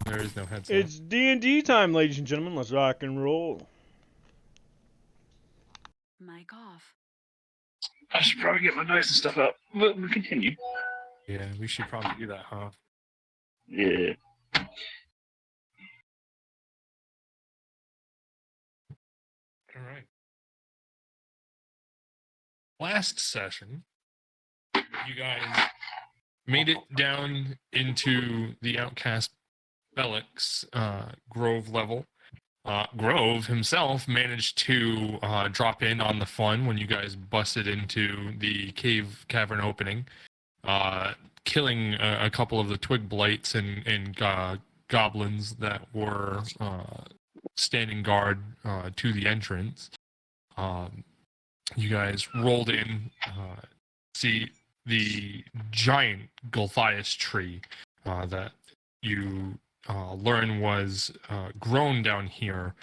There is no headset. It's D&D time, ladies and gentlemen. Let's rock and roll. Mic off. I should probably get my dice and stuff up, but we continue. Yeah, we should probably do that, huh? Yeah. All right. Last session, you guys made it down into the outcast Bellick's Grove level. Grove himself managed to drop in on the fun when you guys busted into the cavern opening, killing a couple of the twig blights and goblins that were standing guard to the entrance. You guys rolled in, see the giant Gulthias tree that you learn was grown down here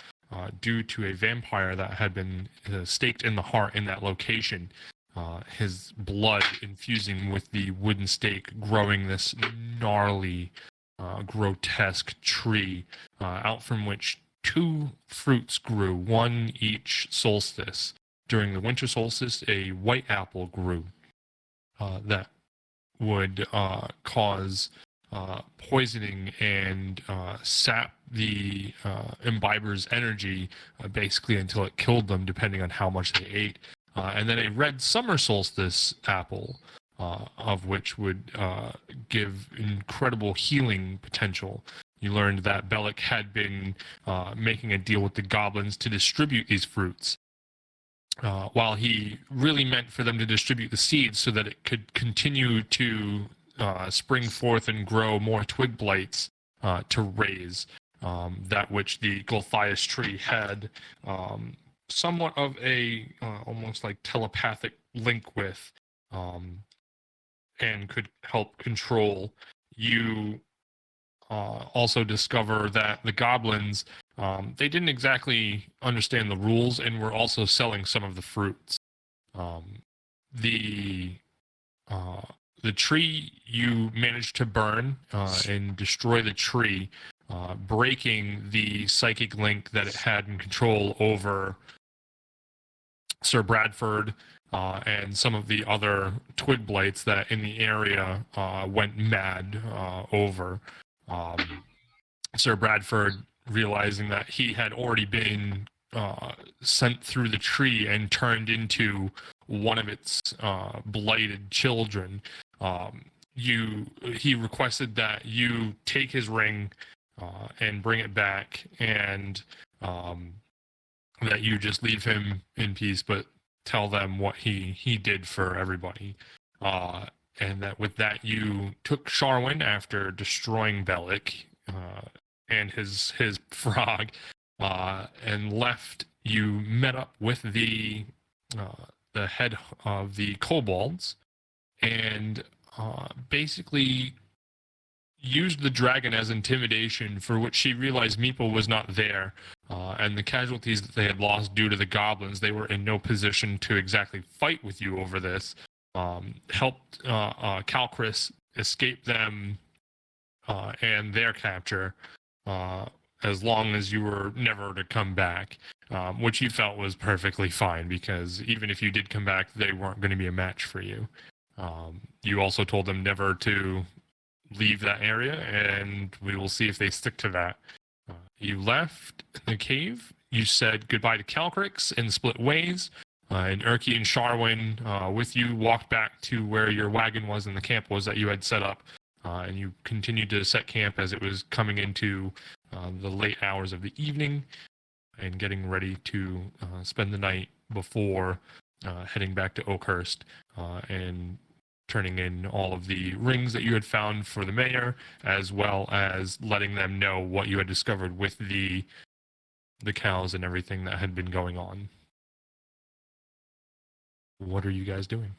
due to a vampire that had been staked in the heart in that location. His blood infusing with the wooden stake, growing this gnarly, grotesque tree, out from which two fruits grew, one each solstice. During the winter solstice, a white apple grew that would cause poisoning and sap the imbiber's energy basically until it killed them, depending on how much they ate. And then a red summer solstice apple, of which would give incredible healing potential. You learned that Bellick had been making a deal with the goblins to distribute these fruits. While he really meant for them to distribute the seeds so that it could continue to spring forth and grow more twig blights to raise, that which the Gulthias tree had somewhat of a almost like telepathic link with, and could help control. You also discover that the goblins, they didn't exactly understand the rules and were also selling some of the fruits. The tree you managed to burn and destroy the tree, breaking the psychic link that it had in control over Sir Bradford and some of the other twig blights that in the area went mad over. Sir Bradford, realizing that he had already been sent through the tree and turned into one of its blighted children, he requested that you take his ring and bring it back, and that you just leave him in peace, but tell them what he did for everybody. And that with that, you took Sharwin after destroying Bellick and his frog, and left. You met up with the head of the kobolds, and basically used the dragon as intimidation, for which she realized Meeple was not there, and the casualties that they had lost due to the goblins, they were in no position to exactly fight with you over this. Helped Calchris escape them and their capture, as long as you were never to come back, which you felt was perfectly fine, because even if you did come back, they weren't going to be a match for you. You also told them never to leave that area, and we will see if they stick to that. You left the cave. You said goodbye to Calcrix and split ways. And Erky and Sharwin, with you, walked back to where your wagon was and the camp was that you had set up. And you continued to set camp as it was coming into the late hours of the evening and getting ready to spend the night before heading back to Oakhurst and turning in all of the rings that you had found for the mayor, as well as letting them know what you had discovered with the cows and everything that had been going on. What are you guys doing?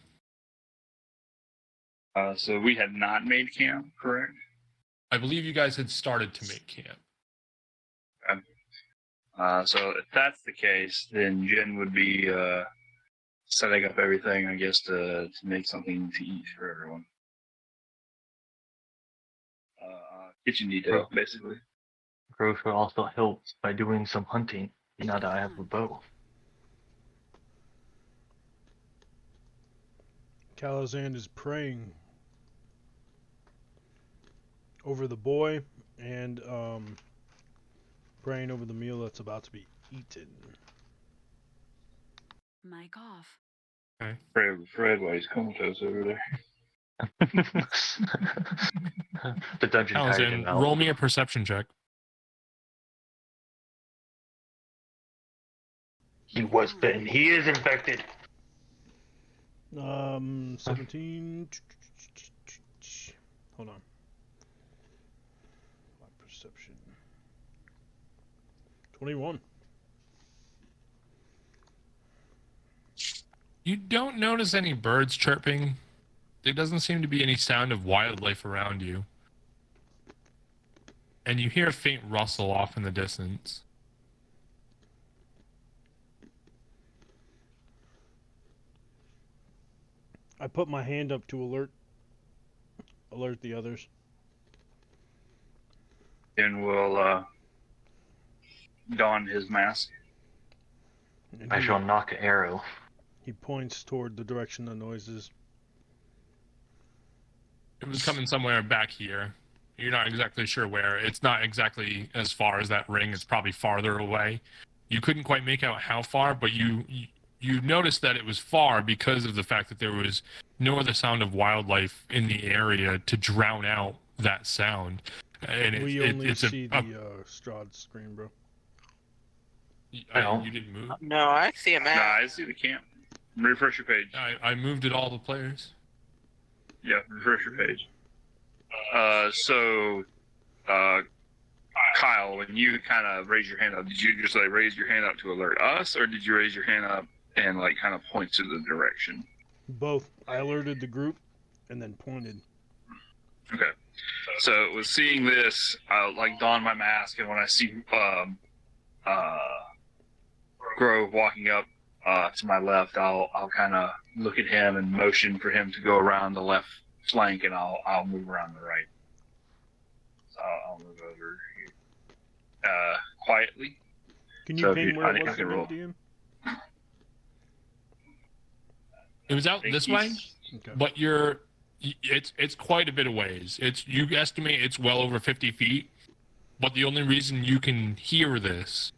So we had not made camp, correct? I believe you guys had started to make camp. So if that's the case, then Jen would be setting up everything, I guess, to make something to eat for everyone. kitchen detail, basically. Growth also helps by doing some hunting. Now that I have a bow. Calazan is praying over the boy and praying over the meal that's about to be eaten. Mic off. Okay. Pray over Fred while he's comatose over there. The dungeon tired him Alzin, out. roll me a perception check. He was bitten. He is infected. 17. Hold on. My perception. 21. You don't notice any birds chirping. There doesn't seem to be any sound of wildlife around you. And you hear a faint rustle off in the distance. I put my hand up to alert the others. And we'll don his mask. And I shall knock an arrow. He points toward the direction the noise is. It was coming somewhere back here. You're not exactly sure where. It's not exactly as far as that ring. It's probably farther away. You couldn't quite make out how far, but you noticed that it was far because of the fact that there was no other sound of wildlife in the area to drown out that sound. And We only see the Strahd screen, bro. You don't. didn't move? No, I see a Nah, map. I see the camp. Refresh your page. I moved it all the players. Yeah, refresh your page. Kyle, when you kind of raise your hand up, did you just like raise your hand up to alert us, or did you raise your hand up and like kind of point to the direction? Both. I alerted the group and then pointed. Okay. So with seeing this, I'll like don my mask, and when I see Grove walking up to my left, I'll kind of look at him and motion for him to go around the left flank, and I'll move around the right. So I'll move over here. Quietly. Can you So if ping you- where I it think I was can roll. again, DM? It was out this way, Okay. but it's quite a bit of ways. You estimate it's well over 50 feet, but the only reason you can hear this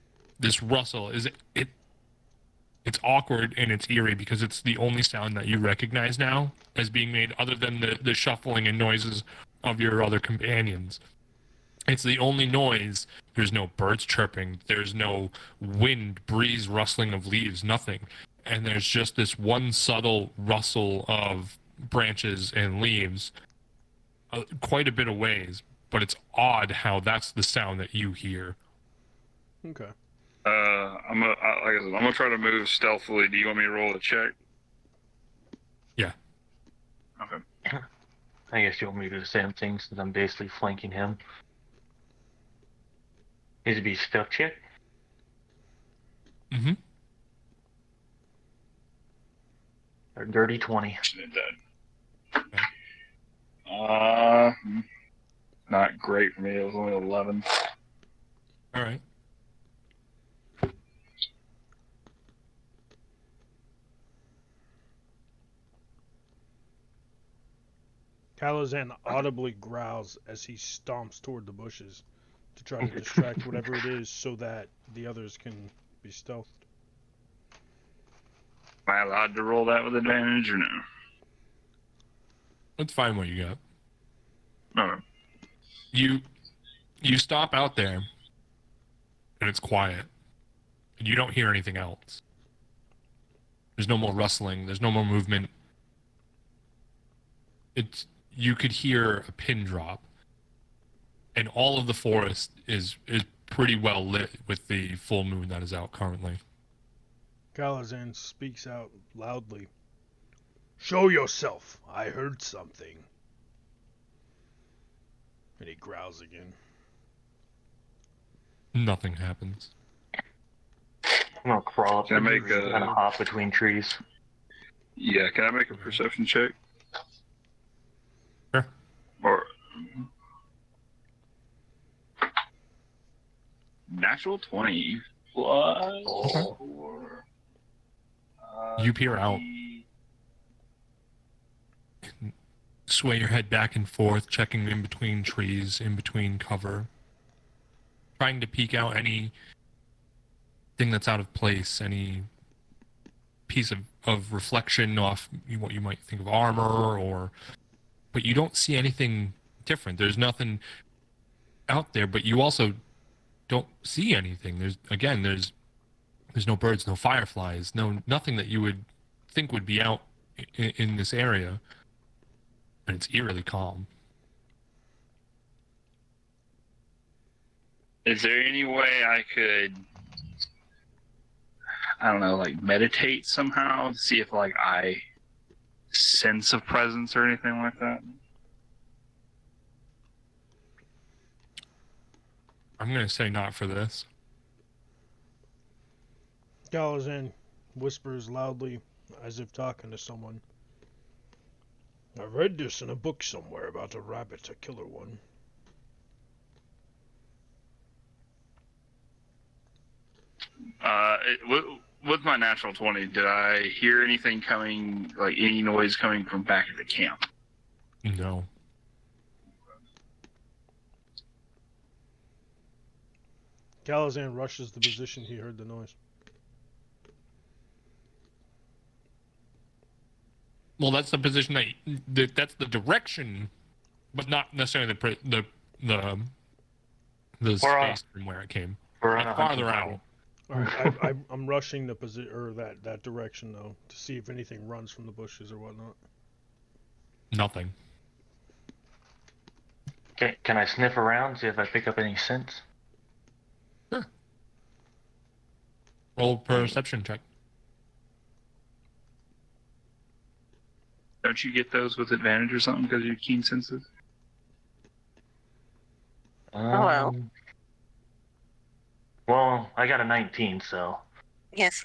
rustle is it's awkward and it's eerie because it's the only sound that you recognize now as being made other than the shuffling and noises of your other companions. It's the only noise. There's no birds chirping. There's no wind, breeze, rustling of leaves, nothing. And there's just this one subtle rustle of branches and leaves quite a bit of ways. But it's odd how that's the sound that you hear. Okay. I'm gonna try to move stealthily. Do you want me to roll a check? Yeah. Okay. I guess you want me to do the same thing since I'm basically flanking him. Needs to be stealth check. Mm-hmm. Or dirty 20. Not great for me. It was only 11. All right. Calazan audibly growls as he stomps toward the bushes to try to distract whatever it is so that the others can be stealthed. Am I allowed to roll that with advantage or no? Let's find what you got. No. You stop out there, and it's quiet. And you don't hear anything else. There's no more rustling. There's no more movement. You could hear a pin drop, and all of the forest is pretty well lit with the full moon that is out currently. Calazan speaks out loudly. Show yourself! I heard something. And he growls again. Nothing happens. I'm gonna crawl up Can I and make kind of hop between trees. Yeah, can I make a perception check? Sure. Or Natural 20 plus Okay. 4. You peer out. 20. Sway your head back and forth, checking in between trees, in between cover, trying to peek out anything that's out of place, any piece of reflection off what you might think of armor, but you don't see anything different. There's nothing out there, but you also don't see anything. There's no birds, no fireflies, nothing that you would think would be out in this area. And it's eerily calm. Is there any way I could, I don't know, like meditate somehow to see if like I sense a presence or anything like that? I'm going to say not for this. Galazan whispers loudly, as if talking to someone. I read this in a book somewhere about a rabbit, a killer one. With my natural 20, did I hear anything coming, like any noise coming from back at the camp? No. Galazan rushes the position he heard the noise. Well, that's the position that's the direction, but not necessarily the space from where it came. We're Like on a farther hunting out. party. All right, I'm rushing the position or that direction though to see if anything runs from the bushes or whatnot. Nothing. Can I sniff around, see if I pick up any scents? Sure. Roll a perception check. Don't you get those with advantage or something because of your keen senses? Hello. Well, I got a 19, so. Yes.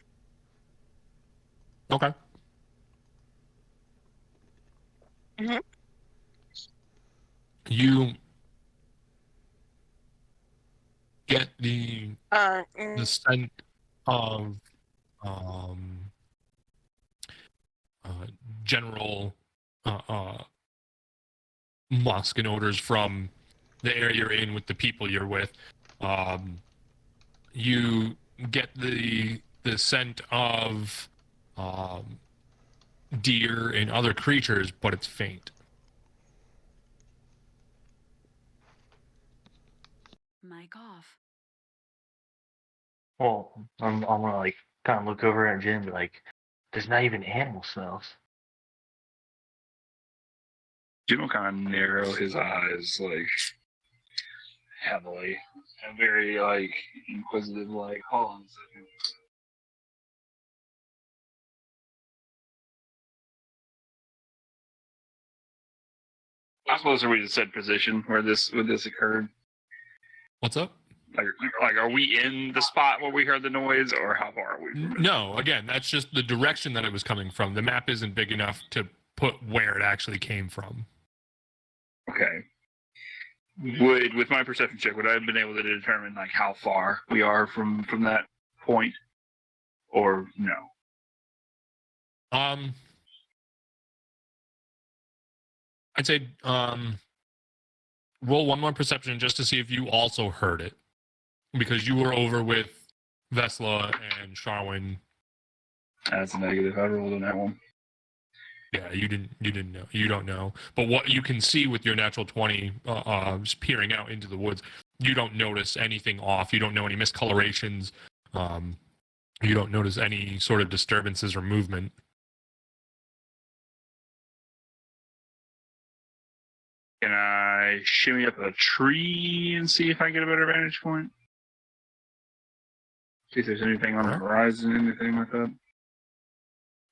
Okay. Mhm. You get the scent of general musk and odors from the area you're in with the people you're with. You get the scent of deer and other creatures, but it's faint. Mic off. Well, I'm gonna like kind of look over at Jim and be like, there's not even animal smells. Jim will kind of narrow his eyes like heavily and very like inquisitive, like, hold on a second. How close are we to said position where this occurred? What's up? Like, are we in the spot where we heard the noise, or how far are we from it? No, again, that's just the direction that it was coming from. The map isn't big enough to put where it actually came from. Okay. With my perception check, would I have been able to determine like how far we are from that point, or no? I'd say roll one more perception just to see if you also heard it, because you were over with Vesla and Sharwin. That's a negative. I rolled on that one. Yeah, you didn't know. You don't know. But what you can see with your natural 20, just peering out into the woods, you don't notice anything off. You don't know any miscolorations. You don't notice any sort of disturbances or movement. Can I shimmy up a tree and see if I get a better vantage point? See if there's anything on the horizon, anything like that.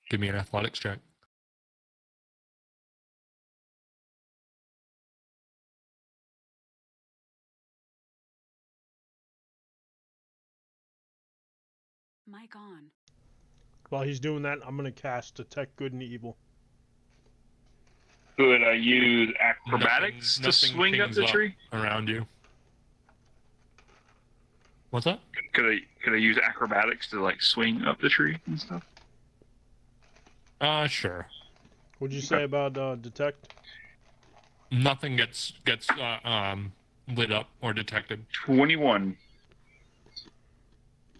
Give me an athletics check. Mic on. While he's doing that, I'm gonna cast Detect Good and Evil. Could I use acrobatics Nothing to swing up pings the tree? around you. What's that? Could I use acrobatics to like swing up the tree and stuff? Sure. What'd you say about detect? Nothing gets lit up or detected. 21.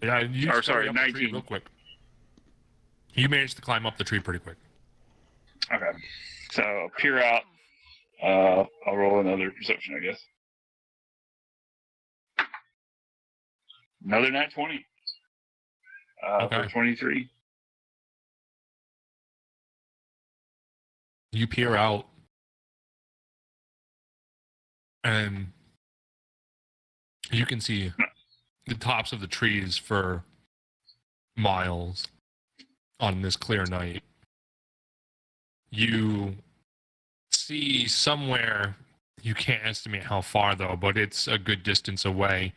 Yeah, you Or just sorry, up the tree 19. real quick. You managed to climb up the tree pretty quick. Okay. So I'll peer out. I'll roll another perception, I guess. Another nat 20. Okay. For 23. You peer out, and you can see the tops of the trees for miles on this clear night. You see somewhere, you can't estimate how far though, but it's a good distance away.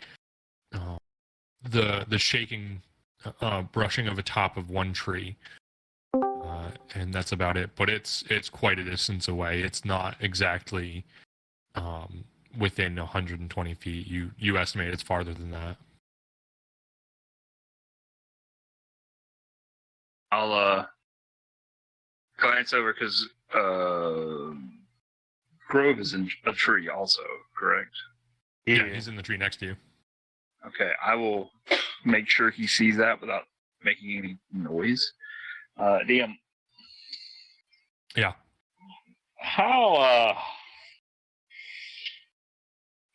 The shaking, brushing of a top of one tree, and that's about it. But it's quite a distance away. It's not exactly within 120 feet. You estimate it's farther than that. I'll glance over because Grove is in a tree also, correct? Yeah, he's in the tree next to you. Okay, I will make sure he sees that without making any noise. DM. Yeah. How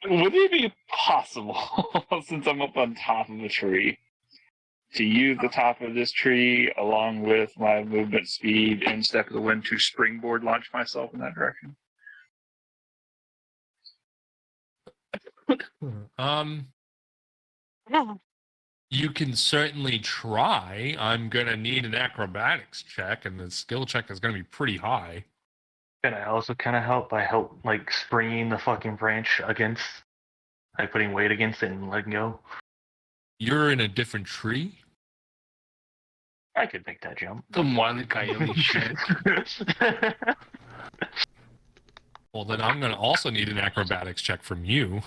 would it be possible, since I'm up on top of a tree, to use the top of this tree along with my movement speed and step of the wind to springboard launch myself in that direction? You can certainly try. I'm gonna need an acrobatics check, and the skill check is gonna be pretty high. Can I also kind of help by like springing the fucking branch against, like putting weight against it and letting go? You're in a different tree? I could make that jump. Some Wile E. Coyote shit. Well, then I'm gonna also need an acrobatics check from you.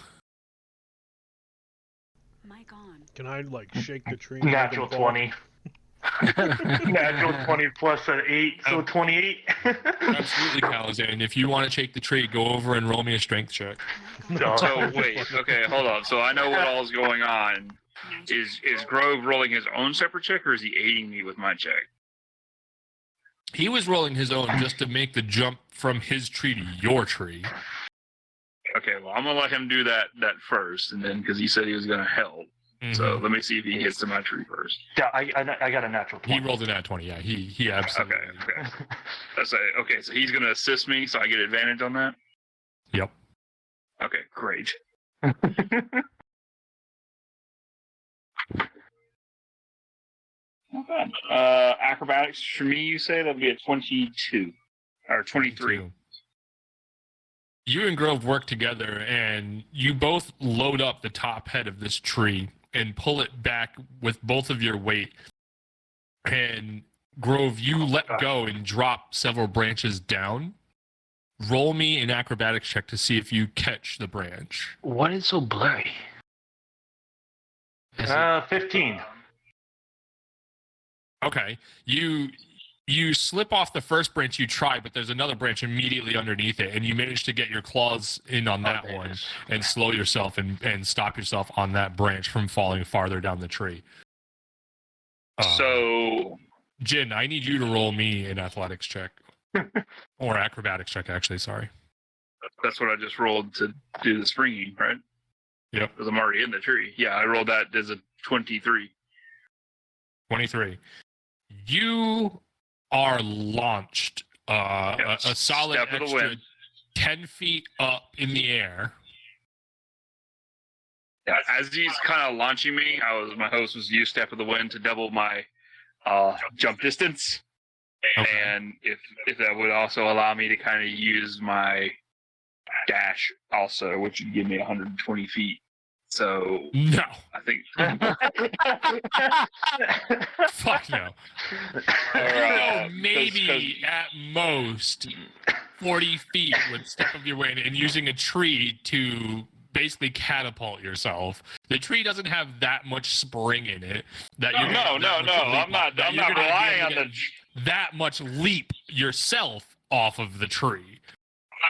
Mic on. Can I like shake the tree? and make Natural him fall? 20. Natural 20 plus an 8, so 28. Absolutely, Calazan. If you want to shake the tree, go over and roll me a strength check. Mic on. So wait, okay, hold on. So I know what all's going on. Is Grove rolling his own separate check, or is he aiding me with my check? He was rolling his own just to make the jump from his tree to your tree. Okay, well I'm gonna let him do that first, and then because he said he was gonna help. So let me see if he gets to my tree first. Yeah, I got a natural 20. He rolled a nat 20. Yeah, he absolutely. Okay. That's okay. So he's gonna assist me, so I get advantage on that. Yep. Okay, great. Not bad. Acrobatics for me, you say that'd be a 22 or 23. 22. You and Grove work together, and you both load up the top head of this tree and pull it back with both of your weight. And Grove, you let go and drop several branches down. Roll me an acrobatics check to see if you catch the branch. What is so blurry? 15. Okay. You slip off the first branch you try, but there's another branch immediately underneath it, and you manage to get your claws in on that there it one is. and slow yourself and stop yourself on that branch from falling farther down the tree. So Jin, I need you to roll me an athletics check. Or acrobatics check, actually, sorry. that's what I just rolled to do the springing, right? Yep. Because I'm already in the tree. Yeah, I rolled that as a 23. 23. You are launched a solid Step of the extra wind. 10 feet up in the air. Yeah, as he's kind of launching me, my host was used step of the wind to double my jump distance, Okay. and if that would also allow me to kind of use my dash also, which would give me 120 feet. So No. I think Fuck no. Or, Maybe 'cause- at most 40 feet with step of your way and using a tree to basically catapult yourself. The tree doesn't have that much spring in it that you're No. I'm not relying on the. that much leap yourself off of the tree.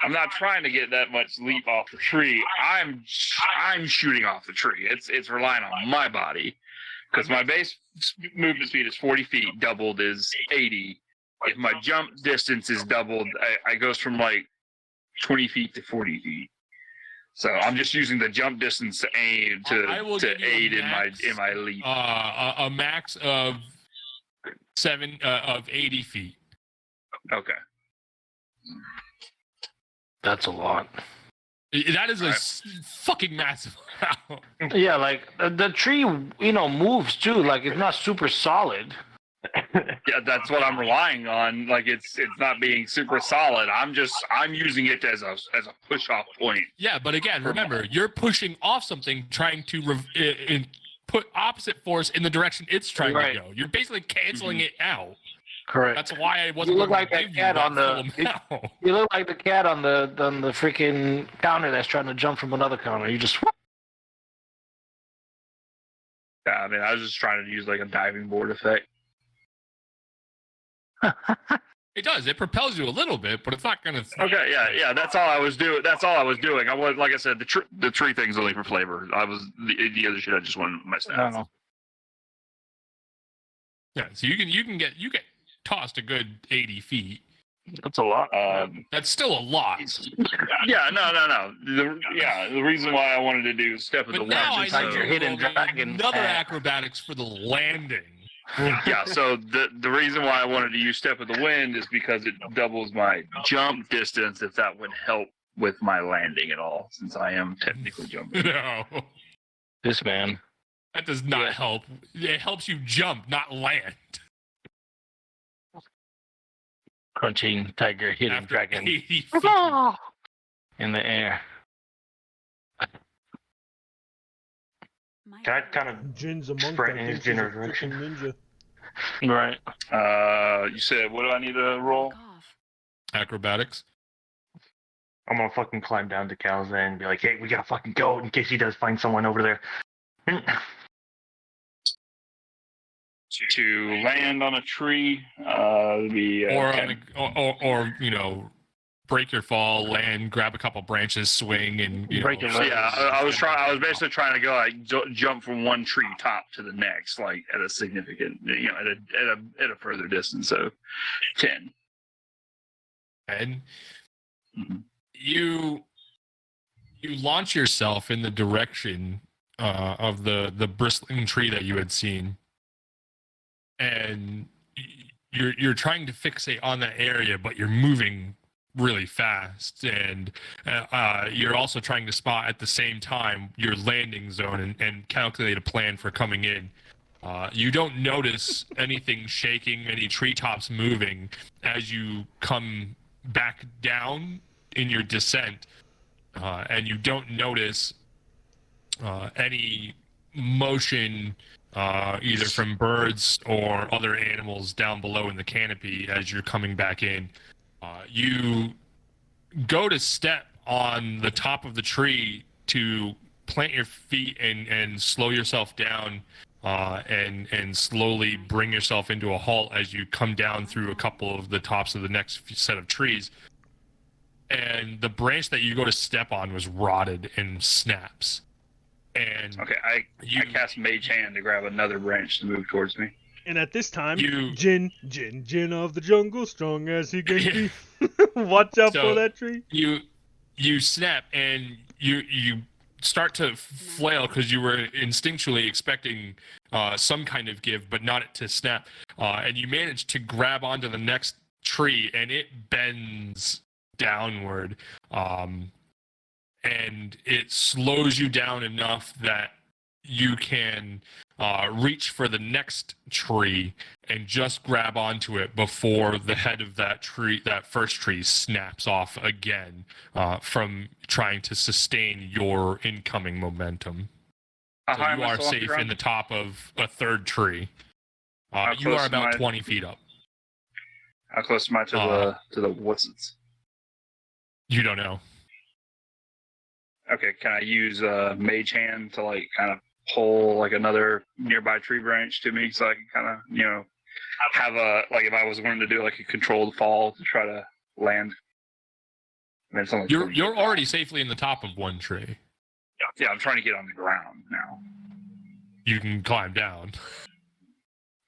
I'm not trying to get that much leap off the tree. I'm shooting off the tree. It's relying on my body because my base movement speed is 40 feet. Doubled is 80. If my jump distance is doubled, I goes from like 20 feet to 40 feet. So I'm just using the jump distance to aid in my leap. A max of 80 feet. Okay. That's a lot. That is a fucking massive amount. Yeah, like the tree, moves too. Like it's not super solid. Yeah, that's what I'm relying on. Like it's not being super solid. I'm using it as a push off point. Yeah, but again, remember, you're pushing off something, trying to put opposite force in the direction it's trying to go. You're basically canceling it out. Correct. That's why I wasn't. You look like that cat on the. You look like the cat on the freaking counter that's trying to jump from another counter. You just. Yeah, I mean, I was just trying to use like a diving board effect. It does. It propels you a little bit, but it's not gonna. Okay, yeah. That's all I was doing. I was, like I said, the tree thing's only for flavor. The other shit. I just wanted my stats. I don't know. Yeah, so you can get tossed a good 80 feet. That's a lot. That's still a lot. Yeah, no. The reason why I wanted to do step of But the now I wind. need like your you hidden to roll dragon. another acrobatics for the landing. Yeah, so the reason why I wanted to use step of the wind is because it doubles my jump distance. If that would help with my landing at all, since I am technically jumping. No, This man. that does not help. It helps you jump, not land. Crunching tiger hitting After dragon 80 feet. in the air. My Can I God. kind of Jin's a monk. sprint I in his think he's a general direction? freaking ninja. Right. You said, what do I need to roll? Back off. Acrobatics. I'm gonna fucking climb down to Cal's and be like, hey, we gotta fucking go in case he does find someone over there. To land on a tree, it'd be Or 10. or break your fall, land, grab a couple branches, swing, and Break your So, leg. yeah, I was basically trying to go like jump from one tree top to the next, like at a significant, at a further distance. So 10. And Mhm. you launch yourself in the direction of the bristling tree that you had seen, and you're trying to fixate on that area, but you're moving really fast, and you're also trying to spot at the same time your landing zone and calculate a plan for coming in. You don't notice anything shaking, any treetops moving as you come back down in your descent, and you don't notice any motion either from birds or other animals down below in the canopy as you're coming back in. You go to step on the top of the tree to plant your feet and slow yourself down, and slowly bring yourself into a halt as you come down through a couple of the tops of the next set of trees. And the branch that you go to step on was rotted and snaps. And Okay, I cast Mage Hand to grab another branch to move towards me. And at this time, You- Jin of the jungle, strong as he can be. Watch out So- for that tree. you snap and you start to flail because you were instinctually expecting some kind of give, but not it to snap. And you manage to grab onto the next tree, and it bends downward, and it slows you down enough that you can reach for the next tree and just grab onto it before the head of that tree, that first tree, snaps off again from trying to sustain your incoming momentum. How So high am you I are still off the safe ground? in the top of a third tree. How You close are am about I- 20 feet up. How close am I to the what's it? You don't know. Okay, can I use Mage Hand to like kind of pull like another nearby tree branch to me so I can kind of have a like if I was wanting to do like a controlled fall to try to land. I mean, it's only 20 You're feet. already safely in the top of one tree. Yeah, I'm trying to get on the ground now. You can climb down.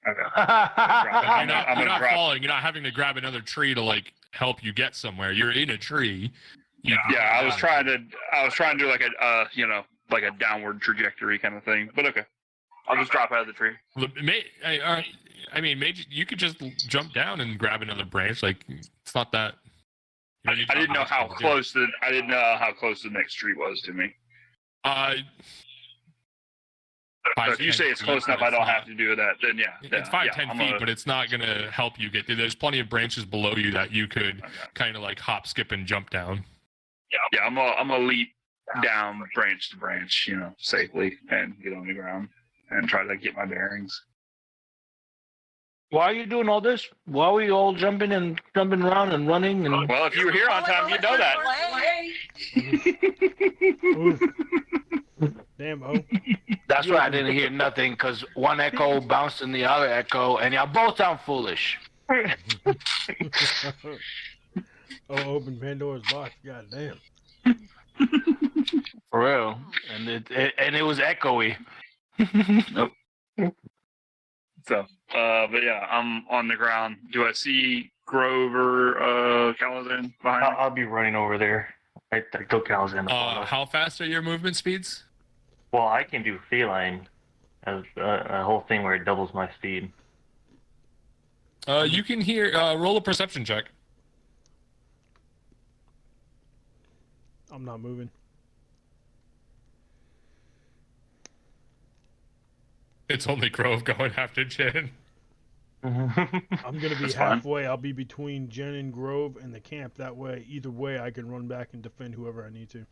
Okay. You're not drop. falling. You're not having to grab another tree to like help you get somewhere. You're in a tree. Yeah, I was trying to do like a like a downward trajectory kind of thing. But okay, I'll just drop out of the tree. I mean, maybe you could just jump down and grab another branch. Like it's not that. I didn't know how close the next tree was to me. So if you say it's close enough, I don't have to do that. Then yeah, it's 5-10 feet, but it's not gonna help you get there. There's plenty of branches below you that you could kind of like hop, skip, and jump down. Yeah, I'm gonna leap down branch to branch, safely, and get on the ground and try to get my bearings. Why are you doing all this? Why are we all jumping around and running? And Well, if you were here on time, you'd know that. Damn, oh. that's why I didn't hear nothing, because one echo bounced in the other echo, and y'all both sound foolish. Open Pandora's box. God damn. For real. And it was echoey. Nope. So, but yeah, I'm on the ground. Do I see Grove or Calazan behind me? I'll be running over there. I took Calazan. How fast are your movement speeds? Well, I can do feline as a whole thing where it doubles my speed. You can hear. Roll a perception check. I'm not moving. It's only Grove going after Jen. I'm gonna be That's fine. halfway. I'll be between Jen and Grove and the camp. That way, either way, I can run back and defend whoever I need to.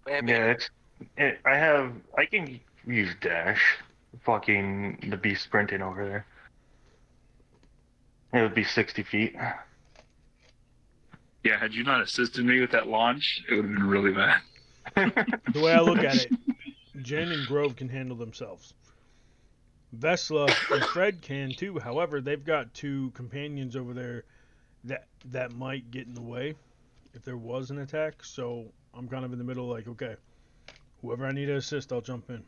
Yeah, I can use dash. Fucking the beast sprinting over there. It would be 60 feet. Yeah, had you not assisted me with that launch, it would have been really bad. The way I look at it, Jen and Grove can handle themselves. Vesla and Fred can too. However, they've got two companions over there that might get in the way if there was an attack. So I'm kind of in the middle, like, okay, whoever I need to assist, I'll jump in.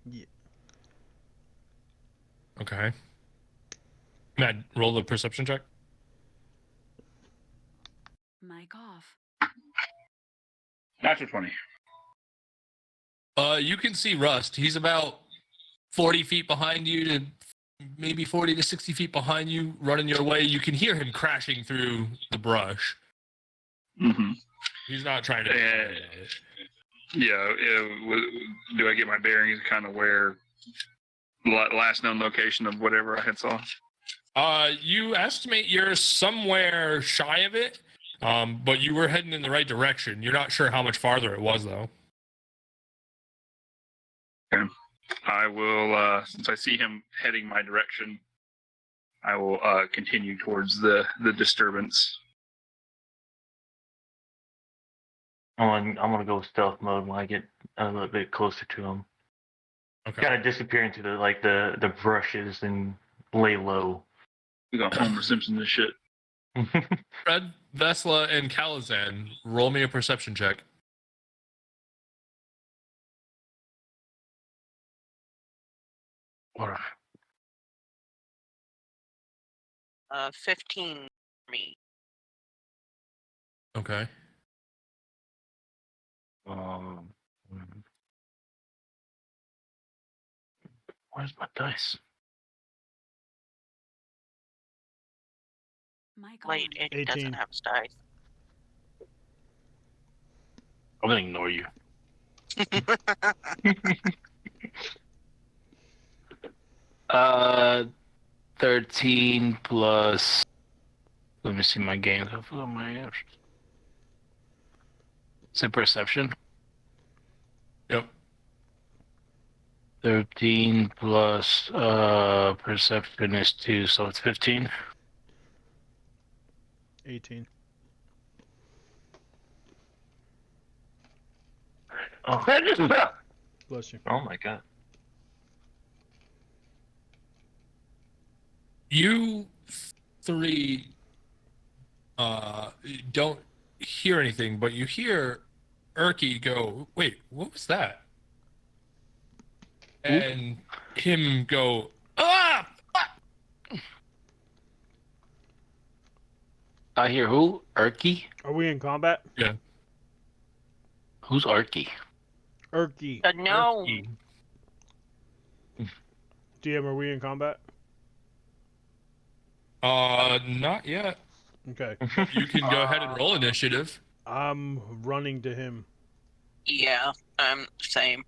Yeah. Okay. Matt, roll the perception check. Mic off. Natural 20. You can see Rust. He's about 40 feet behind you to maybe 40 to 60 feet behind you, running your way. You can hear him crashing through the brush. Mm-hmm. He's not trying to. Yeah. Do I get my bearings kind of where last known location of whatever I had saw? You estimate you're somewhere shy of it, but you were heading in the right direction. You're not sure how much farther it was, though. Okay. I will, since I see him heading my direction, I will continue towards the disturbance. I'm gonna go stealth mode when I get a little bit closer to him. Okay. Gotta disappear into the brushes and lay low. We got Homer Simpson this shit. Fred, Vesla, and Calazan, roll me a perception check. All right. 15 for me. Okay. Where's my dice? Mic Wait, on. it doesn't 18. have dice. I'm gonna ignore you. 13 plus. Let me see my games. I forgot my options. Is it perception? Yep. 13 plus perception is 2, so it's 15. 18. Oh, Bless you. oh my god. You three don't hear anything, but you hear Erky go, wait, what was that? And him go, ah! I hear who? Erky? Are we in combat? Yeah. Who's Erky? Erky. No. Erky. DM, are we in combat? Not yet. Okay. You can go ahead and roll initiative. I'm running to him. Yeah, same.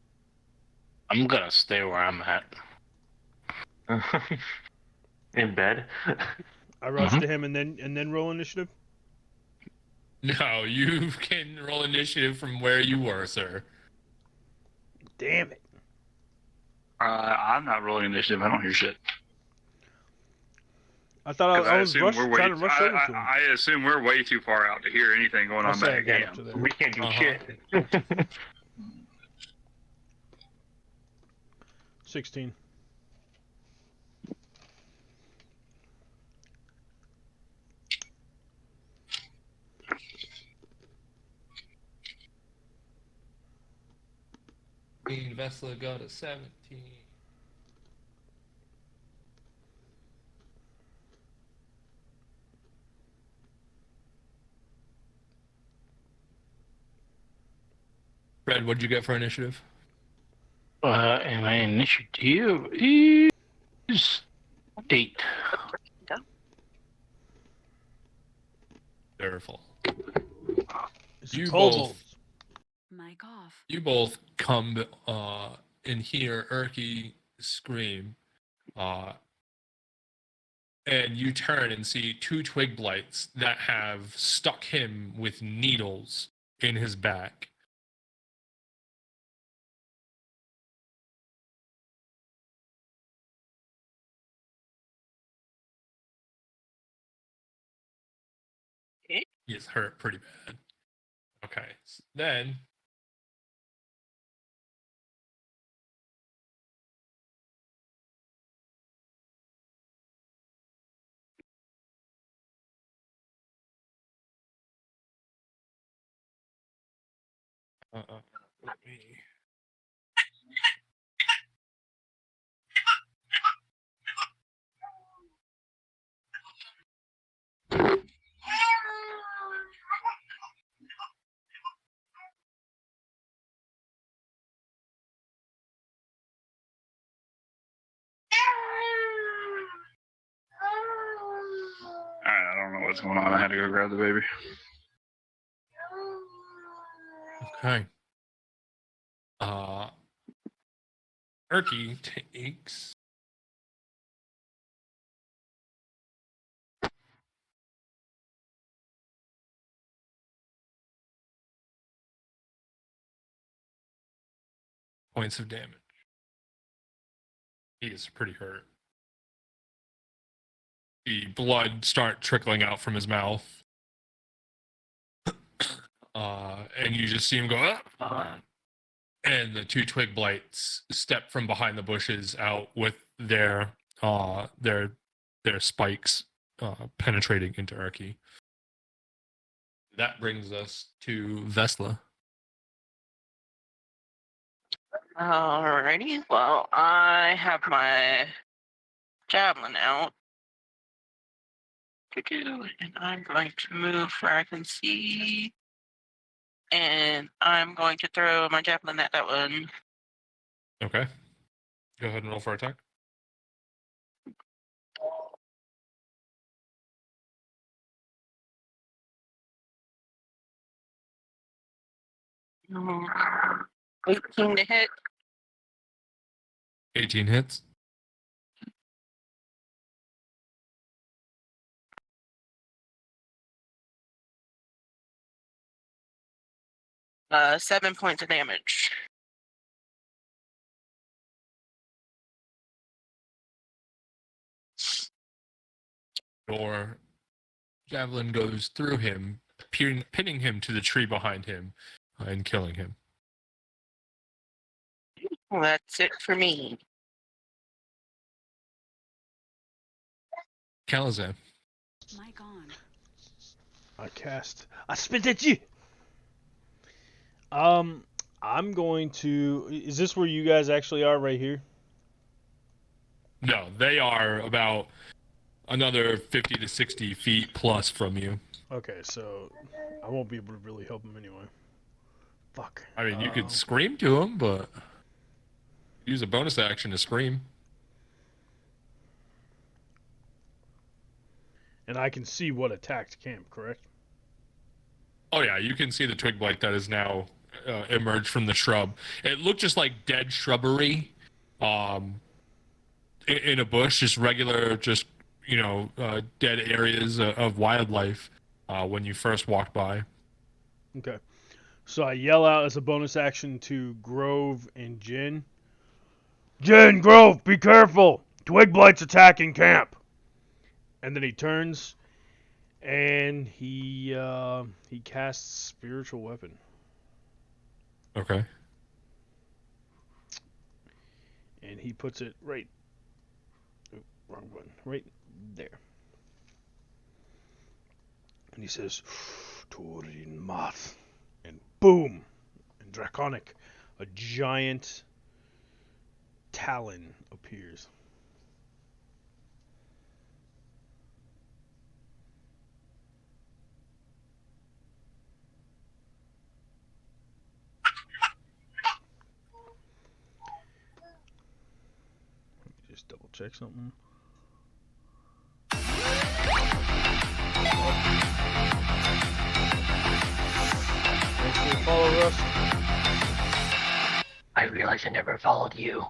I'm gonna stay where I'm at. In bed. I rush to him and then roll initiative. No, you can roll initiative from where you were, sir. Damn it. I'm not rolling initiative. I don't hear shit. I thought 'Cause I was assume we're way. trying to rush over to him. I assume we're way too far out to hear anything going I on say I back got here. up to there. We can't do shit. 16. Vessel got a 17. Fred, what'd you get for initiative? And my initiative is 8. Wonderful. It's You kobolds. Mic off. You both come and hear Erky scream, and you turn and see 2 twig blights that have stuck him with needles in his back. He is hurt pretty bad. Okay, then let me. Alright, I don't know what's going on. I had to go grab the baby. Okay. Erky takes points of damage. He is pretty hurt. The blood start trickling out from his mouth. And you just see him go, and the 2 twig blights step from behind the bushes out with their spikes penetrating into Erky. That brings us to Vesla. Alrighty. Well, I have my javelin out. And I'm going to move where I can see. And I'm going to throw my javelin at that one. Okay. Go ahead and roll for attack. Mm, 18 to hit. 18 hits. Seven points of damage. Your javelin goes through him, pinning him to the tree behind him, and killing him. Well, that's it for me. Calazan. Mic on. I spit at you. I'm going to. Is this where you guys actually are right here? No, they are about another 50 to 60 feet plus from you. Okay, so I won't be able to really help him anyway. Fuck. I mean, you could scream to him, but use a bonus action to scream. And I can see what attacked camp, correct? Oh yeah, you can see the twig blight that is now emerged from the shrub. It looked just like dead shrubbery, in a bush, just regular, just dead areas of wildlife when you first walked by. Okay. So I yell out as a bonus action to Grove and Jin. Jin, Grove, be careful! Twig blight's attacking camp. And then he turns and he casts spiritual weapon. Okay. And he puts it right. Wrong button. Right there. And he says, Turin Math. And boom! And Draconic, a giant talon appears. Let me just double check something. Thanks for the follow, Russ. I realize I never followed you.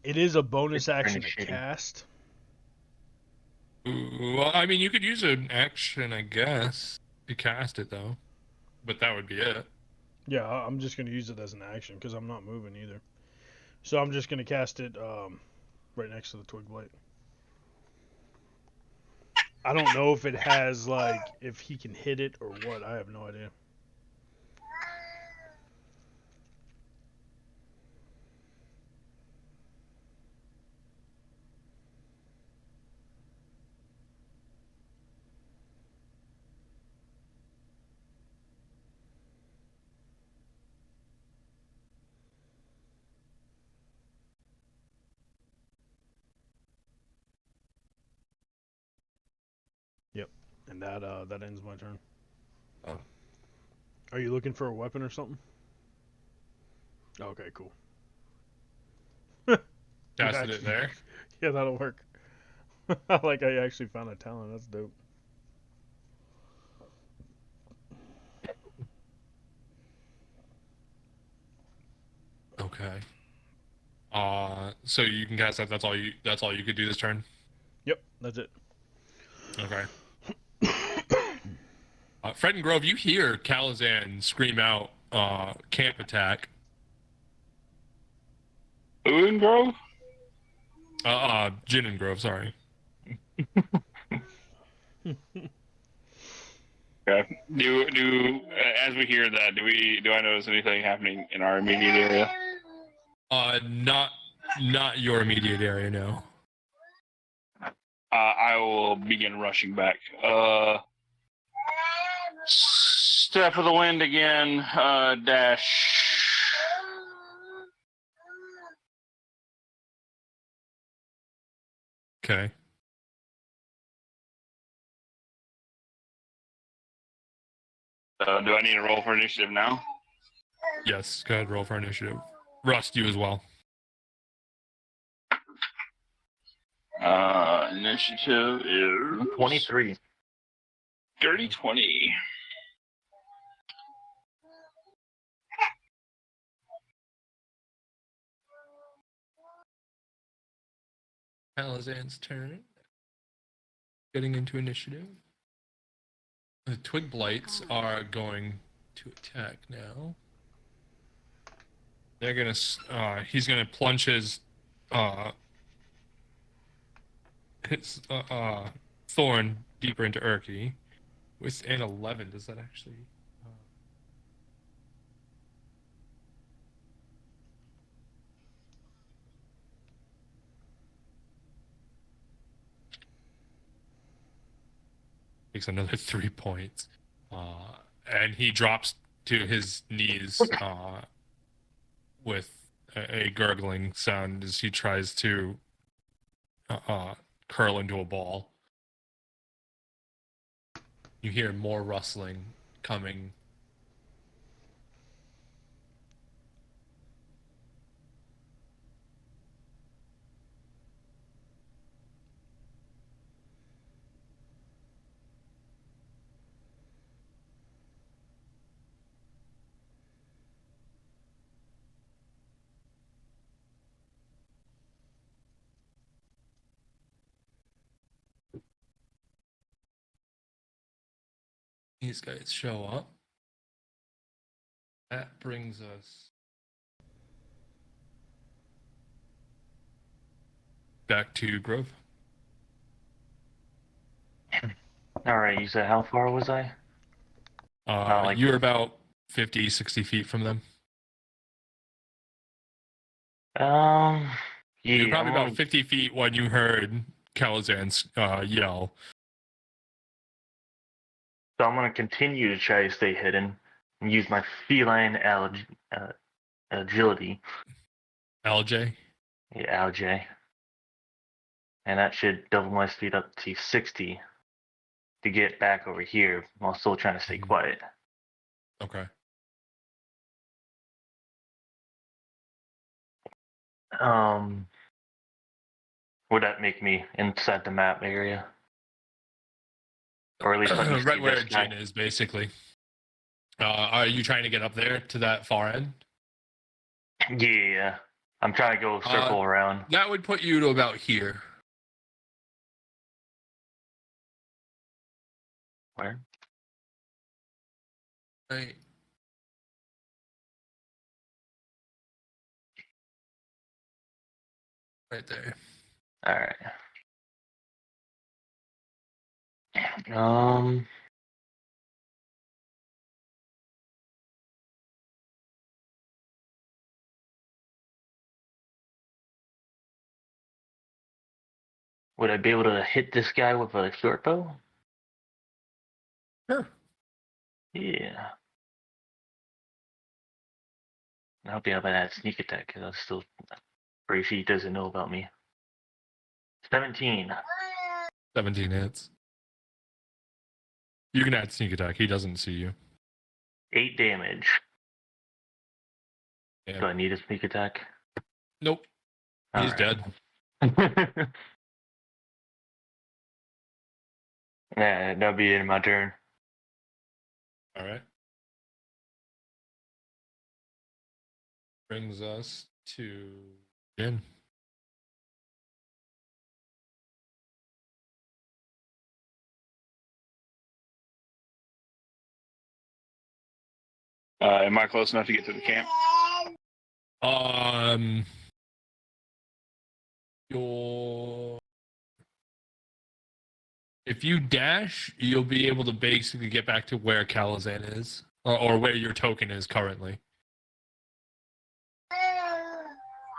It is a bonus It's action pretty to shitty. cast. Well, I mean, you could use an action, I guess, to cast it though, but that would be it. Yeah, I'm just going to use it as an action because I'm not moving either. So I'm just going to cast it right next to the twig blight. I don't know if it has, like, if he can hit it or what. I have no idea. Yep. And that ends my turn. Oh. Are you looking for a weapon or something? Okay, cool. Casted it there. Yeah, that'll work. Like, I actually found a talent. That's dope. Okay. So you can cast that. That's all you could do this turn. Yep, that's it. Okay. Fred and Grove, you hear Calazan scream out, camp attack. Who in Grove? Jin and Grove, sorry. Okay. As we hear that, do I notice anything happening in our immediate area? Not your immediate area, no. I will begin rushing back. Step of the wind again. Dash. Okay. Do I need to roll for initiative now? Yes, go ahead, roll for initiative. Rust, you as well. Initiative is 23. Dirty 20. Calazan's turn. Getting into initiative. The twig blights are going to attack now. They're gonna. He's gonna plunge his It's Thorn deeper into Urki with an 11. Does that actually? Takes another 3 points, and he drops to his knees with a gurgling sound as he tries to curl into a ball. You hear more rustling coming. These guys show up. That brings us back to Grove. All right, you said how far was I? You're about 50, 60 feet from them. Yeah, You're probably I'm about gonna, 50 feet when you heard Calazan's yell. so I'm gonna continue to try to stay hidden and use my feline agility. LJ? Yeah, LJ. And that should double my speed up to 60 to get back over here while still trying to stay quiet. Okay. Would that make me inside the map area? Or at least let me see Right where this guy? Jin is, basically. Are you trying to get up there to that far end? Yeah. I'm trying to go circle around. That would put you to about here. Where? Right. Right there. Alright. Would I be able to hit this guy with a short bow? Sure. Yeah. I hope you have that sneak attack because I'm still pretty sure he doesn't know about me. 17. 17 hits. You can add sneak attack. He doesn't see you. 8 damage. Yeah. Do I need a sneak attack? Nope. He's Alright. dead. Yeah, that'll be it in my turn. All right. Brings us to Jin. Am I close enough to get to the camp? Your if you dash, you'll be able to basically get back to where Calazan is, or where your token is currently.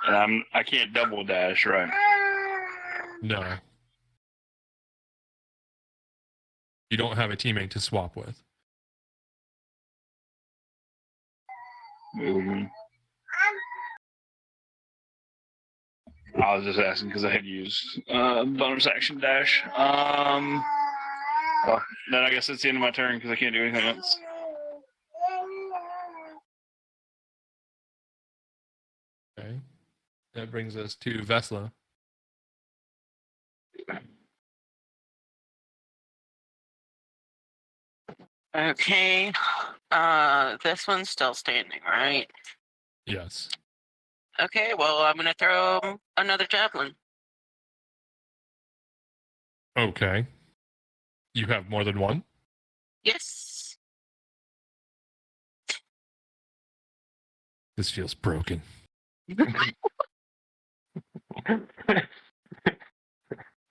And I can't double dash, right? No. You don't have a teammate to swap with. Mm-hmm. I was just asking because I had used bonus action dash. Well, then I guess that's the end of my turn because I can't do anything else. Okay. That brings us to Vesla. Okay. This one's still standing, right? Yes. Okay, well, I'm gonna throw another javelin. Okay. You have more than one? Yes. This feels broken.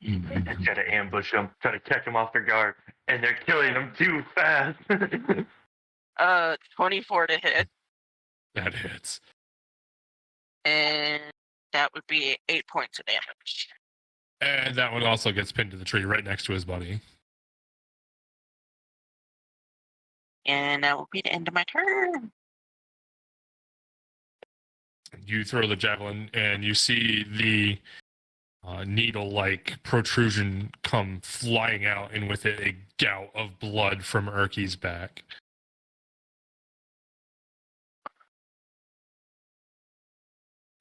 Try to ambush them, try to catch them off their guard, and they're killing them too fast. 24 to hit, That hits. and that would be 8 points of damage. And that one also gets pinned to the tree right next to his buddy. And that will be the end of my turn. You throw the javelin, and you see the needle-like protrusion come flying out, and with it, a gout of blood from Erky's back.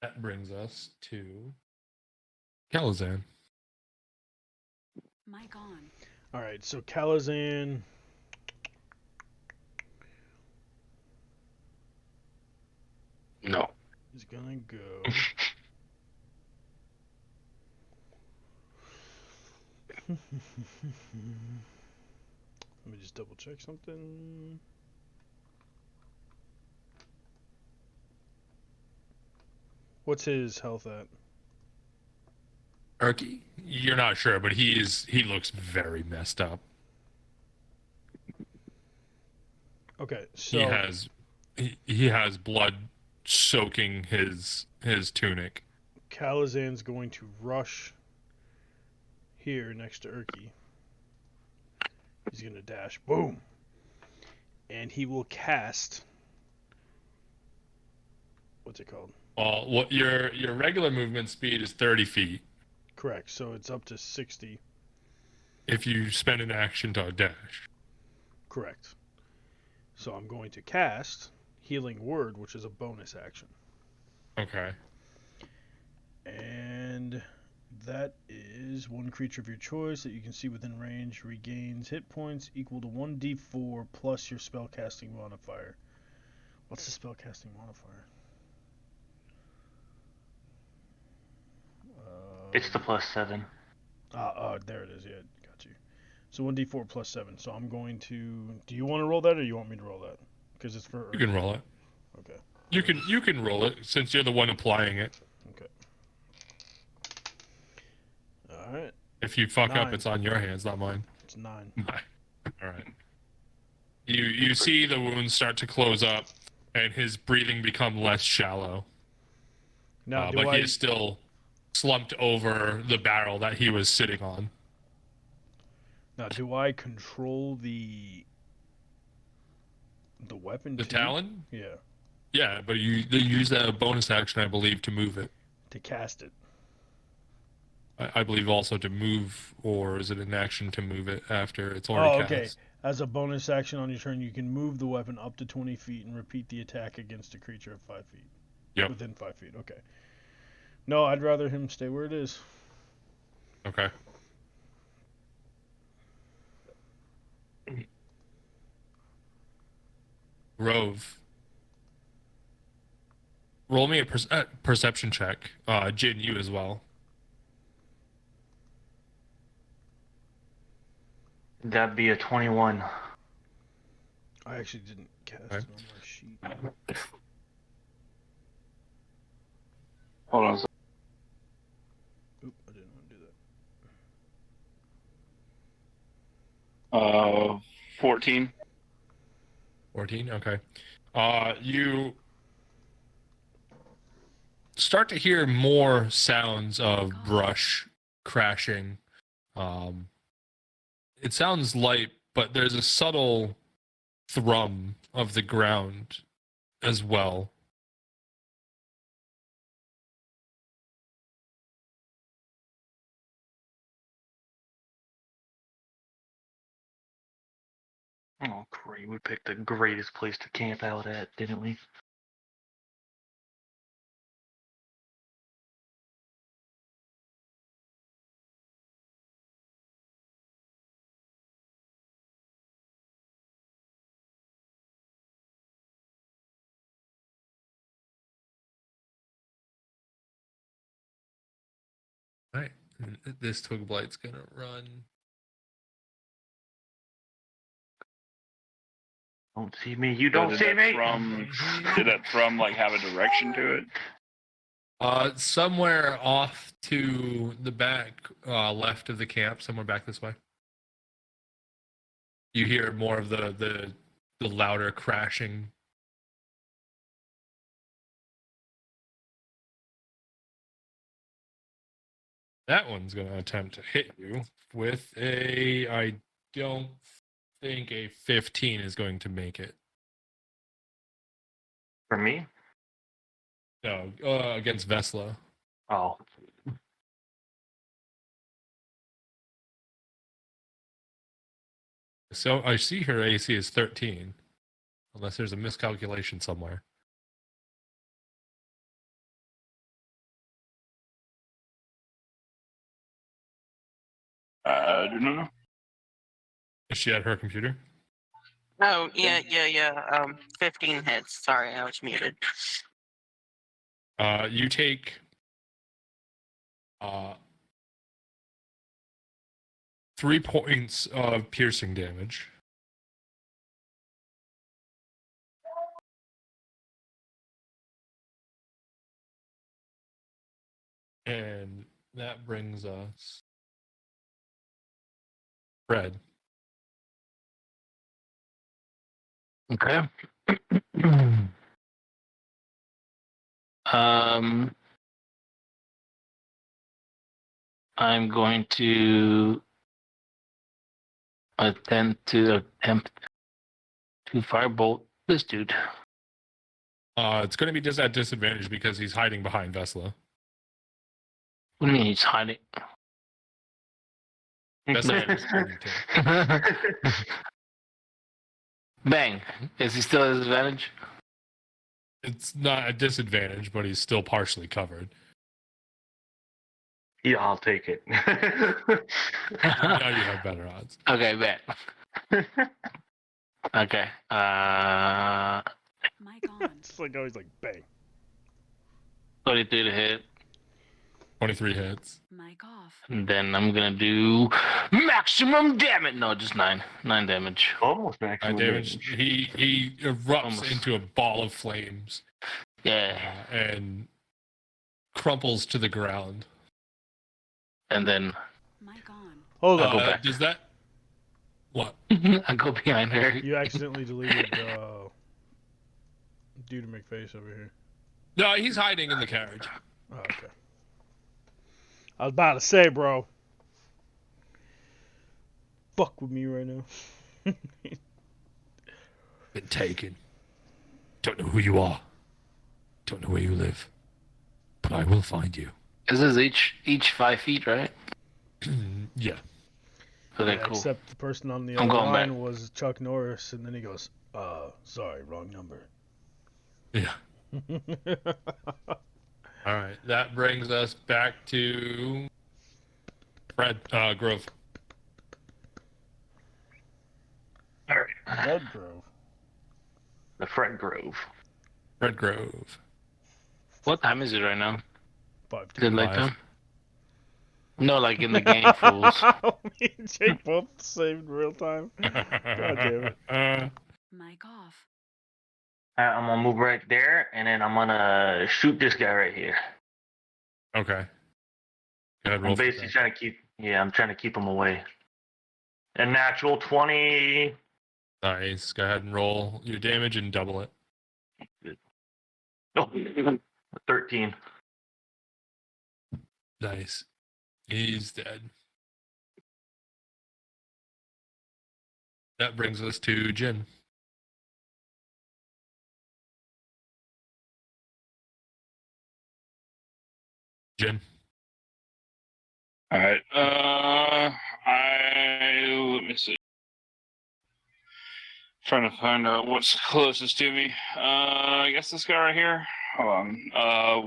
That brings us to Calazan. Mic on. All right, so Calazan. No. Is gonna go. Let me just double check something. What's his health at? Erky? You're not sure, but he looks very messed up. Okay, so He has blood soaking his tunic. Calazan's going to rush here next to Erky. He's gonna dash. Boom! And he will cast. What's it called? What your regular movement speed is 30 feet. Correct. So it's up to 60. If you spend an action to dash. Correct. So I'm going to cast Healing Word, which is a bonus action. Okay. And that is one creature of your choice that you can see within range regains hit points equal to 1d4 plus your spellcasting modifier. What's the spellcasting modifier? It's the +7. There it is. Yeah, got you. So 1d4 plus 7. So I'm going to. Do you want to roll that, or you want me to roll that? Because it's for. You can roll it. Okay. You can roll it since you're the one applying it. Okay. All right. If you fuck 9. up, it's on your hands, not mine. It's 9. All right. You see the wounds start to close up, and his breathing become less shallow. Now, but he is still slumped over the barrel that he was sitting on. Now, do I control the weapon? The too? talon? Yeah. Yeah, but they use that bonus action, I believe, to move it. To cast it. I believe also to move, or is it an action to move it after it's already cast? Okay. As a bonus action on your turn, you can move the weapon up to 20 feet and repeat the attack against a creature of 5 feet. Yep. Within 5 feet. Okay. No, I'd rather him stay where it is. Okay. Grove. Roll me a perception check. Jin, you as well. That'd be a 21. I actually didn't cast Okay. it on my sheet. Hold on a second. Oop, I didn't want to do that. 14. 14? Okay. You start to hear more sounds of brush crashing. It sounds light, but there's a subtle thrum of the ground as well. Oh, great. We picked the greatest place to camp out at, didn't we? Right. This twig blight's gonna run. Don't see me. You don't Did see that me. Did that thrum like have a direction to it? Somewhere off to the back left of the camp, somewhere back this way. You hear more of the louder crashing. That one's going to attempt to hit you with I don't think a 15 is going to make it. For me? No, against Vesla. Oh. So I see her AC is 13. Unless there's a miscalculation somewhere. I do not know. Is she at her computer? Oh, yeah. 15 hits. Sorry, I was muted. You take 3 points of piercing damage. And that brings us Fred. Okay. I'm going to attempt to firebolt this dude. It's going to be just at disadvantage because he's hiding behind Vesla. What do you mean he's hiding? Vesla is holding too. Bang. Is he still at his advantage? It's not a disadvantage, but he's still partially covered. Yeah, I'll take it. Now you have better odds. Okay, bet. Okay. Mic on. It's like always like bang. 23 to hit. 23 hits. Mic off. And then I'm gonna do maximum damage. No, just 9. 9 damage. Almost maximum Damage. He erupts Almost. into a ball of flames. Yeah. And crumples to the ground. And then Mic on. Hold Go on. back. Does that... What? I go behind her. You accidentally deleted Dude McFace over here. No, he's hiding in the carriage. Oh, okay. I was about to say, bro. Fuck with me right now. Been taken. Don't know who you are. Don't know where you live. But I will find you. This is each 5 feet, right? Yeah. Okay, Yeah, cool. except the person on the I'm other going line back. was Chuck Norris, and then he goes, sorry, wrong number. Yeah. All right. That brings us back to Fred Grove. All right. Red Grove. The Fred Grove. Fred Grove. What time is it right now? 5 Is it late 5. time? No, like in the game, fools. Me and Jake both saved real time. God damn it. Mic off. I'm gonna move right there, and then I'm gonna shoot this guy right here. Okay. Go ahead, roll I'm for basically that. I'm trying to keep him away. A natural 20. Nice. Go ahead and roll your damage and double it. Oh, 13. Nice. He's dead. That brings us to Jin. Jin. All right. Let me see. Trying to find out what's closest to me. I guess this guy right here. Hold on.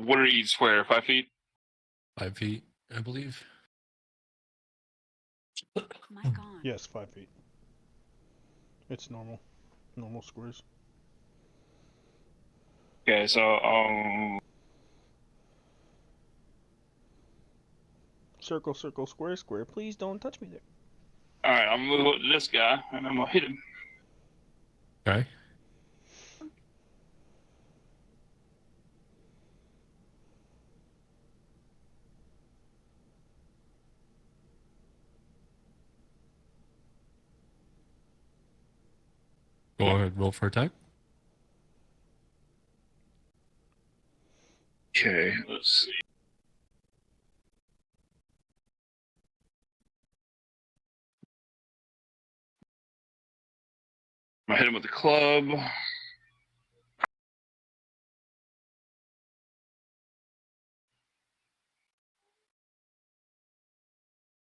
What are you square? 5 feet? 5 feet, I believe. Mic on. Yes, 5 feet. It's normal. Normal squares. Okay, so Circle, circle, square, square. Please don't touch me there. all right. I'm gonna move up to this guy, and I'm gonna hit him. Okay. Go ahead, roll for attack. Okay, let's see. I hit him with the club.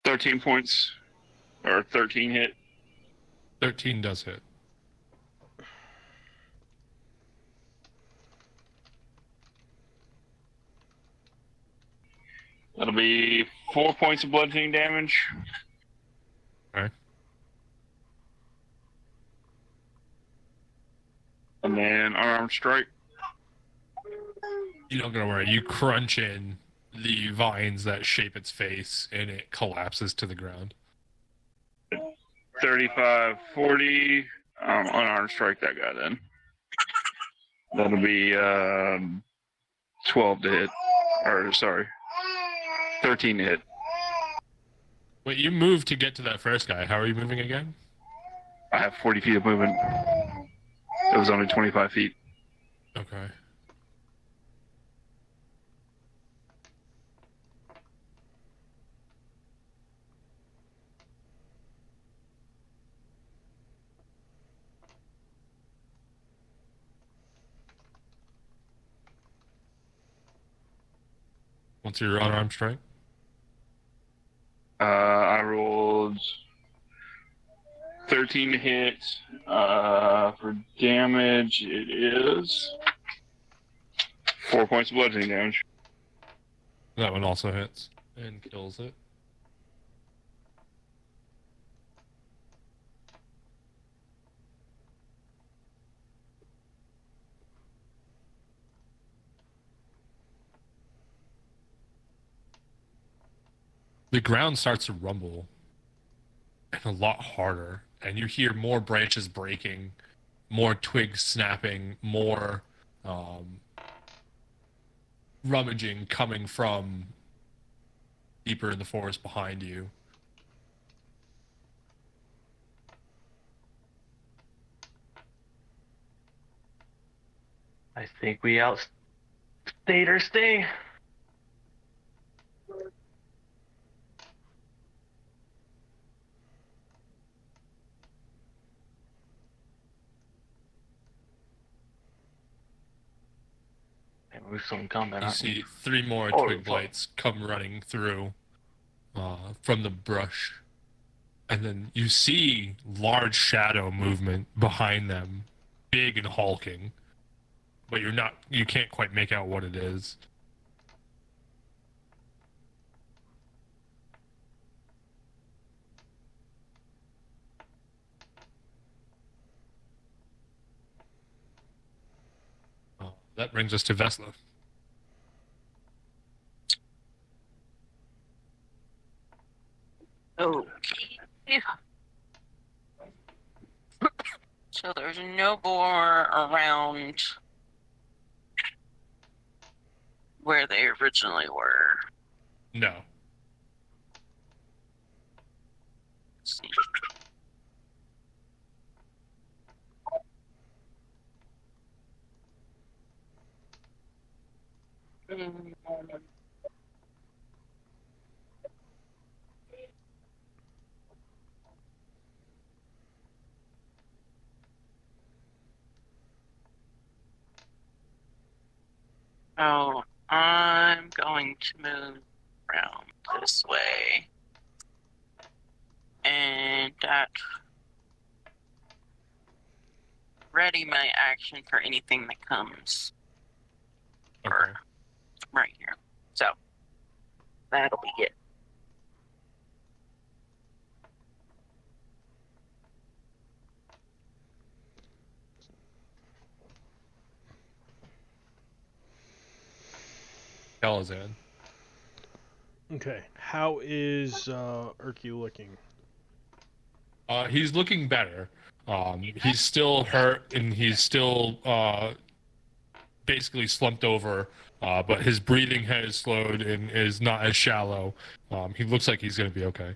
£13 or 13 hit. 13 does hit. That'll be 4 points of bludgeoning damage. Okay. And then unarmed strike. You're not gonna worry. You crunch in the vines that shape its face, and it collapses to the ground. 35, 40. Unarmed strike that guy then. That'll be 12 to hit. Or, sorry, 13 to hit. Wait, you moved to get to that first guy. How are you moving again? I have 40 feet of movement. It was only 25 feet. Okay. What's your unarmed strike? I rolled 13 to hit. For damage, it is 4 points of bludgeoning damage. That one also hits and kills it. The ground starts to rumble, and a lot harder, and you hear more branches breaking, more twigs snapping, more rummaging coming from deeper in the forest behind you. I think we outstayed our stay. And we're still in combat. You aren't we? see 3 more Oh, twig fuck. blights come running through from the brush. And then you see large shadow movement behind them, big and hulking. But you can't quite make out what it is. That brings us to Vesla. Okay. So there's no boar around where they originally were. No. Let's see. Oh, I'm going to move around this way. And that ready my action for anything that comes Okay. right here. So that'll be it. Calazan. Okay. How is Urky looking? He's looking better. He's still hurt, and he's still basically slumped over, but his breathing has slowed and is not as shallow. He looks like he's going to be okay.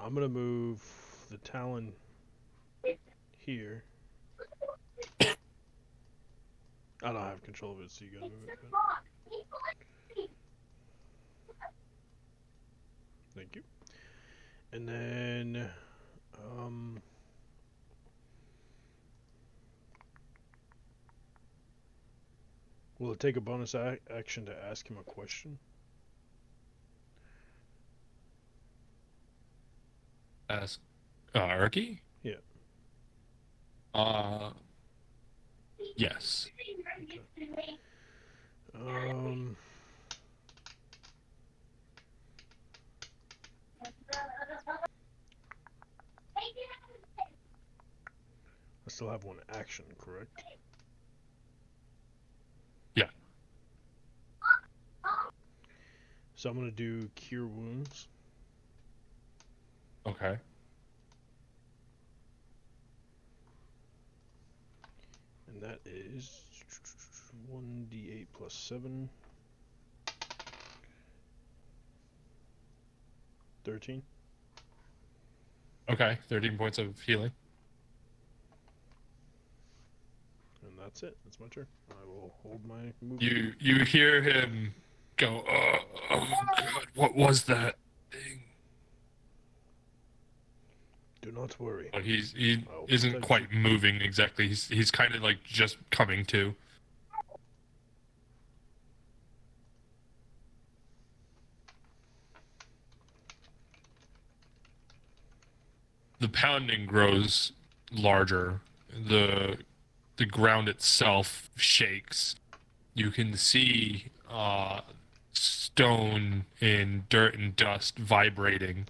I'm gonna move the Talon here. I don't have control of it, so you gotta move it. But... Thank you. And then, will it take a bonus action to ask him a question? Ask Erky? Yeah. Yes. Okay. I still have one action, correct? Yeah. So I'm gonna do Cure Wounds. Okay. And that is 1d8 plus 7. 13. Okay. 13 points of healing. And that's it. That's my turn. I will hold my move. You hear him go, oh God, what was that thing? Do not worry. But he I'll isn't protect quite you. moving exactly. He's kind of like just coming to. The pounding grows larger. The ground itself shakes. You can see stone and dirt and dust vibrating.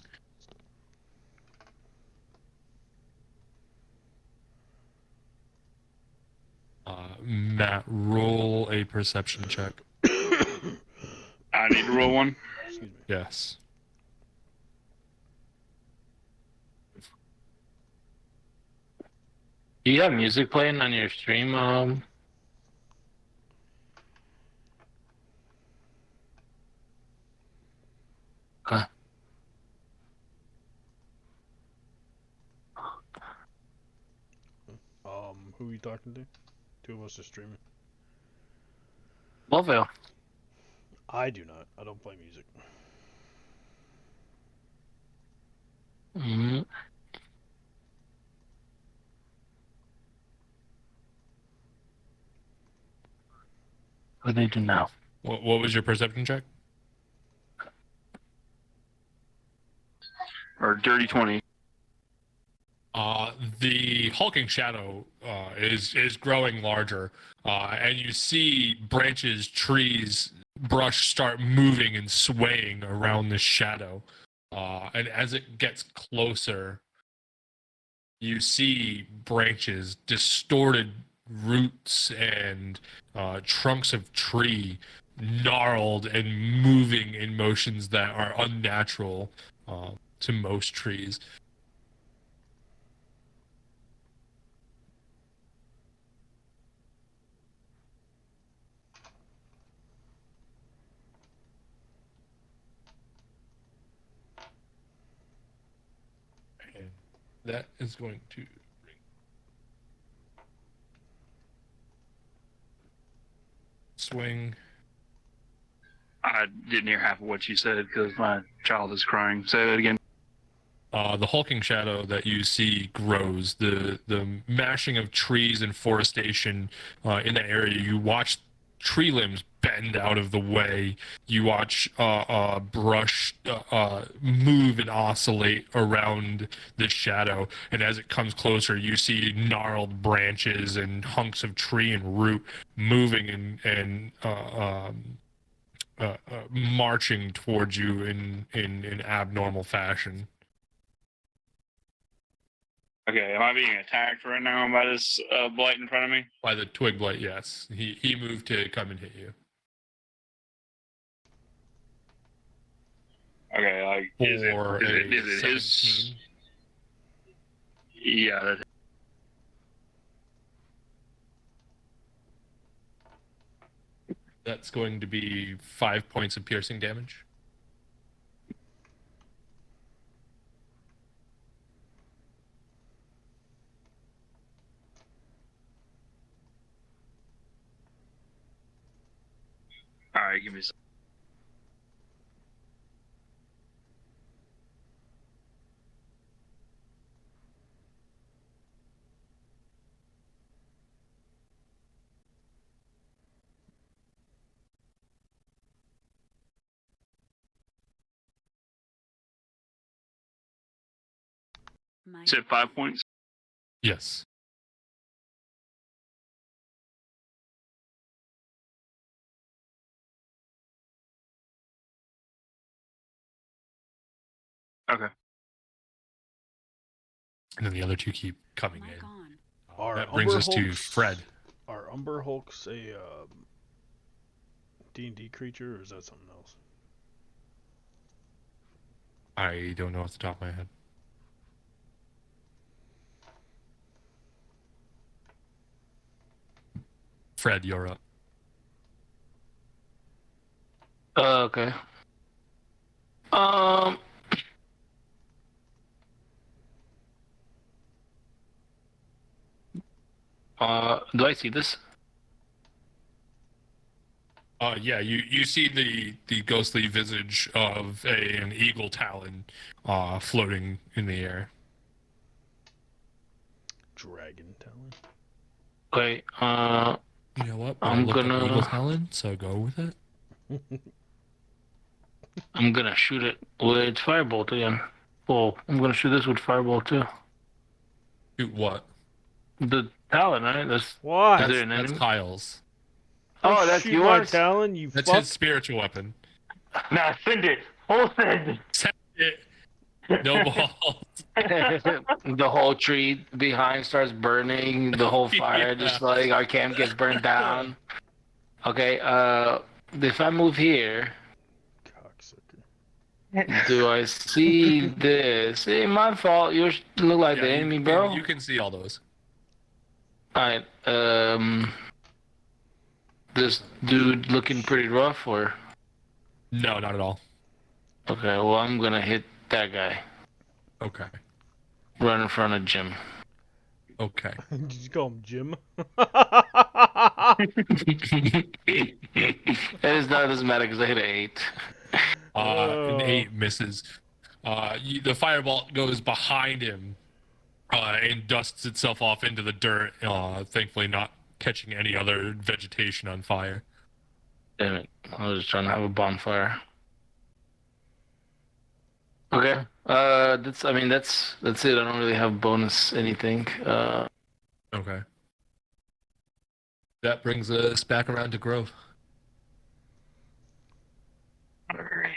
Matt, roll a perception check. I need to roll one. Excuse me. Yes. Do you have music playing on your stream? Okay. Who are you talking to? Two of us are streaming. Lovell. I do not. I don't play music. Mm-hmm. What do they do now? What was your perception check? Or dirty 20. The hulking shadow is growing larger, and you see branches, trees, brush start moving and swaying around the shadow. And as it gets closer, you see branches, distorted roots, and trunks of tree gnarled and moving in motions that are unnatural to most trees. And that is going to swing. I didn't hear half of what you said because my child is crying. Say that again. The hulking shadow that you see grows. The mashing of trees and forestation in that area. You watch tree limbs bend out of the way. You watch brush move and oscillate around the shadow. And as it comes closer, you see gnarled branches and hunks of tree and root moving and marching towards you in abnormal fashion. Okay, am I being attacked right now by this blight in front of me? By the twig blight, yes. He moved to come and hit you. Okay, like For is a it his? 17. Yeah, that, That's going to be 5 points of piercing damage. All right, give me some. My You said 5 points? Yes. Okay. And then the other two keep coming my in. gone. Are That brings Umber us to Hulks- Fred. Are Umber Hulks a D&D creature, or is that something else? I don't know off the top of my head. Fred, you're up. Okay. Um. Do I see this? Yeah, you see the ghostly visage of an eagle talon floating in the air. Dragon talent. Okay. You know what? But I'm I looked up eagle gonna talon, so go with it. I'm gonna shoot it with firebolt again. Well, I'm gonna shoot this with firebolt too. Shoot what? The talon, right? Is Why? there an That's enemy? Kyle's. Oh, Don't that's shoot my yours. talon, you That's fuck. his spiritual weapon. Nah, send it. Full send. Send it. No balls. The whole tree behind starts burning. The whole fire, Yeah. just like our camp gets burned down. Okay. If I move here, Cocksucker. do I see this? Hey, my fault. You look like Yeah, the enemy, bro. you can see all those. All right. This dude looking pretty rough, or No, not at all. okay? Well, I'm gonna hit that guy Okay. right in front of Jim. Okay. Did you call him Jim? Doesn't matter because I hit an 8. An Oh. 8 misses. The firebolt goes behind him and dusts itself off into the dirt, thankfully not catching any other vegetation on fire. Damn it! I was just trying to have a bonfire. Okay. That's it. I don't really have bonus anything. Okay. That brings us back around to Grove. Alright.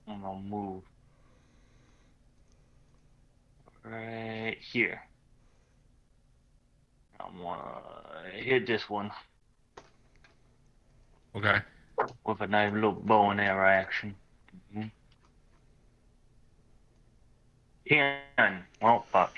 I'm gonna move right here. I'm gonna hit this one Okay. with a nice little bow and arrow action. 10. Well, fuck.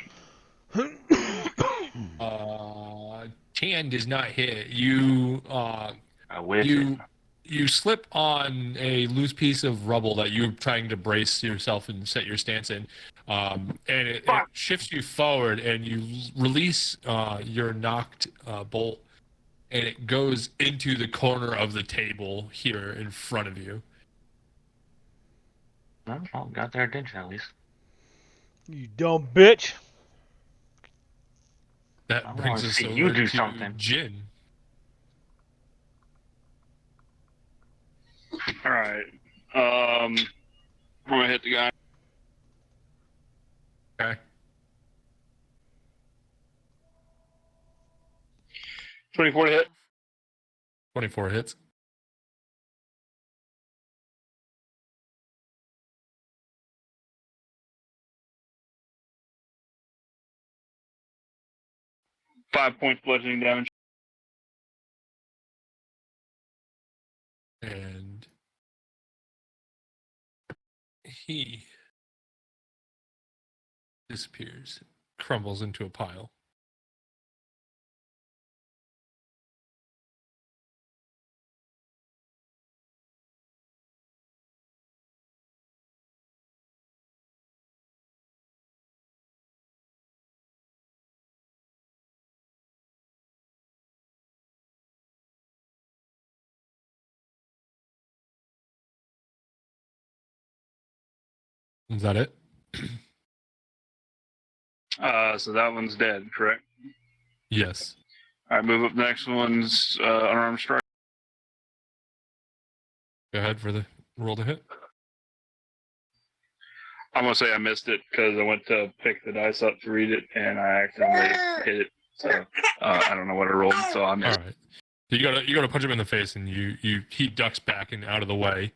10 does not hit. You I wish you it. you slip on a loose piece of rubble that you're trying to brace yourself and set your stance in, and it shifts you forward, and you release your knocked bolt, and it goes into the corner of the table here in front of you. Well, got their attention at least. You dumb bitch. That I brings wanna us see over you do to something. Jin. All right. I'm gonna hit the guy. Okay. 24 to hit. 24 hits. Five points bludgeoning damage. And he disappears, crumbles into a pile. Is that it? So that one's dead, correct? Yes. All right, move up. The next one's unarmed strike. Go ahead for the roll to hit. I'm gonna say I missed it because I went to pick the dice up to read it and I accidentally hit it. So I don't know what I rolled, so I missed. All right. So you gotta punch him in the face, and he ducks back and out of the way.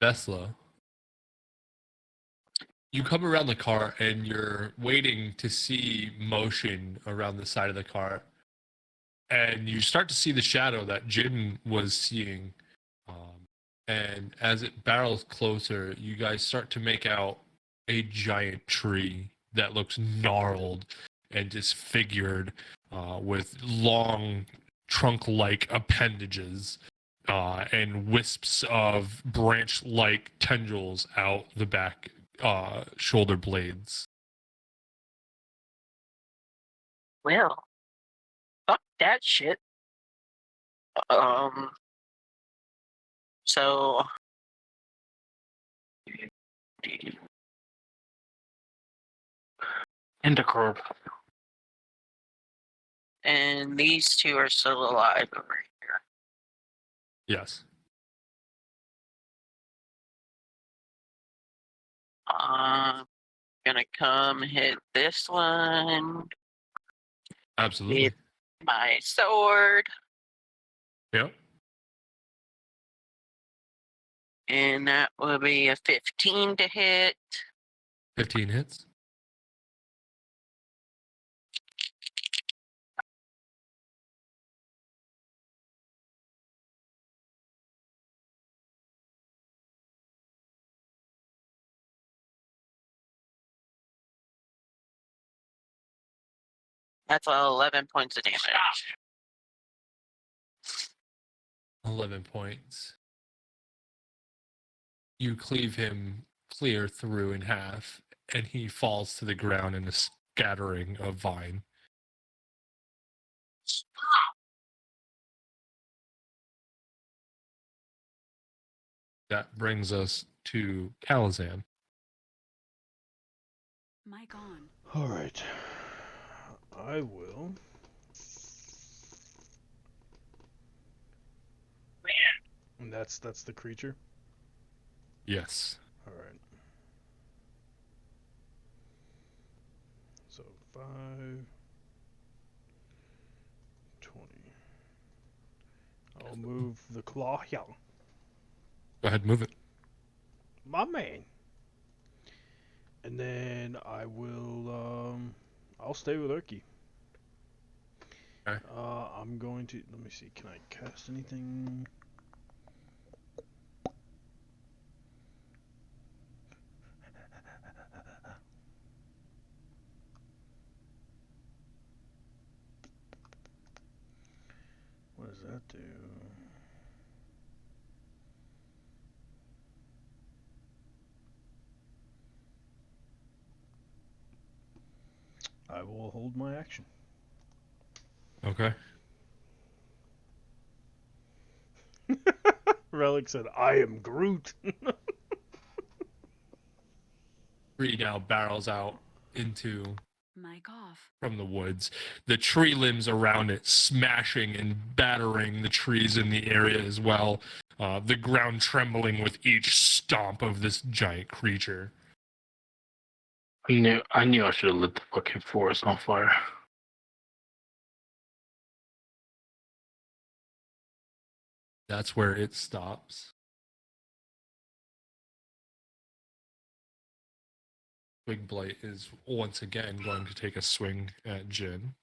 Vesla, you come around the car and you're waiting to see motion around the side of the car, and you start to see the shadow that Jin was seeing. And as it barrels closer, you guys start to make out a giant tree that looks gnarled and disfigured, with long trunk-like appendages and wisps of branch-like tendrils out the back shoulder blades. Well, fuck that shit. So Intercurve. and these two are still alive over here. Yes. Gonna come hit this one. Absolutely. With my sword. Yep. And that will be a 15 to hit. 15 hits. That's 11 points of damage. 11 points. You cleave him clear through in half, and he falls to the ground in a scattering of vine. That brings us to Calazan. Mic on. All right. I will. And that's the creature. Yes. All right. So 5, 20. I'll move the claw here. Go ahead, move it. My man. And then I will. I'll stay with Urki. Okay. I'm going to. Let me see. Can I cast anything? What does that do? I will hold my action. Okay. Relic said, I am Groot. Tree now barrels out into Mic off. from the woods. The tree limbs around it smashing and battering the trees in the area as well. The ground trembling with each stomp of this giant creature. I knew I should have lit the fucking forest on fire. That's where it stops. Big Blight is once again going to take a swing at Jin.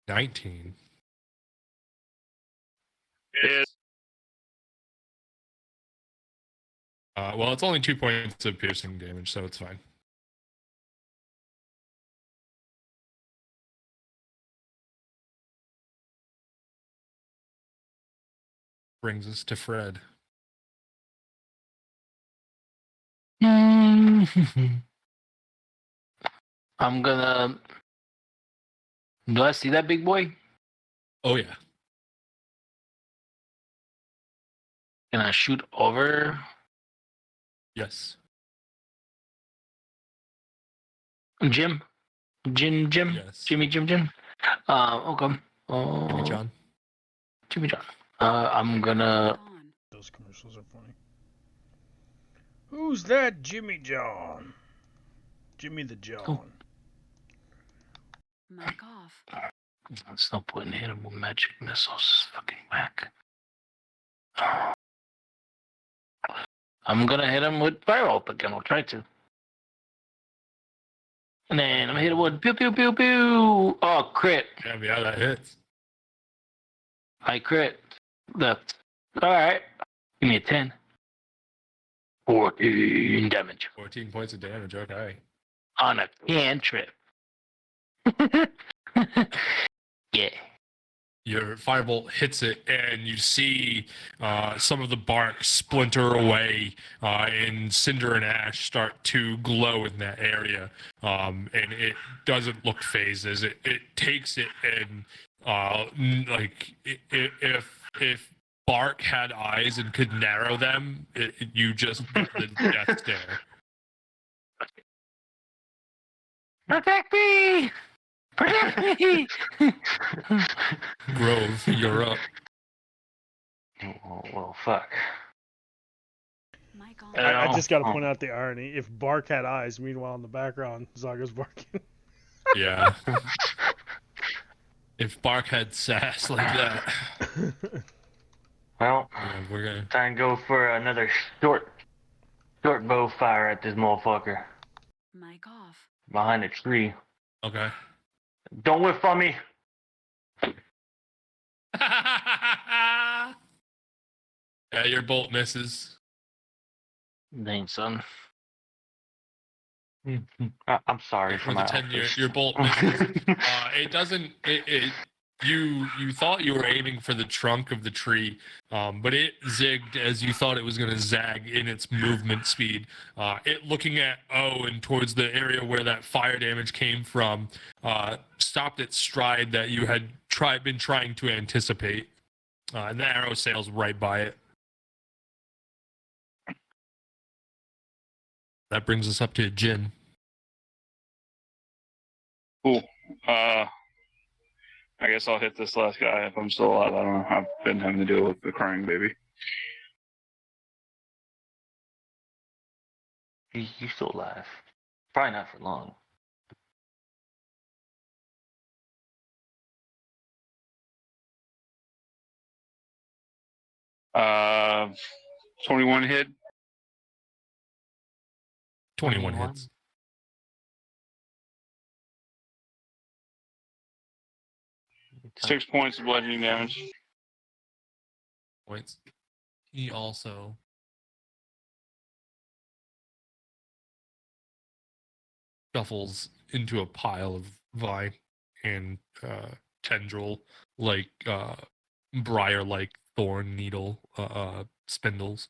19. Well, it's only 2 points of piercing damage, so it's fine. Brings us to Fred. I'm gonna. Do I see that big boy? Oh, yeah. Can I shoot over? Yes. Jim? Jim? Yes. Jimmy? Okay. Jimmy John. Jimmy John. I'm gonna... Gone. Those commercials are funny. Who's that Jimmy John? Jimmy the John. Mic off. There's no point in hitting him with magic missiles. Fucking whack. I'm gonna hit him with Firebolt again. I'll try to. And then I'm gonna hit him with pew pew pew pew. Oh, crit. Yeah, that hits. I crit. Left. Alright. Give me a 10. 14 damage. 14 points of damage. Okay. On a cantrip. Yeah. Your firebolt hits it, and you see some of the bark splinter away, and cinder and ash start to glow in that area. And it doesn't look phased as it takes it, and if bark had eyes and could narrow them, you just get the death stare. Protect me! Protect me! Grove, you're up. Oh, well, fuck. Mic on. I Oh. just got to point out the irony. If Bark had eyes, meanwhile in the background, Zaga's barking. Yeah. If bark had sass like that, Well, yeah, we're gonna. time to go for another short bow fire at this motherfucker. Mic off. Behind a tree. Okay. Don't whiff on me. Yeah, your bolt misses. Dang, son. I'm sorry for For the my 10 year, outburst. your bolt misses. It doesn't. You thought you were aiming for the trunk of the tree, but it zigged as you thought it was going to zag in its movement speed. It looking at and towards the area where that fire damage came from, stopped its stride that you had been trying to anticipate, and the arrow sails right by it. That brings us up to Jin. Cool. I guess I'll hit this last guy if I'm still alive. I don't know. I've been having to deal with the crying baby. You still alive. Probably not for long. Uh, 21 hit. 21 hits. Six points of bludgeoning damage. Points. He also shuffles into a pile of vine and tendril, like briar-like thorn needle spindles.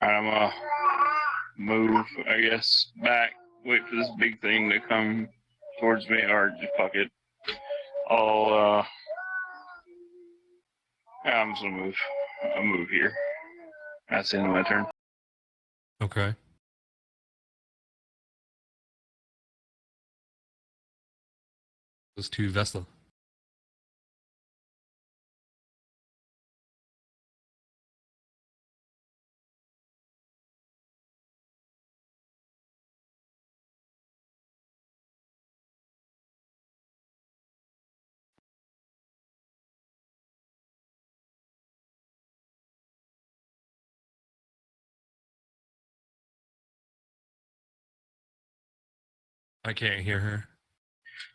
Alright, I'm gonna move, I guess, back. Wait for this big thing to come towards me, or just fuck it. I'm just gonna move. I'll move here. That's the end of my turn. Okay. Goes to Vesla. I can't hear her.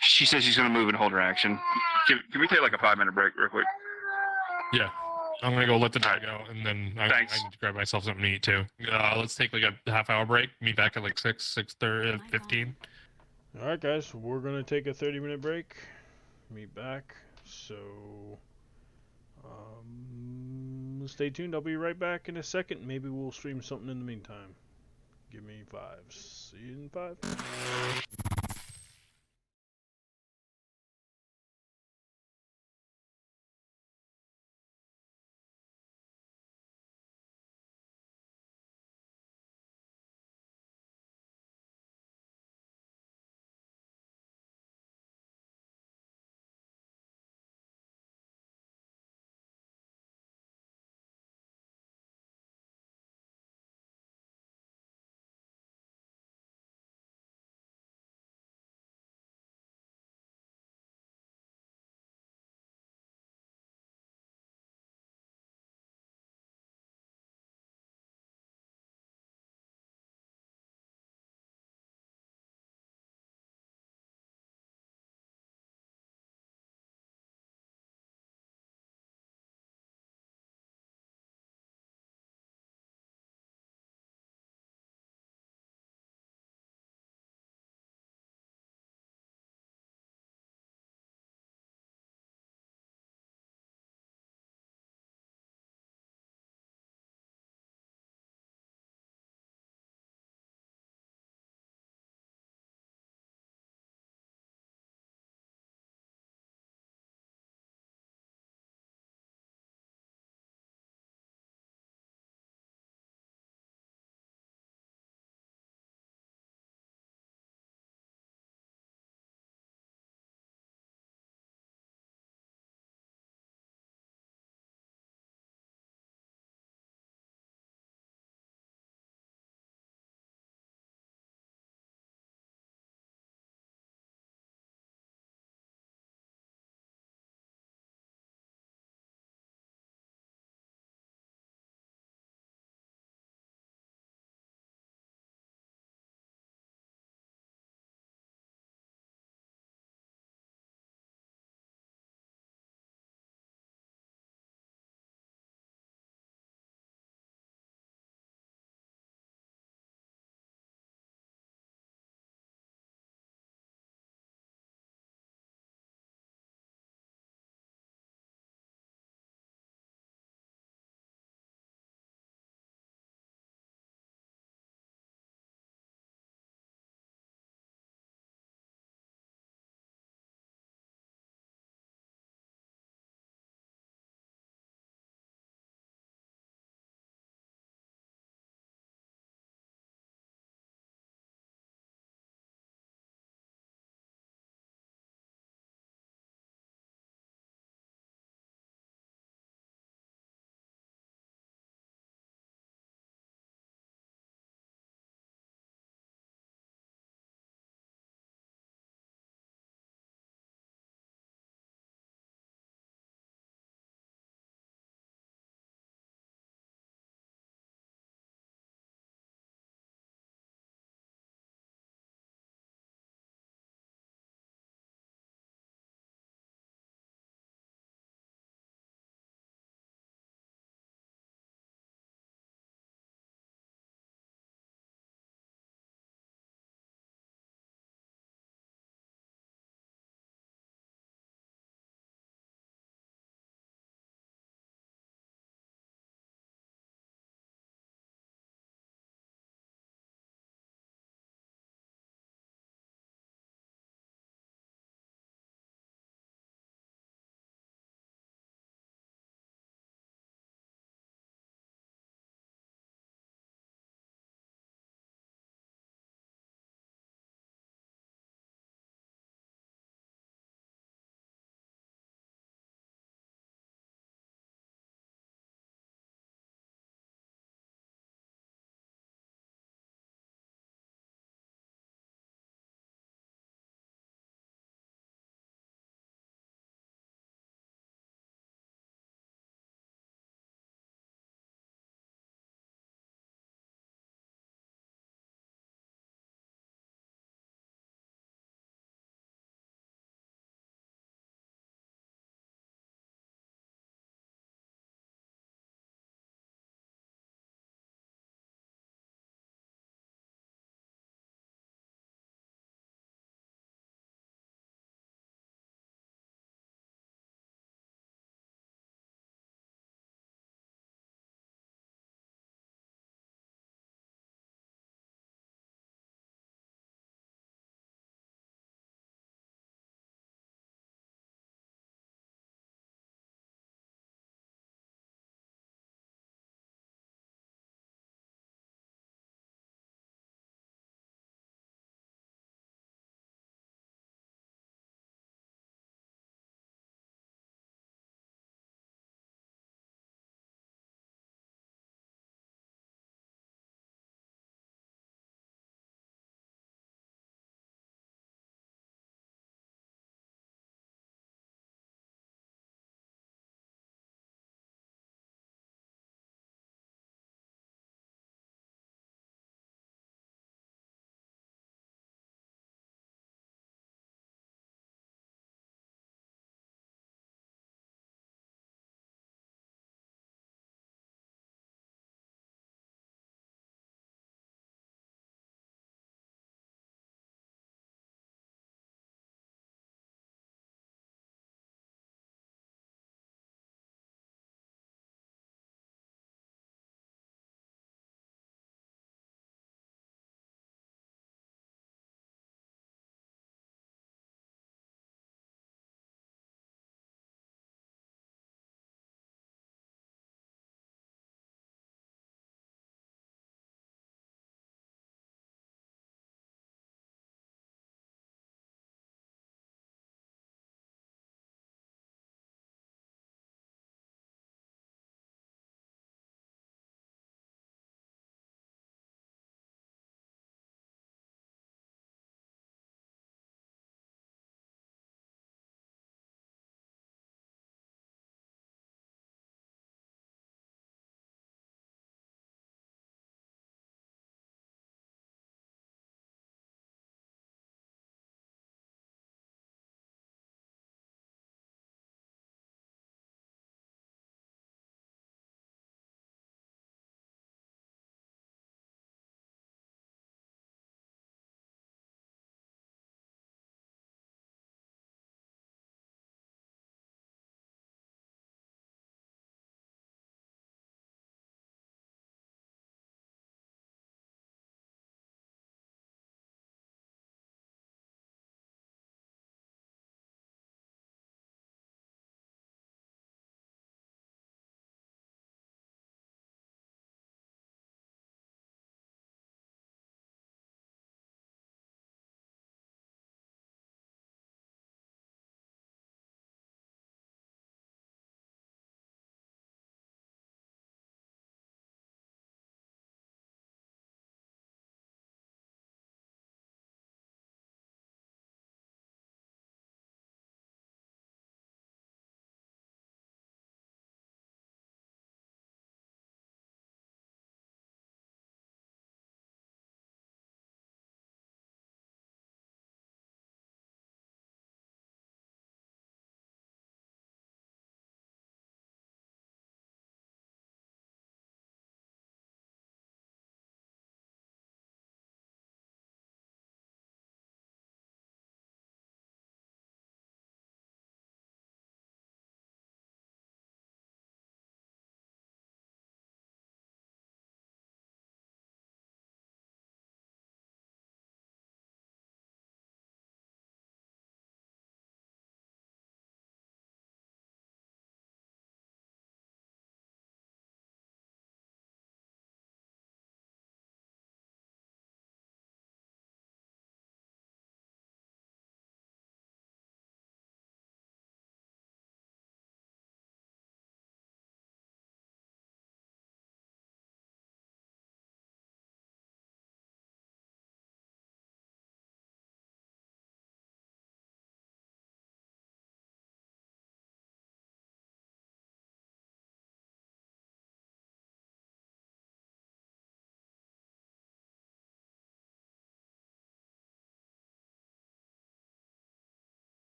She says she's gonna move and hold her action. Can we take like a 5-minute break real quick? Yeah. I'm gonna go let the dog go, and then I need to grab myself something to eat too. Let's take like a half-hour break. Meet back at like 6:30, 15. All right, guys, we're gonna take a 30-minute break. Meet back. So, stay tuned. I'll be right back in a second. Maybe we'll stream something in the meantime. Give me 5. See you in 5.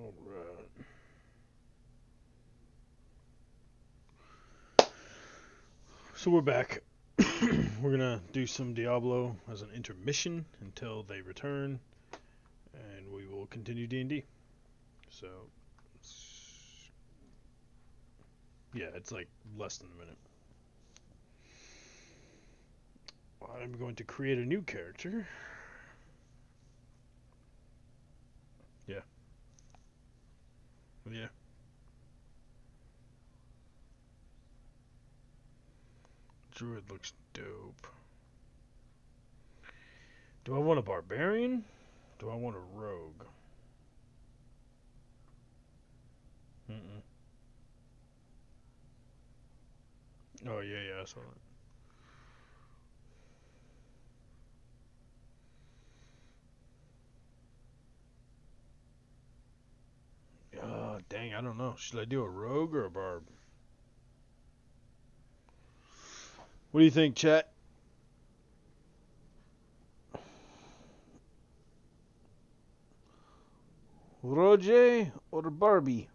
All right. So we're back. We're gonna do some Diablo as an intermission until they return, and we will continue D&D. So, yeah, it's like less than a minute. I'm going to create a new character. Yeah. Yeah. Druid looks dope. Do I want a barbarian? Do I want a rogue? Mm-mm. Oh, yeah, I saw that. Oh, dang, I don't know. Should I do a rogue or a barb? What do you think, chat? Roger or Barbie?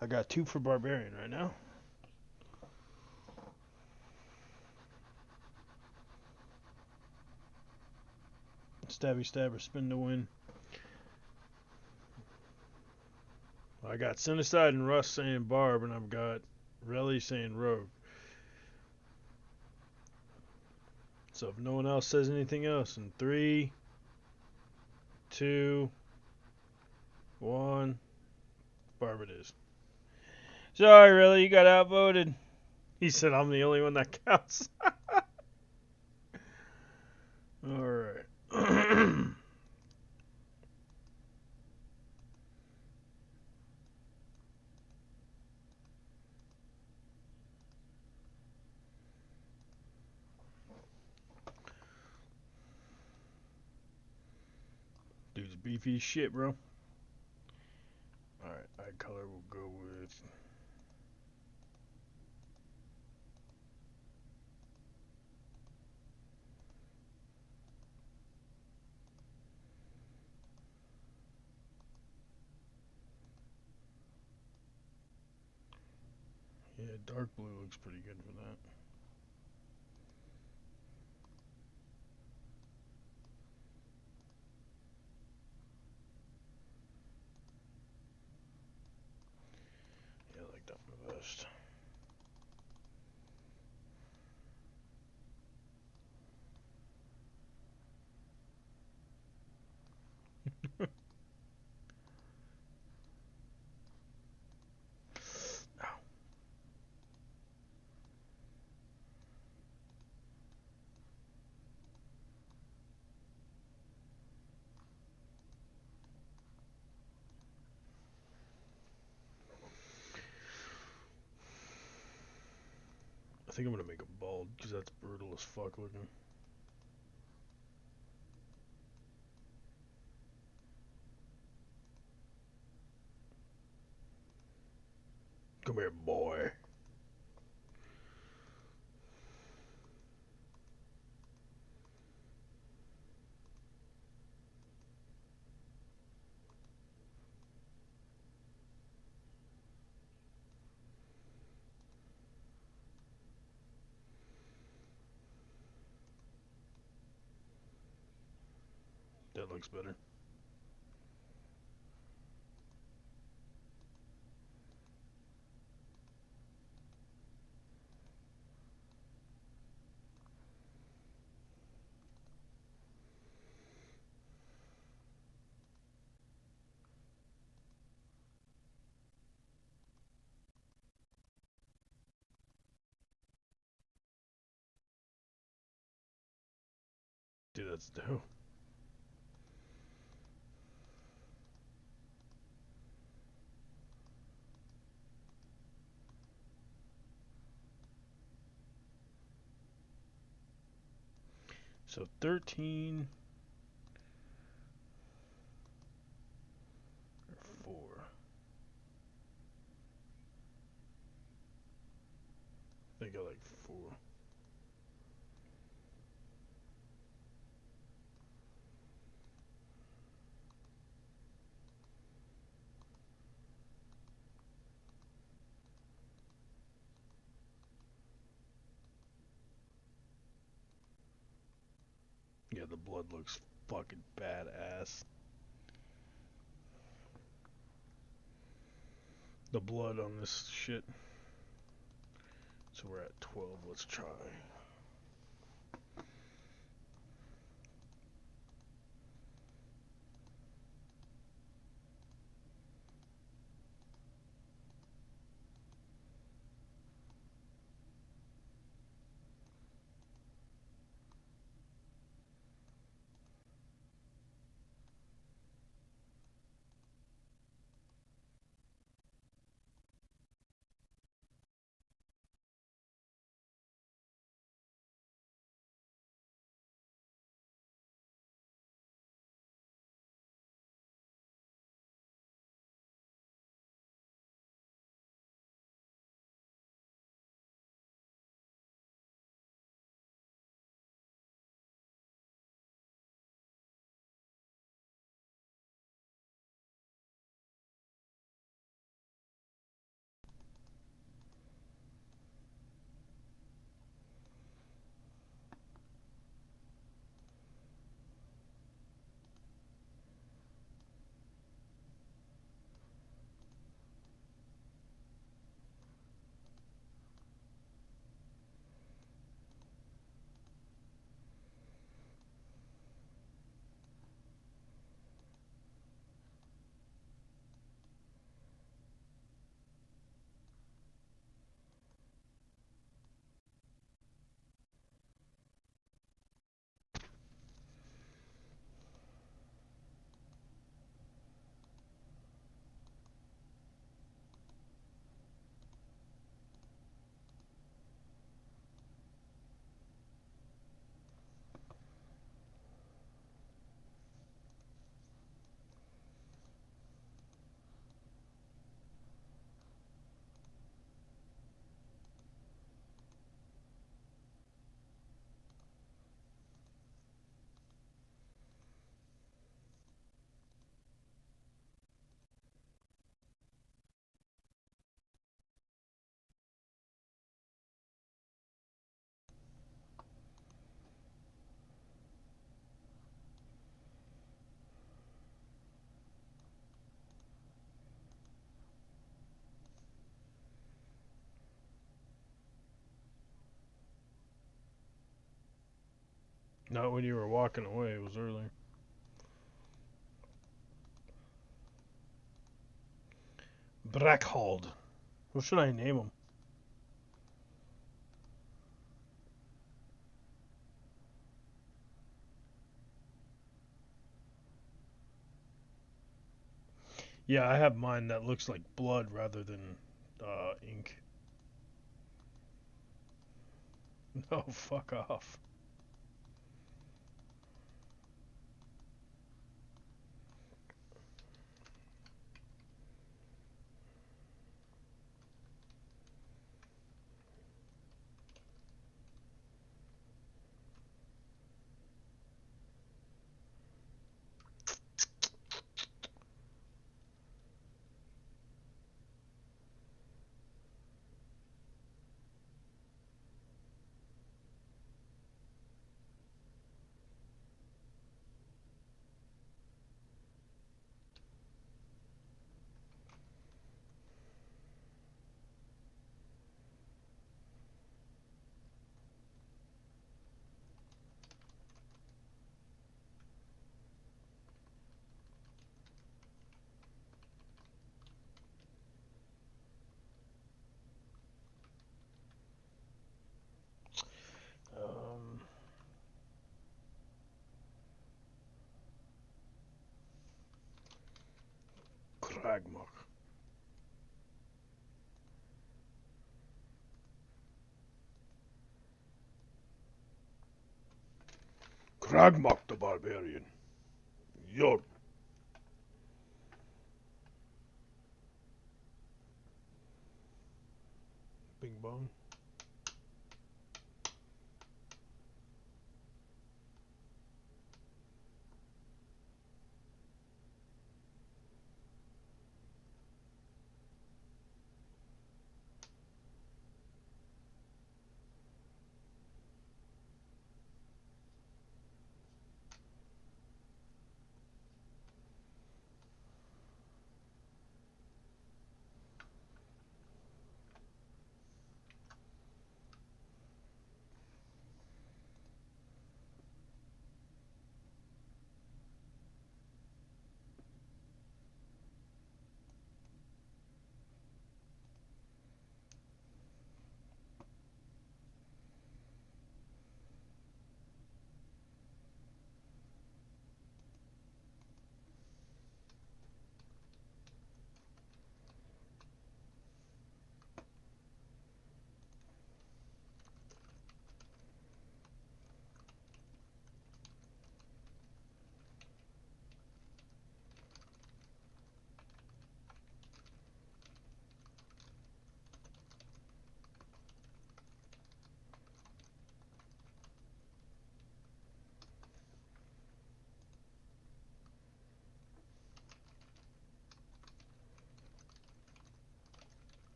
I got 2 for barbarian right now. Stabby stabber, spin to win. I got Sinicide and Russ saying barb, and I've got Relly saying rogue. So if no one else says anything else, in 3, 2, 1, barb it is. Sorry, Relly, you got outvoted. He said I'm the only one that counts. Alright. Dude's beefy as shit, bro. Alright, eye color will go with... Yeah, dark blue looks pretty good for that. Yeah, I like that one the best. I think I'm gonna make him bald, because that's brutal as fuck looking. Come here, boy. That looks better. Dude, that's dope. So 13 or 4. I think I like 4. Yeah, the blood looks fucking badass. The blood on this shit. So we're at 12. Let's try. Not when you were walking away. It was earlier. Brackhold. What should I name him? Yeah, I have mine that looks like blood rather than ink. No, fuck off. Um, Kragmok. Kragmok the Barbarian. Yo. Bing bong.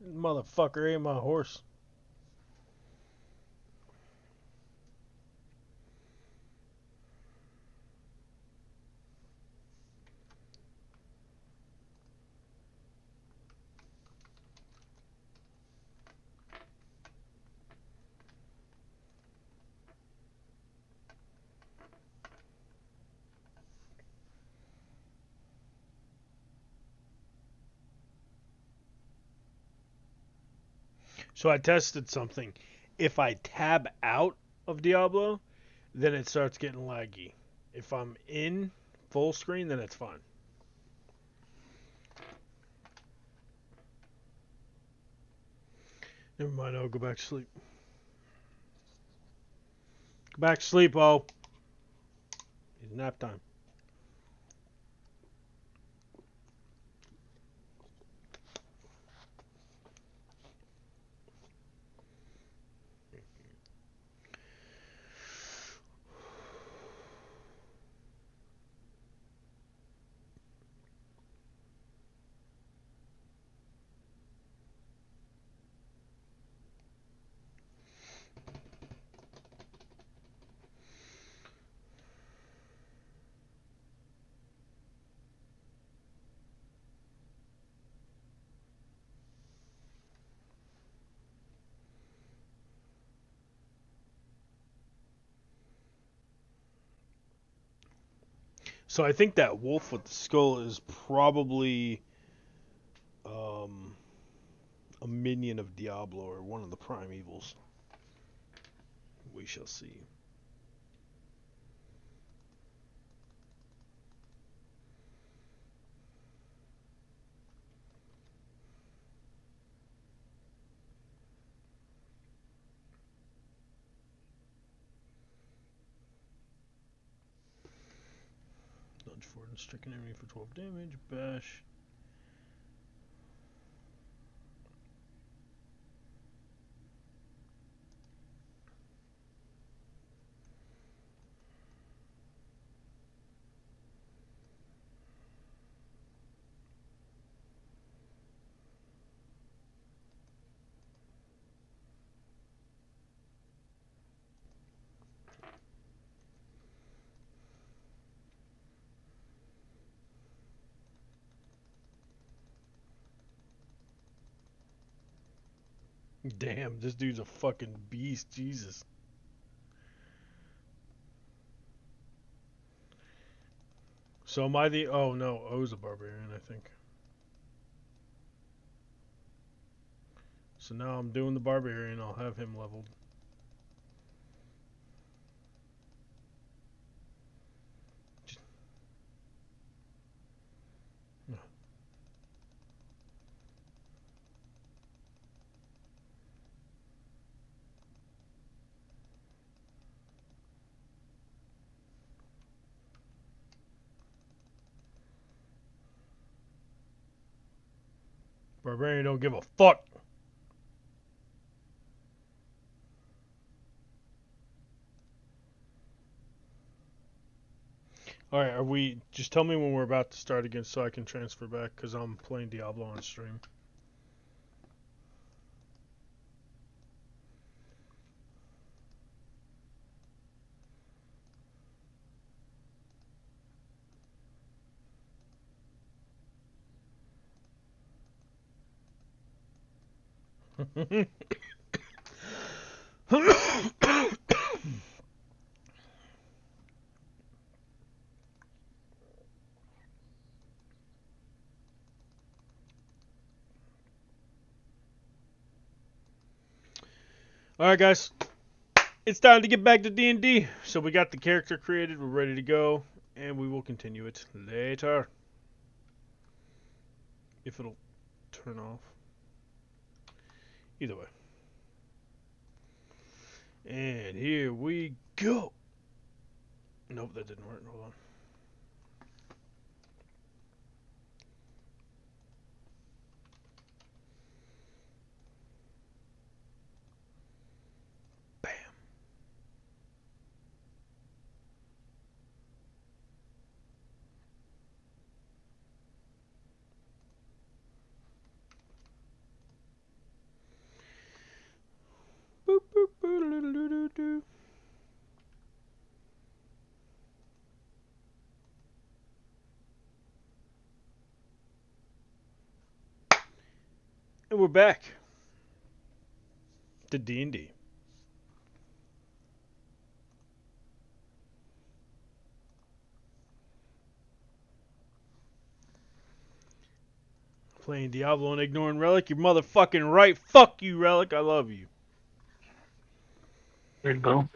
Motherfucker ain't my horse. So I tested something. If I tab out of Diablo, then it starts getting laggy. If I'm in full screen, then it's fine. Never mind, I'll go back to sleep. Go back to sleep, oh. It's nap time. So I think that wolf with the skull is probably a minion of Diablo or one of the primevals. We shall see. Lunge forward and stricken enemy for 12 damage. Bash. Damn, this dude's a fucking beast. Jesus. So am I the... Oh, no. O's a barbarian, I think. So now I'm doing the barbarian. I'll have him leveled. Barbarian don't give a fuck. Alright, are we... Just tell me when we're about to start again so I can transfer back, because I'm playing Diablo on stream. Alright, guys. It's time to get back to D&D. So we got the character created. We're ready to go. And we will continue it later. If it'll turn off. Either way. And here we go. Nope, that didn't work. Hold on. Bam. And we're back to D&D. Playing Diablo and ignoring Relic. You're motherfucking right. Fuck you, Relic. I love you. Weird bow.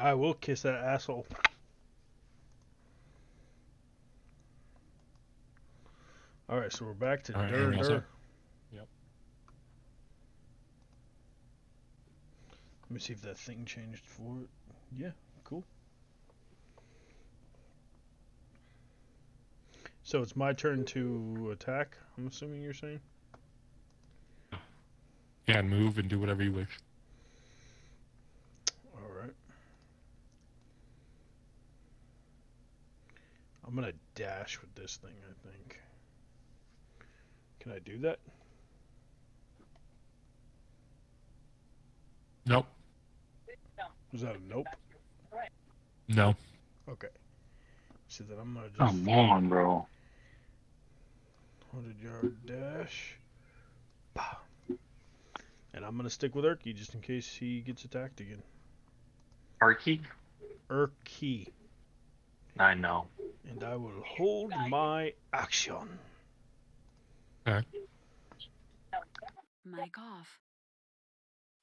I will kiss that asshole. Alright, so we're back to Alright, Dur everyone else Dur. up? Yep. Let me see if that thing changed for it. Yeah, cool. So it's my turn to attack, I'm assuming you're saying? Yeah, and move and do whatever you wish. Alright. I'm gonna dash with this thing, I think. Can I do that? Nope. Was that a nope? No. Okay. So then I'm gonna just Come on, bro. 100-yard dash. Pow. And I'm gonna stick with Urky just in case he gets attacked again. Arky? Urky. I know. And I will hold my action. Alright. Mic off.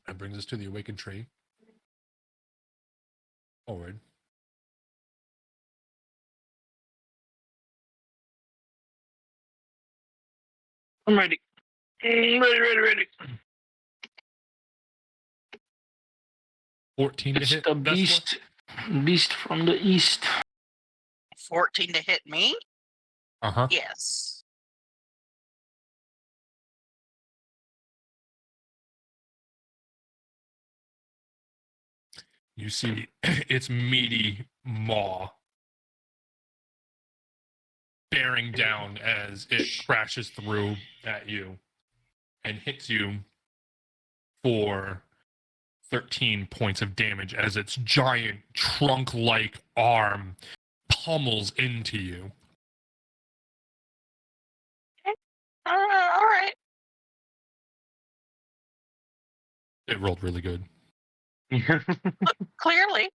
That brings us to the awakened tree. Forward. I'm ready. Ready. 14 to It's hit. the Vesla. beast from the east. 14 to hit me? Uh-huh. Yes. You see its meaty maw bearing down as it crashes through at you and hits you for 13 points of damage as its giant trunk-like arm pummels into you. All right. It rolled really good. Clearly.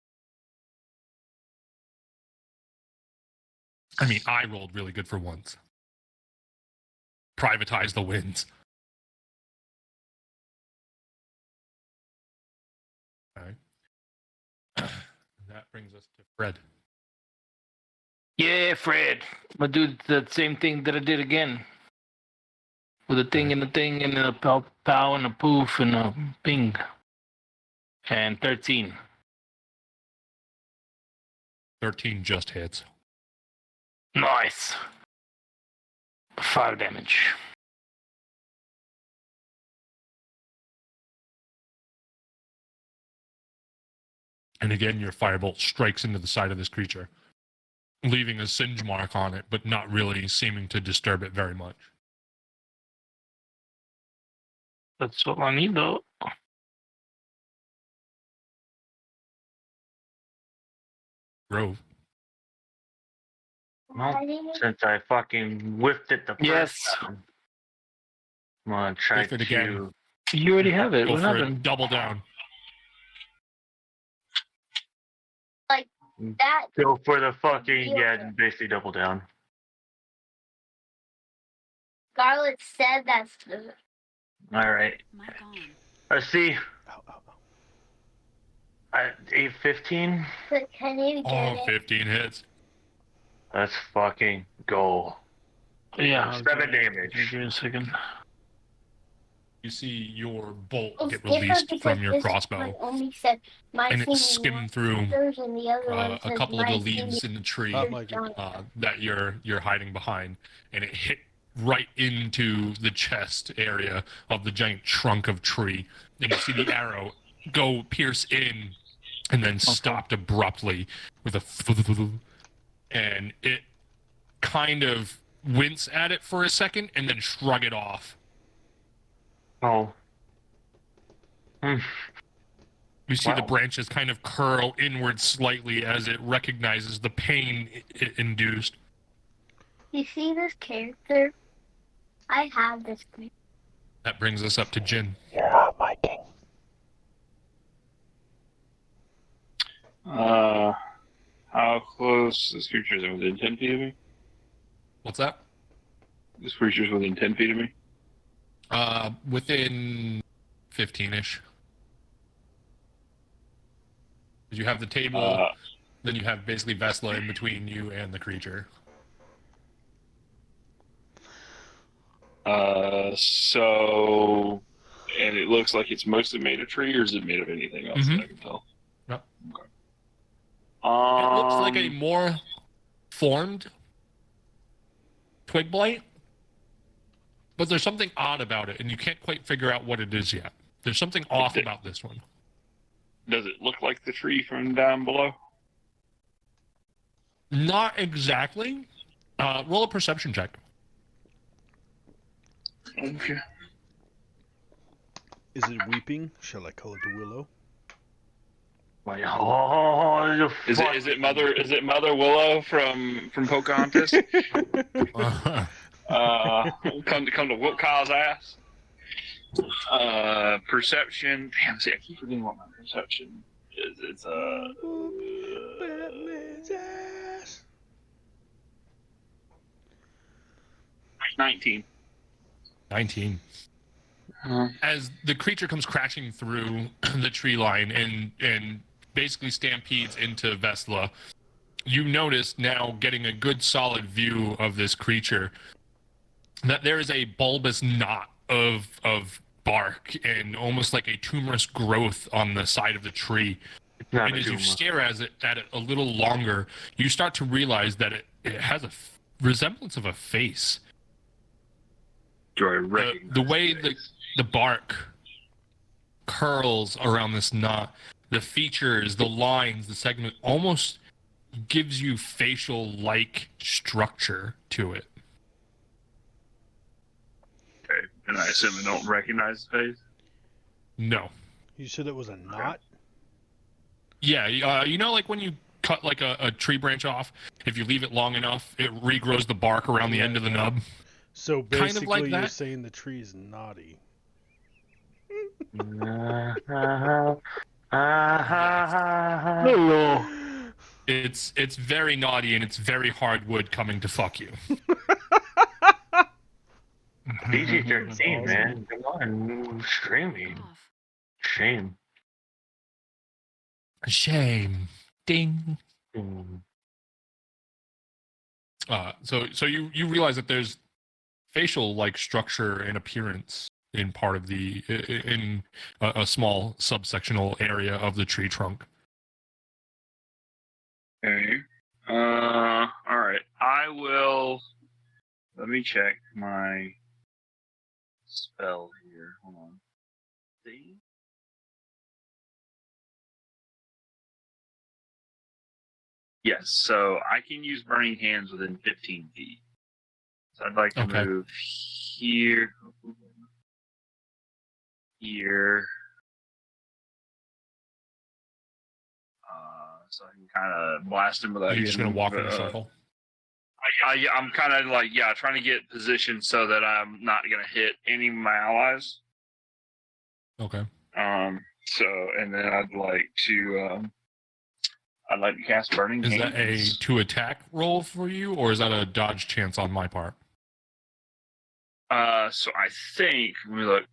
I mean, I rolled really good for once. Privatize the wins. All right. That brings us to Fred. Yeah, Fred. I'm gonna do the same thing that I did again. With a thing and a thing and a pow pow and a poof and a ping. And 13. 13 just hits. Nice. 5 damage. And again, your firebolt strikes into the side of this creature, leaving a singe mark on it, but not really seeming to disturb it very much. That's all I need, though. Grove. Well, since I fucking whiffed it the first Yes. time, I'm gonna try Whiff it again. You already have it. Go What for a happened? double down. That go for the fucking, yeah, basically double down. Scarlett said that's the Alright. Mic on. Let's see. Ow, ow, ow. 8-15. can you get Oh, it? 15 hits. Let's fucking go. Yeah. 7 damage. Give me a second. you see your bolt It's get different released because from your this crossbow, one only said my and it senior skimmed through years and the other one a says couple of my the leaves senior in the tree Hot mic. that you're hiding behind, and it hit right into the chest area of the giant trunk of tree, and you see the arrow go pierce in and then stopped abruptly with a and it kind of wince at it for a second and then shrug it off. Oh. You see the Wow. branches kind of curl inward slightly as it recognizes the pain it induced. You see this character? I have this character. That brings us up to Jin. You're hot micing. How close this creature is it within 10 feet of me? What's that? This creature's within 10 feet of me? Within 15-ish. You have the table, then you have basically Vesla in between you and the creature. So, and it looks like it's mostly made of tree, or is it made of anything else that I can tell? Yep. Okay. It looks like a more formed twig blight, but there's something odd about it, and you can't quite figure out what it is yet. There's something off about this one. Does it look like the tree from down below? Not exactly. Roll a perception check. Okay. Is it weeping? Shall I call it the willow? Like, Is it Mother Willow from Pocahontas? Come to whoop Kyle's ass. Perception. Damn, see, I keep forgetting what my perception is. It's Batman's ass. 19. 19. As the creature comes crashing through the tree line and basically stampedes into Vesla, you notice now, getting a good solid view of this creature, that there is a bulbous knot of bark and almost like a tumorous growth on the side of the tree. And as you stare at it a little longer, you start to realize that it has a resemblance of a face. Do I recognize the way the bark curls around this knot, the features, the lines, the segment almost gives you facial-like structure to it. Okay, and I assume I don't recognize the face? No. You said it was a knot? Yeah, you know, like when you cut like a tree branch off, if you leave it long enough, it regrows the bark around the end of the nub. So basically, kind of like you're that. saying the tree is naughty. It's very naughty and it's very hard wood coming to fuck you. PG-13, man. Come on, screaming. Shame. Shame. Ding. Mm. So you realize that there's facial like structure and appearance in part of in a small subsectional area of the tree trunk. Okay. All right. I will. Let me check my spell here. Hold on. See? Yes. So I can use Burning Hands within 15 feet. So I'd like to move here. Here. So I can kind of blast him without. You're just gonna walk in a circle. I'm kind of like trying to get positioned so that I'm not gonna hit any of my allies. Okay. So and then I'd like to cast Burning Hands. Is that a to attack roll for you, or is that a dodge chance on my part? So I think let me look.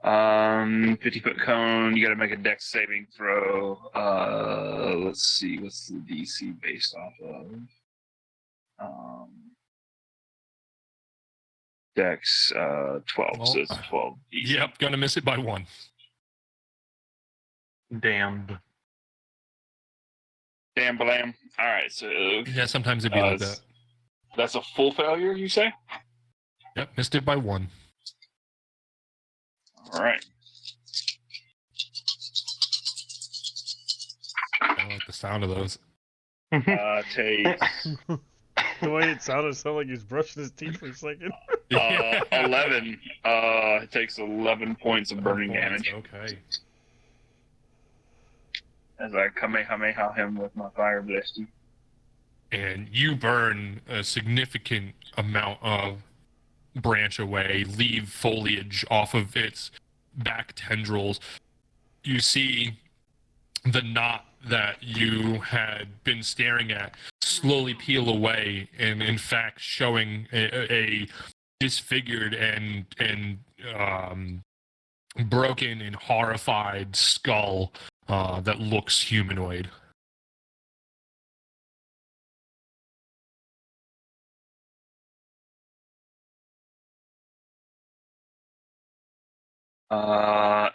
50-foot cone. You got to make a dex saving throw. Let's see. What's the DC based off of? Dex 12, so it's 12 easy. Yep, gonna miss it by 1. Damned. Damn blam. All right, so Yeah, sometimes it'd be like that. that's a full failure, you say? Yep, missed it by 1. All right. I like the sound of those. Takes The way it sounded like he was brushing his teeth for a second. 11. It takes 11 points of burning damage Okay. as I kamehameha him with my fire blast. And you burn a significant amount of branch away, leave foliage off of its back tendrils. You see the knot that you had been staring at slowly peel away, and in fact showing a disfigured and broken and horrified skull that looks humanoid.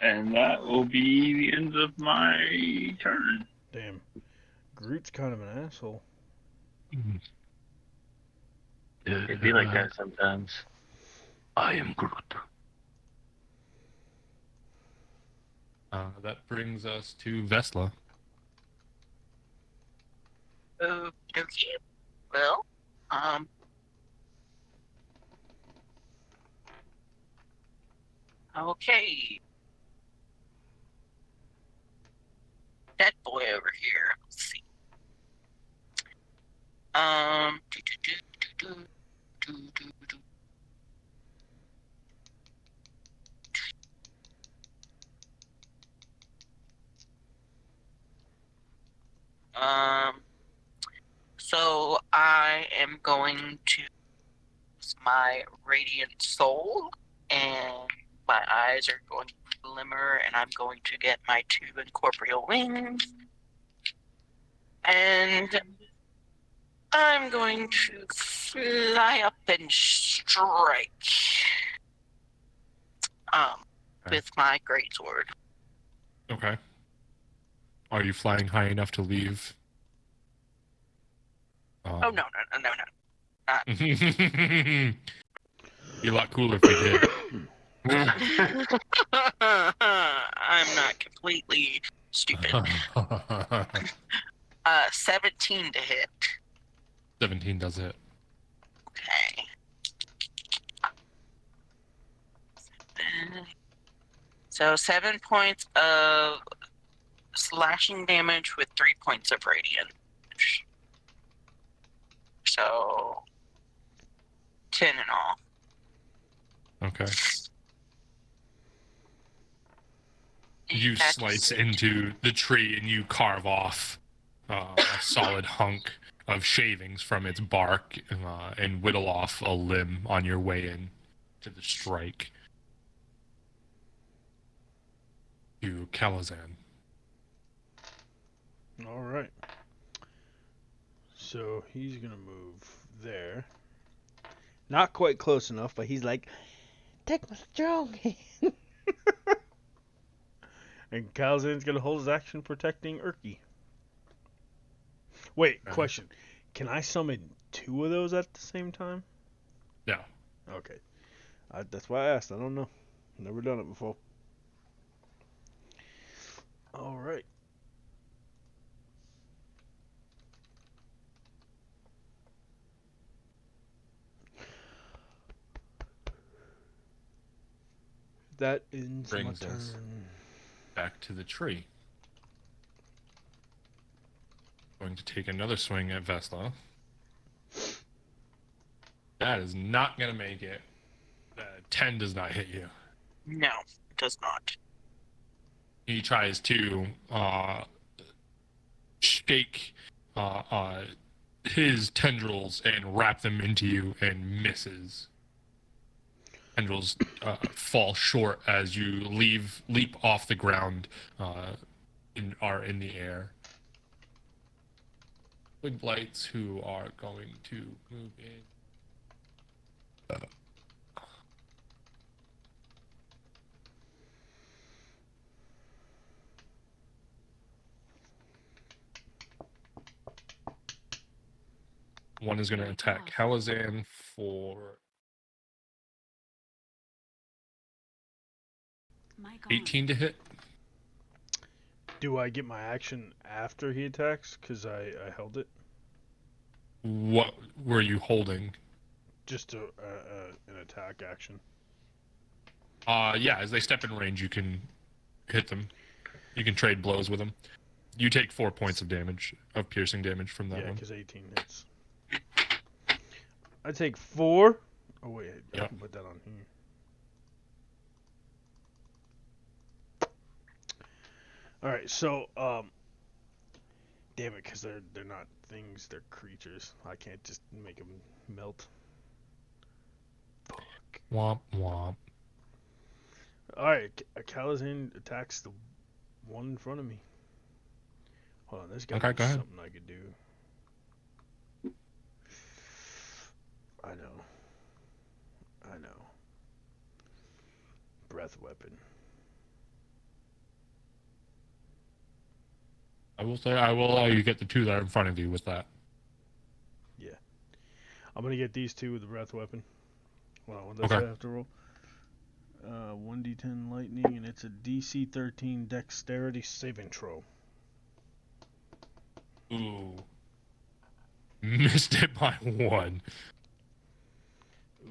And that will be the end of my turn. Damn. Groot's kind of an asshole. It'd be like that sometimes. I am Groot. That brings us to Vesla. Okay. Well, okay. That boy over here. Let's see. Do, do, do, do, do, do. So I am going to use my Radiant Soul, and my eyes are going to glimmer, and I'm going to get my 2 incorporeal wings, and I'm going to fly up and strike with my greatsword. Okay. Are you flying high enough to leave? Oh, no. Be a lot cooler if we did. I'm not completely stupid. 17 to hit. 17 does hit. Okay. So 7 points of slashing damage with 3 points of radiant. So 10 in all. Okay. You That's slice it. into the tree and you carve off a solid hunk of shavings from its bark and whittle off a limb on your way in to the strike. To Kalazan. All right. So he's gonna move there. Not quite close enough, but he's like, take my strong hand. And Kalzan's gonna hold his action protecting Urki. Wait, question. Can I summon 2 of those at the same time? No. Okay. That's why I asked. I don't know. Never done it before. All right. That ends Brings my us turn. back to the tree. Going to take another swing at Vesla. That is not going to make it. 10 does not hit you. No, it does not. He tries to shake his tendrils and wrap them into you and misses. Tendrils fall short as you leap off the ground and are in the air. Twig Blights who are going to move in. One is going to attack Halazan for Mic on. 18 to hit. Do I get my action after he attacks? Because I held it. What were you holding? Just an attack action. Yeah, as they step in range, you can hit them. You can trade blows with them. You take 4 points of damage, of piercing damage from that Yeah, one. because 18 hits. I take 4. Oh, wait. I Yep. can put that on here. Alright, so, damn it, because they're not things, they're creatures. I can't just make them melt. Fuck. Womp womp. Alright, Calazin attacks the one in front of me. Hold on, there's got to Okay, be go ahead. something I could do. I know. Breath weapon. I will say I will allow you to get the 2 that are in front of you with that. Yeah. I'm going to get these 2 with the breath weapon. Hold on, what does Okay. I have to roll? 1d10 lightning, and it's a DC 13 dexterity saving throw. Ooh. Missed it by 1.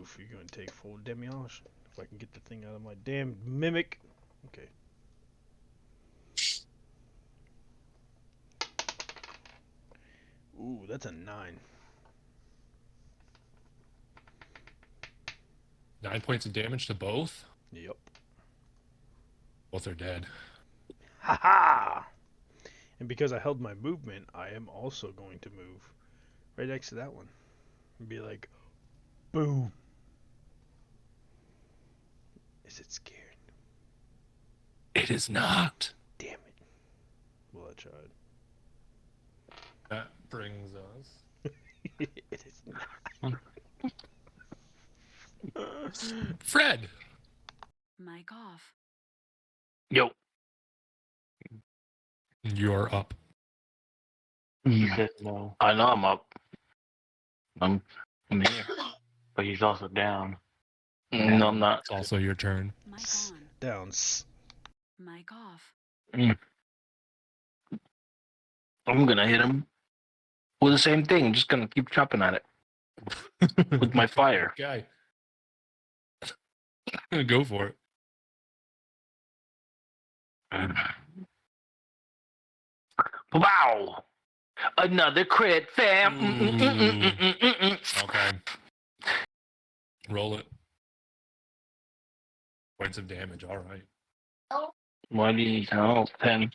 Oof, you're going to take full damage. If I can get the thing out of my damn mimic. Okay. Ooh, that's a 9. 9 points of damage to both? Yep. Both are dead. Ha ha! And because I held my movement, I am also going to move right next to that one. And be like, boom. Is it scared? It is not. Damn it. Well, I tried. That brings us. It is not. Fred! Mic off. Yo. You're up. He said no, I know I'm up. I'm here. but he's also down. No, I'm not. It's also your turn. Mic on. Downs. Mic off. I'm gonna hit him with the same thing. I'm just gonna keep chopping at it with my fire. Guy. Go for it. Wow! Another crit, fam. Okay. Roll it. Points of damage, alright. Why do you need help? 10.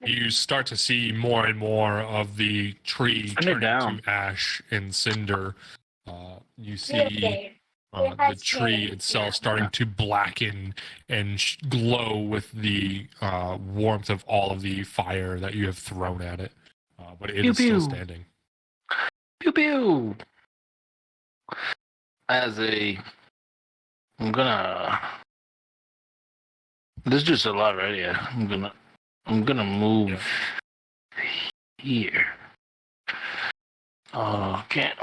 You start to see more and more of the tree Turn it turning down. to ash and cinder. You see the tree itself starting to blacken and glow with the warmth of all of the fire that you have thrown at it. But it Pew, is still pew. standing. Pew pew. I'm gonna. There's just a lot right here. I'm gonna move here. Can't.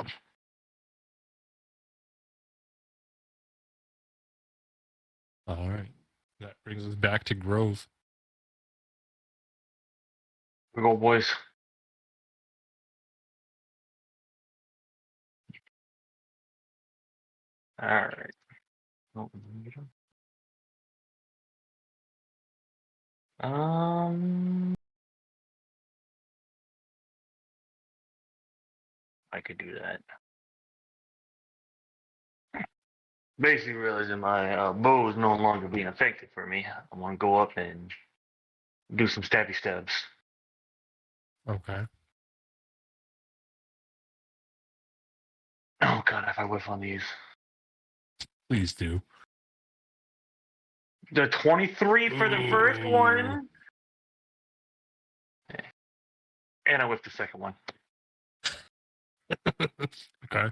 All right. That brings us back to Grove. We go, boys. All right. Oh, I could do that. Basically, realizing my bow is no longer being effective for me, I want to go up and do some stabby stabs. Okay. Oh god, if I whiff on these. Please do. The 23 for the first one. And I whiffed the second one. Okay.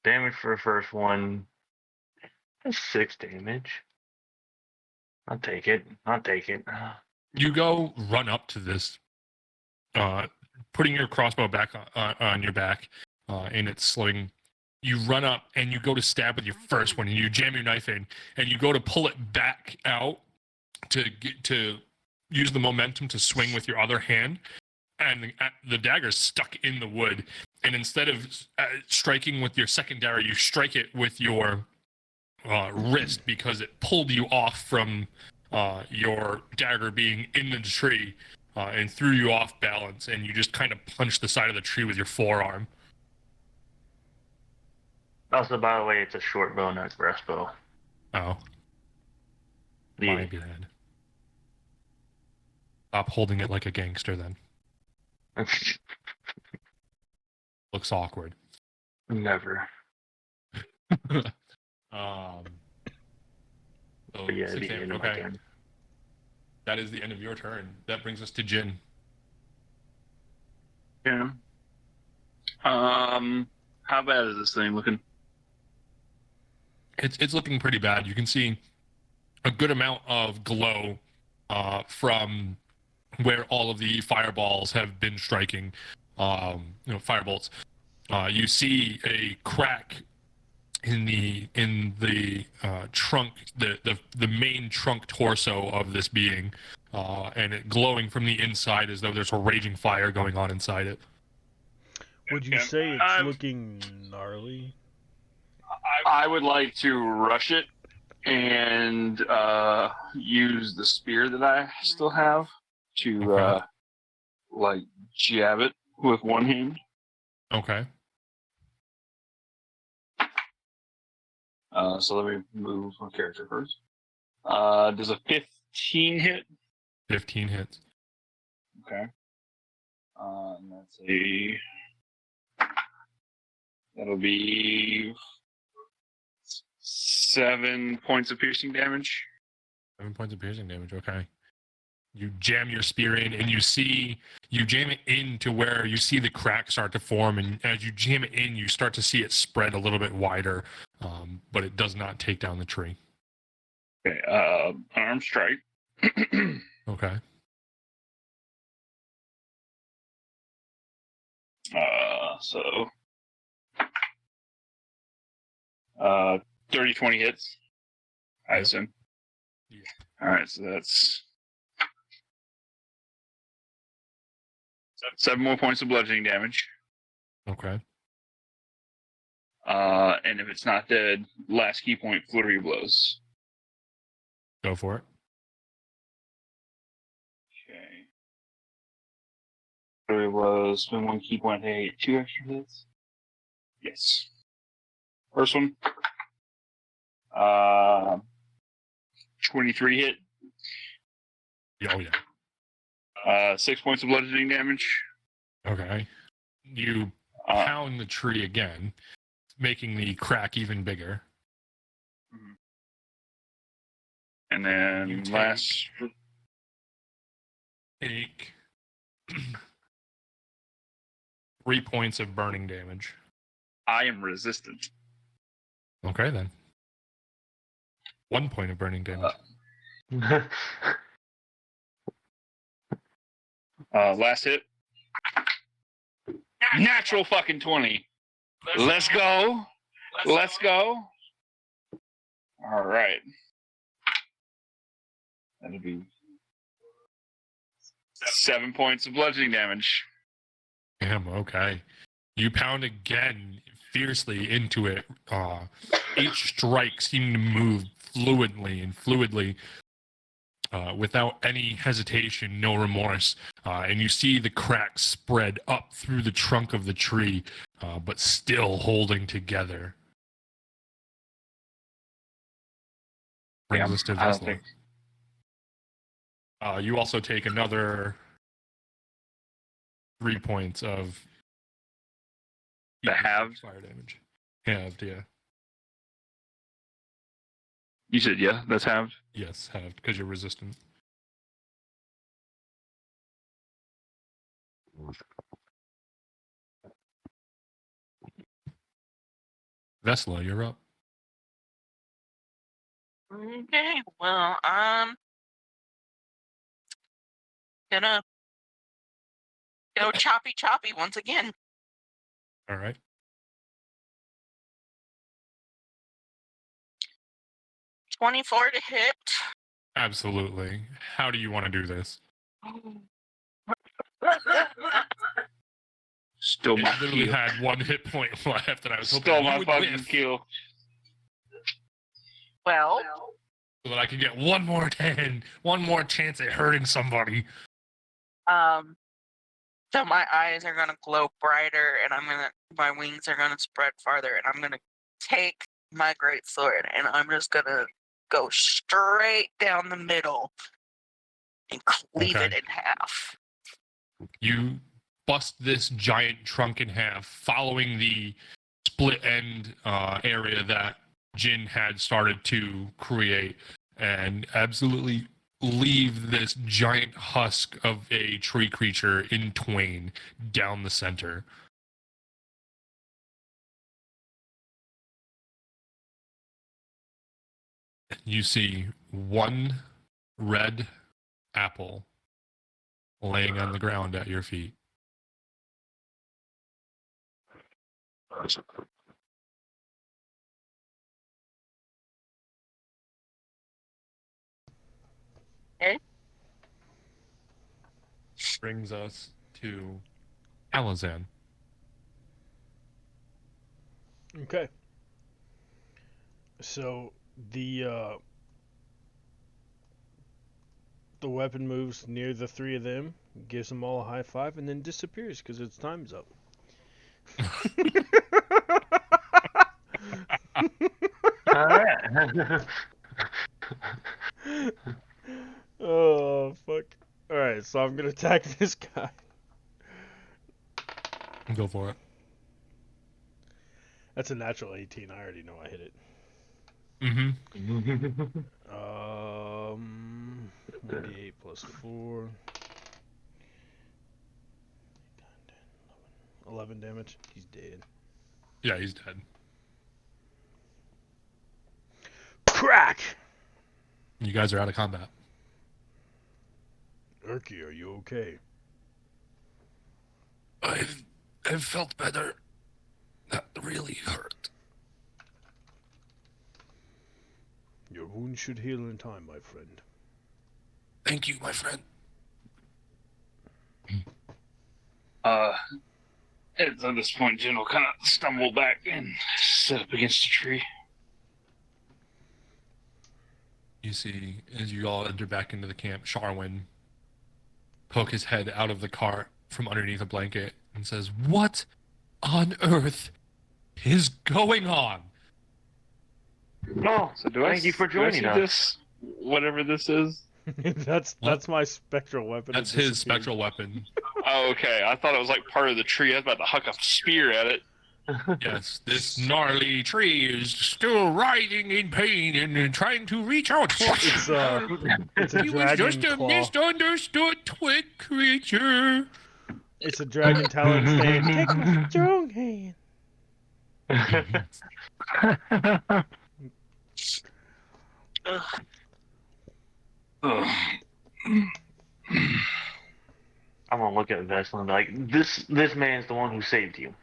Damage for the first one. That's 6 damage. I'll take it. You go run up to this, putting your crossbow back on your back in its sling. You run up and you go to stab with your first one, and you jam your knife in, and you go to pull it back out to use the momentum to swing with your other hand, and the dagger's stuck in the wood. And instead of striking with your secondary, you strike it with your wrist because it pulled you off from your dagger being in the tree and threw you off balance, and you just kind of punch the side of the tree with your forearm. Also, by the way, it's a short bow, not crossbow. Oh, Yeah. my bad. Stop holding it like a gangster, then. Looks awkward. Never. So But yeah, 6 the damage, end of my okay. turn. That is the end of your turn. That brings us to Jin. Yeah. How bad is this thing looking? It's looking pretty bad. You can see a good amount of glow from where all of the fireballs have been striking. Firebolts. You see a crack in the trunk, the main trunk torso of this being, and it glowing from the inside as though there's a raging fire going on inside it. Would you say it's looking gnarly? I would like to rush it and use the spear that I still have to Okay. jab it with one hand. Okay. So let me move my character first. Does a 15 hit? 15 hits. Okay. And that'll be 7 points of piercing damage. 7 points of piercing damage. Okay. You jam your spear in, and you jam it into where you see the crack start to form, and as you jam it in, you start to see it spread a little bit wider, but it does not take down the tree. Okay. Arm strike. Okay. So 30-20 hits. I Yep. assume. Yeah. All right, so that's 7 more points of bludgeoning damage. Okay. And if it's not dead, last key point, flurry of blows. Go for it. Okay. Flurry of blows, spend 1 key point, hey, 2 extra hits? Yes. First one. 23 hit. Oh, yeah. 6 points of bludgeoning damage. Okay. You pound the tree again, making the crack even bigger. And then You last. Take 3 points of burning damage. I am resistant. Okay, then. 1 point of burning damage. Last hit. Natural fucking 20. Let's go. Let's go. All right. That'll be 7 points of bludgeoning damage. Damn, okay. You pound again fiercely into it. Each strike seeming to move fluidly, without any hesitation, no remorse. And you see the cracks spread up through the trunk of the tree, but still holding together. Brings us to I don't Vesla. think. You also take another 3 points of The halved? fire damage. Halved, yeah. You said yeah, that's halved. Yes, halved, because you're resistant. Vesla, you're up. Okay, well, Gonna go choppy once again. All right. 24 to hit. Absolutely. How do you want to do this? Still my It literally kill. had 1 hit point left, and I was hoping Still you my would fucking whiff kill. Well, so that I could get one more chance at hurting somebody. so my eyes are gonna glow brighter, and my wings are gonna spread farther, and I'm gonna take my great sword, and I'm just gonna go straight down the middle and cleave Okay. it in half. You bust this giant trunk in half, following the split end area that Jin had started to create, and absolutely leave this giant husk of a tree creature in twain down the center. You see one red apple laying on the ground at your feet. Okay. Brings us to Alazan. Okay. So the weapon moves near the three of them, gives them all a high five, and then disappears because its time's up. All right. Oh fuck! All right, so I'm gonna attack this guy. Go for it. That's a natural 18. I already know I hit it. Mm-hmm. 1d8 plus 4. 11 damage. He's dead. Yeah, he's dead. Crack! You guys are out of combat. Urki, are you okay? I've felt better. That really hurt. Your wound should heal in time, my friend. Thank you, my friend. At this point, Jin will kind of stumble back and sit up against a tree. You see, as you all enter back into the camp, Sharwin poke his head out of the cart from underneath a blanket and says, "What on earth is going on?" Oh, So thank you for do I joining see us. this, whatever this is? that's my spectral weapon. That's It his disappeared. spectral weapon. Oh, okay. I thought it was like part of the tree. I was about to huck a spear at it. Yes, this gnarly tree is still writhing in pain and trying to reach out for It's a He was dragon just a claw. misunderstood twig creature. It's a dragon talon saying, "Take my strong hand." Ugh. Ugh. I'm gonna look at Vesla and be like, this man's the one who saved you.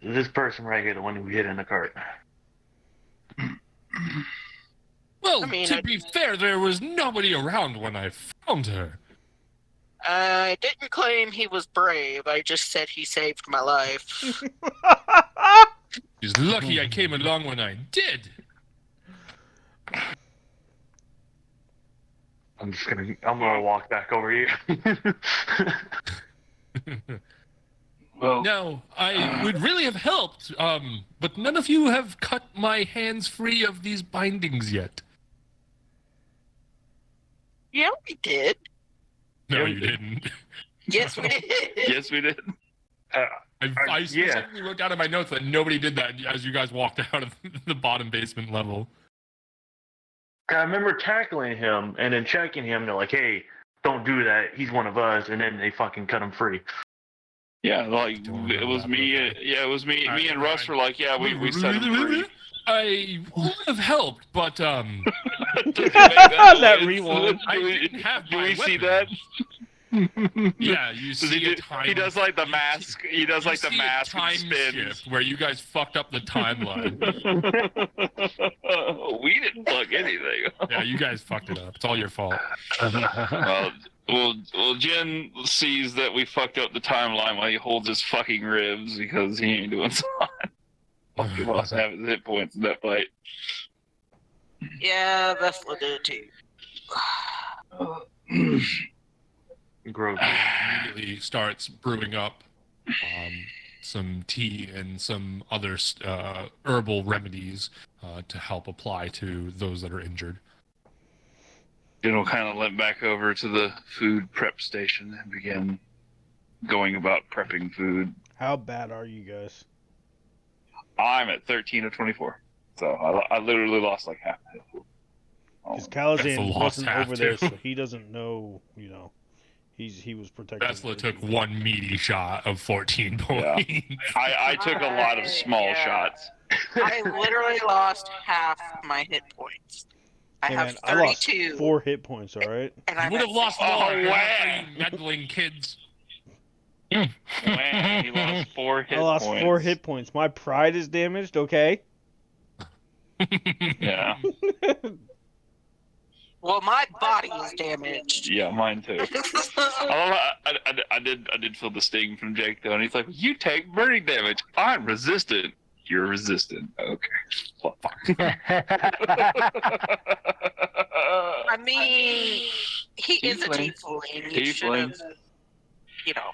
This person right here, the one who hid in the cart. Well, I mean, to be fair, there was nobody around when I found her. I didn't claim he was brave. I just said he saved my life. She's lucky I came along when I did. I'm gonna walk back over here. Well, Now, I would really have helped, but none of you have cut my hands free of these bindings yet. Yeah, we did. No, Yeah, you we didn't. Yes, we did. yes, we did. I specifically wrote down in my notes that nobody did that as you guys walked out of the bottom basement level. I remember tackling him and then checking him. They're like, "Hey, don't do that. He's one of us." And then they fucking cut him free. Yeah, like Don't it remember was that, me. but okay. Yeah, it was me. Alright, Me and never Russ mind. were like, yeah, we set him free. I would have helped, but Doesn't make That noise. rewind. I didn't have Do my we see weapon. that? Yeah, you Does see he a do? time. He does like the you mask. He does you like the see a mask and time spins. shift where you guys fucked up the timeline. We didn't fuck anything. Yeah, you guys fucked it up. It's all your fault. Well, Jen sees that we fucked up the timeline while he holds his fucking ribs because he ain't doing something. Fucking lost half his hit points in that fight. Yeah, Vesla did too. Grove. Immediately starts brewing up some tea and some other herbal remedies to help apply to those that are injured. Jen will kind of limp back over to the food prep station and begin going about prepping food. How bad are you guys? I'm at 13 of 24, so I literally lost like half a hit. Because Vesla Calazan lost wasn't half, over there, too. so he doesn't know. He was protecting. Vesla the took people. one meaty shot of 14 points. I took a lot of small Yeah. shots. I literally lost half my hit points. I Hey, have man, I lost 32. 4 hit points. All right. And You I'm would at have lost 60. more. Oh, You're wow. you meddling kids. Man, he lost 4 hit I lost points. 4 hit points. My pride is damaged. Okay. Yeah. Well, my body is damaged. Yeah, mine too. I did feel the sting from Jake though, and he's like, "You take burning damage. I'm resistant. You're resistant. Okay. Fuck." I mean, he is a Tiefling. tiefling. You should have, you know.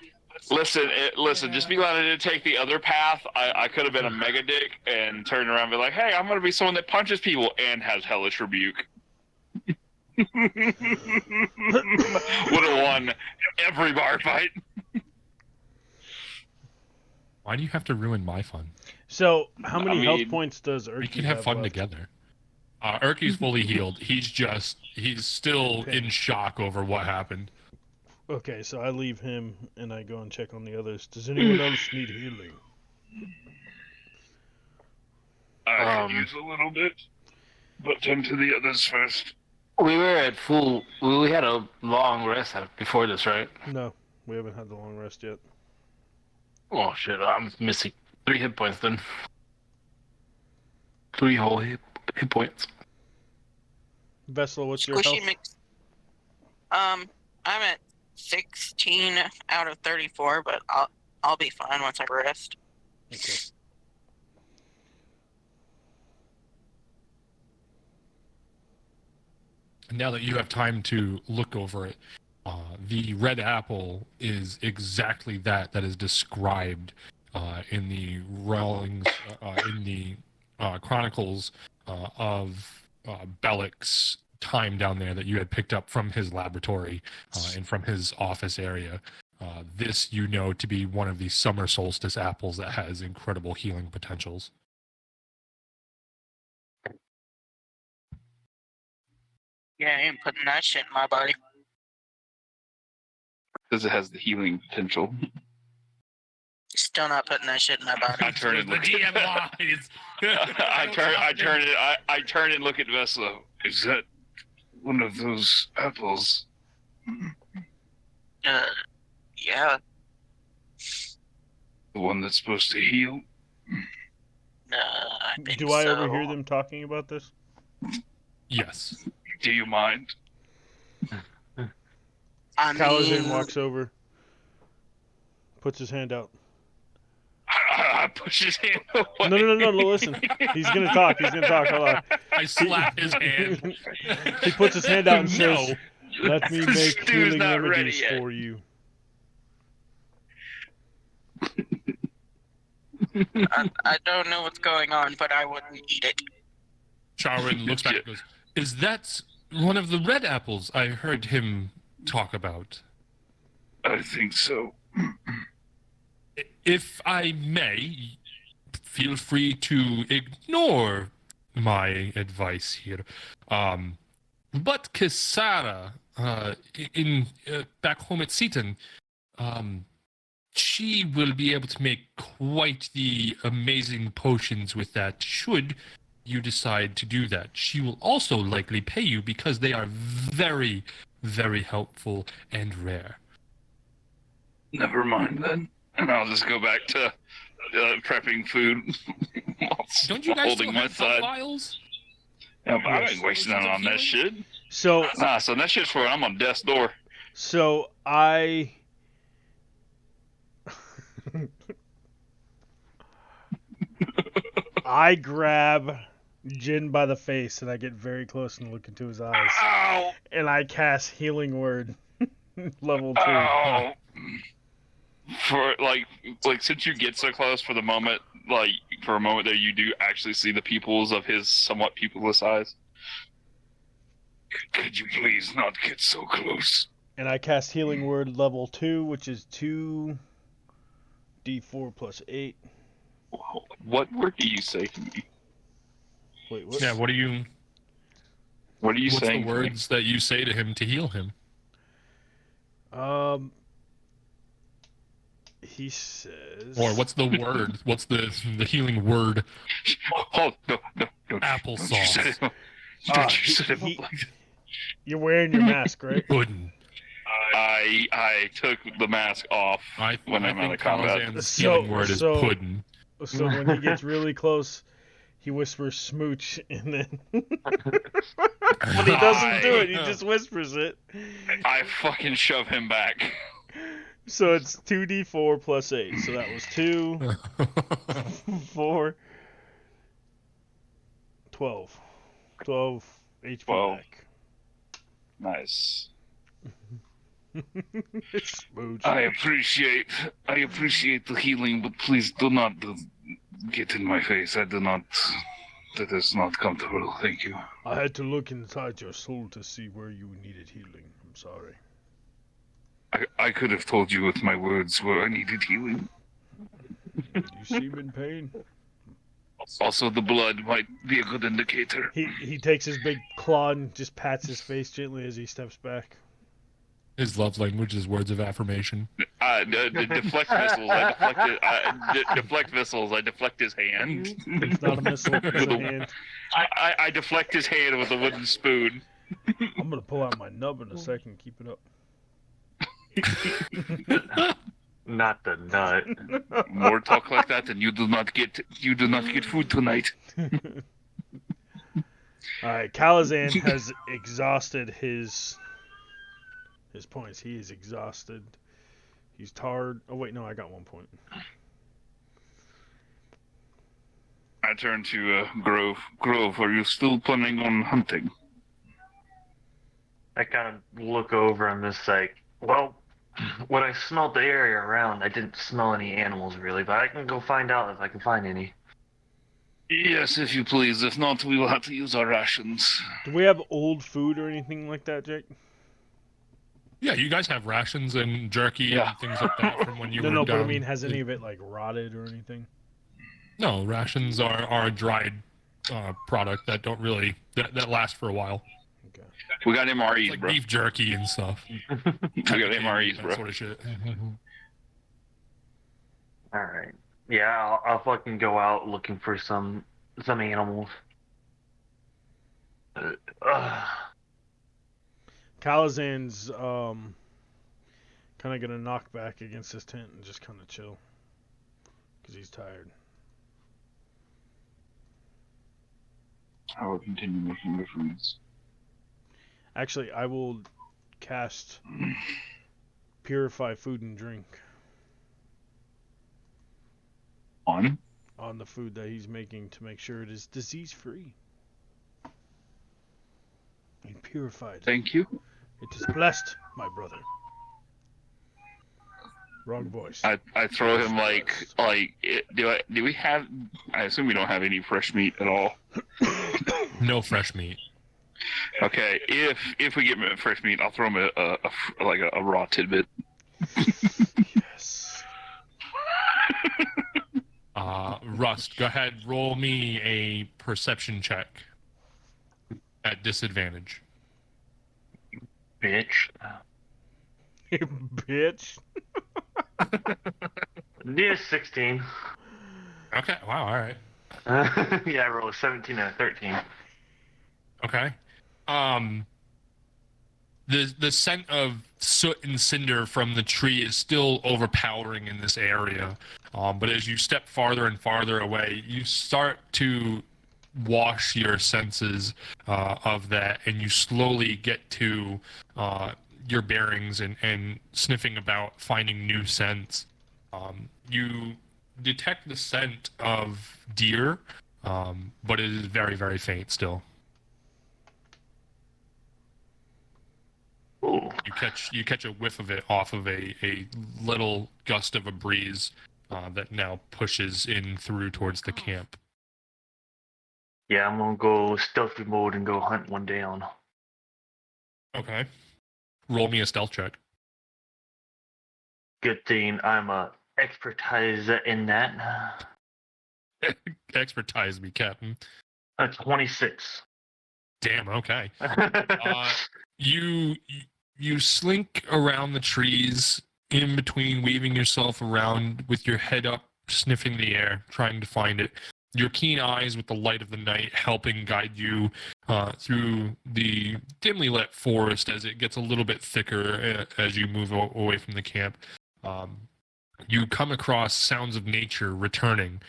Listen. Just be glad I didn't take the other path. I could have been a mega dick and turned around and be like, "Hey, I'm gonna be someone that punches people and has hellish rebuke." Would have won every bar fight. Why do you have to ruin my fun? So, how many health mean, points does We Urki can have fun left? together. Urki's fully healed. He's still Okay. in shock over what happened. Okay, so I leave him and I go and check on the others. Does anyone else need healing? I could use a little bit, but tend to the others first. We were at full. We had a long rest before this, right? No, we haven't had the long rest yet. Oh shit! I'm missing 3 hit points then. 3 whole hit points. Vessel, what's your Squishy health? mix. I'm at 16 out of 34, but I'll be fine once I rest. Okay. Now that you have time to look over it, the red apple is exactly that is described in the Rawlings, in the chronicles of Bellic's time down there that you had picked up from his laboratory and from his office area. This you know to be one of the summer solstice apples that has incredible healing potentials. Yeah, I ain't putting that shit in my body. Because it has the healing potential. Still not putting that shit in my body. I turn and The look DM at lies. I turn and look at Veslo. Is that one of those apples? Yeah. The one that's supposed to heal? I think Do I so. overhear them talking about this? Yes. Do you mind? I Calazan mean, walks over, puts his hand out. I push his hand away. No, listen. He's gonna talk. Hold on. I slap his hand. He puts his hand out and No. says, "Let me make Stu's healing not ready remedies yet. for you." I don't know what's going on, but I wouldn't eat it. Charwin looks back and goes, "Is that one of the red apples I heard him talk about?" I think so. If I may, feel free to ignore my advice here. But Kisara, back home at Seaton, she will be able to make quite the amazing potions with that, should you decide to do that. She will also likely pay you because they are very, very helpful and rare. Never mind then. And I'll just go back to prepping food. Don't you guys holding still my have side? vials? Yeah, but I Yes. ain't wasting that on that shit. So Nah, so that shit's for when I'm on death's door. I grab Jin by the face and I get very close and look into his eyes. Ow! And I cast Healing Word. Level 2. Ow! For like since you get so close for the moment, like for a moment there, you do actually see the pupils of his somewhat pupilless eyes. Could you please not get so close? And I cast Healing Word level 2, which is 2d4 plus 8. What word do you say to me? Wait, what? Yeah, what are you... What are you What's saying? the words that you say to him to heal him? He says... Or what's the word? What's the healing word? Oh, no. Applesauce. Don't you set him up like that. You're wearing your mask, right? Puddin'. I took the mask off when I'm out of combat. Kalazan's healing word is puddin'. So when he gets really close, he whispers smooch, and then... But he doesn't do it, he just whispers it. I fucking shove him back. So it's 2d4 plus 8. So that was 2, 4, 12. 12 HP 12. back. Nice. Smooch. I appreciate the healing, but please do not get in my face. That is not comfortable. Thank you. I had to look inside your soul to see where you needed healing. I'm sorry. I could have told you with my words where I needed healing. You seem in pain. Also, the blood might be a good indicator. He takes his big claw and just pats his face gently as he steps back. His love language is words of affirmation. Deflect missiles. Deflect missiles. I deflect his hand. It's not a missile, it's a hand. I deflect his hand with a wooden spoon. I'm gonna pull out my nub in a second. Keep it up. Not the nut. More talk like that, and you do not get food tonight. Alright, Kalazan has exhausted his points. He is exhausted. He's tired. Oh wait, no, I got 1 point. I turn to Grove. Grove, are you still planning on hunting? I kind of look over and just like, well, when I smelled the area around, I didn't smell any animals really, but I can go find out if I can find any. Yes, if you please. If not, we will have to use our rations. Do we have old food or anything like that, Jake? Yeah, you guys have rations and jerky and things like that from when you were No, down. but I mean, has any of it like rotted or anything? No, rations are a dried product that don't really that last for a while. Okay. We got MREs, It's like bro. beef jerky and stuff. We got MREs, That bro. sort of shit. Alright. Yeah, I'll fucking go out looking for some animals. Kalazan's kind of gonna knock back against his tent and just kind of chill because he's tired. I will continue making the foods. Actually, I will cast Purify Food and Drink On? on the food that he's making to make sure it is disease-free and purified. Thank you. It is blessed, my brother. Wrong voice. I throw him do we have? I assume we don't have any fresh meat at all. No fresh meat. Okay, if we get fresh meat, I'll throw him a raw tidbit. Yes. Rust, go ahead, roll me a perception check at disadvantage. Bitch. Bitch. Yeah, 16. Okay. Wow. All right. Yeah, I rolled a 17 and a 13. Okay. The scent of soot and cinder from the tree is still overpowering in this area. But as you step farther and farther away, you start to wash your senses of that, and you slowly get to your bearings and sniffing about, finding new scents. You detect the scent of deer, but it is very, very faint still. Ooh. You catch a whiff of it off of a little gust of a breeze that now pushes in through towards the camp. Yeah, I'm gonna go stealthy mode and go hunt one down. Okay. Roll me a stealth check. Good thing I'm a expertise in that. Expertise me, Captain. 26. Damn, okay. You you slink around the trees, in between, weaving yourself around with your head up, sniffing the air, trying to find it. Your keen eyes with the light of the night helping guide you through the dimly lit forest as it gets a little bit thicker as you move away from the camp. You come across sounds of nature returning.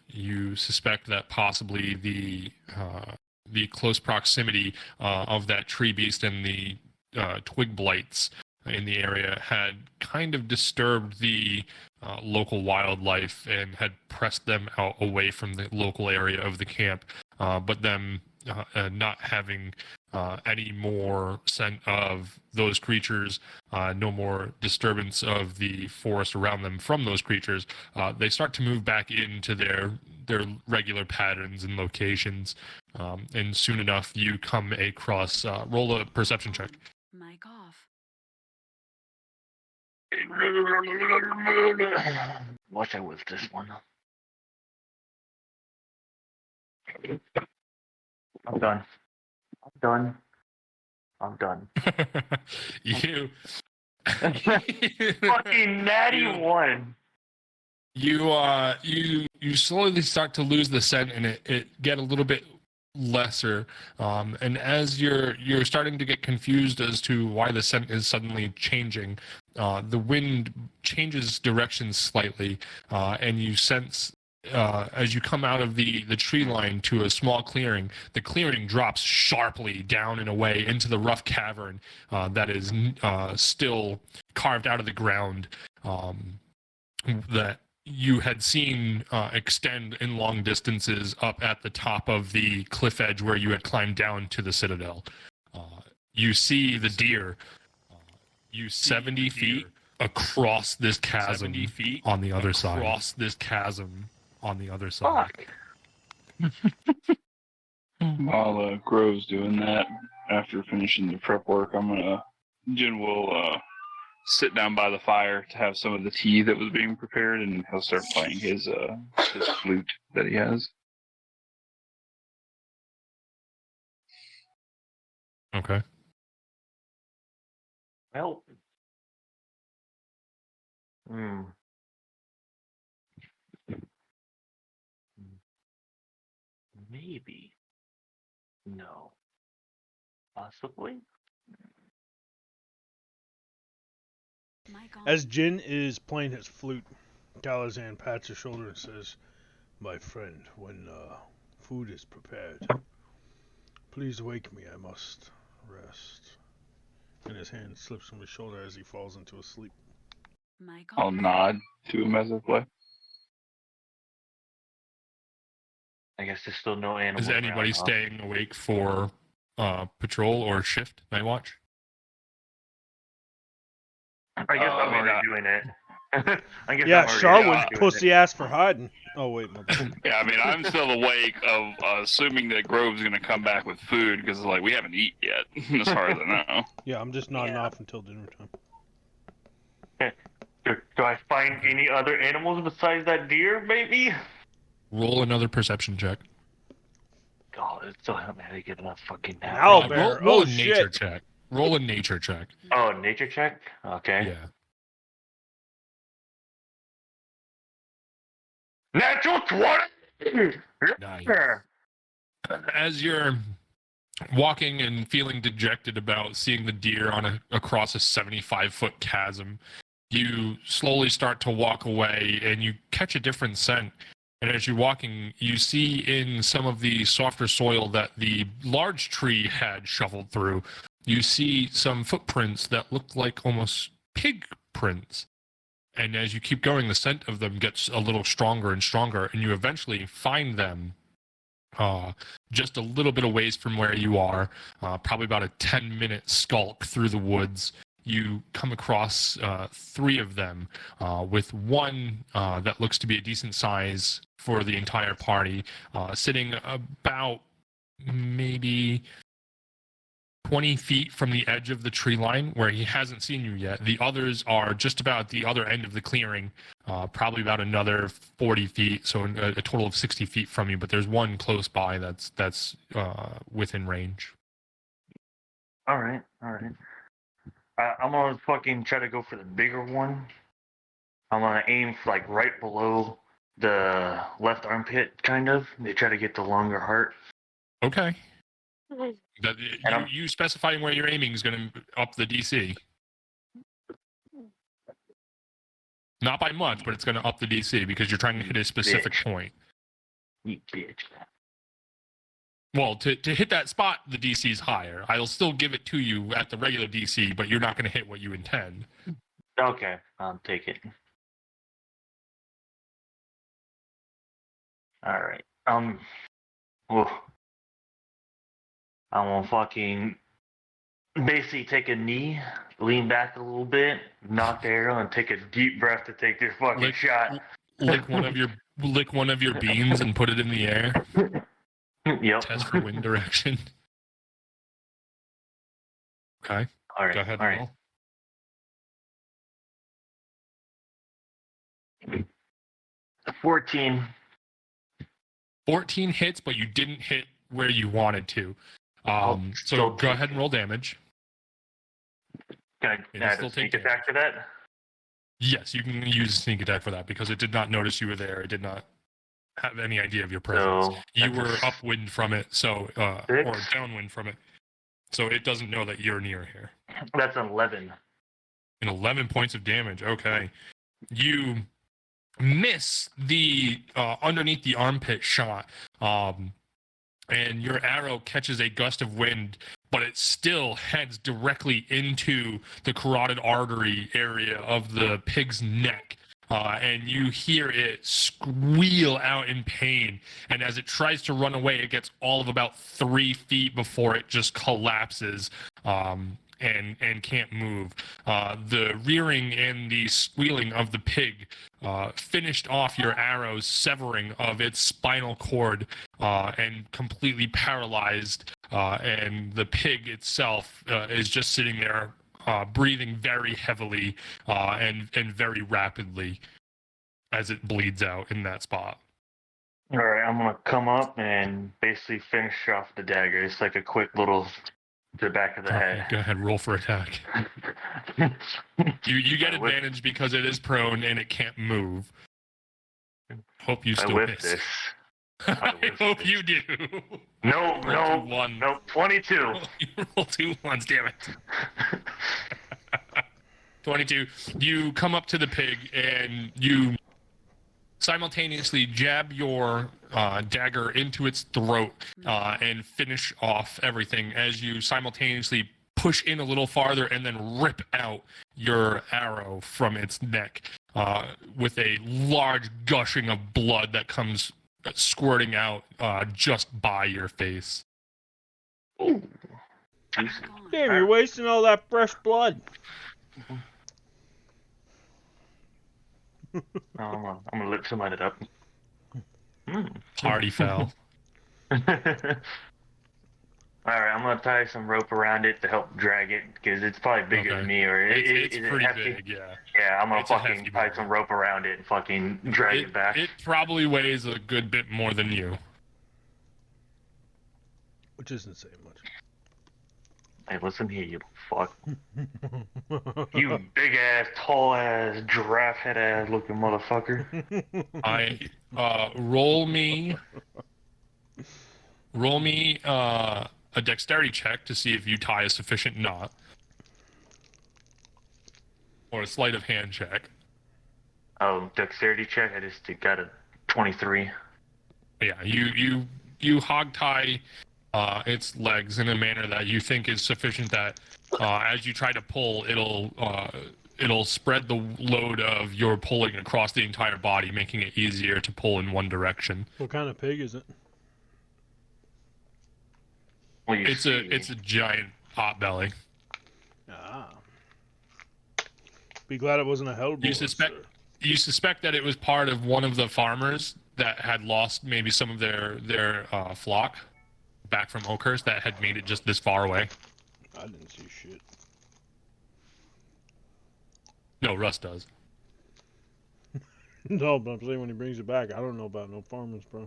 You suspect that possibly the close proximity of that tree beast and the twig blights in the area had kind of disturbed the local wildlife and had pressed them out away from the local area of the camp. But them not having any more scent of those creatures, no more disturbance of the forest around them from those creatures, they start to move back into their regular patterns and locations. And soon enough, you come across. Roll a perception check. Mic off. Wish I was this one. I'm done. I'm done. You Fucking natty one. You slowly start to lose the scent, and it get a little bit lesser. And as you're starting to get confused as to why the scent is suddenly changing, the wind changes direction slightly, and you sense as you come out of the tree line to a small clearing, the clearing drops sharply down and away into the rough cavern that is still carved out of the ground, that you had seen extend in long distances up at the top of the cliff edge where you had climbed down to the citadel. You see the deer, 70 feet across this chasm on the other side. Across this chasm on the other side. Fuck. While Grove's doing that, after finishing the prep work, Jin will sit down by the fire to have some of the tea that was being prepared, and he'll start playing his flute that he has. Okay. Well. Maybe. No. Possibly. Mic on. As Jin is playing his flute, Galazan pats his shoulder and says, "My friend, when food is prepared, please wake me. I must rest." And his hand slips from his shoulder as he falls into a sleep. Mic I'll off. nod to him as I play. I guess there's still no animals. Is anybody around, huh? staying awake for patrol or shift, night watch? I guess I'm already doing it. I guess Yeah, I'm already Sharwood's doing pussy ass for hiding. Oh wait, my bad. Yeah, I mean, I'm still awake of assuming that Grove's going to come back with food because, like, we haven't eaten yet, as far as I know. Yeah, I'm just nodding Yeah. off until dinner time. it. Do I find any other animals besides that deer, maybe? Roll another perception check. God, it's so I'm gonna get enough fucking nap. Owl roll bear. roll Oh a nature shit. check. Roll a nature check. Oh, nature check? Okay. Yeah. Natural 20! Nice. Yeah. As you're walking and feeling dejected about seeing the deer across a 75-foot chasm, you slowly start to walk away and you catch a different scent. And as you're walking, you see in some of the softer soil that the large tree had shoveled through, you see some footprints that look like almost pig prints. And as you keep going, the scent of them gets a little stronger and stronger, and you eventually find them just a little bit of ways from where you are, probably about a 10-minute skulk through the woods. You come across 3 of them, with one that looks to be a decent size for the entire party, sitting about maybe 20 feet from the edge of the tree line where he hasn't seen you yet. The others are just about at the other end of the clearing, probably about another 40 feet, so a total of 60 feet from you, but there's one close by that's within range. All right. I'm gonna fucking try to go for the bigger one. I'm gonna aim for like right below the left armpit, kind of. They try to get the longer heart. Okay. You specifying where you're aiming is going to up the DC. Not by much, but it's going to up the DC because you're trying to hit a specific point. You bitch. Well, to hit that spot, the DC is higher. I'll still give it to you at the regular DC, but you're not going to hit what you intend. Okay, I'll take it. All right. Oof. I'm gonna fucking basically take a knee, lean back a little bit, knock the arrow, and take a deep breath to take this fucking shot. Lick one of your beans and put it in the air. Yep. Test for wind direction. Okay. All right. Go ahead. All right. Roll. 14. 14 hits, but you didn't hit where you wanted to. So go ahead and roll damage. Can I add a sneak attack for that? Yes, you can use sneak attack for that because it did not notice you were there. It did not have any idea of your presence. So you were upwind from it, or 6? downwind from it. So it doesn't know that you're near here. That's an 11. And 11 points of damage. Okay. You miss the underneath the armpit shot. And your arrow catches a gust of wind, but it still heads directly into the carotid artery area of the pig's neck. And you hear it squeal out in pain. And as it tries to run away, it gets all of about 3 feet before it just collapses and can't move. The rearing and the squealing of the pig finished off your arrow's severing of its spinal cord and completely paralyzed. And the pig itself is just sitting there breathing very heavily and very rapidly as it bleeds out in that spot. All right, I'm going to come up and basically finish off the dagger. It's like a quick little to the back of the head. Go ahead, roll for attack. You get advantage because it is prone and it can't move. Hope you still miss. This. I hope you do. No, 22. You roll 2 ones, damn it. 22. You come up to the pig and you simultaneously jab your dagger into its throat and finish off everything as you simultaneously push in a little farther and then rip out your arrow from its neck with a large gushing of blood that comes squirting out just by your face. Ooh. Damn, you're wasting all that fresh blood. I'm gonna lip some of it up. Party foul. Alright, I'm gonna tie some rope around it to help drag it because it's probably bigger than me, or it's pretty hefty? big, yeah. Yeah, I'm gonna It's a fucking hefty tie boulder. some rope around it and fucking drag it back. It probably weighs a good bit more than you. Which isn't saying much. Hey, listen here, you fuck. You big ass, tall ass, giraffe head ass looking motherfucker. Roll me a dexterity check to see if you tie a sufficient knot, or a sleight of hand check. Oh, dexterity check. I just got a 23. Yeah, you hog tie its legs in a manner that you think is sufficient that as you try to pull, it'll spread the load of your pulling across the entire body, making it easier to pull in one direction. What kind of pig is it? Well, It's a giant pot belly. Ah. Be glad it wasn't a hellboy. You suspect that it was part of one of the farmers that had lost maybe some of their flock back from Oakhurst that had made it just this far away. I didn't see shit. No, Russ does. No, but I'm saying when he brings it back, I don't know about no farmers, bro.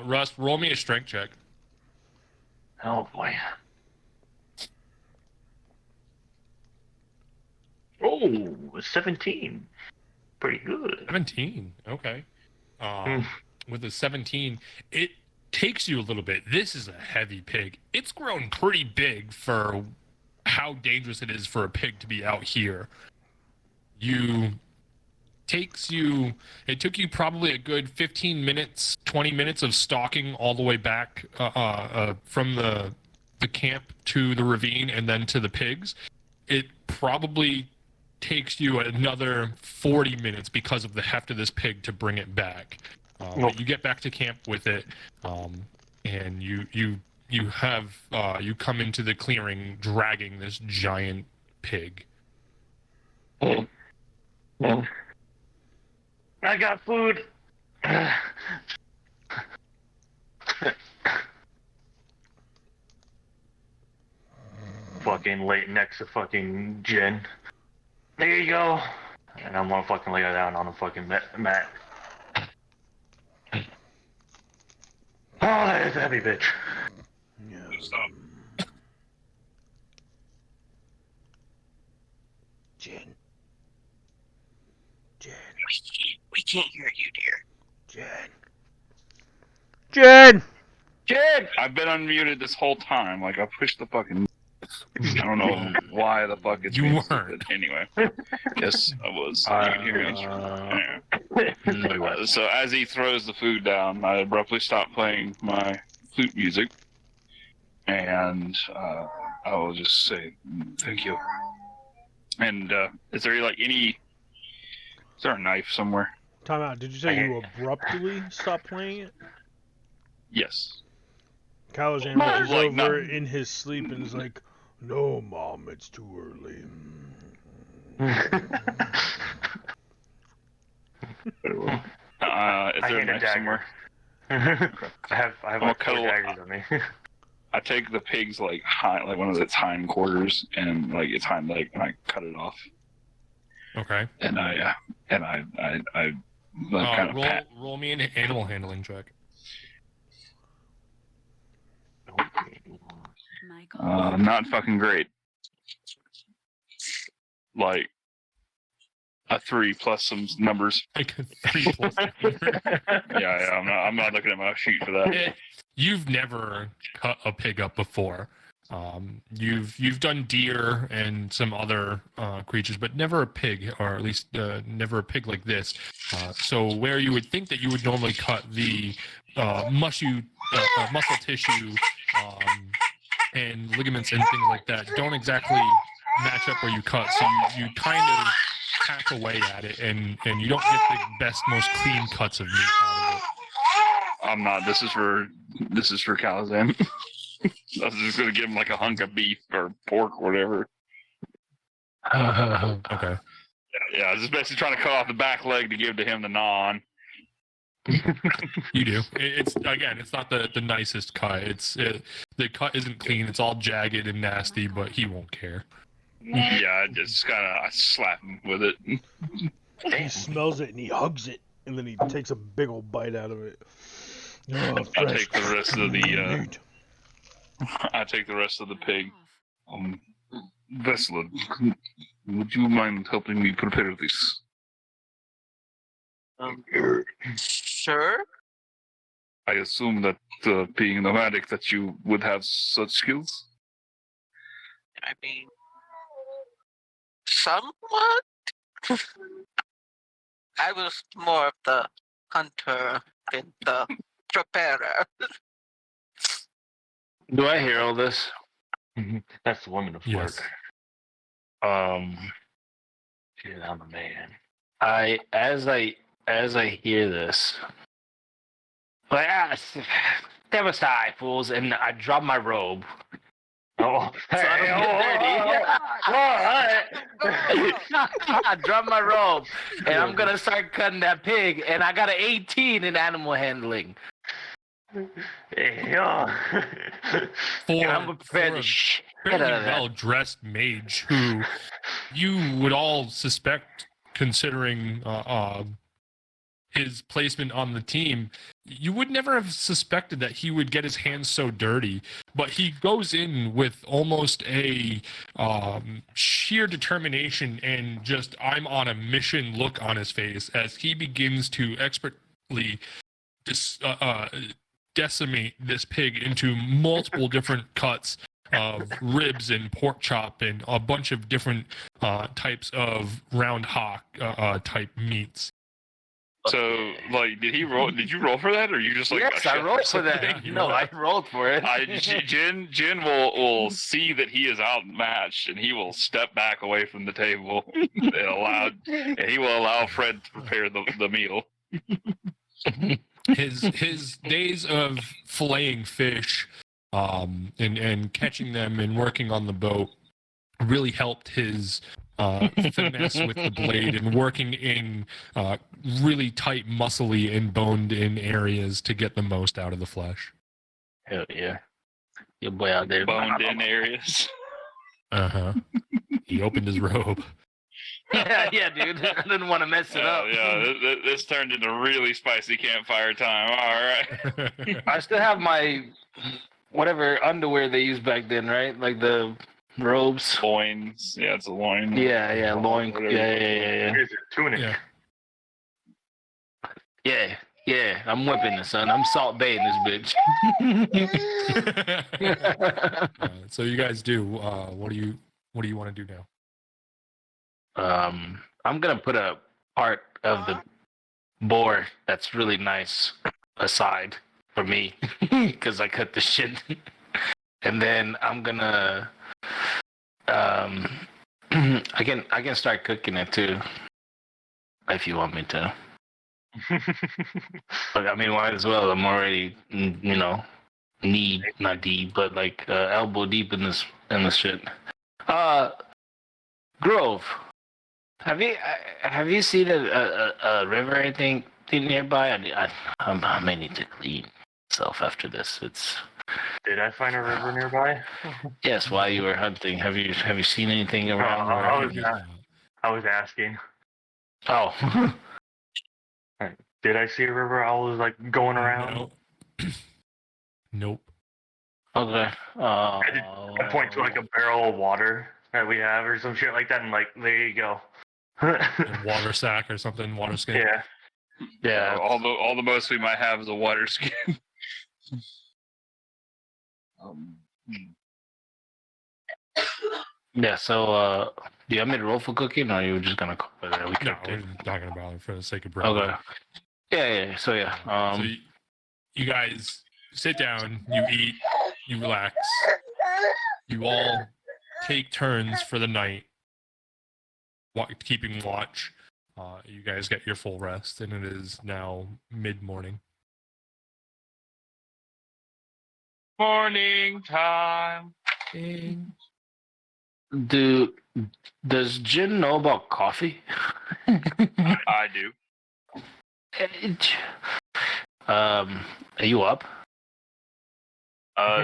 Russ, roll me a strength check. Oh boy. Oh, 17. Pretty good. 17. Okay. With a 17, it takes you a little bit. This is a heavy pig. It's grown pretty big for how dangerous it is for a pig to be out here. It took you probably a good 15 minutes, 20 minutes of stalking all the way back from the camp to the ravine and then to the pigs. It probably takes you another 40 minutes because of the heft of this pig to bring it back. But you get back to camp with it, and you come into the clearing dragging this giant pig. I got food. Fucking late next to fucking Jen. There you go. And I'm gonna fucking lay her down on the fucking mat. Oh, that is a heavy bitch. Yeah. Stop. Jen. We can't hear you, dear. Jen! Jed! I've been unmuted this whole time. Like, I pushed the fucking... I don't know why the fuck it's You being weren't. stupid. Anyway. Yes, I was. You can hear me. Anyway. So as he throws the food down, I abruptly stop playing my flute music. And I will just say, thank you. And is there like any... Is there a knife somewhere? Time out. Did you say you abruptly stopped playing it? Yes. Karazhan No, reaches like, over not- in his sleep and is like, "No, Mom, it's too early." Is there a knife somewhere? I have I'm like gonna 4 cut daggers on me. I take the pig's like one of its hind quarters and like its hind leg, and I cut it off. Okay. And I like, kind of pat. Roll me an animal handling check. Michael. Not fucking great. Like a 3 plus some numbers. Like a 3 plus. Yeah. I'm not looking at my sheet for that. You've never cut a pig up before. You've done deer and some other creatures, but never a pig, or at least never a pig like this. So where you would think that you would normally cut the muscle tissue and ligaments and things like that don't exactly match up where you cut. So you kind of hack away at it, and you don't get the best, most clean cuts of meat out of it. I'm not. This is for Calazan. I was just gonna give him like a hunk of beef or pork or whatever. Okay. Yeah, I was just basically trying to cut off the back leg to give to him the gnaw on. You do. It's not the nicest cut. The cut isn't clean. It's all jagged and nasty, but he won't care. Yeah, I just I slap him with it. He smells it and he hugs it, and then he takes a big old bite out of it. Oh, I'll take the rest of the meat. I take the rest of the Mic pig. off. Vesla, would you mind helping me prepare this? Sure. I assume that being nomadic that you would have such skills. I mean, somewhat. I was more of the hunter than the preparer. Do I hear all this? That's the woman of Yes. work. Shit, I'm a man. As I hear this, like step aside, fools, and I drop my robe. Oh, So I don't get dirty. I drop my robe, and I'm gonna start cutting that pig, and I got an 18 in animal handling. Yeah. And I'm For prepared to a shit out fairly of that. well-dressed mage who you would all suspect, considering his placement on the team, you would never have suspected that he would get his hands so dirty. But he goes in with almost a sheer determination and just I'm on a mission look on his face as he begins to expertly decimate this pig into multiple different cuts of ribs and pork chop and a bunch of different types of round hock type meats. So, like, did you roll for that, or you just like? Yes, a I chef rolled or for that. something? No, I rolled for it. Jin will see that he is outmatched, and he will step back away from the table and he will allow Fred to prepare the meal. His days of filleting fish and catching them and working on the boat really helped his finesse with the blade and working in really tight, muscly, and boned in areas to get the most out of the flesh. Hell yeah. Your boy out there. Boned in areas. Uh-huh. He opened his robe. Yeah, dude. I didn't want to mess it up. Yeah, this turned into really spicy campfire time. All right. I still have my whatever underwear they used back then, right? Like the robes. Loins. Yeah, it's a loin. Yeah, loin. Whatever. Yeah. Here's your tunic. Yeah, I'm whipping this, son. I'm Salt Bay in this bitch. So you guys do. What do you want to do now? I'm gonna put a part of the boar that's really nice aside for me because I cut the shit, and then I'm gonna I can start cooking it too if you want me to. But I mean, might as well. I'm already not deep, but like elbow deep in this shit. Grove. Have you seen a river or anything nearby? I may need to clean myself after this. Did I find a river nearby? Yes, while you were hunting, have you seen anything around? I was asking. Oh. Did I see a river? I was like going around. Nope. Okay. I point to like a barrel of water that we have or some shit like that, and like there you go. A water sack or something, water skin. Yeah. Yeah. All the most we might have is a water skin. Yeah. So, do you want me to roll for cooking, or are you just gonna cook it? No, we're not gonna bother for the sake of bread. Okay. Yeah. So yeah. So you guys sit down, you eat, you relax. You all take turns for the night, keeping watch. You guys get your full rest, and it is now mid-morning. Morning time. Does Jin know about coffee? I do. Are you up?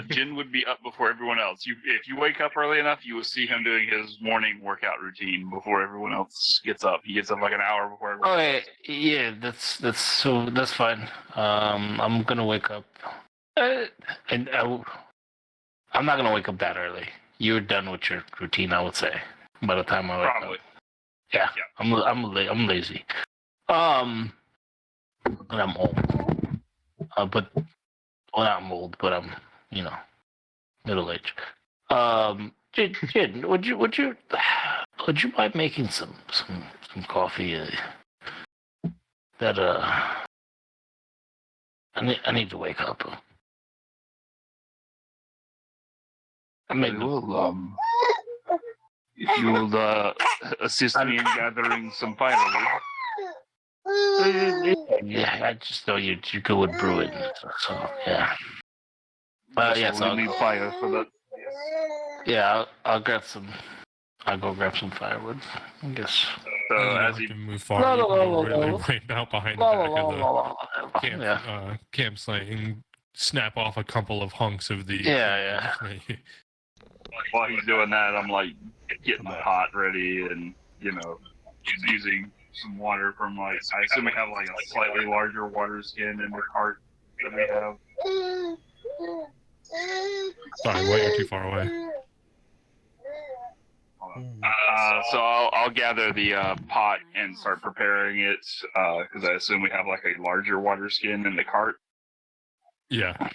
Jin would be up before everyone else. If you wake up early enough, you will see him doing his morning workout routine before everyone else gets up. He gets up like an hour before everyone. Oh yeah, that's fine. I'm gonna wake up, and I'm not gonna wake up that early. You're done with your routine, I would say. By the time I wake Probably. up. Yeah. I'm lazy. And I'm old. But I'm old, but I'm middle aged. Jin, would you mind making some coffee? That I need to wake up. I made Well, if you will assist me in gathering some firewood. Yeah, I just know you go with brewing, so yeah. Yes, we'll need fire for that. Yeah, I'll grab some. I'll go grab some firewood. I guess. So You don't as have he to move far. You can go right out behind the back of the camp, campsite and snap off a couple of hunks of the. Yeah. while he's doing that, I'm like getting my pot ready and using some water from I assume we have like a slightly larger water skin in the cart that we have. Sorry, what? You're too far away. So I'll gather the pot and start preparing it because I assume we have like a larger water skin in the cart. Yeah. Okay.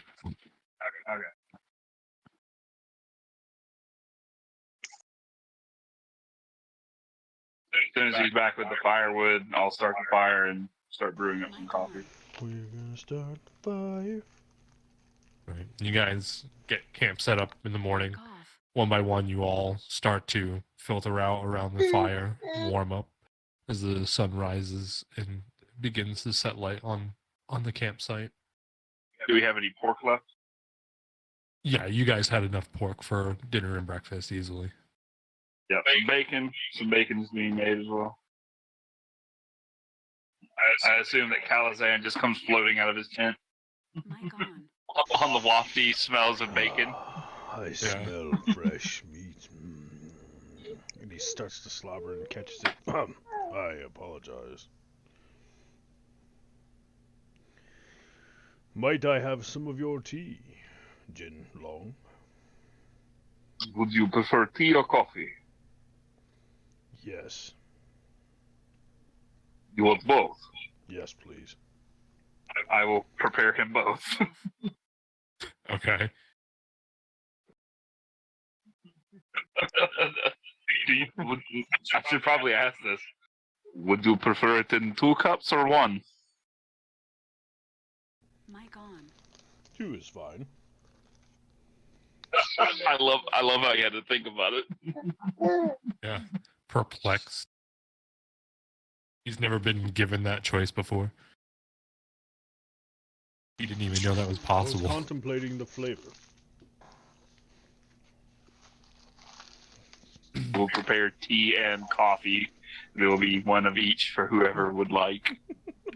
As soon as he's back with the firewood, I'll start the fire and start brewing up some coffee. We're gonna start the fire. Right. You guys get camp set up in the morning. Cough. One by one, you all start to filter out around the fire, warm up as the sun rises and begins to set light on the campsite. Do we have any pork left? Yeah, you guys had enough pork for dinner and breakfast easily. Yep. Some bacon. Some bacon is being made as well. I assume that Calazan just comes floating out of his tent Mic on. on the wafty smells of bacon. I smell fresh meat. And he starts to slobber and catches it. I apologize. Might I have some of your tea, Jin Long? Would you prefer tea or coffee? Yes. You want both? Yes, please. I will prepare him both. Okay. I should probably ask this. Would you prefer it in 2 cups or 1? Mic on. 2 is fine. I love how you had to think about it. Yeah. Perplexed. He's never been given that choice before. He didn't even know that was I was possible. contemplating the flavor. We'll prepare tea and coffee. There will be one of each for whoever would like,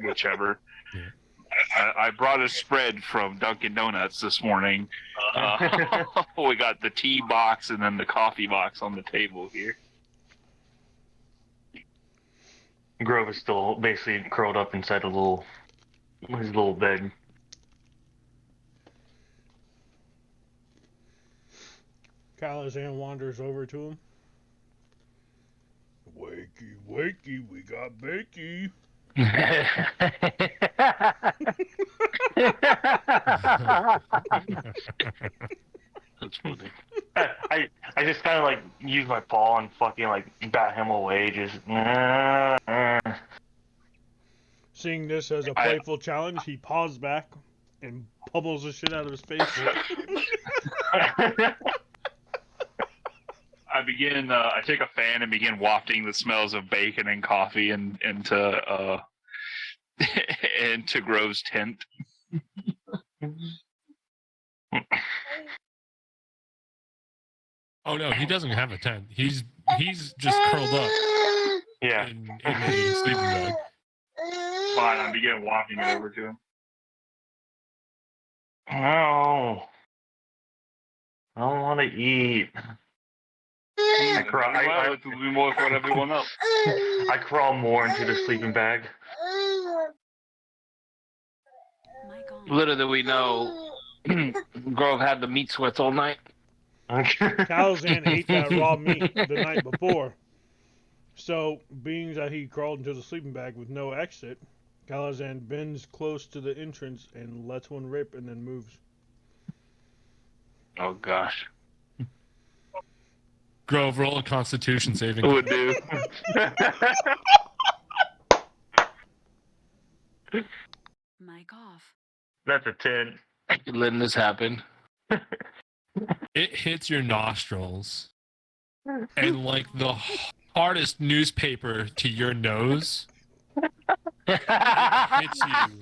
whichever. Yeah. I brought a spread from Dunkin' Donuts this morning. We got the tea box and then the coffee box on the table here. Grove is still basically curled up inside his little bed. Calazan wanders over to him. Wakey, wakey, we got bakey. That's funny. I just kind of like use my paw and fucking like bat him away. Just. Seeing this as a playful challenge, he paws back and pummels the shit out of his face. I take a fan and begin wafting the smells of bacon and coffee into Grove's tent. Oh no, he doesn't have a tent. He's just curled up Yeah. in a sleeping bag. Fine, I begin walking it over to him. No. I don't want to eat. It will be more for everyone else. I crawl more into the sleeping bag. Mic on. Little do we know, Grove had the meat sweats all night. Calzan ate that raw meat the night before. So, being that he crawled into the sleeping bag with no exit, Calzan bends close to the entrance and lets one rip and then moves. Oh gosh. Grove, roll a Constitution saving. Would do. Mic off. That's a 10. You're letting this happen. It hits your nostrils, and like the hardest newspaper to your nose, it hits you.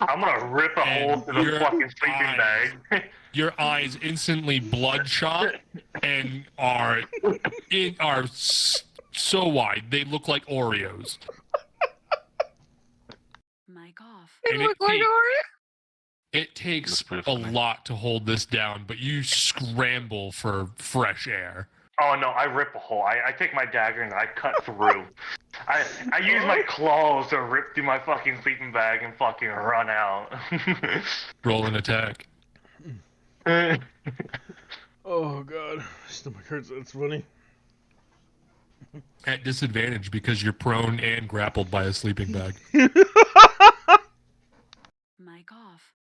I'm gonna rip a hole And through the your fucking sleeping bag. Your eyes instantly bloodshot and are so wide they look like Oreos. Mic off. And it takes That's pretty a funny. lot to hold this down, but you scramble for fresh air. Oh no, I rip a hole. I take my dagger and I cut through. I use my claws to rip through my fucking sleeping bag and fucking run out. Roll an attack. Oh god, stomach hurts. That's funny. At disadvantage because you're prone and grappled by a sleeping bag. Mic off.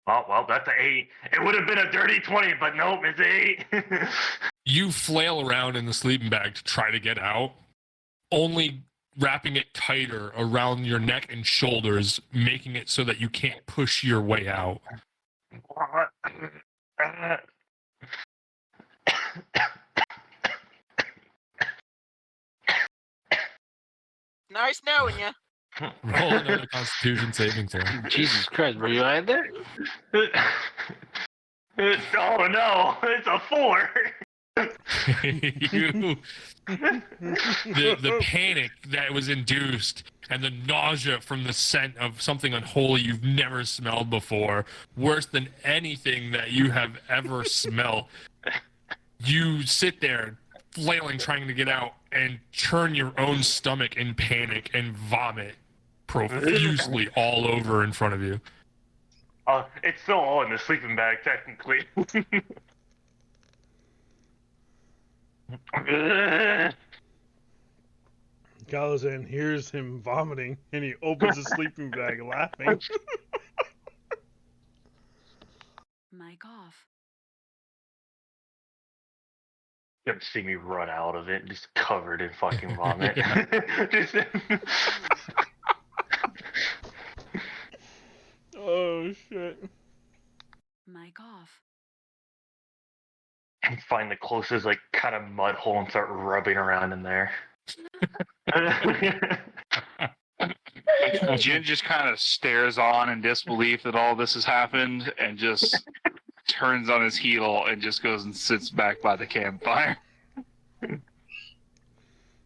Oh well, that's an 8. It would have been a dirty 20, but nope, it's 8. You flail around in the sleeping bag to try to get out, only wrapping it tighter around your neck and shoulders, making it so that you can't push your way out. Nice knowing you. Roll another Constitution saving throw. Jesus Christ, were you at there? Oh no, it's a 4. The panic that was induced and the nausea from the scent of something unholy you've never smelled before, worse than anything that you have ever smelled. You sit there flailing, trying to get out, and churn your own stomach in panic and vomit profusely all over in front of you. It's still all in the sleeping bag, technically. Calzan hears him vomiting and he opens the sleeping bag laughing. Mic off. You have to see me run out of it, just covered in fucking vomit. Just... Oh shit. Mic off. Find the closest, like, kind of mud hole and start rubbing around in there. Jin just kind of stares on in disbelief that all this has happened and just turns on his heel and just goes and sits back by the campfire.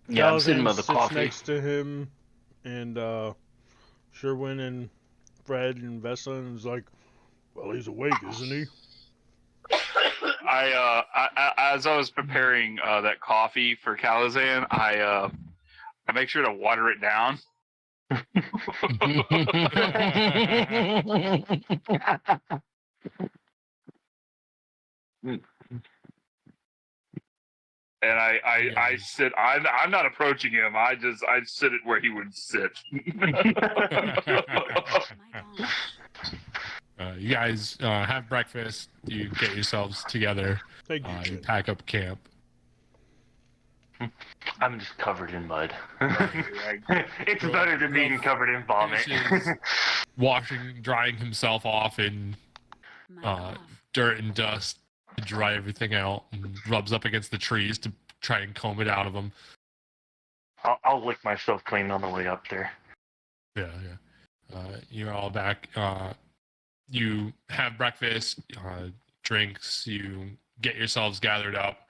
Yeah, I'm sitting by Calzan the sits coffee. next to him, and Sherwin and Fred and Vesla, and is like, "Well, he's awake, isn't he?" As I was preparing that coffee for Calazan, I make sure to water it down. And I sit. I'm not approaching him. I sit it where he would sit. Mic on. You guys have breakfast. You get yourselves together. Thank you. You Jen. pack up camp. I'm just covered in mud. Right. It's better than being covered in vomit. Finishes drying himself off in Mic off. dirt and dust to dry everything out, and rubs up against the trees to try and comb it out of them. I'll lick myself clean on the way up there. Yeah. You're all back. You have breakfast, drinks. You get yourselves gathered up,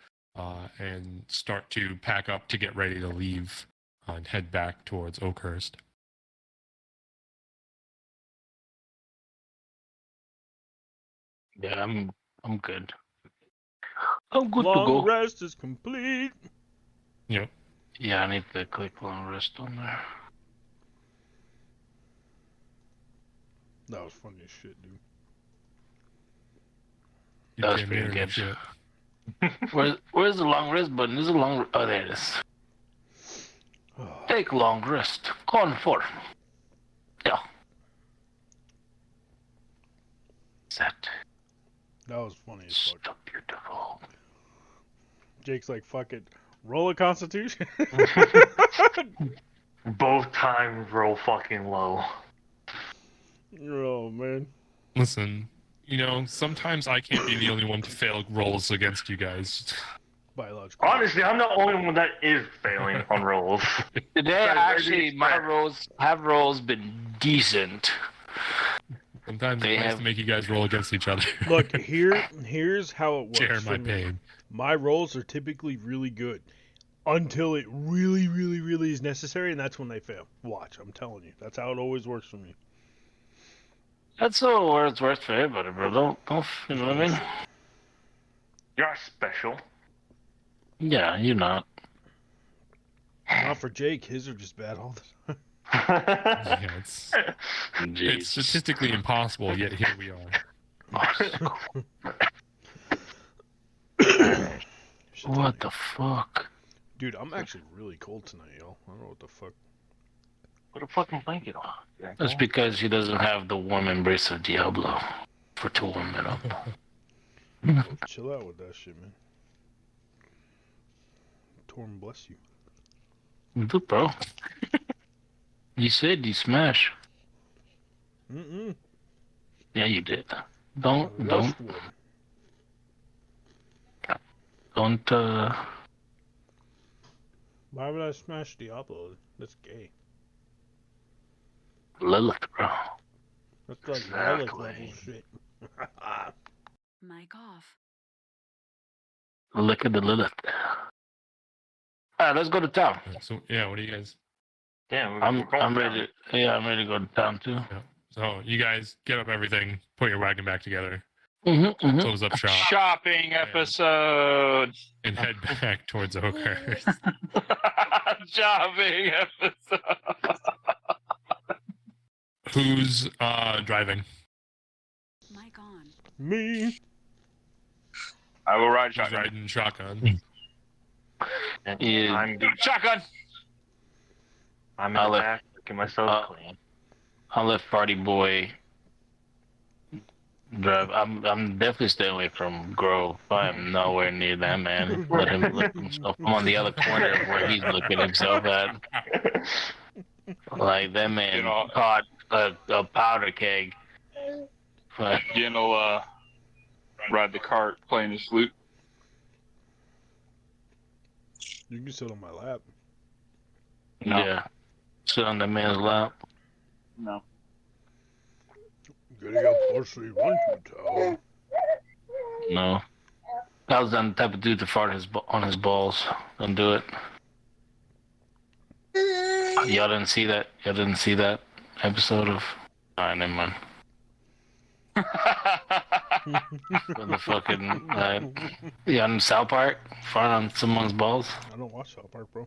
and start to pack up to get ready to leave and head back towards Oakhurst. Yeah, I'm good. I'm good to Long go. rest is complete. Yep. Yeah, I need to click long rest on there. That was funny as shit, dude. You That was came pretty here and good. shit. Where's the long rest button? There's a long. Oh, there it is. Take long rest. Con for. Yeah. Set. That was funny as fuck. So beautiful. Jake's like, fuck it. Roll a constitution. Both times roll fucking low. Oh, man. Listen, sometimes I can't be the only one to fail rolls against you guys. Biological. Honestly, I'm the only one that is failing on rolls. Today, Right, actually, ready, my spread. rolls been decent. Sometimes They it's nice have- to make you guys roll against each other. Look, here's how it works. Share for my me. pain. My rolls are typically really good until it really, really, really is necessary, and that's when they fail. Watch, I'm telling you. That's how it always works for me. That's all where it's worth for everybody, bro. Don't, you know what I mean? You're special. Yeah, you're not. Not for Jake. His are just bad all the time. Yeah, it's Jeez. statistically impossible, yet here we are. What the fuck? Dude, I'm actually really cold tonight, y'all. I don't know what the fuck. Put a fucking blanket on. That's because he doesn't have the warm embrace of Diablo for to warm it up. Oh, chill out with that shit, man. Torm bless you. Good, bro. You said you smash. Mm-mm. Yeah, you did. Don't. Rushed one. Why would I smash Diablo? That's gay. Lilith, bro. That's like Exactly. relic level shit. Mic off. Look at the Lilith. Alright, let's go to town. So yeah, what do you guys? Damn, I'm we're going ready. Yeah, I'm ready to go to town too. Yeah. So you guys get up everything, put your wagon back together, Mm-hmm. close up shop, Shopping episode. and head back towards Oakhurst. Shopping episode. Who's driving? Mic on. Me. I will ride Who's shotgun. riding shotgun? And Yeah. Shotgun. I'm in I'll the let- back, looking myself clean. I'll let Farty Boy drive. I'm definitely staying away from Grove. I am nowhere near that man. Let him look himself. I'm on the other corner of where he's looking himself at. Like that man You know- caught a powder keg. But, Jen will ride the cart playing his flute. You can sit on my lap. No. Yeah, sit on that man's lap. No. Getting up pussy, one too tall. No, I was on the type of dude to fart on his balls. Don't do it. Y'all didn't see that. Y'all didn't see that episode of. Alright, never mind. When the fucking yeah, on South Park, fart on someone's balls. I don't watch South Park, bro.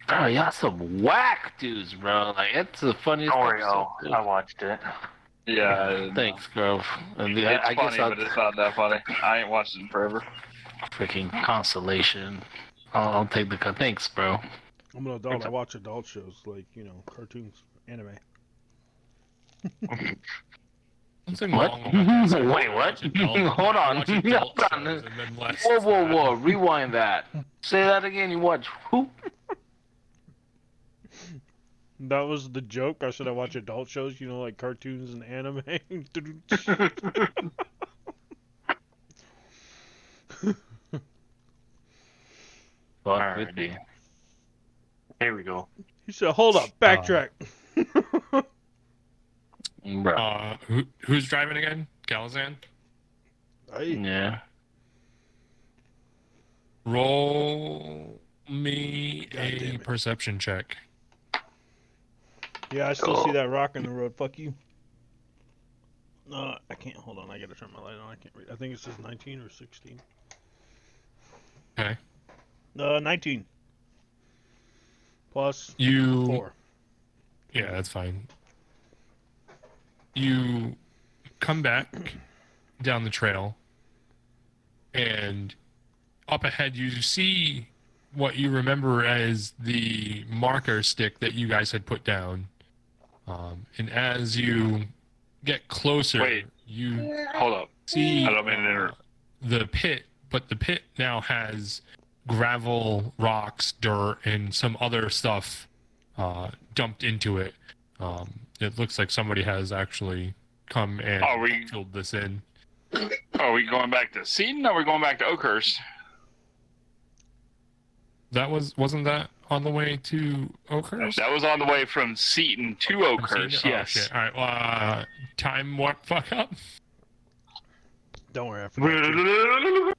Bro, y'all some whack dudes, bro. Like it's the funniest. Don't worry, episode, I watched it. Yeah. Thanks, Grove. And It's I guess funny, I'll but it's not that funny. I ain't watched it in forever. freaking consolation. I'll take the thanks, bro. I'm an adult. I watch adult shows like, cartoons, anime. Nothing What? wrong with that. Wait, what? Hold on. Watch adult Hold on. shows and then less Whoa, of whoa, that. whoa! Rewind that. Say that again. You watch who? That was the joke. I should I watch adult shows, like cartoons and anime. Fuck Alright. with me. Here we go. He said, "Hold up, backtrack." Bro. Who's driving again? Calazan? Hey, Yeah. Roll me God damn a it. perception check. yeah, I still see that rock in the road. Fuck you. I can't. Hold on, I gotta turn my light on. I can't read. I think it says 19 or 16. Okay. 19. Plus You 4. Yeah, that's fine. You come back down the trail, and up ahead, you see what you remember as the marker stick that you guys had put down. And as you get closer, Wait. you Hold up. see I don't mean to interrupt. the pit, but the pit now has gravel, rocks, dirt, and some other stuff dumped into it. It looks like somebody has actually come and filled this in. Are we going back to Seaton or are we going back to Oakhurst? Wasn't that on the way to Oakhurst? That was on the way from Seaton to Oakhurst, Seaton? yes. Oh, shit. All right, well, time warp fuck up. Don't worry, I forgot you.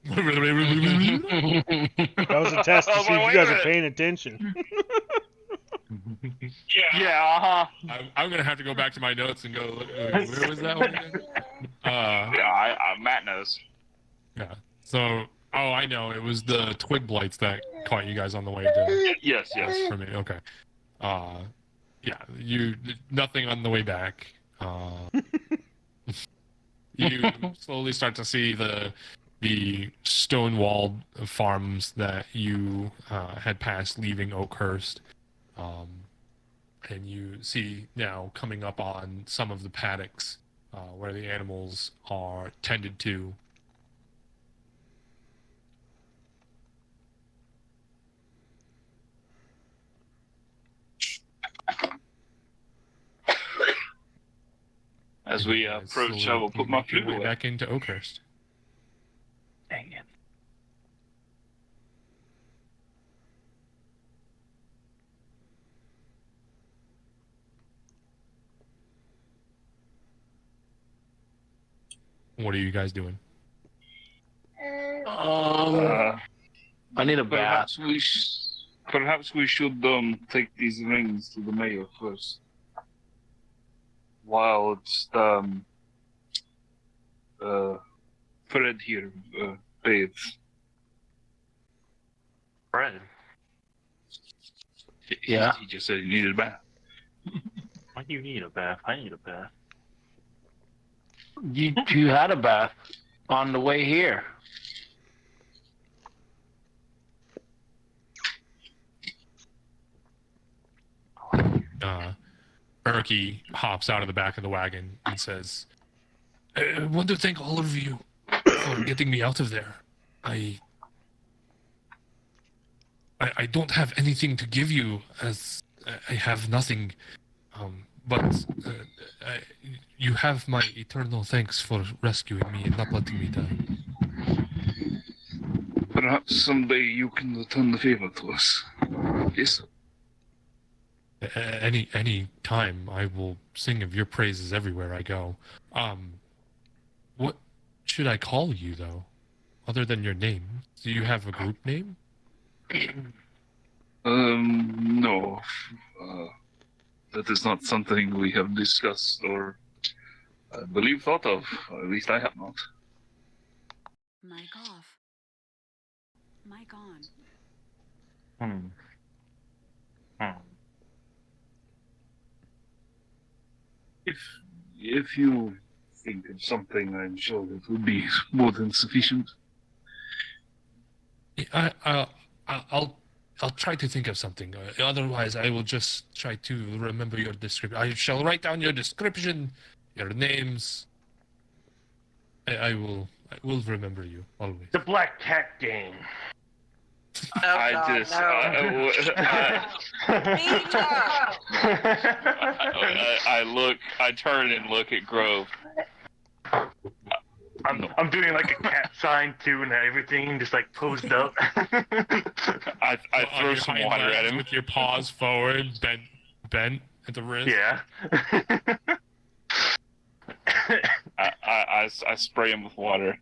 That was a test to see if you guys are paying attention. Yeah, I'm gonna have to go back to my notes and go look. Where was that one again? Matt knows. Yeah. So, I know. It was the twig blights that caught you guys on the way to. Yes. For me, okay. Yeah. Nothing on the way back. You slowly start to see the stone-walled farms that you had passed leaving Oakhurst. And you see now coming up on some of the paddocks where the animals are tended to. As we approach, I will put my flute away. Back into Oakhurst. Dang it. What are you guys doing? I need a bath. Perhaps we should take these rings to the mayor first. While it's Fred here bathes. Fred? Yeah. He just said he needed a bath. Why do you need a bath? I need a bath. You had a bath on the way here. Erky hops out of the back of the wagon and says, I want to thank all of you for getting me out of there. I don't have anything to give you, as I have nothing, but you have my eternal thanks for rescuing me and not letting me die. Perhaps someday you can return the favor to us. Yes? Any time I will sing of your praises everywhere I go. What should I call you, though, other than your name? Do you have a group name? No. That is not something we have discussed or, I believe, thought of. At least I have not. Mic off. Mic on. If you think of something, I'm sure it would be more than sufficient. I'll try to think of something. Otherwise, I will just try to remember your description. I shall write down your description, your names. I will remember you always. The Black Cat Gang. I turn and look at Grove. I'm doing like a cat sign too and everything, just like posed up. I throw some water at him with your paws forward, bent at the wrist. Yeah. I spray him with water.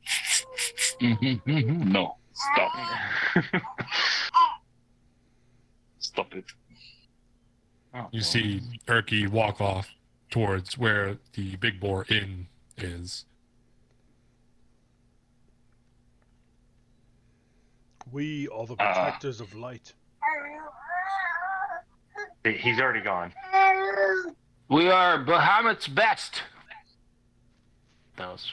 No, stop. Stop it. You see Erky walk off towards where the Big Boar Inn is. We are the protectors of light. He's already gone. We are Bahamut's best. That was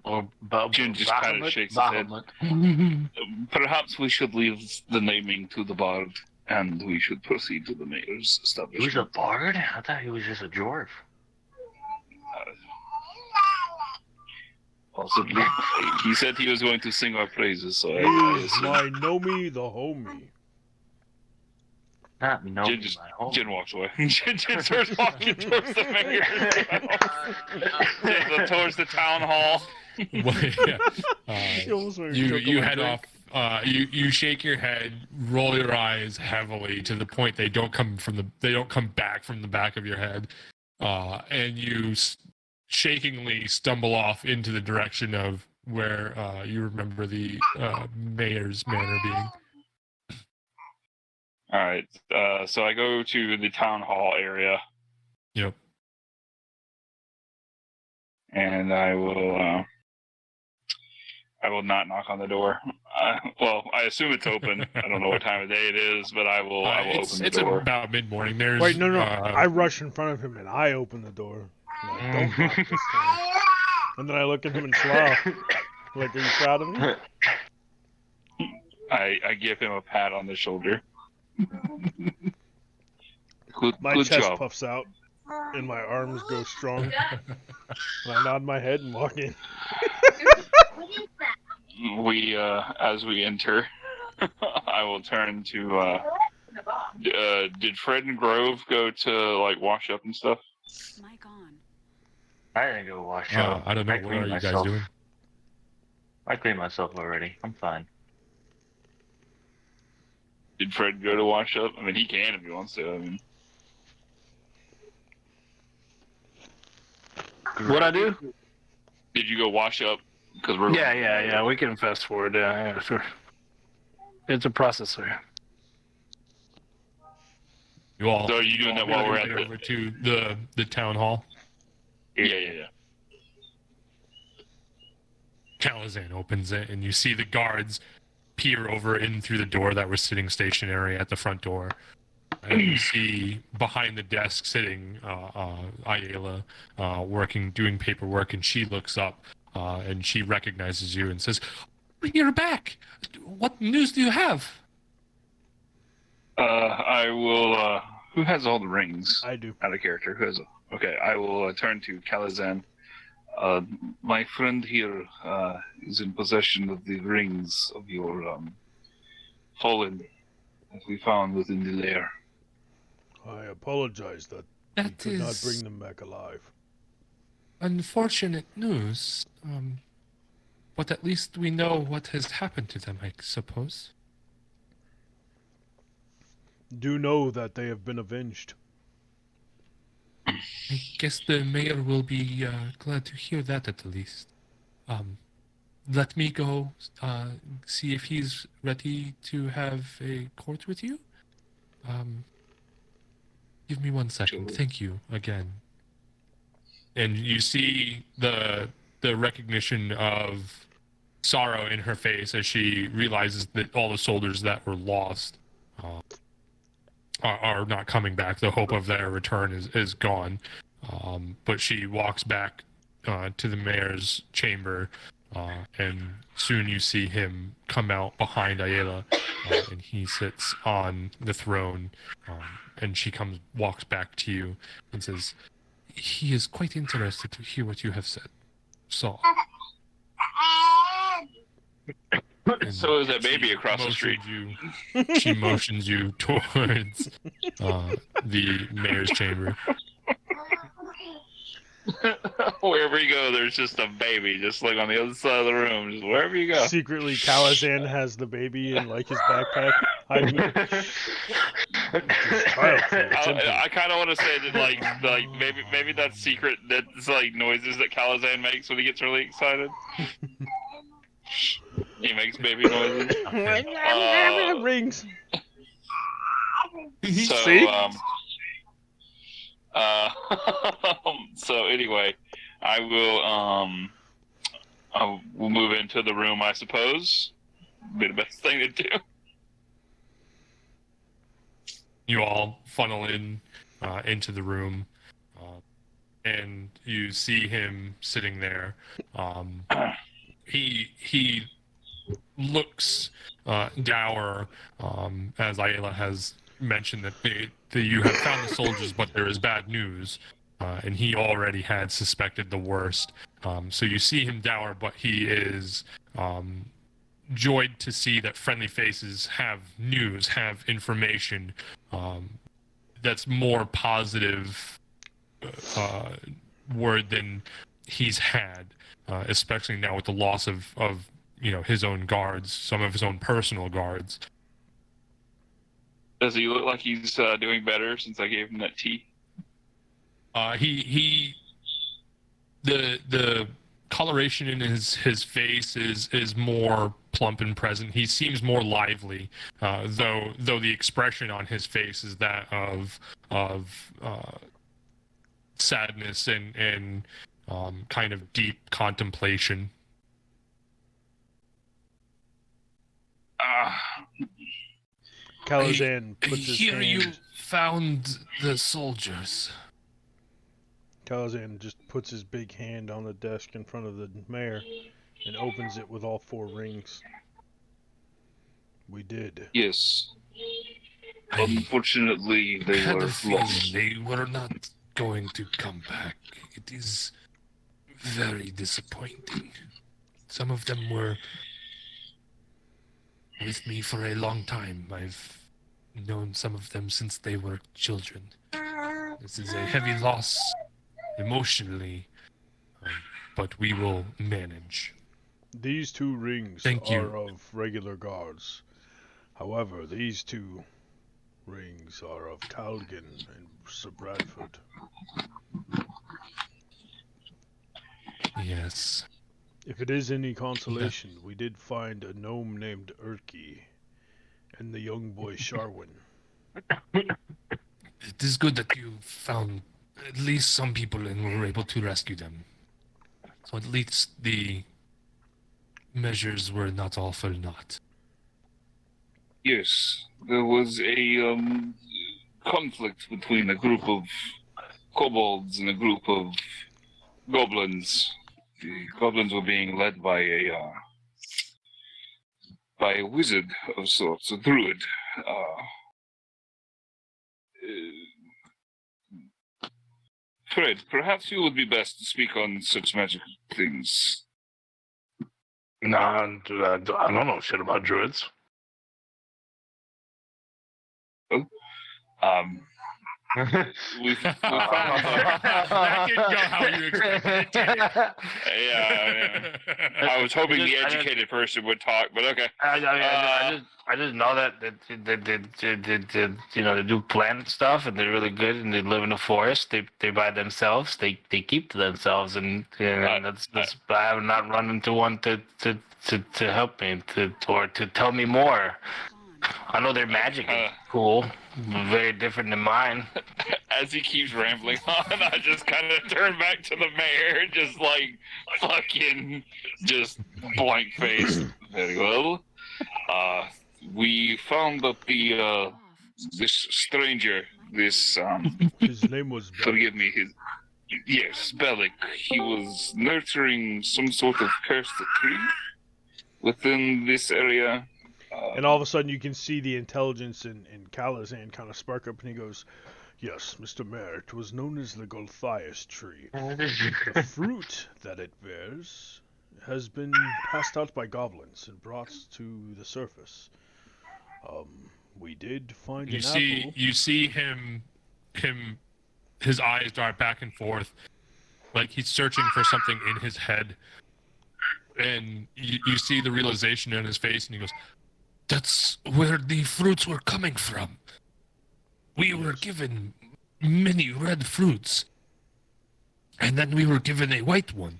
Or Jin just kind of shakes his head. Perhaps we should leave the naming to the bard, and we should proceed to the mayor's He was a establishment. bard? I thought he was just a dwarf. Possibly. He said he was going to sing our praises, so I He's assume. my Nomi the homie. Not no, Jin Jin walks away. Jin starts walking towards the mayor. Towards the town hall. You head off. You shake your head, roll your eyes heavily to the point they don't come back from the back of your head, and you shakingly stumble off into the direction of where you remember the mayor's manor being. All right. So I go to the town hall area. Yep. And I will not knock on the door. Well, I assume it's open. I don't know what time of day it is, but I will open the door. It's about mid-morning. There's Wait, no. I rush in front of him and I open the door. Like, don't knock this time. And then I look at him and smile. Like, are you proud of me? I give him a pat on the shoulder. My good chest job. puffs out and my arms go strong. And I nod my head and walk in. We, as we enter, I will turn to, did Fred and Grove go to, like, wash up and stuff? Mic on. I didn't go wash up. I don't know. What are you guys doing? I cleaned myself already. I'm fine. Did Fred go to wash up? I mean, he can if he wants to. I mean, What I do? did you go wash up? Because we're Yeah. We can fast forward. Yeah, sure. It's a processor. You all. So are you doing that while we're at the... over to the town hall? Yeah. Calazan opens it, and you see the guards peer over in through the door that was sitting stationary at the front door. And you see behind the desk sitting Ayala doing paperwork, and she looks up and she recognizes you and says, "You're back. What news do you have?" I will, who has all the rings? I do. Out of character. Who has... Okay, I will turn to Calazan. My friend here is in possession of the rings of your fallen that we found within the lair. I apologize that we could not bring them back alive. Unfortunate news. But at least we know what has happened to them, I suppose. Do know that they have been avenged. I guess the mayor will be glad to hear that at the least. Let me go see if he's ready to have a court with you. Give me 1 second. Sure. Thank you again. And you see the recognition of sorrow in her face as she realizes that all the soldiers that were lost are not coming back. The hope of their return is gone. But she walks back to the mayor's chamber, and soon you see him come out behind Ayala, and he sits on the throne, and she walks back to you and says, "He is quite interested to hear what you have said. So." So is that baby across the street? She motions you towards the mayor's chamber. Wherever you go, there's just a baby, just like on the other side of the room. Just wherever you go. Secretly, Calazan has the baby in like his backpack. I kind of want to say that like maybe that's secret. That's like noises that Calazan makes when he gets really excited. He makes baby noises. Rings. So, so anyway, we'll move into the room, I suppose. Be the best thing to do. You all funnel into the room, and you see him sitting there. He looks dour, as Ayla has mentioned that you have found the soldiers, but there is bad news, and he already had suspected the worst. So you see him dour, but he is joyed to see that friendly faces have news, have information that's more positive word than he's had, especially now with the loss of his own guards, some of his own personal guards. Does he look like he's doing better since I gave him that tea? The coloration in his face is more plump and present. He seems more lively, though the expression on his face is that of sadness and kind of deep contemplation. Calazan puts his Here hand. you found the soldiers. Calazan just puts his big hand on the desk in front of the mayor and opens it with all 4 rings. We did. Yes. Unfortunately, they had were a feeling lost. they were not going to come back. It is very disappointing. Some of them were with me for a long time. I've known some of them since they were children. This is a heavy loss emotionally, but we will manage. These 2 rings Thank you. are of regular guards. However, these 2 rings are of Talgan and Sir Bradford. Yes. If it is any consolation, we did find a gnome named Urki and the young boy Sharwin. It is good that you found at least some people and were able to rescue them. So at least the measures were not all for naught. Yes, there was a conflict between a group of kobolds and a group of goblins. The goblins were being led by a wizard of sorts, a druid. Fred, perhaps you would be best to speak on such magical things. Nah, I don't know shit about druids. We found that didn't go how you expected it, did it? Yeah. I was hoping the educated person would talk, but okay. I just know that they do plant stuff and they're really good and they live in the forest. They by themselves. They keep to themselves and that's I have not run into one to help me or to tell me more. I know their magic is cool, very different than mine. As he keeps rambling on, I just kind of turn back to the mayor, just like fucking, just blank face. Very well. We found that this stranger, this His name was Bellic. forgive me, yes, Bellic. He was nurturing some sort of cursed tree within this area. And all of a sudden you can see the intelligence in Calazan kind of spark up and he goes, "Yes, Mr. Mayor, it was known as the Golthias tree. The fruit that it bears has been passed out by goblins and brought to the surface. We did find an apple." You see him, his eyes dart back and forth, like he's searching for something in his head. And you see the realization in his face, and he goes, "That's where the fruits were coming from. We were given many red fruits, and then we were given a white one.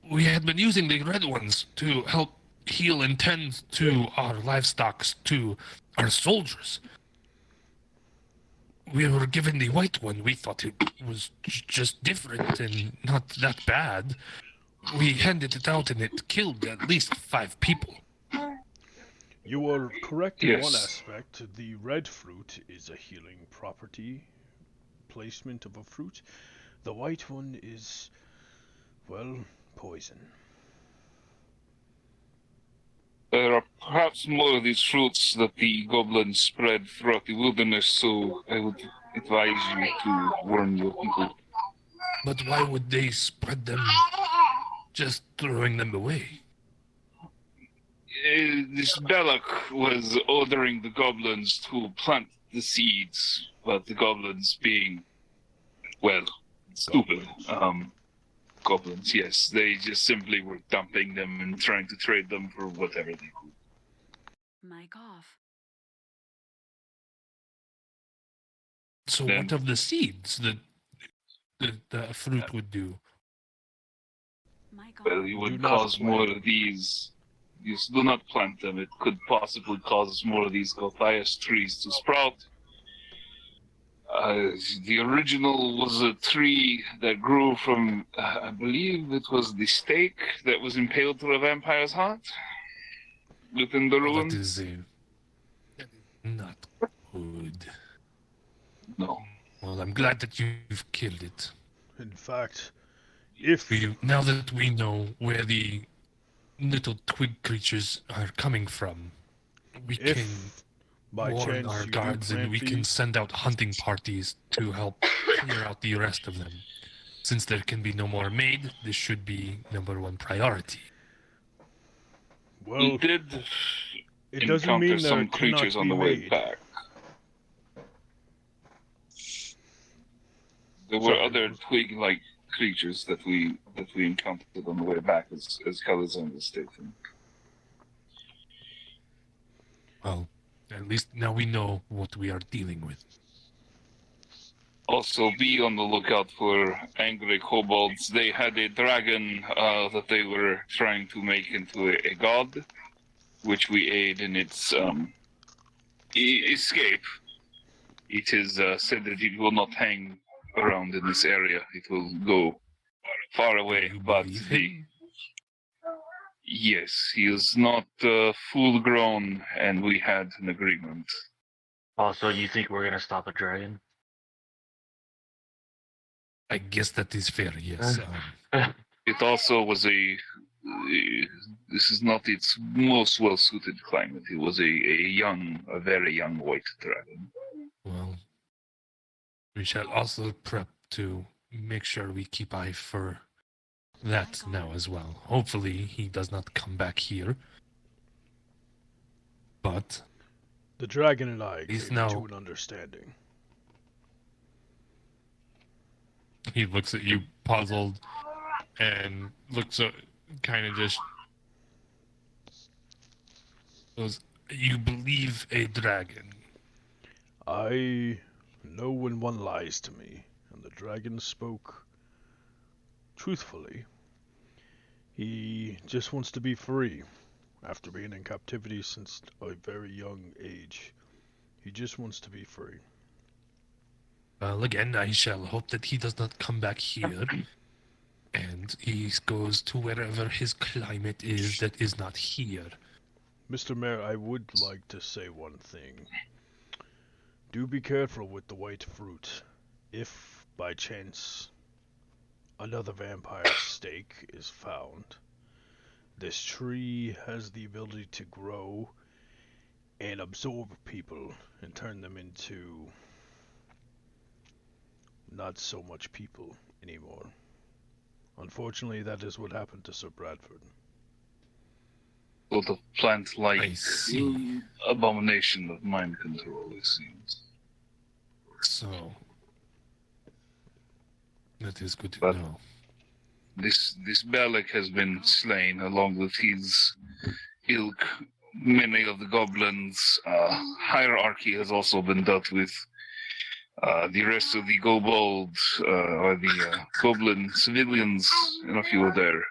We had been using the red ones to help heal and tend to our livestock, to our soldiers. We were given the white one. We thought it was just different and not that bad. We handed it out, and it killed at least 5 people." You are correct in Yes. one aspect. The red fruit is a healing property placement of a fruit. The white one is, well, poison. There are perhaps more of these fruits that the goblins spread throughout the wilderness, so I would advise you to warn your people. But why would they spread them just throwing them away? This Belloc was ordering the goblins to plant the seeds, but the goblins being, well, stupid. Goblins, yes. They just simply were dumping them and trying to trade them for whatever they could. Mic off. So Then- what of the seeds that the fruit would do? Mic Well, on. you Do would not cause plant more them. of these. You do not plant them. It could possibly cause more of these Gothias trees to sprout. The original was a tree that grew from, I believe it was the stake that was impaled through a vampire's heart within the Well, ruin. that is not good. No. Well, I'm glad that you've killed it. In fact, if Now that we know where the little twig creatures are coming from, we can if by warn chance our you guards do and plant we can these, send out hunting parties to help clear out the rest of them. Since there can be no more made, this should be #1 priority. We well, did it doesn't encounter mean there some cannot creatures on be the way made. back. There were Sorry. other twig-like creatures that we encountered on the way back, as Calazan was stating. Well, at least now we know what we are dealing with. Also, be on the lookout for angry kobolds. They had a dragon that they were trying to make into a god, which we aid in its escape. It is said that it will not hang around in this area. It will go far away. Do you But believe the him? yes, he is not full grown, and we had an agreement. Also, you think we're gonna stop a dragon? I guess that is fair, yes. It also was this is not its most well-suited climate. It was a very young white dragon. Well, we shall also prep to make sure we keep eye for that now as well. Hopefully he does not come back here. But The dragon and I He's came now- to an understanding. he looks at you puzzled and looks at kind of just goes, "You believe a dragon?" I know when one lies to me, and the dragon spoke truthfully. He just wants to be free. After being in captivity since a very young age, he just wants to be free. Well, again, I shall hope that he does not come back here, and he goes to wherever his climate is that is not here. Mr. Mayor, I would like to say one thing. Do be careful with the white fruit. If, by chance, another vampire stake is found, this tree has the ability to grow and absorb people and turn them into not so much people anymore. Unfortunately, that is what happened to Sir Bradford. Sort of plant-like I see. abomination of mind control, it seems. So that is good to But- know. This Belloc has been slain along with his ilk. Many of the goblins' hierarchy has also been dealt with. The rest of the kobold or the goblin civilians and a few of their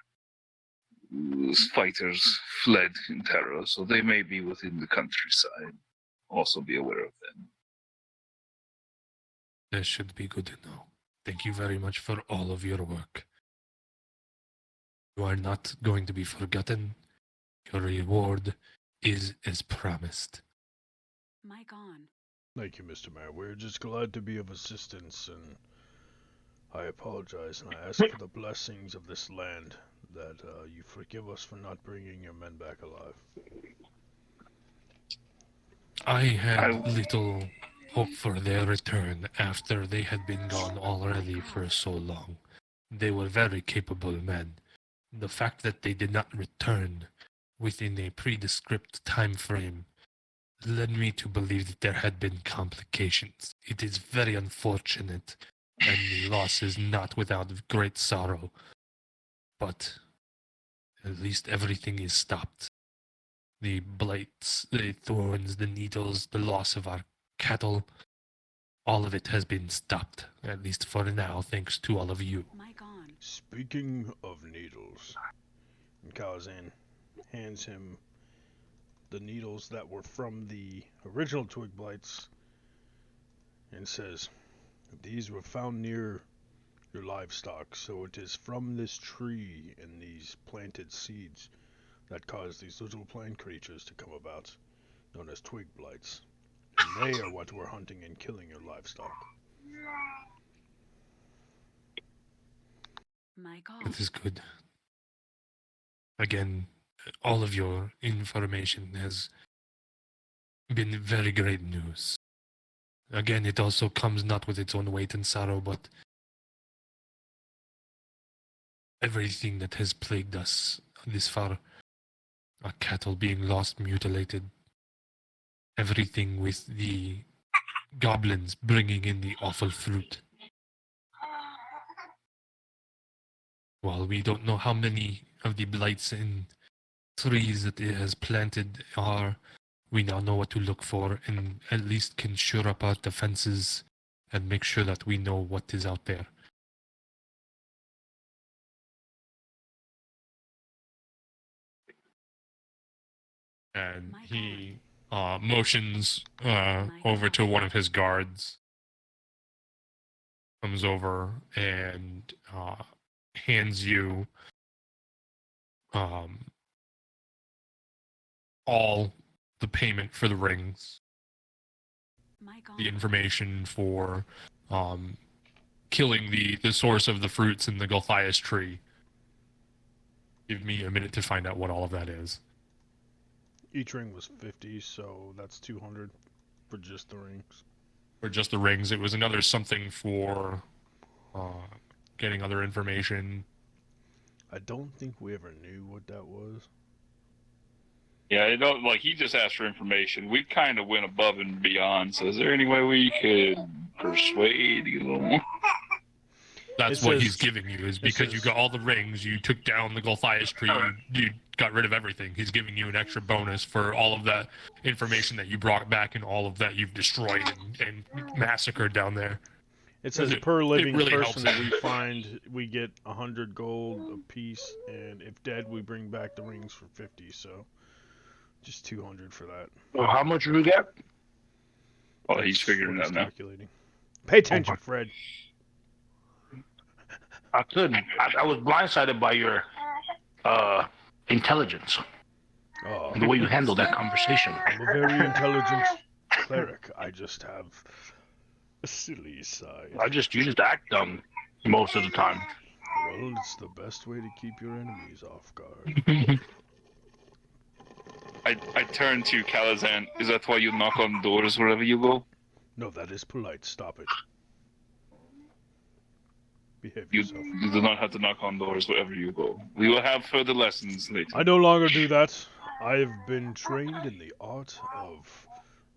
fighters fled in terror, so they may be within the countryside. Also be aware of them. That should be good to know. Thank you very much for all of your work. You are not going to be forgotten. Your reward is as promised. Mic on. Thank you, Mr. Mayor. We're just glad to be of assistance, and I apologize, and I ask for the blessings of this land that you forgive us for not bringing your men back alive. I had little hope for their return after they had been gone already for so long. They were very capable men. The fact that they did not return within a pre-described time frame led me to believe that there had been complications. It is very unfortunate, and the loss is not without great sorrow. But at least everything is stopped. The blights, the thorns, the needles, the loss of our cattle, all of it has been stopped, at least for now, thanks to all of you. Mic on. Speaking of needles, and Kazan hands him the needles that were from the original twig blights and says, these were found near your livestock, so it is from this tree and these planted seeds that caused these little plant creatures to come about, known as twig blights. And they are what were hunting and killing your livestock. Mic off. This is good. Again, all of your information has been very great news. Again, it also comes not with its own weight and sorrow, but everything that has plagued us this far, our cattle being lost, mutilated, everything with the goblins bringing in the awful fruit. While we don't know how many of the blights and trees that it has planted are, we now know what to look for and at least can shore up our defenses and make sure that we know what is out there. And he motions over to one of his guards, comes over and hands you all the payment for the rings, the information for killing the source of the fruits in the Gulthias tree. Give me a minute to find out what all of that is. Each ring was 50, so that's 200 for just the rings. For just the rings, it was another something for getting other information. I don't think we ever knew what that was. Yeah, it don't like he just asked for information. We kind of went above and beyond. So, is there any way we could persuade you a little more? That's what he's giving you, is because you got all the rings, you took down the Gulthias tree, you got rid of everything. He's giving you an extra bonus for all of that information that you brought back and all of that you've destroyed and massacred down there. It says per living really person that helps. we find, we get 100 gold apiece, and if dead, we bring back the rings for 50. So just 200 for that. Well, how much did we get? Oh, he's figuring it out now. Calculating. Pay attention, Fred. I couldn't. I was blindsided by your intelligence. Oh. And the way you handled that conversation. I'm a very intelligent cleric. I just have a silly side. You just act dumb most of the time. Well, it's the best way to keep your enemies off guard. I turn to Kalazan. Is that why you knock on doors wherever you go? No, that is polite. Stop it. Behave You yourself. do not have to knock on doors wherever you go. We will have further lessons later. I no longer do that. I've been trained in the art of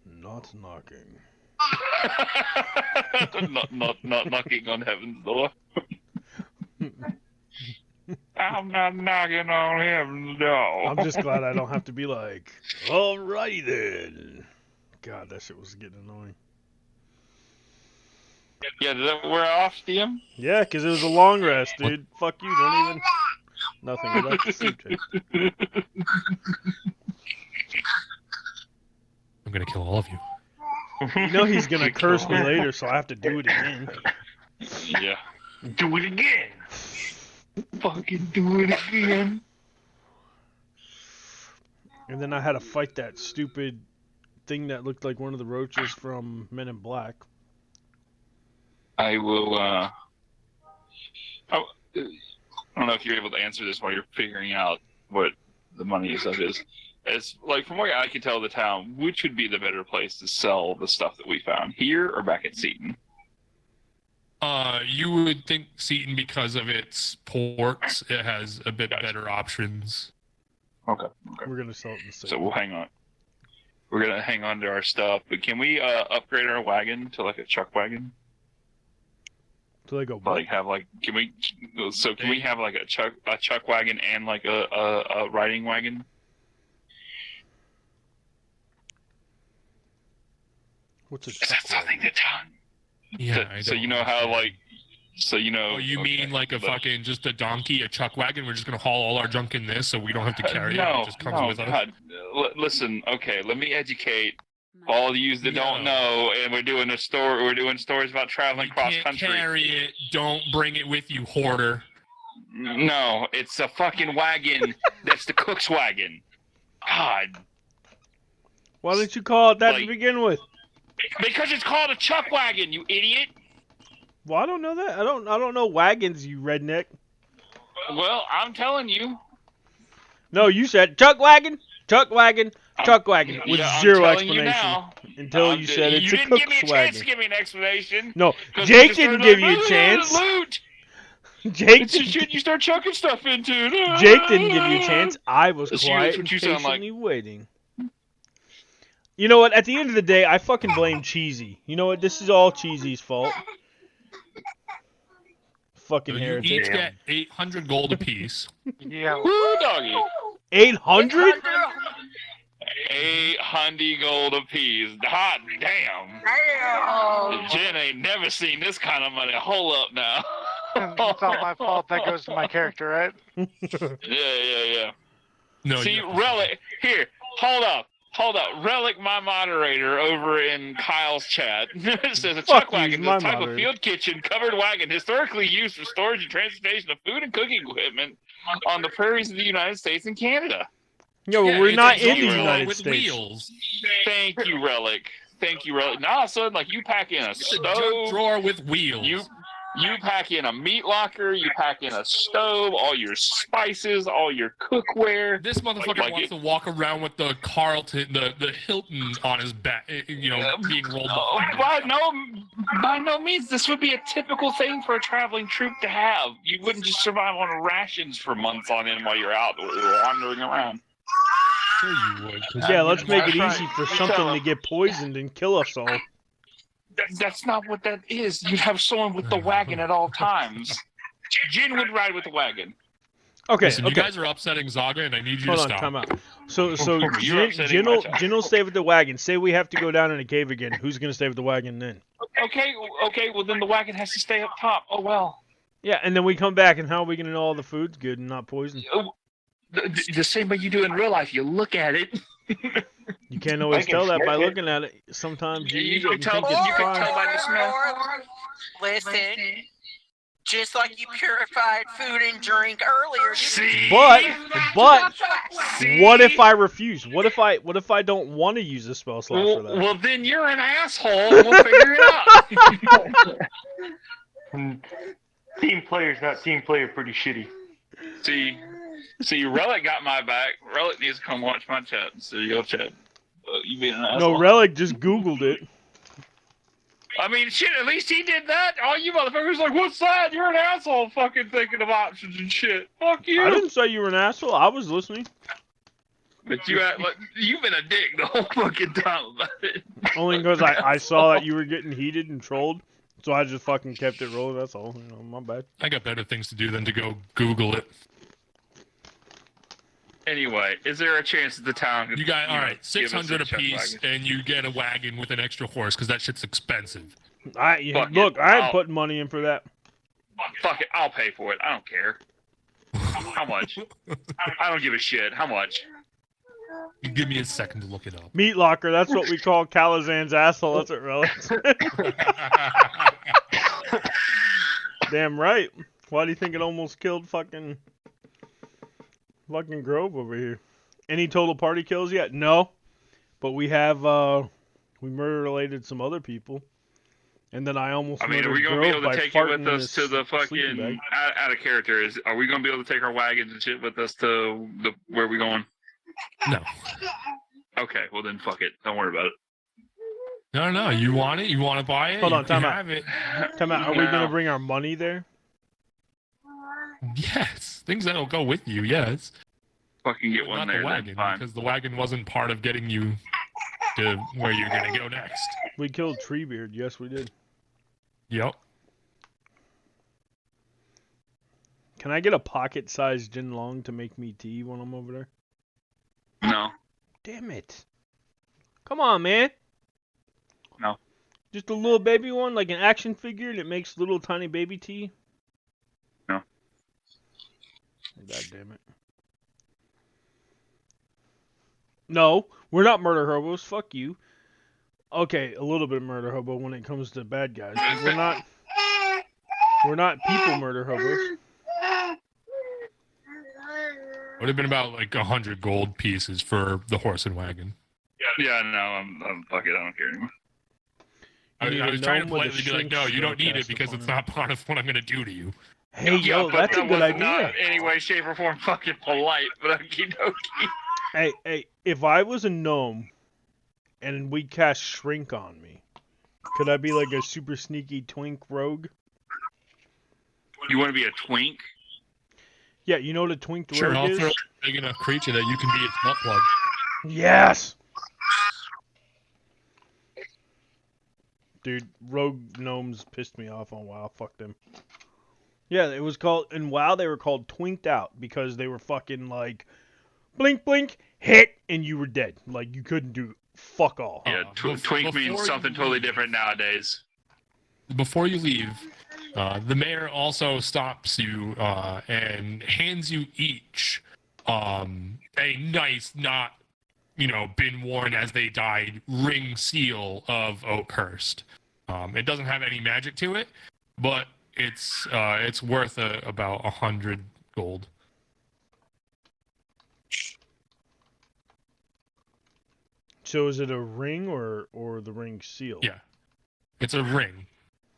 not knocking. not knocking on heaven's door. I'm not knocking on heaven's door. I'm just glad I don't have to be like, alrighty then. God, that shit was getting annoying. Yeah, did that wear off, DM? Yeah, because it was a long rest, dude. Fuck you, don't even... Nothing, go back to sleep, Jake. I'm gonna kill all of you. You know he's gonna curse me later, so I have to do it again. Yeah. Do it again. Fucking do it again. And then I had to fight that stupid thing that looked like one of the roaches from Men in Black. I will I don't know if you're able to answer this while you're figuring out what the money and stuff is. It's like, from what I can tell, the town, which would be the better place to sell the stuff that we found, here or back at Seaton? You would think Seaton, because of its ports, it has a bit better options. Okay. We're gonna sell it in the city. So we'll hang on. We're gonna hang on to our stuff, but can we upgrade our wagon to like a chuck wagon? So they go. Like have like can we? So can we have like a chuck wagon and like a riding wagon? What's a Is chuck that something wagon? to town? Yeah. So you know how like. So you know. Oh, you mean like a fucking just a donkey, a chuck wagon? We're just gonna haul all our junk in this, so we don't have to carry it. It just comes with us. God. Listen, okay, let me educate all of you that don't know, and we're doing stories about traveling cross country. Carry it. Don't bring it with you, hoarder. No, it's a fucking wagon. That's the cook's wagon. God. Why didn't you call it that to begin with? Because it's called a chuck wagon, you idiot. Well, I don't know that. I don't know wagons, you redneck. Well, I'm telling you. No, you said chuck wagon, chuck wagon, chuck wagon with zero explanation until you said it's a cook's wagon. You didn't give me a chance to give me an explanation. No, Jake didn't give you a chance. Loot. Jake it's the shit you start chucking stuff into. Jake didn't give you a chance. I was quiet and you patiently waiting. You know what? At the end of the day, I fucking blame Cheesy. You know what? This is all Cheesy's fault. Fucking heretic. You each get 800 gold apiece. Yeah. Woo, doggy. 800? 800 gold apiece. Hot damn. Jen ain't never seen this kind of money. Hold up now. It's not my fault. That goes to my character, right? Yeah. No. See, Relic, here, hold up. Relic, my moderator over in Kyle's chat, says a chuck wagon is a type of field kitchen covered wagon historically used for storage and transportation of food and cooking equipment on the prairies of the United States and Canada. Yeah, well, we're not in the United with States. Wheels. Thank you, Relic. Nah, son, like you pack in a stove. A junk drawer with wheels. You pack in a meat locker, you pack in a stove, all your spices, all your cookware. This motherfucker wants to walk around with the Carlton, the Hilton on his back, being rolled behind. By no means. This would be a typical thing for a traveling troop to have. You wouldn't just survive on rations for months on end while you're out wandering around. Sure you would. Yeah, let's make it easy for something to get poisoned and kill us all. That's not what that is. You have someone with the wagon at all times. Jin would ride with the wagon. Okay, Listen, you guys are upsetting Zaga, and I need you to stop. Hold on, time out. So Jin will stay with the wagon. Say we have to go down in a cave again. Who's going to stay with the wagon then? Okay, well then the wagon has to stay up top. Oh well. Yeah, and then we come back, and how are we going to know all the food's good and not poisoned? The same way you do in real life. You look at it. You can't always tell that by looking at it. Sometimes you can tell by the smell. Listen, just like you purified food and drink earlier. But what if I refuse? What if I don't want to use a spell slot for that? Well, then you're an asshole. We'll figure it out. Team player's not team player pretty shitty. See, Relic got my back. Relic needs to come watch my chat. So your chat. You being an asshole. No, Relic just Googled it. I mean, shit, at least he did that. All you motherfuckers like, what's that? You're an asshole fucking thinking of options and shit. Fuck you. I didn't say you were an asshole. I was listening. But you act like you've been a dick the whole fucking time about it. Only because I saw that you were getting heated and trolled. So I just fucking kept it rolling. That's all. My bad. I got better things to do than to go Google it. Anyway, is there a chance that the town could... You got, all right, 600 apiece, and you get a wagon with an extra horse, because that shit's expensive. I ain't putting money in for that. Fuck it, I'll pay for it. I don't care. How much? I don't give a shit. How much? You give me a second to look it up. Meat locker, that's what we call Calazan's asshole. That's what Relics. Damn right. Why do you think it almost killed fucking Grove over here? Any total party kills yet? No. But we have we murder related some other people. And then I almost I mean, are murdered we going to be Grove able to by take it with farting us to the sleeping fucking bag. out of character? Are we going to be able to take our wagons and shit with us to where we going? No. Okay, well then fuck it. Don't worry about it. No. You want it? You want to buy it? Hold you on, can time out. have it. Time out. Are we going to No. bring our money there? Yes. Things that'll go with you, yes. Fucking get But one not there the then. wagon, Fine. because the wagon wasn't part of getting you to where you're going to go next. We killed Treebeard. Yes, we did. Yep. Can I get a pocket-sized Jin Long to make me tea when I'm over there? No. Damn it. Come on, man. No. Just a little baby one, like an action figure that makes little tiny baby tea? No. God damn it. No, we're not murder hobos. Fuck you. Okay, a little bit of murder hobo when it comes to bad guys. But we're not people murder hobos. Would have been about like 100 gold pieces for the horse and wagon. Yeah, no, I'm fuck it. I don't care anymore. I need a was trying to gnome with a politely be like, shrink no, you don't need spell it because cast it's upon not part of what I'm going to do to you. Hey, yo, but that's a that good was idea. not in any way, shape, or form fucking polite, but okie dokie. Hey, if I was a gnome and we cast shrink on me, could I be like a super sneaky twink rogue? You want to be a twink? Yeah, you know what a twink Sure, rogue I'll is? throw a big enough creature that you can be its butt plug. Yes! Dude, rogue gnomes pissed me off on WoW. Fuck them. Yeah, it was called, in WoW they were called twinked out because they were fucking like, blink, blink, hit, and you were dead. Like, you couldn't do fuck all. Yeah, twink means something totally different nowadays. Before you leave, the mayor also stops you and hands you each a nice, not, been worn as they died ring seal of Oakhurst. It doesn't have any magic to it, but it's worth about 100 gold. So is it a ring or the ring seal? Yeah, it's a ring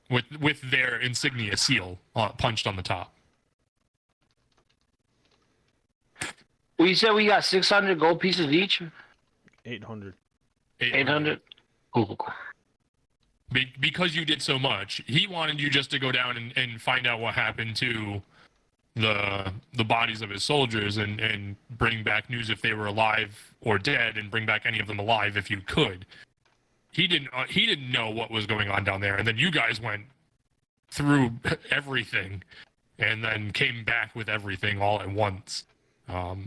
with their insignia seal punched on the top. We said we got 600 gold pieces each. 800. 800. Cool. Because you did so much, he wanted you just to go down and find out what happened to the bodies of his soldiers and bring back news if they were alive or dead, and bring back any of them alive if you could. He didn't know what was going on down there, and then you guys went through everything and then came back with everything all at once.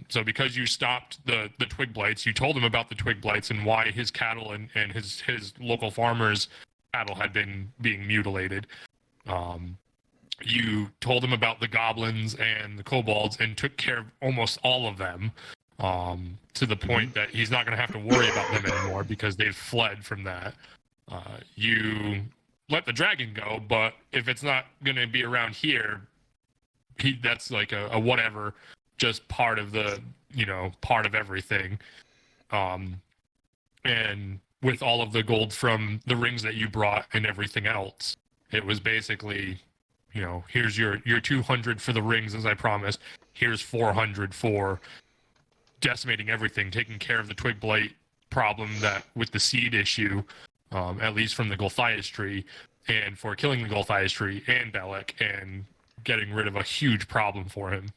So because you stopped the twig blights, you told him about the twig blights and why his cattle and his local farmers' cattle had been being mutilated. You told him about the goblins and the kobolds and took care of almost all of them, to the point that he's not going to have to worry about them anymore because they've fled from that. You let the dragon go, but if it's not going to be around here, that's like a whatever, just part of the, part of everything. And with all of the gold from the rings that you brought and everything else, it was basically, here's your 200 for the rings, as I promised. Here's 400 for decimating everything, taking care of the twig blight problem that with the seed issue, at least from the Gulthias tree, and for killing the Gulthias tree and Belek and getting rid of a huge problem for him.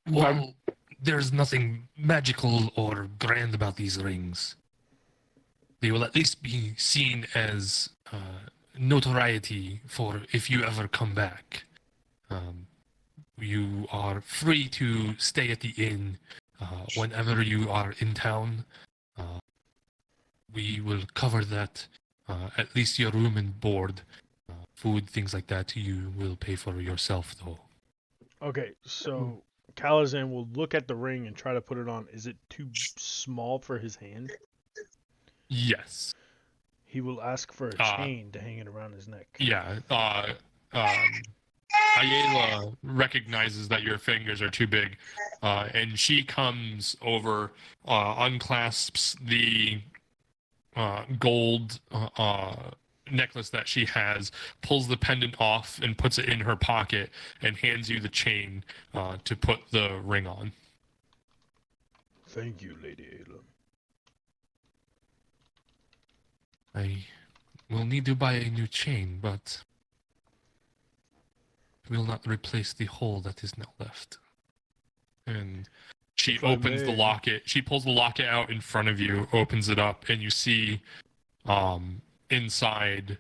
Well, there's nothing magical or grand about these rings. They will at least be seen as notoriety for if you ever come back. You are free to stay at the inn whenever you are in town. We will cover that, at least your room and board. Food, things like that, you will pay for yourself, though. Okay, so Kalazan will look at the ring and try to put it on. Is it too small for his hand? Yes. He will ask for a chain to hang it around his neck. Yeah. Ayala recognizes that your fingers are too big, and she comes over, unclasps the gold necklace that she has, pulls the pendant off and puts it in her pocket, and hands you the chain to put the ring on. Thank you, Lady Ayla. I will need to buy a new chain, but will not replace the hole that is now left. And she If I opens the may. locket. She pulls the locket out in front of you, opens it up, and you see inside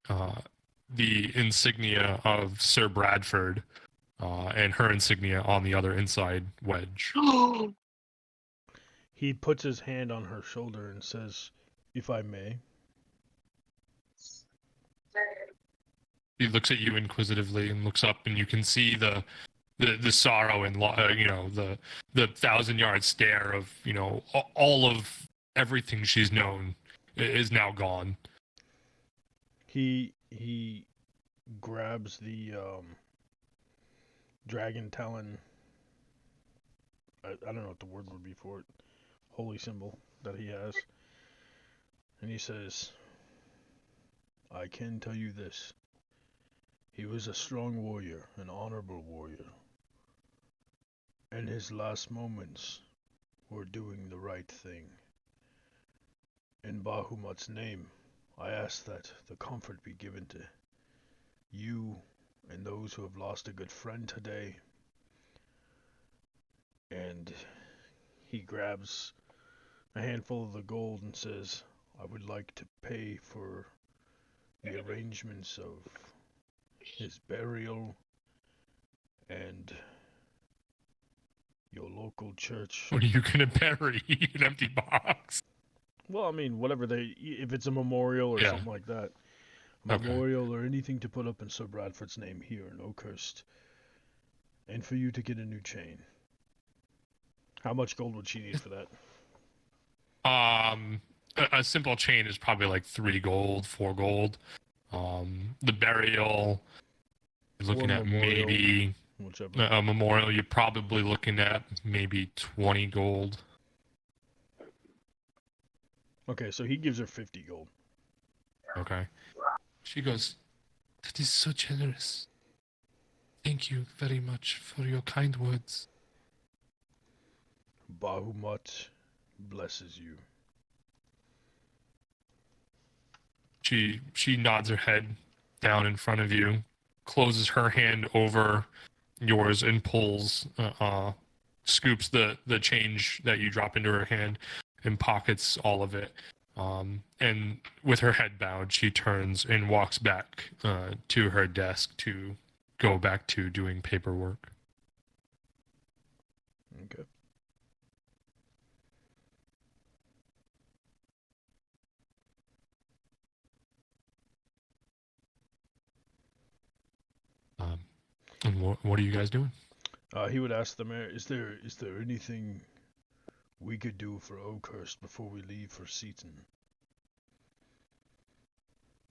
the insignia of Sir Bradford and her insignia on the other inside wedge. He puts his hand on her shoulder and says, "If I may." He looks at you inquisitively and looks up, and you can see the sorrow and the 1,000-yard stare of all of everything she's known is now gone. He grabs the dragon talon. I don't know what the word would be for it. Holy symbol that he has, and he says, "I can tell you this. He was a strong warrior, an honorable warrior. And his last moments were doing the right thing. In Bahamut's name, I ask that the comfort be given to you and those who have lost a good friend today." And he grabs a handful of the gold and says, "I would like to pay for the arrangements of his burial and your local church." What are you gonna bury? An empty box? Well, I mean, whatever if it's a memorial or something like that. A Okay. memorial or anything to put up in Sir Bradford's name here in Oakhurst. And for you to get a new chain. How much gold would she need for that? A simple chain is probably like 3 gold, 4 gold. The burial, you're looking Or at memorial, maybe whichever. a memorial. You're probably looking at maybe 20 gold. Okay, so he gives her 50 gold. Okay. She goes, "That is so generous. Thank you very much for your kind words." Bahamut blesses you. She nods her head down in front of you, closes her hand over yours, and pulls, scoops the change that you drop into her hand and pockets all of it. And with her head bowed, she turns and walks back to her desk to go back to doing paperwork. Okay. And what are you guys doing? He would ask the mayor, is there anything we could do for Oakhurst before we leave for Seaton?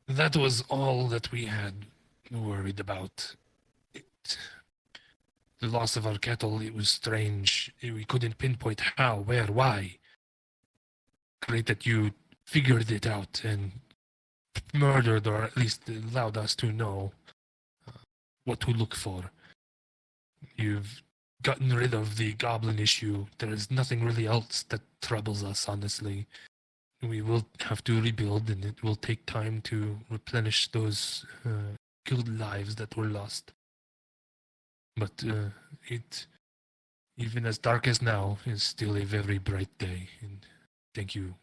That was all that we had worried about. The loss of our cattle, it was strange. We couldn't pinpoint how, where, why. Great that you figured it out and murdered, or at least allowed us to know what to look for. You've gotten rid of the goblin issue. There is nothing really else that troubles us, honestly. We will have to rebuild, and it will take time to replenish those killed lives that were lost. But it, even as dark as now, is still a very bright day. And thank you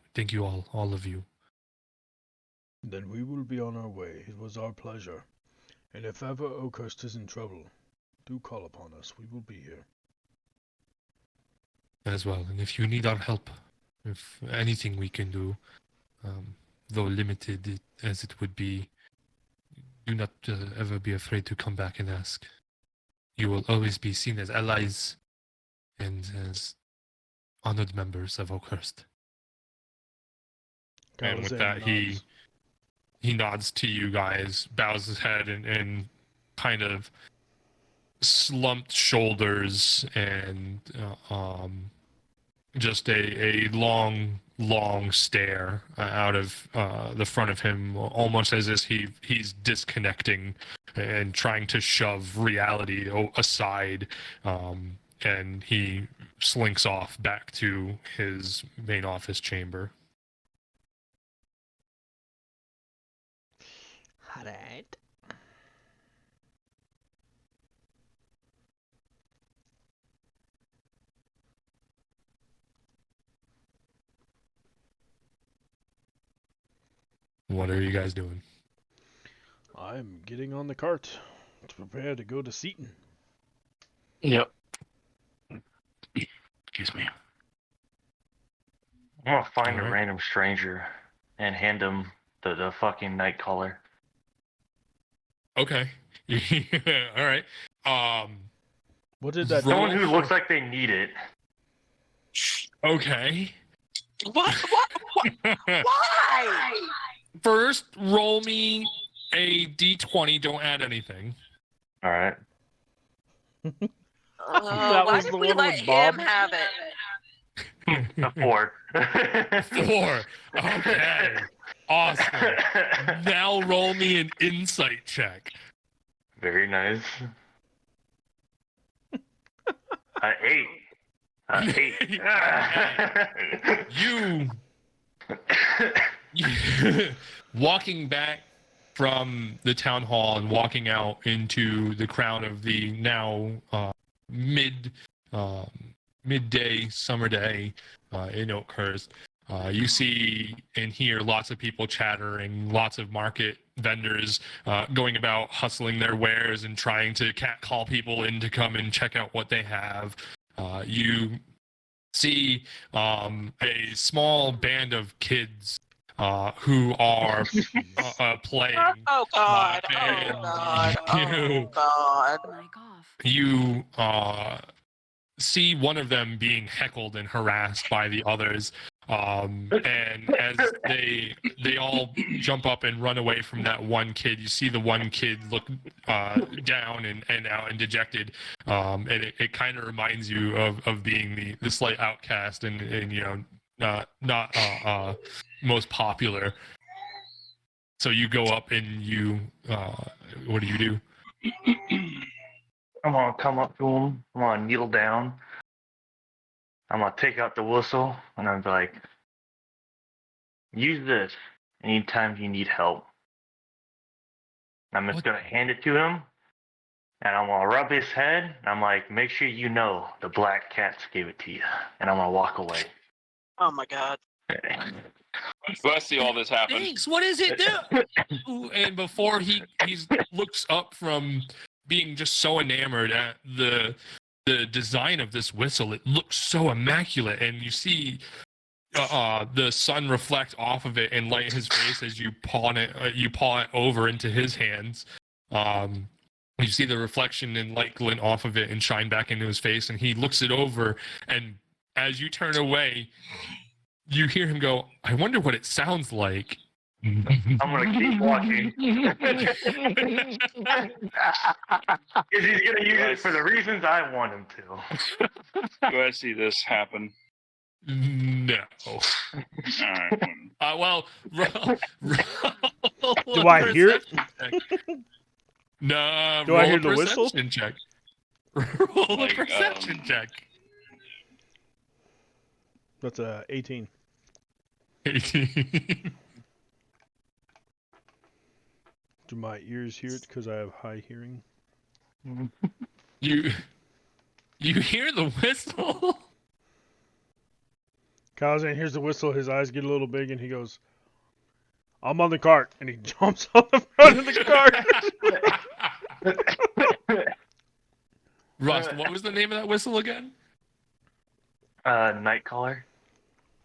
all of you. Then we will be on our way. It was our pleasure. And if ever Oakhurst is in trouble, do call upon us. We will be here. As well, and if you need our help, if anything we can do, though limited as it would be, do not ever be afraid to come back and ask. You will always be seen as allies and as honored members of Oakhurst. And with that, he nods to you guys, bows his head, and kind of slumped shoulders and just a long stare out of the front of him, almost as if he's disconnecting and trying to shove reality aside, and he slinks off back to his main office chamber. All right. What are you guys doing? I'm getting on the cart to prepare to go to Seaton. Yep. Excuse me. I'm gonna find a Alright. random stranger and hand him the fucking night collar. Okay. All right. What did that? Someone who looks like they need it. Okay. What? Why? First, roll me a d20. Don't add anything. All right. That Why was did the we one let with Bob? him have it? A 4. 4. Okay. Awesome. Now roll me an insight check. Very nice. 8. 8. You walking back from the town hall and walking out into the crowd of the now midday summer day in Oakhurst. You see and hear lots of people chattering, lots of market vendors going about hustling their wares and trying to catcall people in to come and check out what they have. You see a small band of kids who are playing. Oh God! and Oh God! you- Oh God! Mic off. You see one of them being heckled and harassed by the others, and as they all jump up and run away from that one kid, you see the one kid look down and out and dejected, and it kind of reminds you of being the slight outcast and you know not most popular. So you go up and you what do? I'm gonna come up to him. I'm gonna kneel down. I'm gonna take out the whistle and I'm like, use this anytime you need help. I'm just What? gonna hand it to him and I'm gonna rub his head. And I'm like, make sure you know the black cats gave it to you. And I'm gonna walk away. Oh my God! So I see all this happen. Thanks. What does it do? And before he looks up from being just so enamored at the design of this whistle, it looks so immaculate, and you see the sun reflect off of it and light his face as you paw it over into his hands. You see the reflection and light glint off of it and shine back into his face, and he looks it over, and as you turn away, you hear him go, "I wonder what it sounds like." I'm gonna keep walking. Because he's gonna use it for the reasons I want him to. Do I see this happen? No. All right. Well, Do I hear it? No. Do I hear the whistle? Check. Roll a Like, perception check. That's 18. 18. Do my ears hear it because I have high hearing? You hear the whistle? Kazan hears the whistle, his eyes get a little big, and he goes, "I'm on the cart," and he jumps on the front of the cart. Rust, what was the name of that whistle again? Night caller.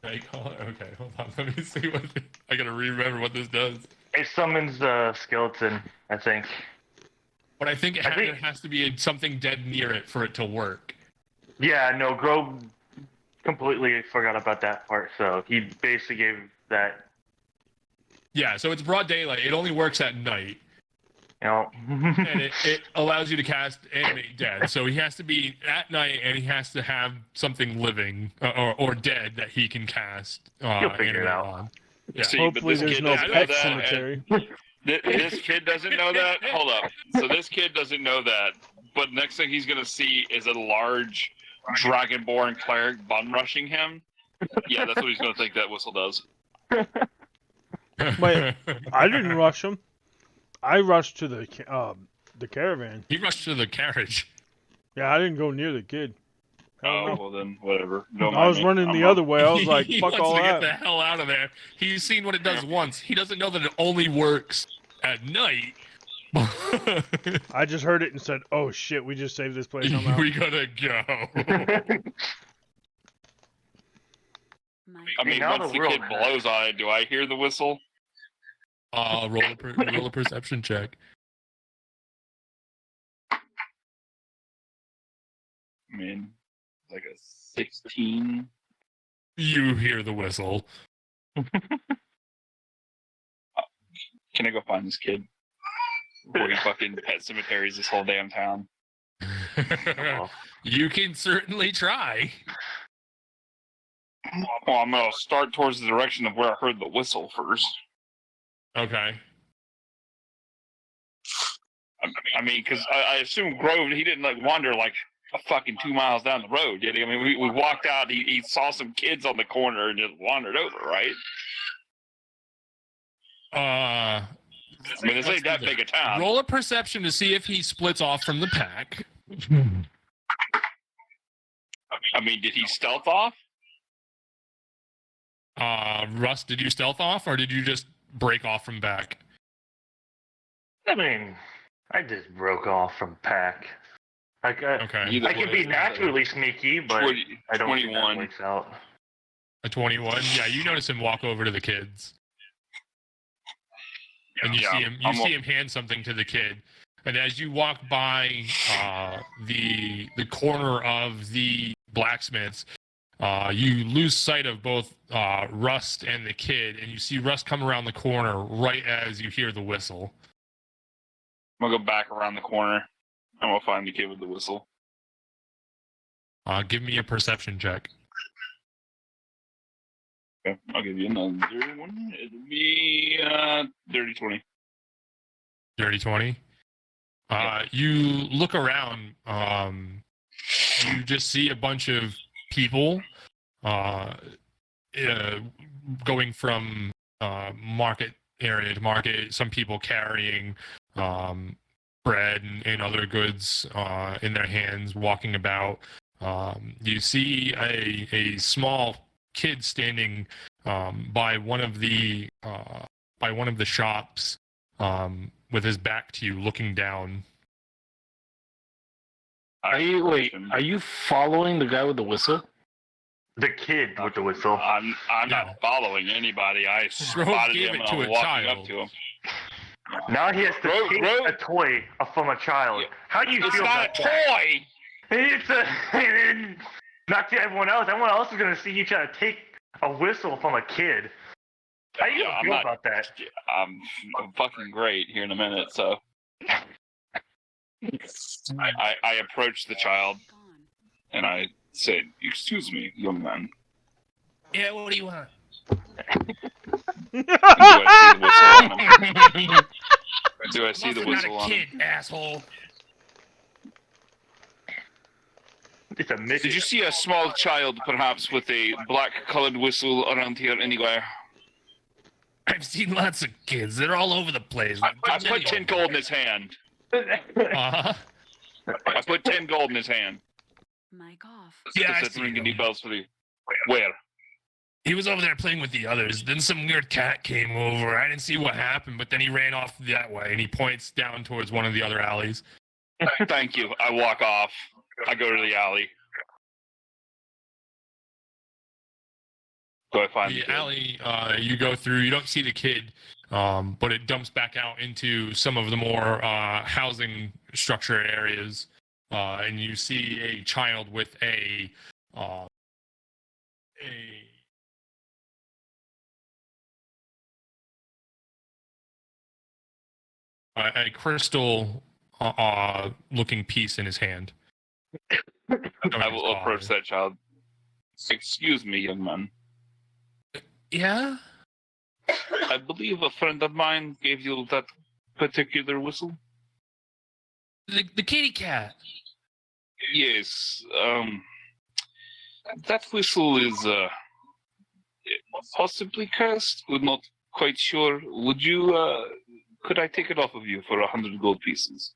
Nightcaller. Okay, hold on. Let me see what I gotta remember what this does. It summons the skeleton, I think. But I think it has to be something dead near it for it to work. Yeah, no, Grove completely forgot about that part, so he basically gave that. Yeah, so it's broad daylight. It only works at night. know. And it allows you to cast Animate Dead. So he has to be at night, and he has to have something living or dead that he can cast You'll figure it Animate out. on. Yeah. See, Hopefully but this there's kid no doesn't know pet that, cemetery. This kid doesn't know that. Hold up. So this kid doesn't know that. But next thing he's gonna see is a large dragonborn cleric bum rushing him. Yeah, that's what he's gonna think that whistle does. Wait, I didn't rush him. I rushed to the caravan. He rushed to the carriage. Yeah, I didn't go near the kid. Oh, well then, whatever. Don't I mind was me. running I'm the up. other way. I was like, He fuck wants all to get that. the hell out of there. He's seen what it does once. He doesn't know that it only works at night. I just heard it and said, "Oh shit, we just saved this place." I'm out. We gotta go. I mean, now once the the world kid blows on it, do I hear the whistle? Roll a perception check. I mean, like a 16. You hear the whistle. Can I go find this kid? Before he fucking pet cemeteries this whole damn town. You can certainly try. Well, I'm gonna start towards the direction of where I heard the whistle first. Okay. I mean, because I assume Grove, he didn't like wander like a fucking 2 miles down the road, did he? I mean, we walked out, he saw some kids on the corner and just wandered over, right? Uh, I mean, this ain't that big a town. roll a perception to see if he splits off from the pack. I mean, did he stealth off? Russ, did you stealth off, or did you just break off from back? I mean, I just broke off from pack. Like, Okay. I can be naturally sneaky, but I don't think that 21. works out. A 21. Yeah, you notice him walk over to the kids, and you see him. You see him hand something to the kid, and as you walk by the corner of the blacksmiths, you lose sight of both Rust and the kid, and you see Rust come around the corner right as you hear the whistle. I'm gonna go back around the corner. I'm gonna find the kid with the whistle. Give me a perception check. Okay, I'll give you another one. It'll be dirty 20. Dirty 20. You look around. You just see a bunch of people going from market area to market. Some people carrying bread and other goods in their hands, walking about. You see a small kid standing by one of the shops with his back to you, looking down. Are you following the guy with the whistle? The kid with the whistle. I'm not following anybody. I spotted gave him it and to I'm a walking child. up to him. Now he has to take a toy from a child. How do you It's feel not about a that? toy! It's not to everyone else. Everyone else is gonna see you try to take a whistle from a kid. How do you feel about that? I'm fucking great here in a minute, so. I approached the child and I said, "Excuse me, young man. Yeah, what do you want? Do I see the whistle on him? Do I see the whistle not a on kid, him? asshole. It's a mix. Did you see a small child, perhaps, with a black-colored whistle around here anywhere?" I've seen lots of kids. They're all over the place. I put 10 gold in his hand. Uh-huh. I put 10 gold in his hand. Mic off. Yeah, I Does that see ring him. any bells for you? Where? He was over there playing with the others. Then some weird cat came over. I didn't see what happened, but then he ran off that way, and he points down towards one of the other alleys. Thank you. I walk off. I go to the alley. So I find The the kid. alley you go through, you don't see the kid, but it dumps back out into some of the more housing structure areas, and you see a child with a a crystal looking piece in his hand. I will approach that child. Excuse me, young man. Yeah? I believe a friend of mine gave you that particular whistle. The kitty cat. Yes. That whistle is possibly cursed. We're not quite sure. Would you? Could I take it off of you for 100 gold pieces?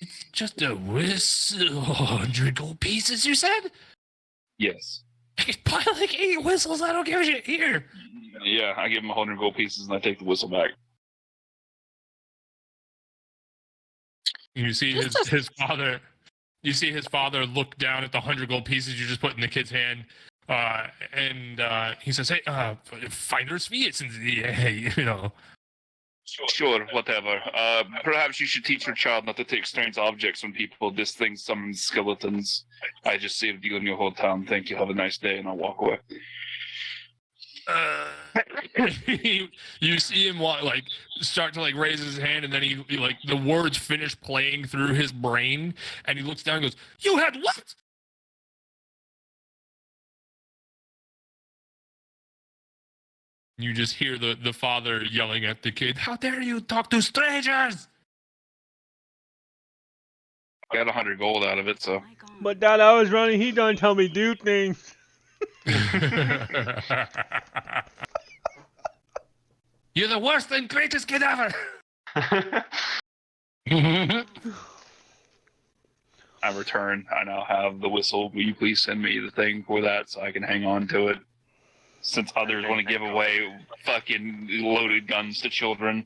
It's just a whistle. 100 gold pieces, you said? Yes. I could buy like 8 whistles. I don't give a shit. Here. Yeah, I give him 100 gold pieces and I take the whistle back. You see his father. You see his father look down at the 100 gold pieces you just put in the kid's hand, and he says, "Hey, finder's fee. It's you know." Sure, whatever. Perhaps you should teach your child not to take strange objects from people. This thing summons skeletons. I just saved you and your whole town. Thank you. Have a nice day, and I'll walk away. You see him start to raise his hand, and then he the words finish playing through his brain, and he looks down and goes, "You had what?" You just hear the father yelling at the kid, "How dare you talk to strangers!" I got 100 gold out of it, so. But Dad, I was running. He done tell me do things. You're the worst and greatest kid ever. I return. I now have the whistle. Will you please send me the thing for that so I can hang on to it? Since others want to give away fucking loaded guns to children.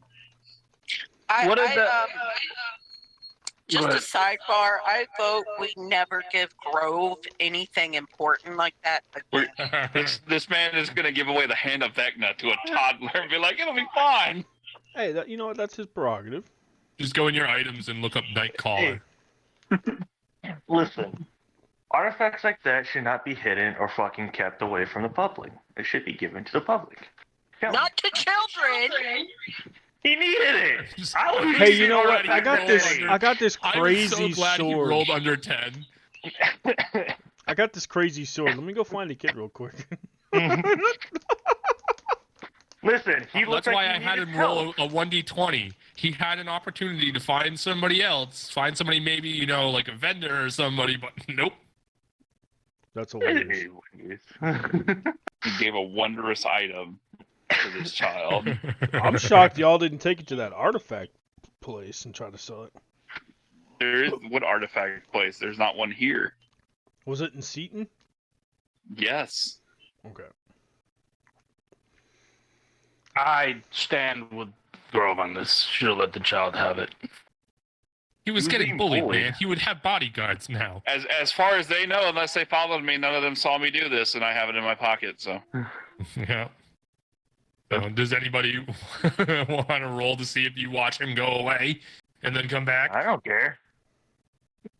Just a sidebar. I vote we never give Grove anything important like that again. This man is gonna give away the hand of Vecna to a toddler and be like, "It'll be fine." Hey, you know what? That's his prerogative. Just go in your items and look up Nightcaller. Listen, artifacts like that should not be hidden or fucking kept away from the public. It should be given to the public. Not to children. He needed it. Hey, you know what? I got this crazy I'm so glad sword. he rolled under 10. I got this crazy sword. Let me go find the kid real quick. Listen, that's why I had him roll a 1d20. He had an opportunity to find somebody else, find somebody maybe, like a vendor or somebody, but nope. That's hilarious. He gave a wondrous item to this child. I'm shocked y'all didn't take it to that artifact place and try to sell it. There is what artifact place? There's not one here. Was it in Seaton? Yes. Okay. I stand with Grove on this. Should have let the child have it. He was getting bullied, man. He would have bodyguards now. As far as they know, unless they followed me, none of them saw me do this, and I have it in my pocket. So. Yeah. Does anybody want to roll to see if you watch him go away and then come back? I don't care.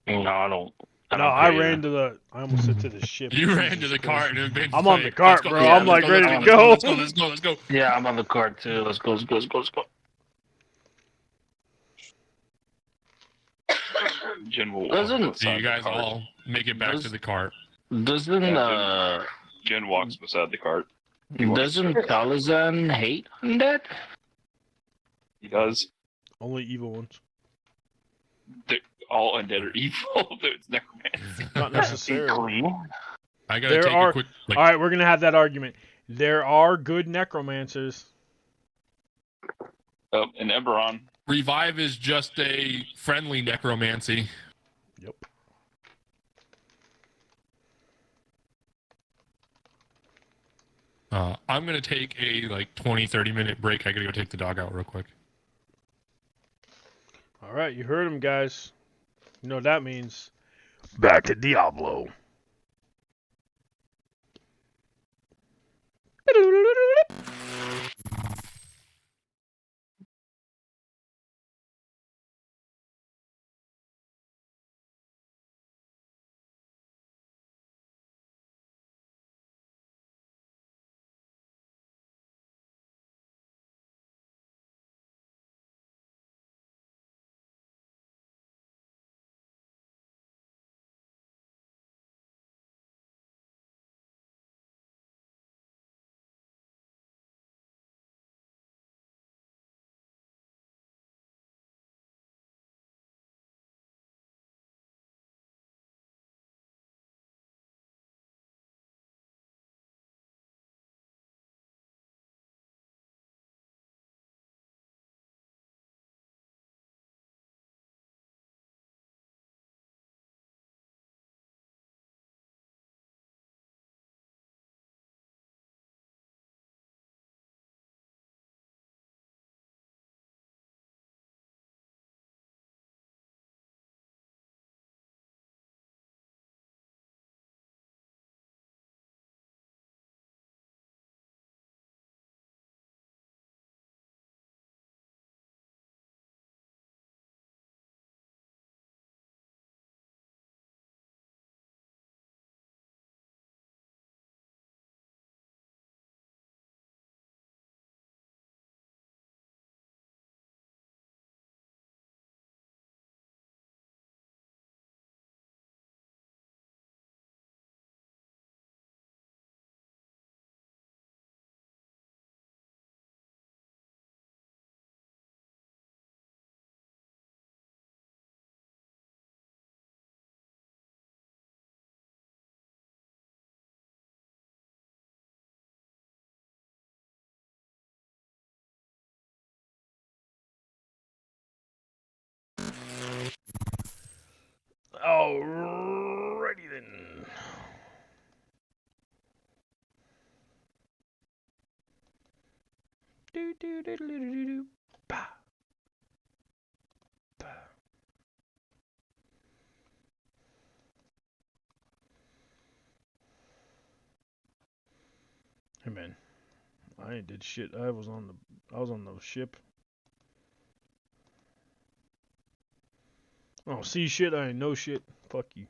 No, I don't. I ran to the. I almost said to the ship. You ran to the cart and been. I'm on the cart, bro. Yeah, I'm ready to go. Let's go. Yeah, I'm on the cart too. Let's go. Jen will So you guys all make it back to the cart. Doesn't Jen walks beside the cart. Doesn't Talazan hate undead? He does. Only evil ones. All undead are evil. There's necromancy. Not necessarily. I gotta take a quick. All right, we're gonna have that argument. There are good necromancers. And Eberron. Revive is just a friendly necromancy. Yep. I'm going to take a 20-30 minute break. I got to go take the dog out real quick. All right, you heard him, guys. You know what that means. Back to Diablo. Alrighty then. Do do do do do do do. Bah. Bah. Hey man, I ain't did shit. I was on the ship. Oh, see shit. I ain't know shit. Fuck you.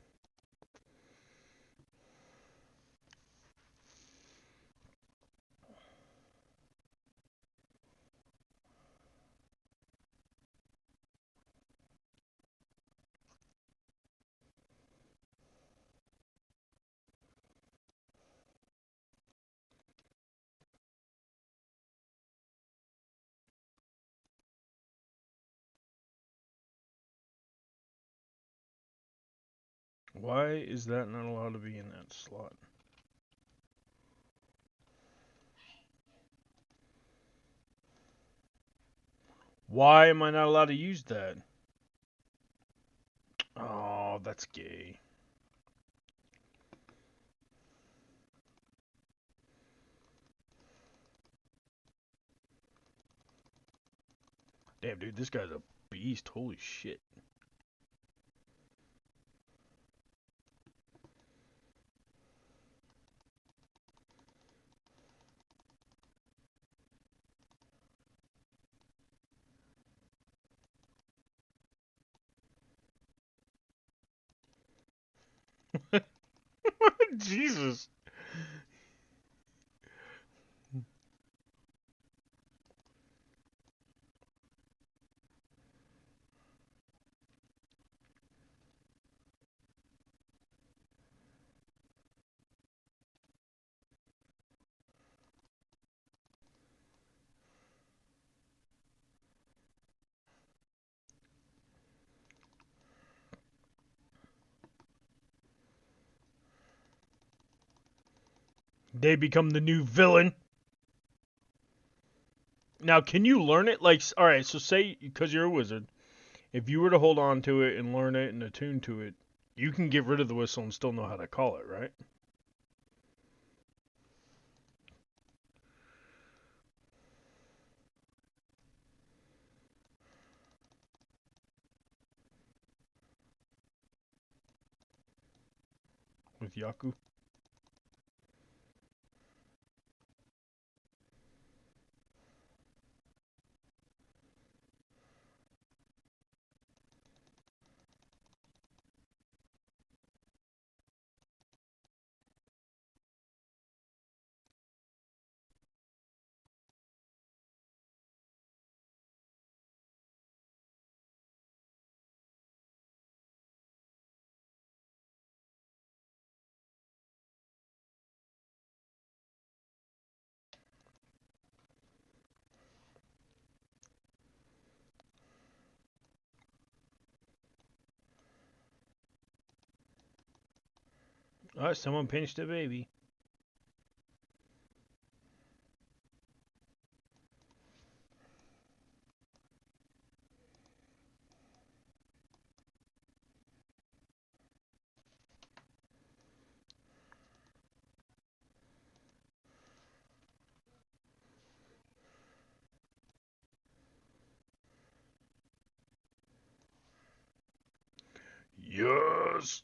Why is that not allowed to be in that slot? Why am I not allowed to use that? Oh, that's gay. Damn, dude, this guy's a beast. Holy shit. Jesus. They become the new villain. Now, can you learn it? Like, alright, so say, because you're a wizard, if you were to hold on to it and learn it and attune to it, you can get rid of the whistle and still know how to call it, right? With Yaku? Alright, someone pinched a baby. Yes!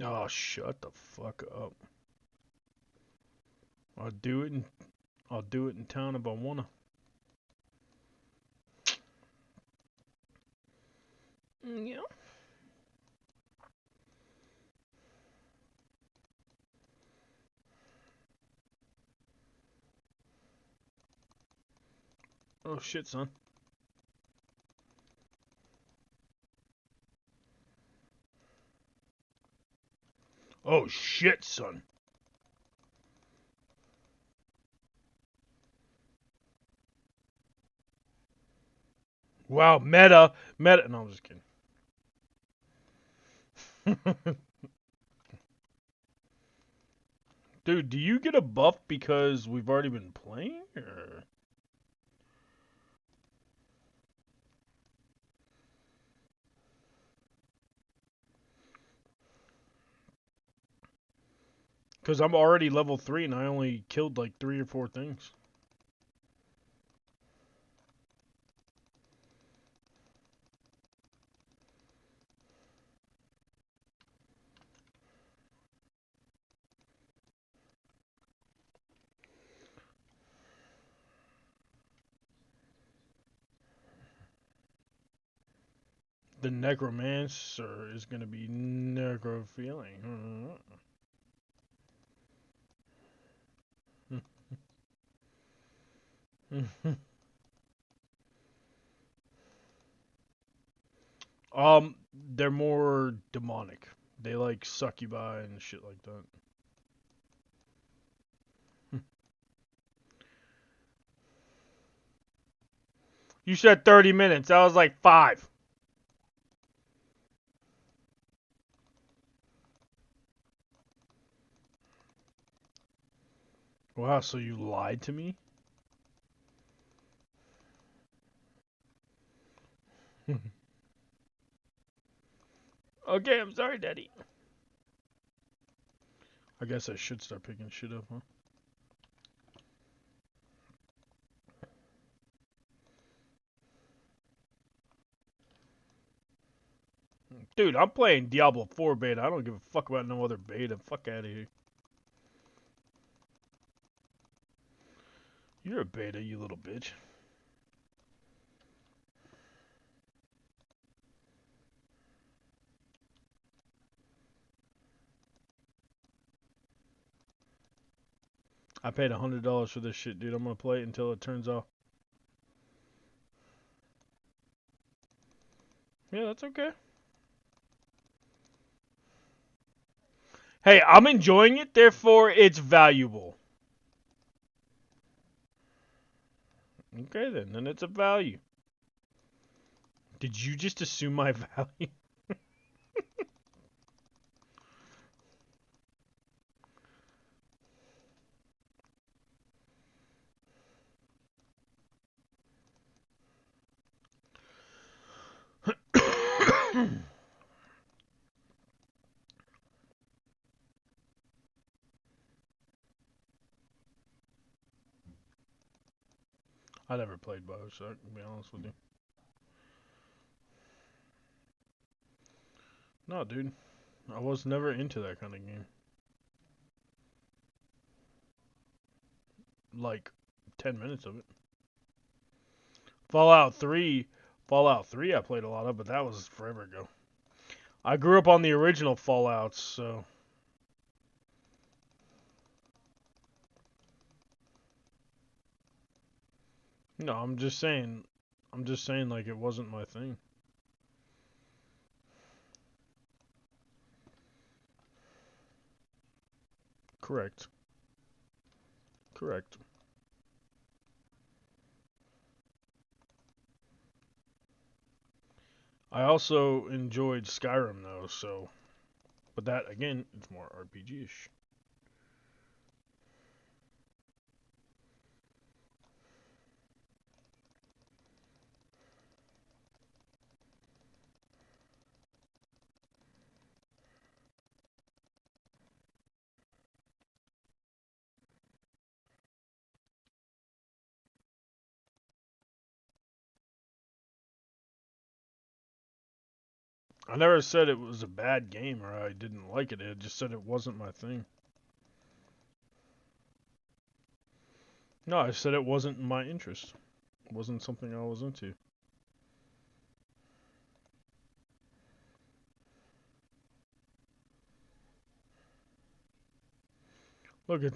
Oh, shut the fuck up. I'll do it in town if I wanna. Yeah. Oh shit, son. Oh shit, son. Wow, meta. No, I'm just kidding. Dude, do you get a buff because we've already been playing? Or... Because I'm already level 3 and I only killed like 3 or 4 things. The necromancer is going to be necrophiling. They're more demonic. They like succubi and shit like that. You said 30 minutes. That was like 5. Wow, so you lied to me? Okay, I'm sorry, Daddy. I guess I should start picking shit up, huh? Dude, I'm playing Diablo 4 beta. I don't give a fuck about no other beta. Fuck out of here. You're a beta, you little bitch. I paid $100 for this shit, dude. I'm gonna play it until it turns off. Yeah, that's okay. Hey, I'm enjoying it, therefore it's valuable. Okay, then it's a value. Did you just assume my value? I never played Bioshock, to be honest with you. No, dude. I was never into that kind of game. Like, 10 minutes of it. Fallout 3 I played a lot of, but that was forever ago. I grew up on the original Fallouts, so... No, I'm just saying like it wasn't my thing. Correct. Correct. I also enjoyed Skyrim though, so... But that, again, it's more RPG-ish. I never said it was a bad game or I didn't like it. I just said it wasn't my thing. No, I said it wasn't my interest. It wasn't something I was into. Look at.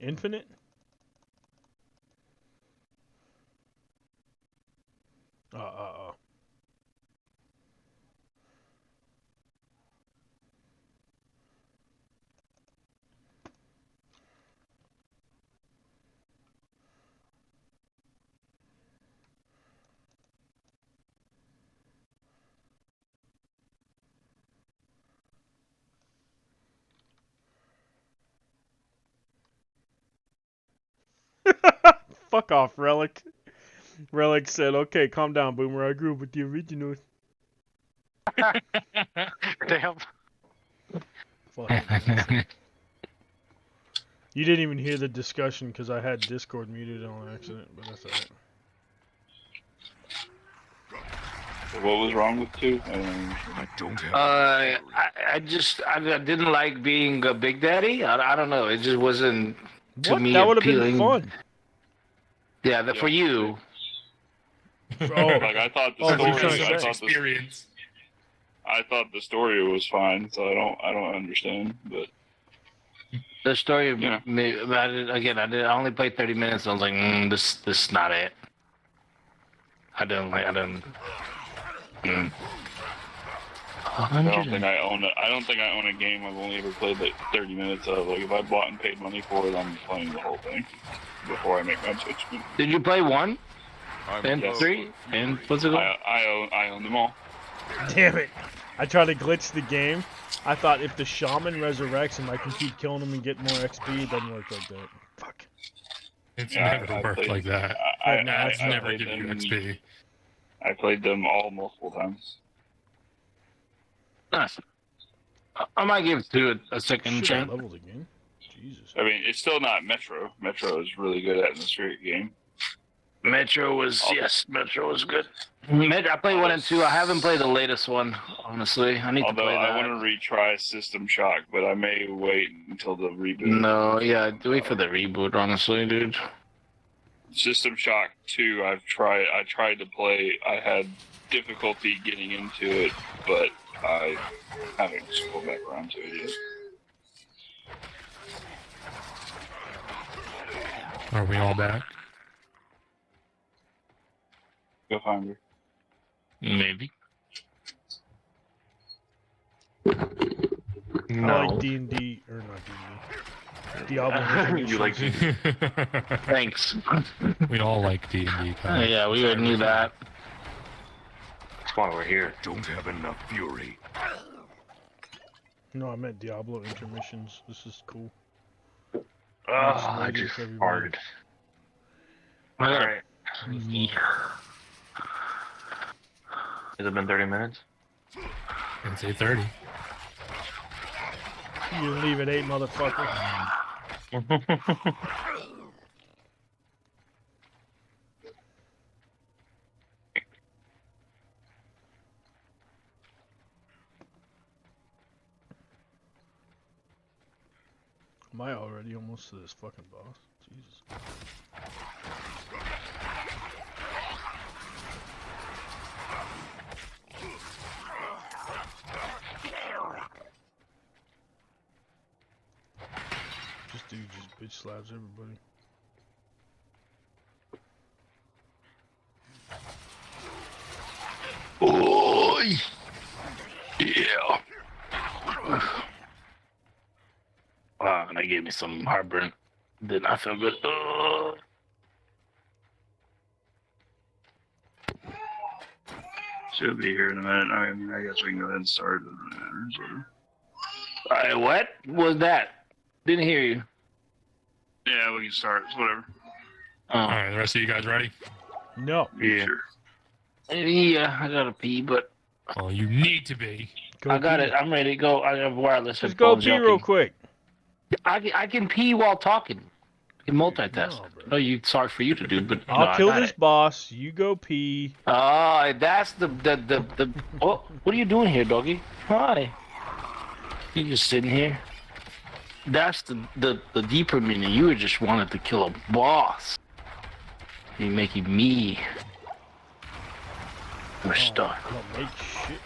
Infinite? Uh. Fuck off, Relic. Relic said, okay, calm down, Boomer. I grew up with the originals. Damn. Fucking asshole. You didn't even hear the discussion because I had Discord muted on accident, but that's alright. What was wrong with 2? I don't have. I didn't like being a Big Daddy. I don't know. It just wasn't to What? me That would have been appealing. fun. Yeah, for you. Oh, Like I thought the Oh, story. you're trying to I say- thought experience. I thought the story was fine, so I don't understand. But The story, Yeah. I only played 30 minutes. I was like, this is not it. I don't. I don't think I own it. I don't think I own a game I've only ever played like 30 minutes of. Like if I bought and paid money for it, I'm playing the whole thing before I make my judgment. Did you play 1 I'm and low 3 on and fury. what's it called? I own them all. damn it. I tried to glitch the game. I thought if the shaman resurrects him, I can keep killing him and get more XP. It doesn't work like that. Fuck. It's Yeah, never I worked played- like that. It's It's never played give you them- XP. I played them all multiple times. Nice. I might give 2 a second Shit, I chance. leveled again. Jesus. I mean, it's still not Metro. Metro is really good atmospheric game. Metro was good. I played 1 and 2. I haven't played the latest one, honestly. I need Although to play that. I want to retry System Shock, but I may wait until the reboot. No, yeah, wait for the reboot, honestly, dude. System Shock 2, I tried to play. I had difficulty getting into it, but I haven't scrolled back around to it yet. Are we all back? Go find her. Maybe. I like D&D, or not D&D. Diablo. You like Thanks. We all like D&D. Yeah, we already knew that. That's why we're here. Don't have enough fury. No, I meant Diablo intermissions. This is cool. I waiting just for everybody. farted. Alright. Has it been 30 minutes? It's 8:30. You didn't leave at 8, motherfucker. Am I already almost to this fucking boss? Jesus. This dude just bitch slaps everybody. Oi! Yeah. And that gave me some heartburn. Did not feel good. She'll be here in a minute. I mean, I guess we can go ahead and start. What was that? Didn't hear you. Yeah, we can start. It's whatever. All right, the rest of you guys ready? No. Yeah. Sure. Yeah, I gotta pee, but Oh, you need to be. Go I got pee. it. I'm ready to go. I have wireless Just go headphones. pee Y'all real can- quick. I can pee while talking. You multitask. No, bro. No, sorry for you to do, but I'll I kill got this it. boss. You go pee. Oh, that's the. Oh, what are you doing here, doggy? Hi. You just sitting here. That's the deeper meaning. You just wanted to kill a boss. You're making me. We're stuck. Don't make shit.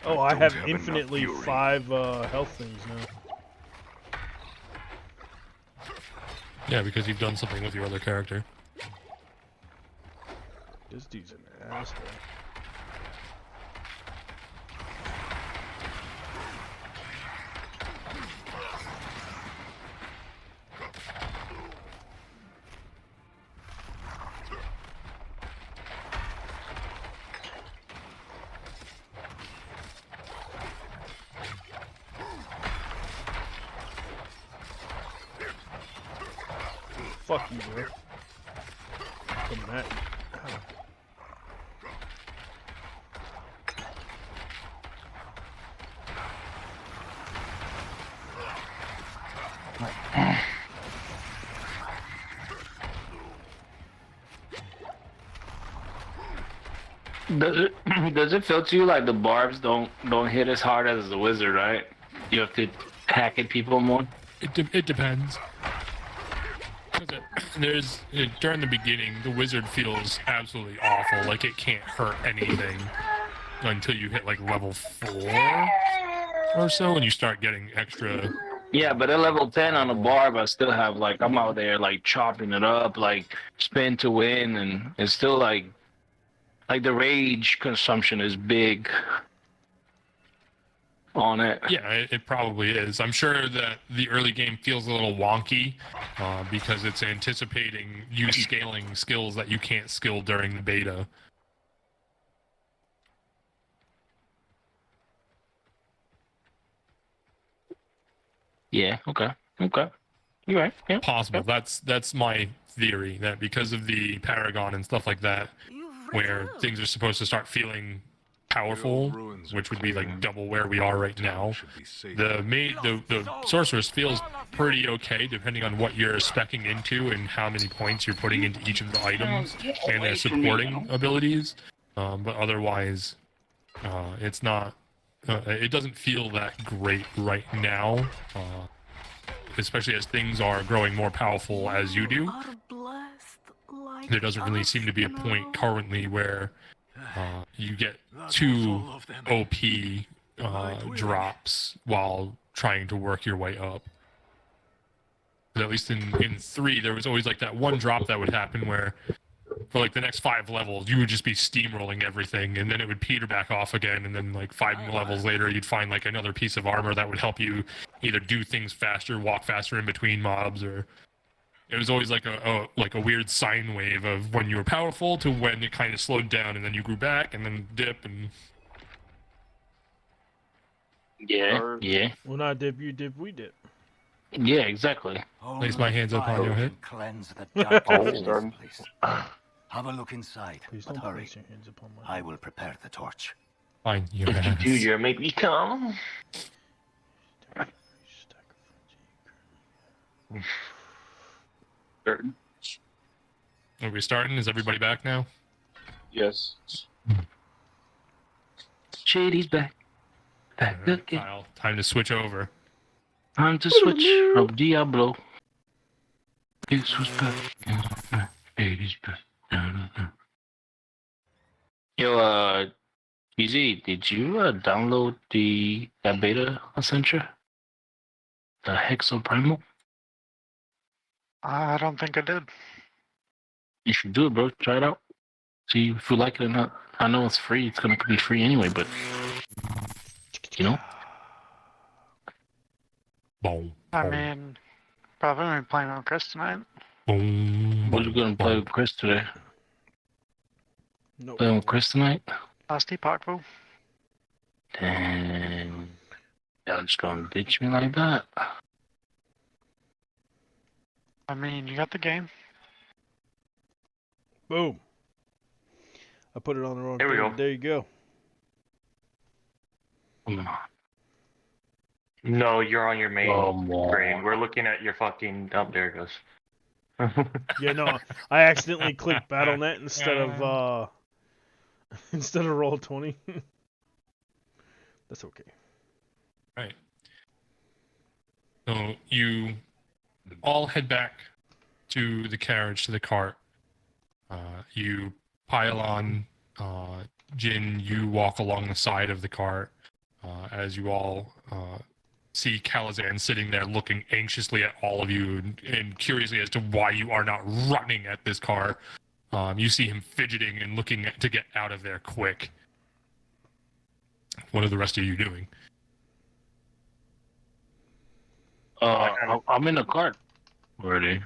Oh, I have infinitely 5 health things now. Yeah, because you've done something with your other character. This dude's an asshole. Fuck you, bro. Come at me. Does it feel to you like the barbs don't hit as hard as the wizard, right? You have to hack at people more. It depends. There's during the beginning, the wizard feels absolutely awful. Like it can't hurt anything until you hit like level 4 or so, and you start getting extra. Yeah, but at level 10 on the barb, I still have like I'm out there like chopping it up, like spin to win, and it's still like the rage consumption is big on it. Yeah, it probably is. I'm sure that the early game feels a little wonky because it's anticipating you scaling skills that you can't skill during the beta. Yeah. Okay. You're right. Yeah. Possible. Yeah. That's my theory, that because of the Paragon and stuff like that, where things are supposed to start feeling powerful, which would be like double where we are right now. The sorceress feels pretty okay depending on what you're speccing into and how many points you're putting into each of the items and their supporting abilities. But otherwise, it's not. It doesn't feel that great right now, especially as things are growing more powerful as you do. There doesn't really seem to be a point currently where you get 2 OP drops while trying to work your way up. But at least in 3, there was always like that one drop that would happen where for like the next 5 levels, you would just be steamrolling everything, and then it would peter back off again, and then like 5 levels later, you'd find like another piece of armor that would help you either do things faster, walk faster in between mobs, or it was always like a weird sine wave of when you were powerful to when it kind of slowed down, and then you grew back, and then dip, and yeah. Well, not dip, you dip, we dip. Yeah, exactly. Place my hands up on your head. Cleanse the darkness in this place. Have a look inside, Please but don't hurry. place your hands upon my I will prepare the torch. Fine, your If you ass. do, you'll make me come. Certain. Are we starting? Is everybody back now? Yes. Shady's back. Back Alright, again. Kyle, time to switch over. Time to switch from Diablo. Guess who's back? Shady's back. Yo, Easy, did you download that beta I sent you? The Hexaprimal? I don't think I did. You should do it, bro. Try it out. See if you like it or not. I know it's free. It's gonna be free anyway, but you know. Boom. I mean, probably gonna be playing on Chris tonight. Boom. What are you gonna play with Chris today? Nope. Playing with Chris tonight? Last Epoch, bro. Dang. Y'all just gonna ditch me like that? I mean, you got the game. Boom. I put it on the wrong There we thing. go. There you go. No, you're on your main Oh, screen. We're looking at your fucking. Oh, there it goes. Yeah, no, I accidentally clicked BattleNet instead of Roll20. That's okay. Right. So you all head back to the carriage, to the cart. You pile on. Jin, you walk along the side of the cart as you all see Calazan sitting there looking anxiously at all of you and curiously as to why you are not running at this car. You see him fidgeting and looking to get out of there quick. What are the rest of you doing? I'm in the cart already.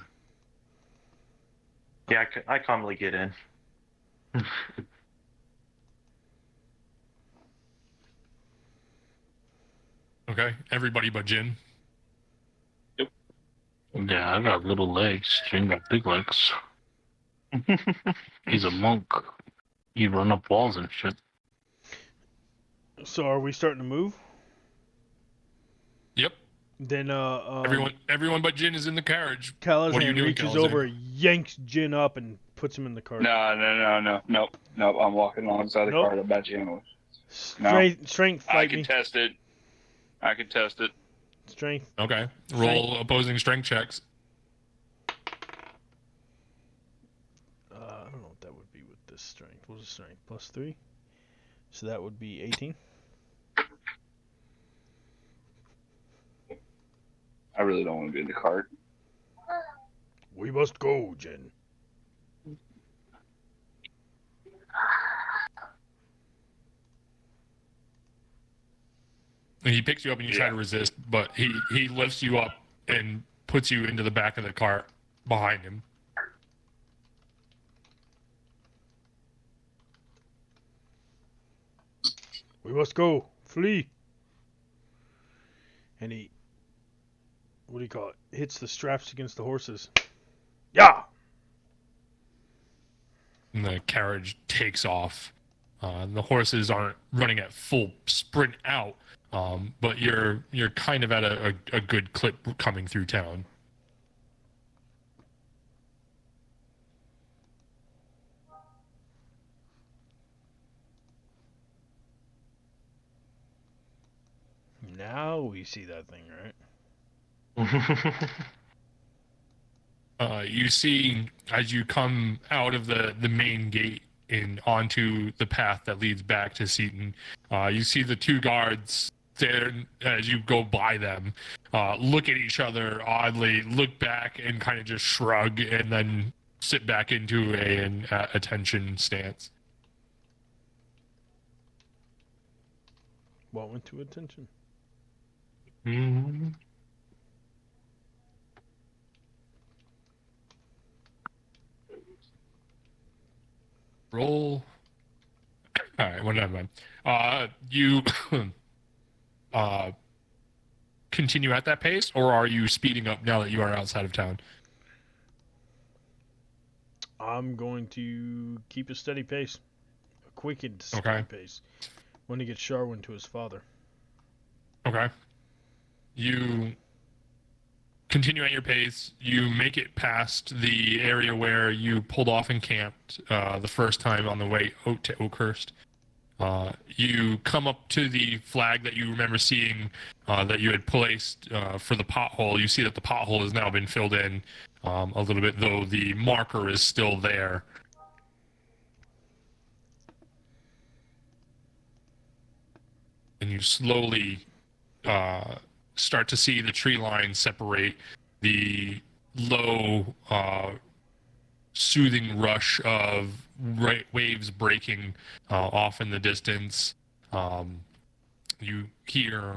Yeah, I calmly get in. Okay, everybody but Jin. Yeah, I got little legs. Jin got big legs. He's a monk. He run up walls and shit. So are we starting to move? Yep. Then everyone but Jin is in the carriage. Calazan What are you doing, reaches Calazan? over, yanks Jin up, and puts him in the cart. Nope. I'm walking alongside the cart. I'm about to Strength I fight can me. test it. Strength. Okay. Roll opposing strength checks. I don't know what that would be with this strength. What's the strength? +3. So that would be 18. I really don't want to be in the cart. We must go, Jin. And he picks you up and you try to resist, but he lifts you up and puts you into the back of the cart behind him. We must go. Flee. And he, what do you call it? Hits the straps against the horses. Yeah. And the carriage takes off. The horses aren't running at full sprint out, but you're kind of at a good clip coming through town. Now we see that thing, right? You see, as you come out of the main gate and onto the path that leads back to Seaton, you see the two guards there as you go by them, look at each other oddly, look back and kind of just shrug, and then sit back into an attention stance. What went to attention? Mm-hmm. Roll. All right, well, never mind. You continue at that pace, or are you speeding up now that you are outside of town? I'm going to keep a steady pace. A quickened steady pace. When he gets Sharwin to his father. Okay. You continue at your pace. You make it past the area where you pulled off and camped the first time on the way to Oakhurst. You come up to the flag that you remember seeing that you had placed for the pothole. You see that the pothole has now been filled in a little bit, though the marker is still there. And you slowly start to see the tree line separate, the low, soothing rush of waves breaking off in the distance. You hear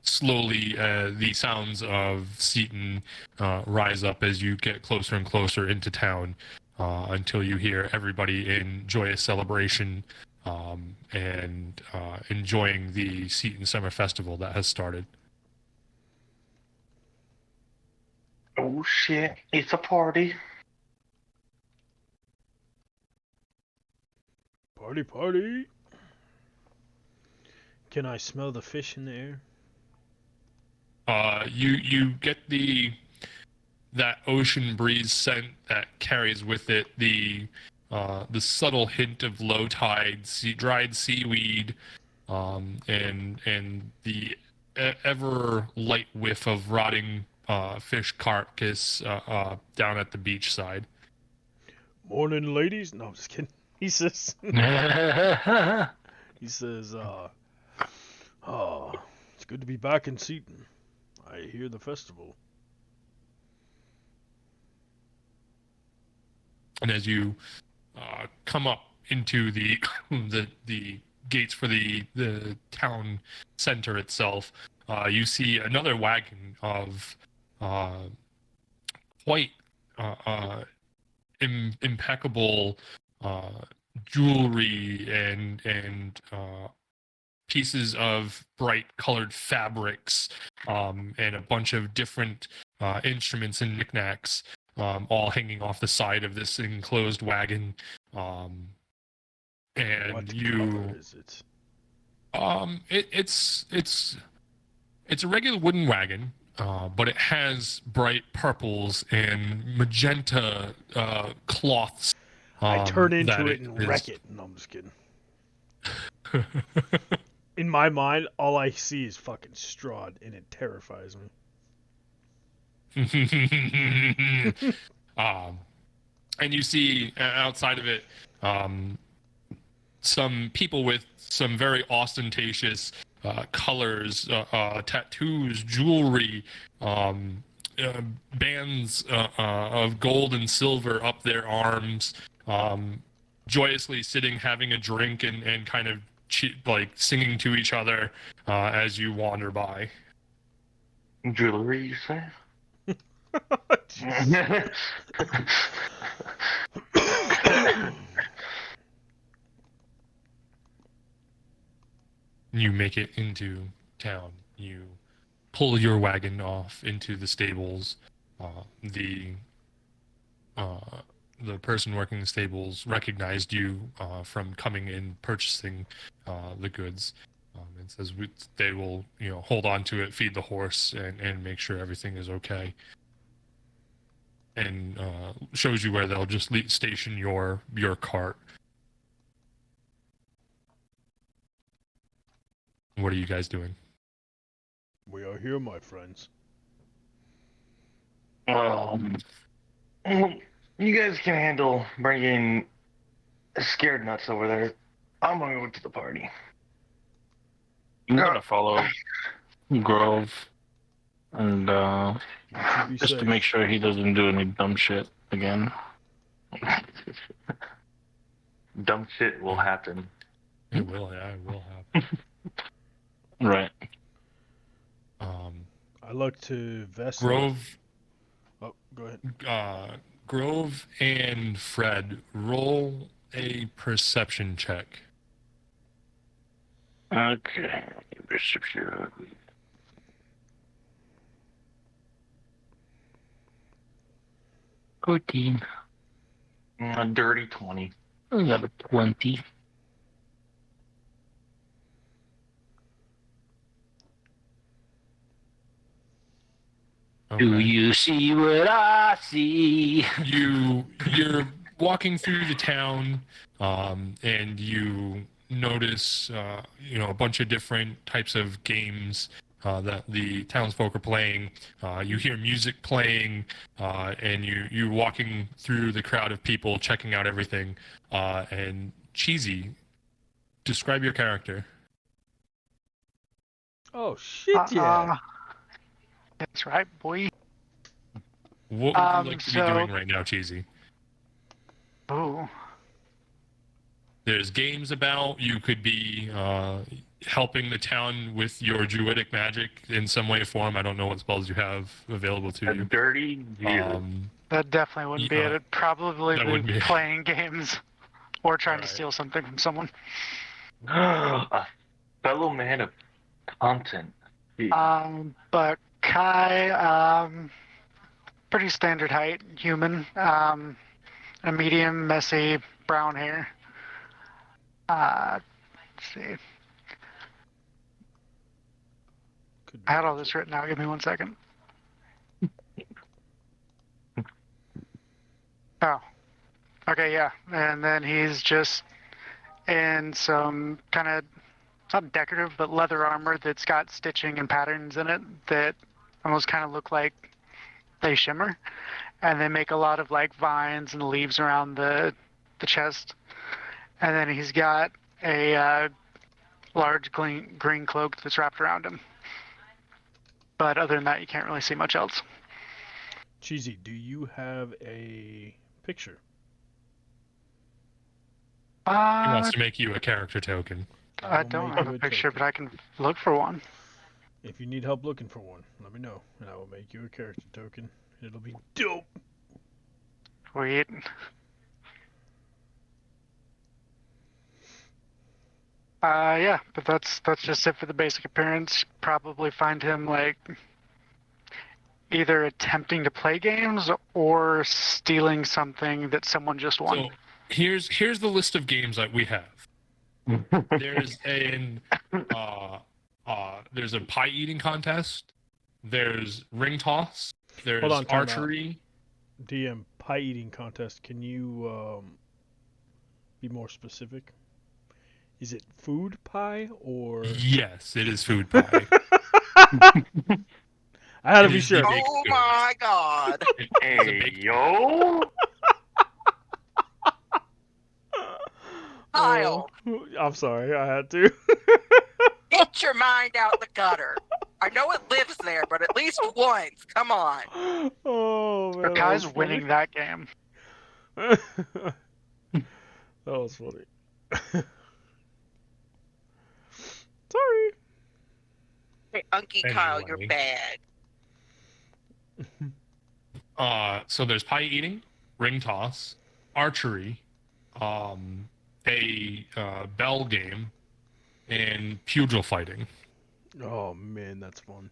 slowly the sounds of Seaton rise up as you get closer and closer into town until you hear everybody in joyous celebration and enjoying the Seaton Summer Festival that has started. Oh shit, it's a party. Party, party. Can I smell the fish in the air? You get that ocean breeze scent that carries with it the subtle hint of low tide, dried seaweed, and the ever light whiff of rotting fish carcass down at the beach side. Morning, ladies. No, I'm just kidding. He says, he says, it's good to be back in Seaton. I hear the festival. And as you come up into the the gates for the town center itself, you see another wagon of quite impeccable jewelry and pieces of bright colored fabrics, and a bunch of different instruments and knickknacks, all hanging off the side of this enclosed wagon. And What you color is it? It's a regular wooden wagon, but it has bright purples and magenta cloths. I turn into that it and wreck it. No, I'm just kidding. In my mind, all I see is fucking Strahd, and it terrifies me. And you see outside of it some people with some very ostentatious colors, tattoos, jewelry, bands of gold and silver up their arms, joyously sitting, having a drink, and kind of like singing to each other as you wander by. Jewelry, you say? You make it into town. You pull your wagon off into the stables. The person working the stables recognized you from coming in, purchasing the goods, and says they will, hold on to it, feed the horse, and make sure everything is okay. And shows you where they'll just station your cart. What are you guys doing? We are here, my friends. You guys can handle bringing scared nuts over there. I'm gonna go to the party. I'm gonna follow Grove, and just to make sure he doesn't do any dumb shit again. Dumb shit will happen. It will happen. Right. I look to Vesta. Grove. Oh, go ahead. Grove and Fred, roll a perception check. Okay. Perception. 14. A dirty 20. I got a 20. Okay. Do you see what I see? You're walking through the town, and you notice a bunch of different types of games that the townsfolk are playing. You hear music playing, and you're walking through the crowd of people checking out everything. And Cheesy, describe your character. Oh shit! Yeah. That's right, boy. What would you like to be doing right now, Cheesy? Oh. There's games about. You could be helping the town with your druidic magic in some way or form. I don't know what spells you have available to you. Dirty That definitely wouldn't be it. It'd probably be playing games or trying to steal something from someone. A fellow man of content. But Kai, pretty standard height, human, a medium, messy, brown hair. Let's see. I had all this written out. Give me 1 second. Oh. Okay, yeah. And then he's just in some kind of, it's not decorative, but leather armor that's got stitching and patterns in it that almost kind of look like they shimmer. And they make a lot of like vines and leaves around the chest. And then he's got a large green cloak that's wrapped around him. But other than that, you can't really see much else. Cheesy, do you have a picture? He wants to make you a character token. I don't have a picture, but I can look for one. If you need help looking for one, let me know, and I will make you a character token. It'll be dope. Sweet. Yeah, but that's just it for the basic appearance. Probably find him like either attempting to play games or stealing something that someone just won. So here's the list of games that we have. There's there's a pie eating contest. There's ring toss. There's Hold on, time archery. out. DM, pie eating contest. Can you be more specific? Is it food pie or? Yes, it is food pie. I had to be sure. Oh my god! Hey, yo! Kyle, I'm sorry, I had to. get your mind out the gutter. I know it lives there, but at least once. Come on. Oh man, Kai's winning that game. That was funny. Sorry. Hey, Unky Kyle, you're bad. So there's pie eating, ring toss, archery, a bell game, and pugil fighting. Oh man, that's fun.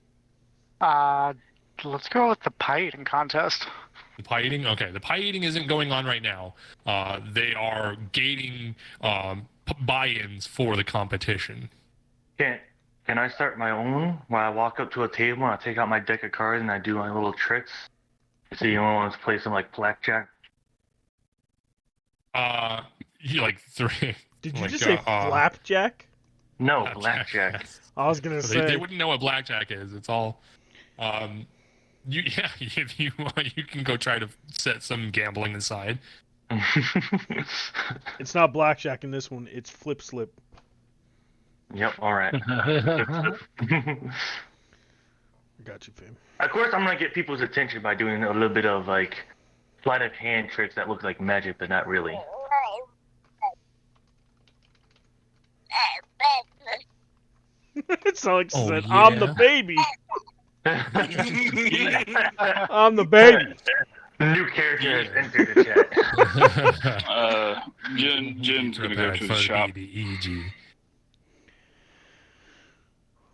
Let's go with the pie eating contest. The pie eating? Okay, the pie eating isn't going on right now. They are gating buy-ins for the competition. Can I start my own when I walk up to a table and I take out my deck of cards and I do my little tricks? So you want to play some like blackjack? You like three. Did you like, just say flapjack? No, blackjack. Yes. I was gonna say They wouldn't know what blackjack is. It's all, if you you can go try to set some gambling aside. It's not blackjack in this one. It's flip slip. Yep. All right. I got you, fam. Of course, I'm gonna get people's attention by doing a little bit of like sleight of hand tricks that look like magic, but not really. It's Alex said, yeah. "I'm the baby." I'm the baby. New character has entered the chat. Jin's gonna go to the shop.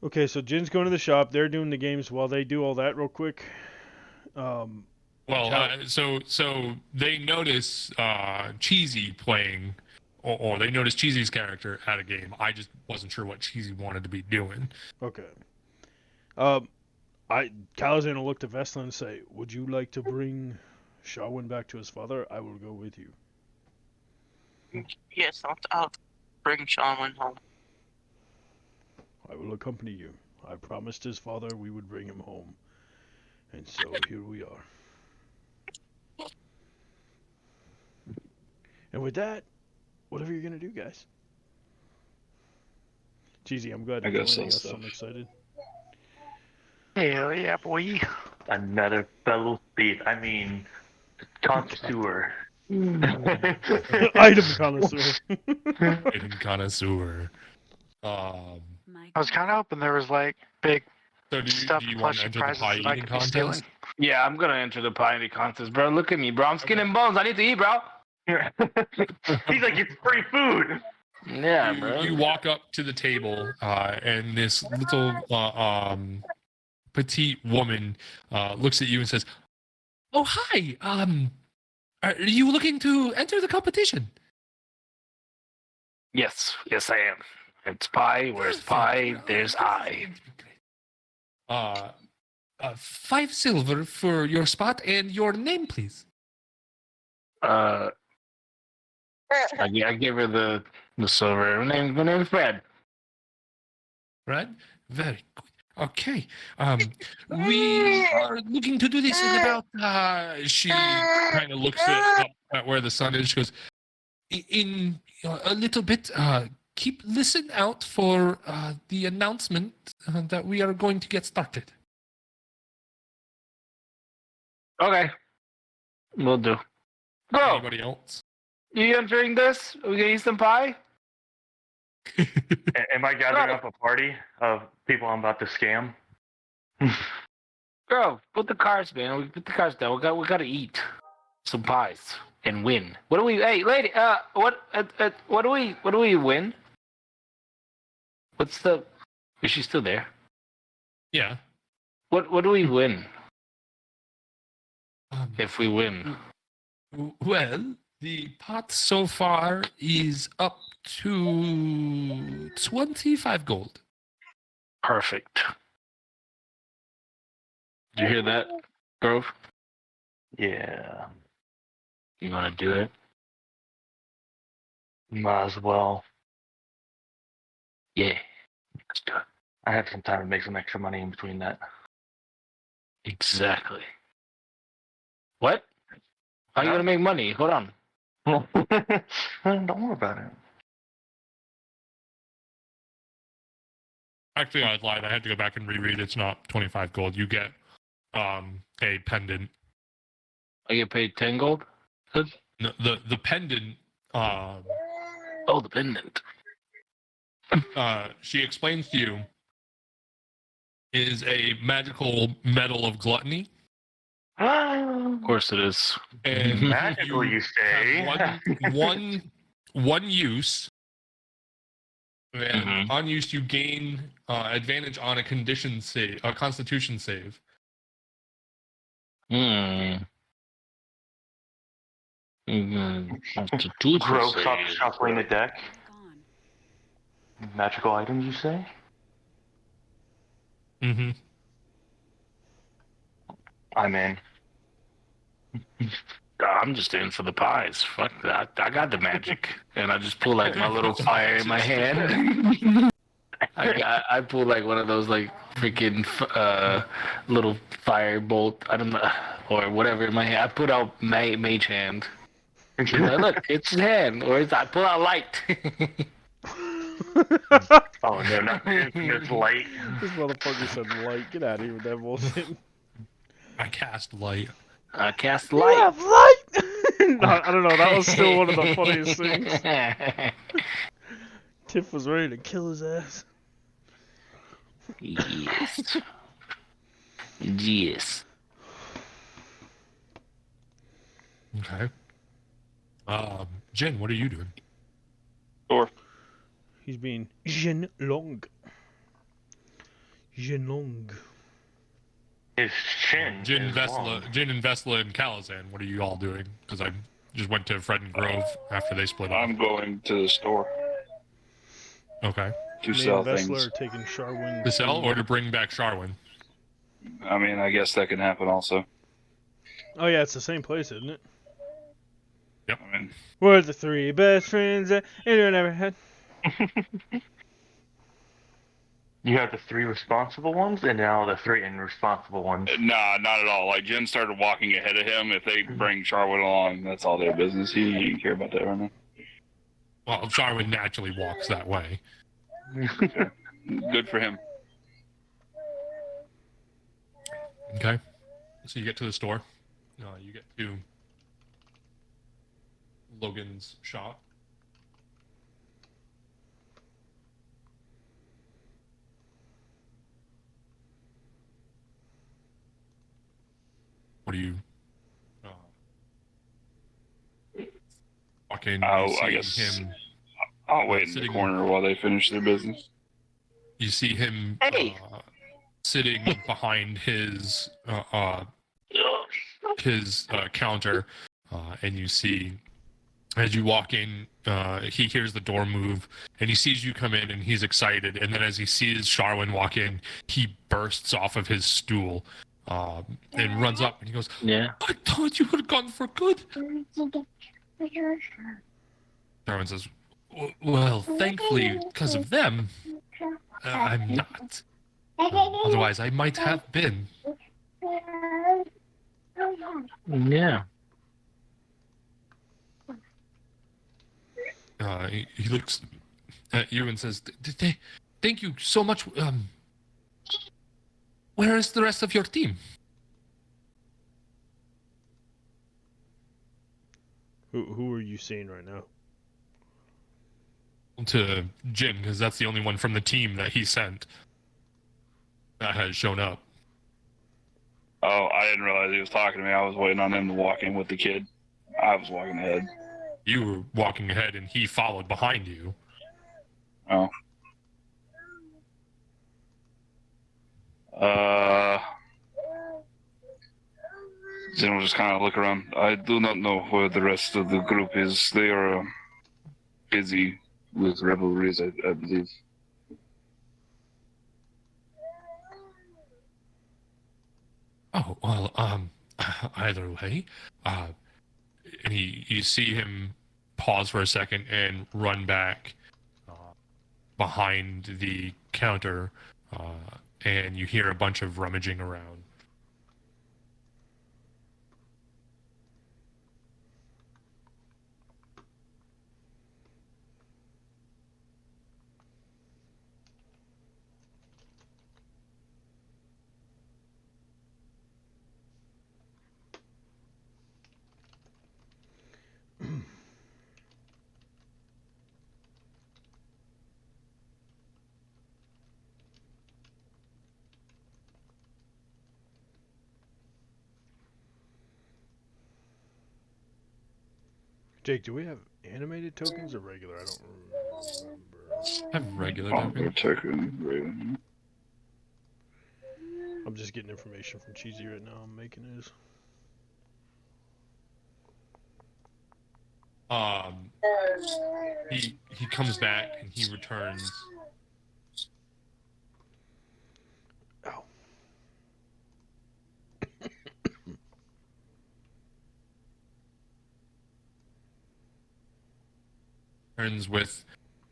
Okay, so Jin's going to the shop. They're doing the games while they do all that real quick. So they notice Cheesy playing, or they notice Cheesy's character at a game. I just wasn't sure what Cheesy wanted to be doing. Okay. Kyle's gonna look to Vesla and say, "Would you like to bring Shawin back to his father? I will go with you." Yes, I'll bring Shawin home. I will accompany you. I promised his father we would bring him home. And so here we are. And with that, whatever you're going to do, guys. Cheesy, I'm glad I you're got joining us. some I'm excited. Hell yeah, boy. Another fellow thief. I mean, connoisseur. Item connoisseur. Item connoisseur. I was kind of hoping there was like big stuff, do you plus want to enter the surprises pie that I eating could be stealing. contest? Yeah, I'm gonna enter the pie eating contest, bro. Look at me, bro. I'm skin and bones. I need to eat, bro. He's like, it's free food. Yeah, bro. You walk up to the table, and this little petite woman looks at you and says, "Oh, hi. Are you looking to enter the competition?" Yes, I am. It's pie. Where's pie? There's I. 5 silver for your spot and your name, please. I gave her the silver. My name's Fred. Right? Very good. Okay. We are looking to do this in about. She kind of looks at where the sun is. She goes, in a little bit. Listen out for the announcement that we are going to get started. Okay. Will do. Go. Anybody else? You entering this? Are we gonna eat some pie? Am I gathering up a party of people I'm about to scam? Girl, put the cards, man. We put the cards down. We gotta eat some pies and win. What do we? Hey, lady. What do we win? What's the? Is she still there? Yeah. What do we win? If we win. Well, the pot so far is up to 25 gold. Perfect. Did you hear that, Grove? Yeah. You want to do it? Might as well. Yeah. Let's do it. I have some time to make some extra money in between that. Exactly. What? How are you going to make money? Hold on. Don't worry about it. Actually, I lied. I had to go back and reread. It's not 25 gold. You get a pendant. I get paid 10 gold? Good. No, the pendant. Oh, the pendant. She explains to you is a magical medal of gluttony. Of course it is. And magical, you say? Have one use. And on use, you gain advantage on a Constitution save. Constitution Grove save. stops shuffling the deck. Magical items, you say? Mm-hmm. I'm in. I'm just in for the pies. Fuck that. I got the magic. And I just pull like my little fire in my hand. I pull like one of those like freaking little fire bolt. I don't know. Or whatever in my hand. I put out mage hand. And she's like, look, it's his hand. Or I pull out light. Oh no, not infamous light. This motherfucker said light. Get out of here with that bullshit. I cast light. I cast light. You have light! No, I don't know. That was still one of the funniest things. Tiff was ready to kill his ass. Yes. Yes. Okay. Jen, what are you doing? Or He's being Jin Long. Jin Long. His chin. Jin is long. and Vesla and Calazan, what are you all doing? Because I just went to Fred and Grove after they split up. I'm going to the store Okay. to Me sell and Vesla things. are taking Sharwin. To sell or to bring back Sharwin? I mean, I guess that can happen also. Oh yeah, it's the same place, isn't it? Yep. I mean, We're the three best friends that anyone ever had. You have the 3 responsible ones, and now the 3 irresponsible ones. nah, not at all. Like, Jen started walking ahead of him. If they bring Charwood along, that's all their business. He didn't care about that right now. Well, Sharwin naturally walks that way. Good for him. Okay. So you get to the store. You get to Logan's shop. What do you walk in? Oh, you I see guess him. I'll wait in the corner while they finish their business. You see him sitting behind his counter, and you see As you walk in, he hears the door move, and he sees you come in, and he's excited. And then as he sees Sharwin walk in, he bursts off of his stool and runs up, and he goes, Yeah. I thought you were gone for good. Sharwin says, well, thankfully, because of them, I'm not. Otherwise, I might have been. Yeah. He looks at you and says, thank you so much. Where is the rest of your team? Who are you seeing right now? To Jin, because that's the only one from the team that he sent that has shown up. Oh, I didn't realize he was talking to me. I was waiting on him to walk in with the kid. I was walking ahead. You were walking ahead, and he followed behind you. Oh. Then we'll just kind of look around. I do not know where the rest of the group is. They are busy with revelries, I believe. Oh, well, either way, and you see him pause for a second and run back behind the counter, and you hear a bunch of rummaging around. Jake, do we have animated tokens or regular? I don't remember. I have regular tokens. I'm just getting information from Cheesy right now. I'm making his. He comes back and he returns. Oh. Returns with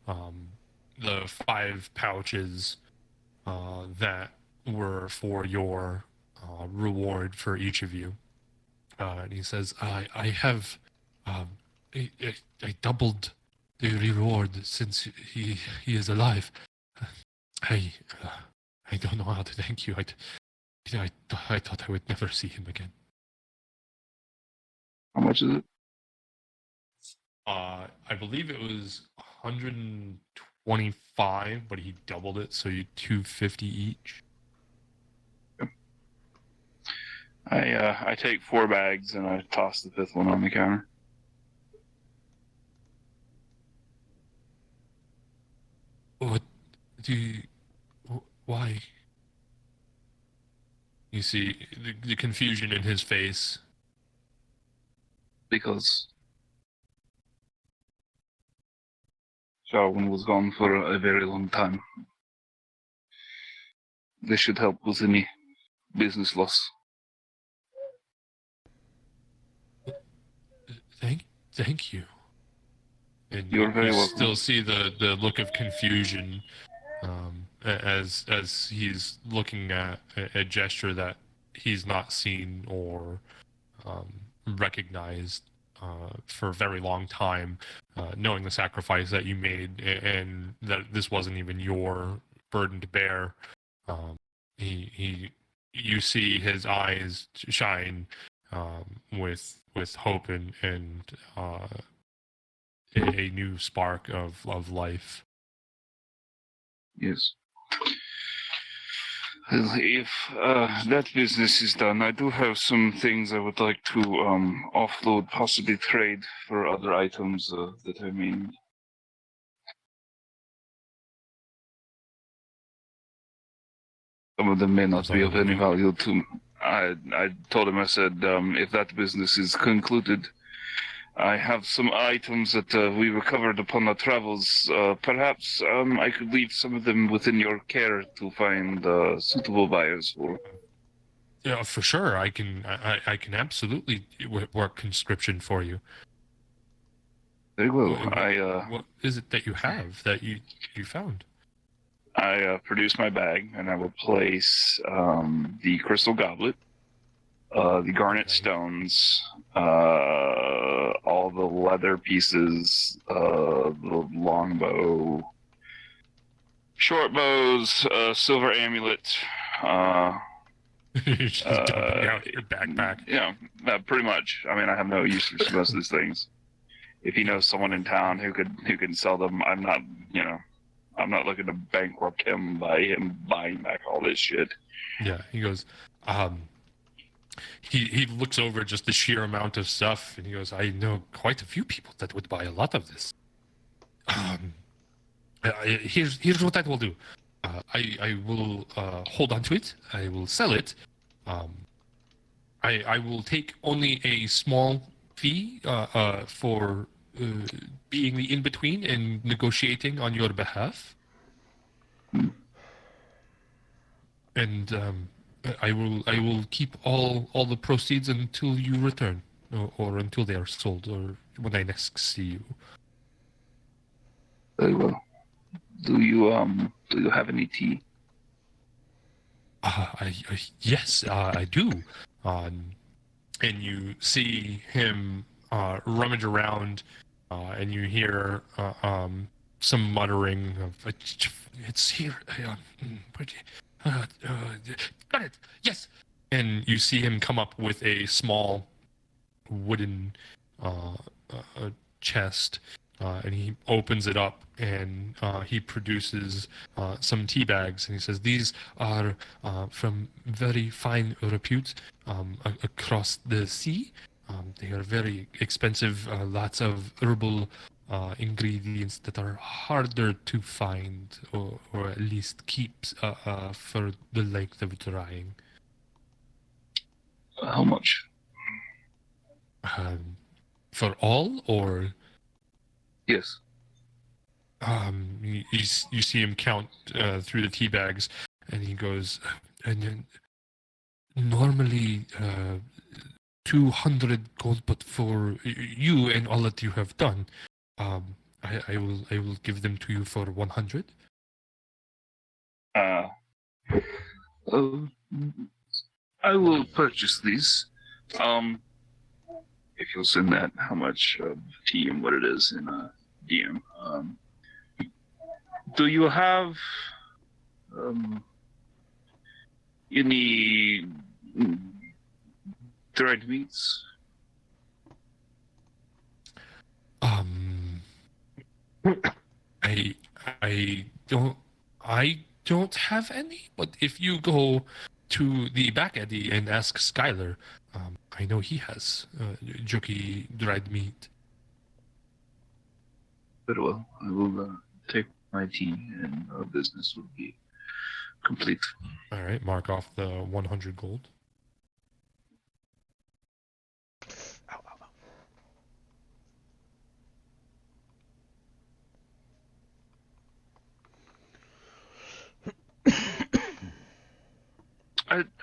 the 5 pouches that were for your reward for each of you. And he says, I have I doubled the reward since he is alive. I don't know how to thank you. I thought I would never see him again. How much is it? I believe it was 125, but he doubled it, so you 250 each. I take 4 bags and I toss the 5th one on the counter. What do you... Why? You see the confusion in his face. Because Sharwin was gone for a very long time. This should help with any business loss. Thank you. And You're very you welcome. still see the look of confusion as he's looking at a gesture that he's not seen or recognized for a very long time, knowing the sacrifice that you made and that this wasn't even your burden to bear. You see his eyes shine with hope and a new spark of life. Yes. Well, if that business is done, I do have some things I would like to offload, possibly trade for other items that I may need. Some of them may not be of any value to me. I told him, I said, if that business is concluded, I have some items that we recovered upon our travels. Perhaps I could leave some of them within your care to find suitable buyers for. Yeah, for sure. I can absolutely work conscription for you. Very well. What is it that you have that you found? I produce my bag and I will place the crystal goblet, the garnet stones, all the leather pieces, the longbow, short bows, silver amulet. You're just dumping out your backpack. Yeah, pretty much. I mean, I have no use for most of these things. If he knows someone in town who can sell them, I'm not looking to bankrupt him by him buying back all this shit. Yeah, he goes, he looks over just the sheer amount of stuff, and he goes, I know quite a few people that would buy a lot of this. Here's what I will do. I will hold on to it. I will sell it. I will take only a small fee for being the in-between and negotiating on your behalf. And I will keep all the proceeds until you return, or until they are sold, or when I next see you. Very well. Do you have any tea? Yes, I do. And you see him rummage around, and you hear some muttering of, "It's here. Got it. Yes." And you see him come up with a small wooden chest, and he opens it up, and he produces some tea bags, and he says, "These are from very fine repute across the sea. They are very expensive, lots of herbal ingredients that are harder to find, or at least keep for the length of drying." How much? For all, or? Yes. You see him count through the tea bags, and he goes, and then normally 200 gold, but for you and all that you have done, I will give them to you for 100. I will purchase these. If you'll send that, how much tea and what it is in DM. Do you have any dried meats? I don't have any, but if you go to the back eddy and ask Skylar, I know he has jerky dried meat. Very well. I will take my tea, and our business will be complete. All right, mark off the 100 gold.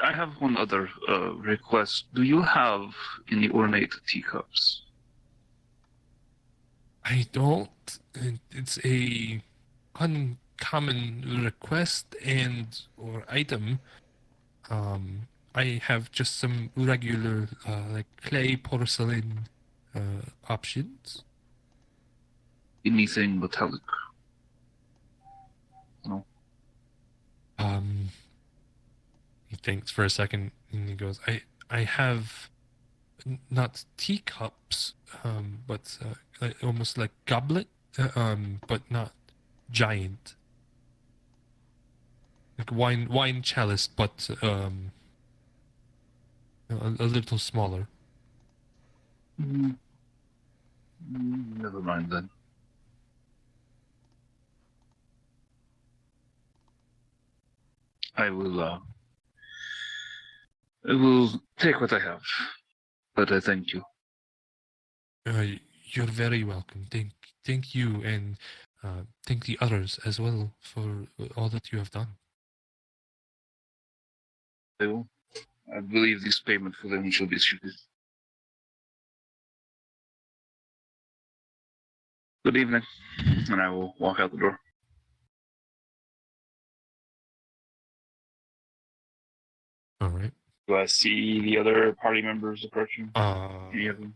I have one other request. Do you have any ornate teacups? I don't. It's a uncommon request or item. I have just some regular like clay porcelain options. Anything metallic? No. He thinks for a second, and he goes, I have not teacups, but almost like goblet, but not giant. Like wine chalice, but a little smaller. Never mind then. I will take what I have, but I thank you. You're very welcome. Thank you, and thank the others as well for all that you have done. I believe this payment for them shall be issued. Good evening. And I will walk out the door. All right. Do I see the other party members approaching? Any of them?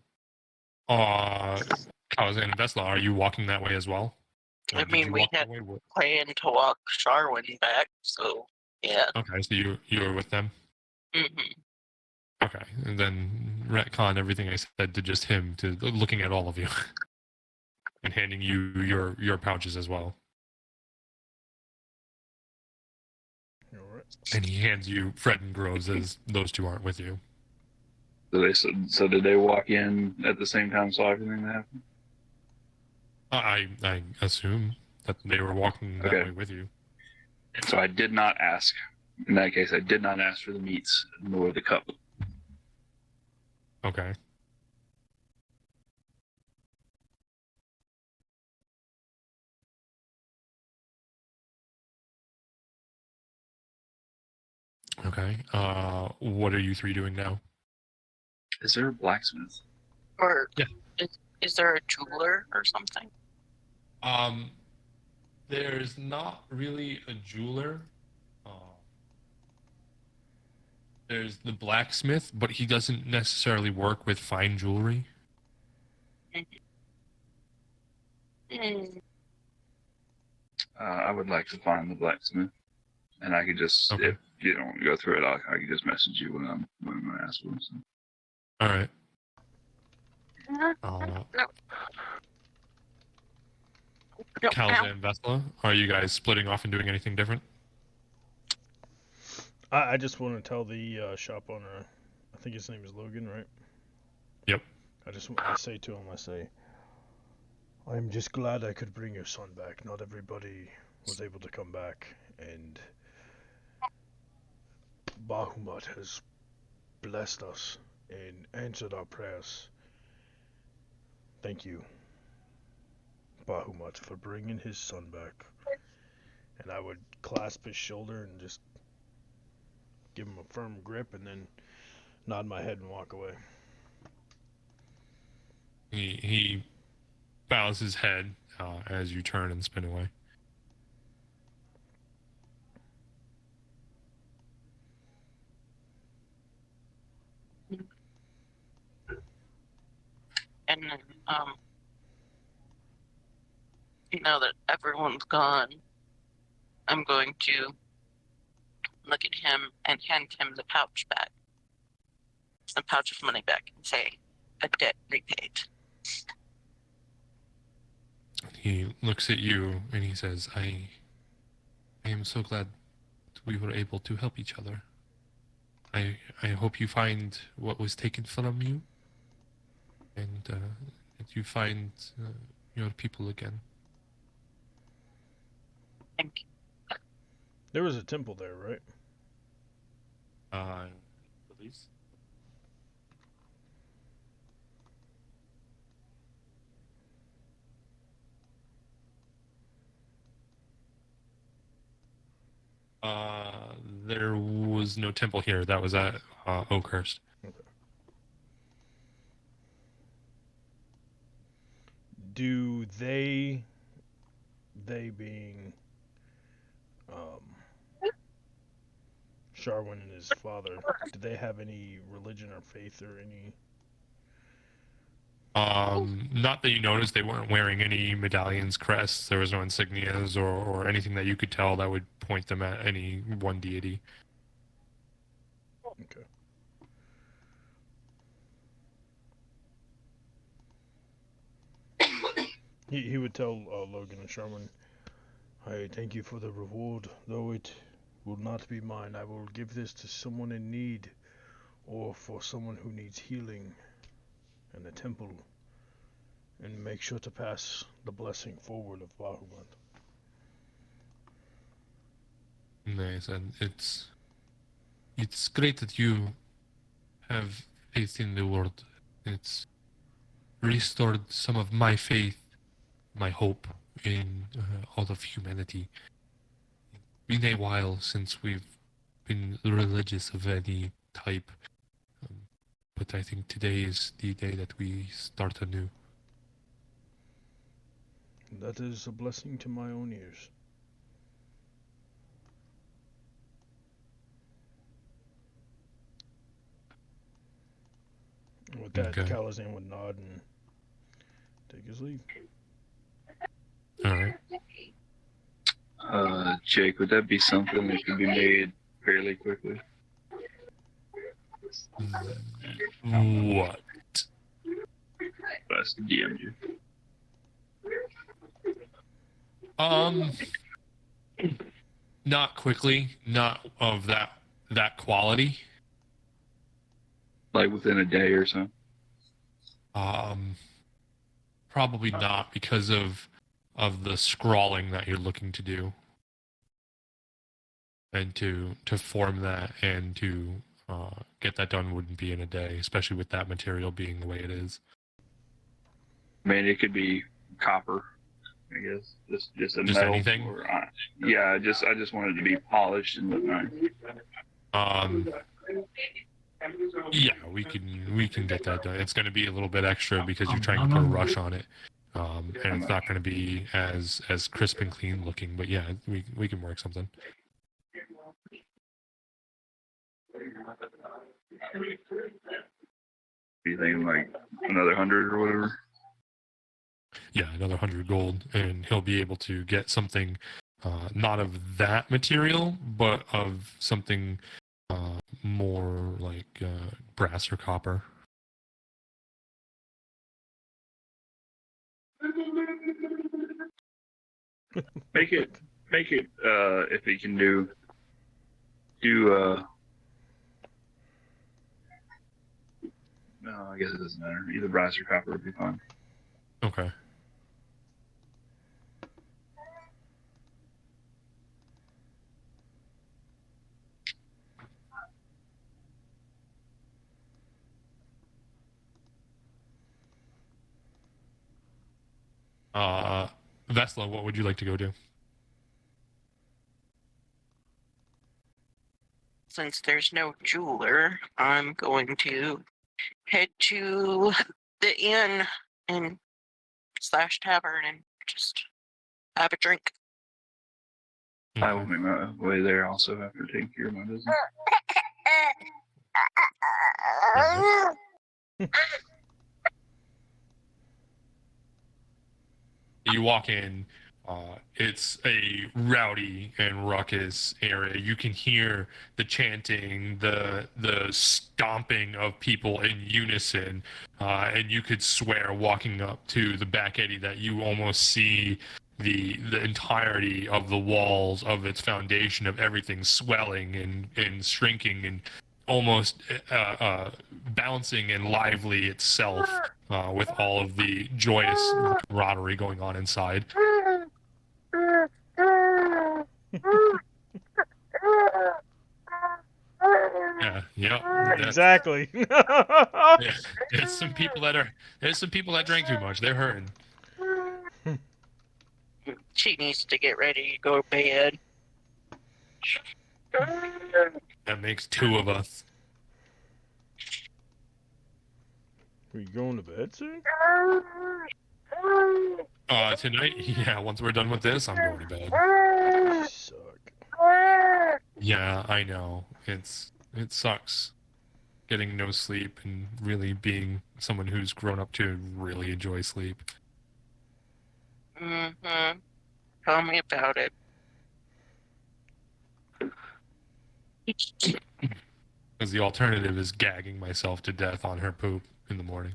Calzan and Vesla, are you walking that way as well? Or I did mean, you we walk had that way? What- planned to walk Sharwin back, so yeah. Okay, so you were with them. hmm Okay, and then retcon everything I said to just him, to looking at all of you, and handing you your pouches as well. All right. And he hands you Fred and Groves, as those two aren't with you. So did they walk in at the same time, saw everything that happened? I assume that they were walking that Okay. way with you. So I did not ask. In that case, I did not ask for the meats nor the cup. Okay. Okay. What are you three doing now? Is there a blacksmith? Or Yeah. is there a jeweler or something? There's not really a jeweler. There's the blacksmith, but he doesn't necessarily work with fine jewelry. Mm. I would like to find the blacksmith, and I could just, Okay. if you don't want to go through it, I could just message you when I'm asked for him. So. All right. Calza and Vesla, are you guys splitting off and doing anything different? I just want to tell the shop owner, I think his name is Logan, right? Yep. I say to him, I'm just glad I could bring your son back. Not everybody was able to come back, and Bahamut has blessed us and answered our prayers. Thank you, Bahamut, for bringing his son back. And I would clasp his shoulder and just give him a firm grip, and then nod my head and walk away. He bows his head as you turn and spin away. And then, now that everyone's gone, I'm going to look at him and hand him the pouch back. The pouch of money back and say, a debt repaid. He looks at you and he says, I am so glad we were able to help each other. I hope you find what was taken from you, and that you find your people again. Thank you. There was a temple there, right? Release? There was no temple here. That was at Oakhurst. Okay. Do they being Sharwin and his father, do they have any religion or faith or any? Not that you noticed. They weren't wearing any medallions, crests. There was no insignias or anything that you could tell that would point them at any one deity. Okay. He would tell Logan and Sharwin, I thank you for the reward, though it will not be mine. I will give this to someone in need, or for someone who needs healing in the temple, and make sure to pass the blessing forward of Bahamut. Nice, and it's great that you have faith in the Lord. It's restored some of my faith, my hope in all of humanity. It's been a while since we've been religious of any type, but I think today is the day that we start anew. That is a blessing to my own ears. And with that, Okay. Calazan would nod and take his leave. Alright. Jake, would that be something that could be made fairly quickly? What? That's DM'd you. Not quickly, not of that quality. Like within a day or so? Probably not because of the scrawling that you're looking to do. And to form that and to get that done wouldn't be in a day, especially with that material being the way it is. I mean, it could be copper, I guess. Just a Just metal. anything? Or, yeah, I just wanted it to be polished and look nice. Yeah, we can get that done. It's going to be a little bit extra because you're trying to put a rush on it, and it's not going to be as crisp and clean looking. But yeah, we can work something. You think like another 100 or whatever? Yeah, another 100 gold, and he'll be able to get something, not of that material, but of something more like brass or copper. Make it if he can do no, I guess it doesn't matter. Either brass or copper would be fine. Okay. Vesla, what would you like to go do? Since there's no jeweler, I'm going to head to the inn and / tavern and just have a drink. I will make my way there also after taking care of my business. You walk in, it's a rowdy and ruckus area. You can hear the chanting, the stomping of people in unison, and you could swear walking up to the back eddy that you almost see the entirety of the walls of its foundation of everything swelling and shrinking and almost bouncing and lively itself with all of the joyous camaraderie going on inside. Yeah, Exactly. Yeah, there's some people that drank too much. They're hurting. She needs to get ready to go to bed. That makes two of us. Are you going to bed soon? Tonight, yeah, once we're done with this, I'm going to bed. You suck. Yeah, I know. It sucks getting no sleep and really being someone who's grown up to really enjoy sleep. Mm-hmm. Tell me about it. Because the alternative is gagging myself to death on her poop in the morning.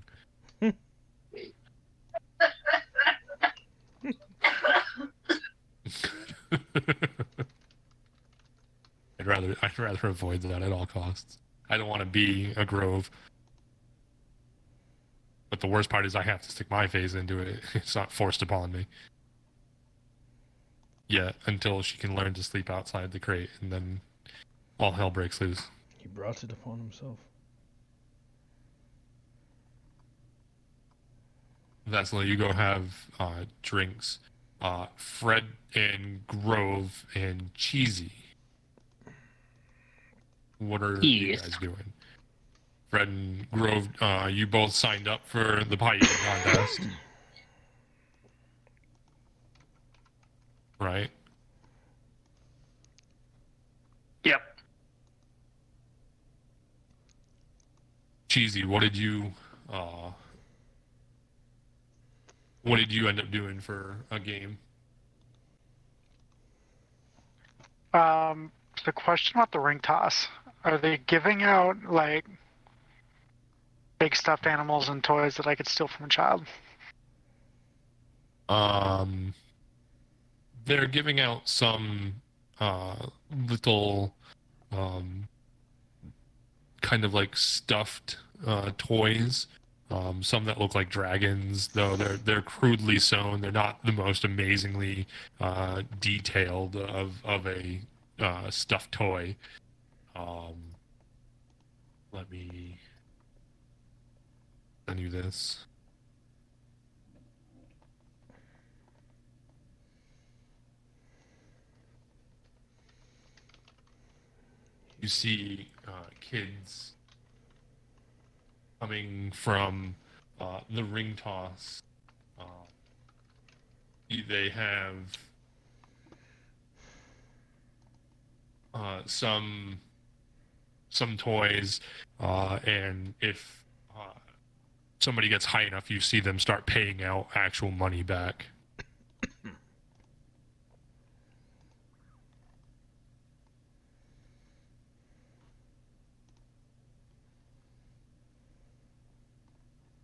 I'd rather avoid that at all costs. I don't want to be a grove. But the worst part is I have to stick my face into it. It's not forced upon me. Yeah, until she can learn to sleep outside the crate, and then all hell breaks loose. He brought it upon himself. Vesla, you go have drinks. Fred and Grove and Cheesy. What are you guys doing? Fred and Grove, you both signed up for the pie eating contest. Right? Yep. Cheesy, what did you end up doing for a game? The question about the ring toss: are they giving out like big stuffed animals and toys that I could steal from a child? They're giving out some little kind of like stuffed toys. Some that look like dragons, though they're crudely sewn. They're not the most amazingly detailed of a stuffed toy. Let me send you this. You see kids coming from the ring toss. They have some toys, and if somebody gets high enough, you see them start paying out actual money back.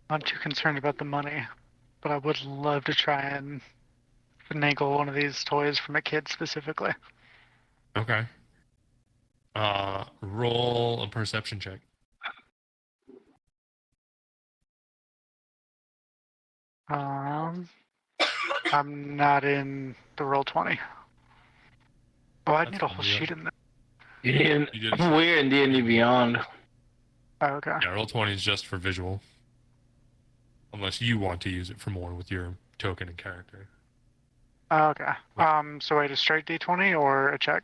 I'm too concerned about the money, but I would love to try and finagle one of these toys from a kid specifically. Okay. Roll a perception check. I'm not in the roll 20. Oh, I need a whole sheet in there. We're in D&D Beyond. Oh, okay. Yeah, roll 20 is just for visual. Unless you want to use it for more with your token and character. Oh, okay. So wait, a straight D20 or a check?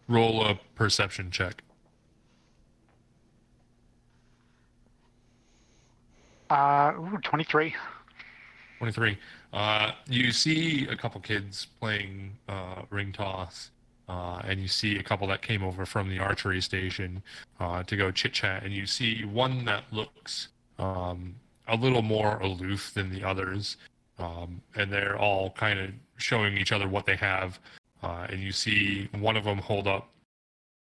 Roll a perception check. 23. 23. You see a couple kids playing ring toss, and you see a couple that came over from the archery station to go chit chat, and you see one that looks a little more aloof than the others, and they're all kind of showing each other what they have, and you see one of them hold up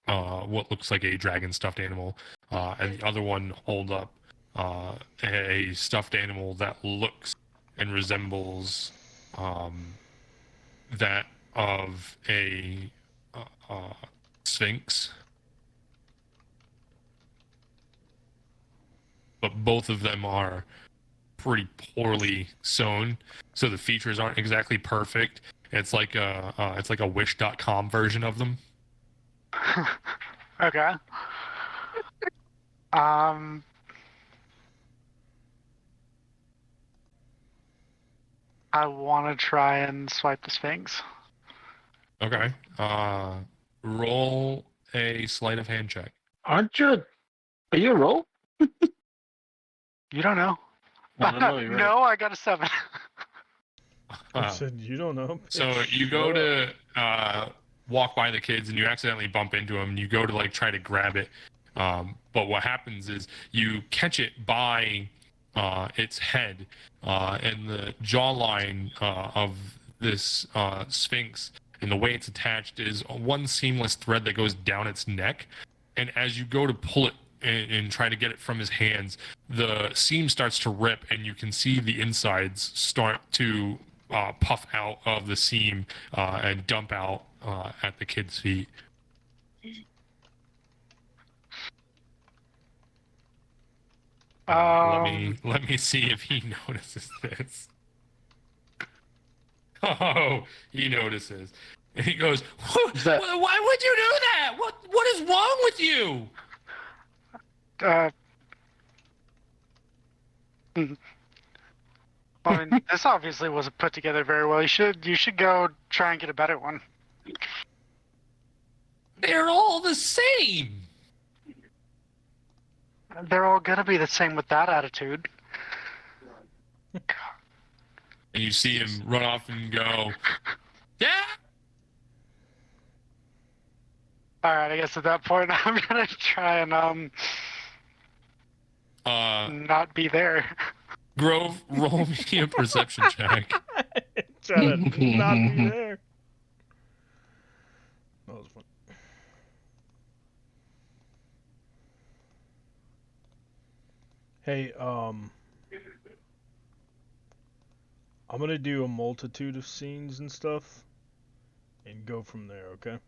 what looks like a dragon stuffed animal, and the other one hold up a stuffed animal that looks and resembles that of a sphinx. But both of them are pretty poorly sewn, so the features aren't exactly perfect. It's like a Wish.com version of them. Okay. I want to try and swipe the Sphinx. Okay. Roll a sleight of hand check. Are you a roll? You don't know. I don't know. You're right. No, I got a 7. I said, you don't know. So you go to walk by the kids and you accidentally bump into them and you go to like try to grab it. But what happens is you catch it by its head and the jawline of this sphinx, and the way it's attached is one seamless thread that goes down its neck. And as you go to pull it and try to get it from his hands, the seam starts to rip and you can see the insides start to puff out of the seam and dump out at the kid's feet. Let me see if he notices this. Oh, he notices. And he goes, why would you do that? What is wrong with you? I mean, this obviously wasn't put together very well. You should go try and get a better one. They're all the same. They're all gonna be the same with that attitude. And you see him run off and go, yeah. All right, I guess at that point I'm gonna try and not be there. Grove, roll me a perception check. Try to not be there. That was fun. Hey, I'm gonna do a multitude of scenes and stuff, and go from there. Okay.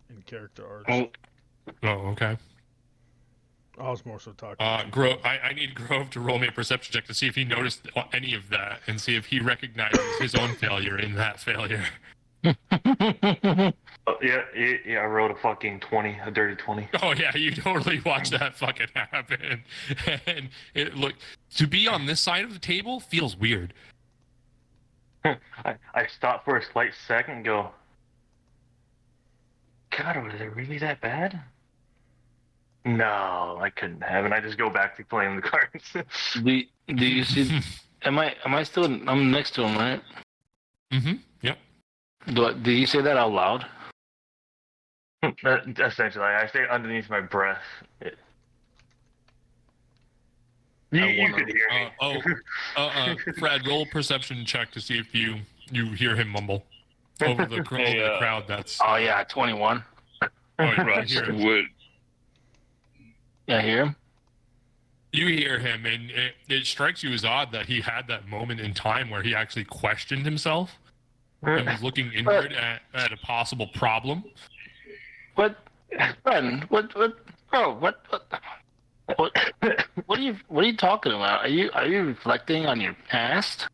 In character arts. Oh, okay. I was more so talking. Grove, I need Grove to roll me a perception check to see if he noticed any of that and see if he recognizes his own failure in that failure. Yeah, I rolled a fucking 20, a dirty 20. Oh yeah, you totally watched that fucking happen. And it to be on this side of the table feels weird. I stopped for a slight second and go, God, was it really that bad? No, I couldn't have, and I just go back to playing the cards. Do you see? Am I still? I'm next to him, right? Mm-hmm. Yep. Do you say that out loud? Essentially, I say underneath my breath. You could hear me. Fred, roll a perception check to see if you hear him mumble over the crowd. That's. Oh yeah, 21. Oh, you hear him. Would. Yeah, I hear him. You hear him, and it strikes you as odd that he had that moment in time where he actually questioned himself and was looking inward at a possible problem. What, friend? What, bro? What are you talking about? Are you reflecting on your past?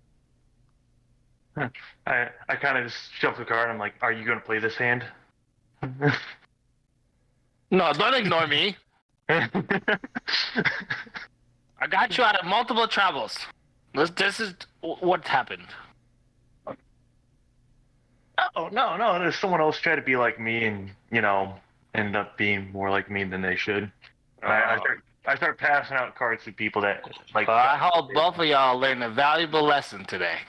I kind of just shoved the card. I'm like, are you gonna play this hand? No, don't ignore me. I got you out of multiple troubles. This is what happened. Oh no, there's someone else try to be like me and end up being more like me than they should. I start passing out cards to people that like. I hope both of y'all learned a valuable lesson today.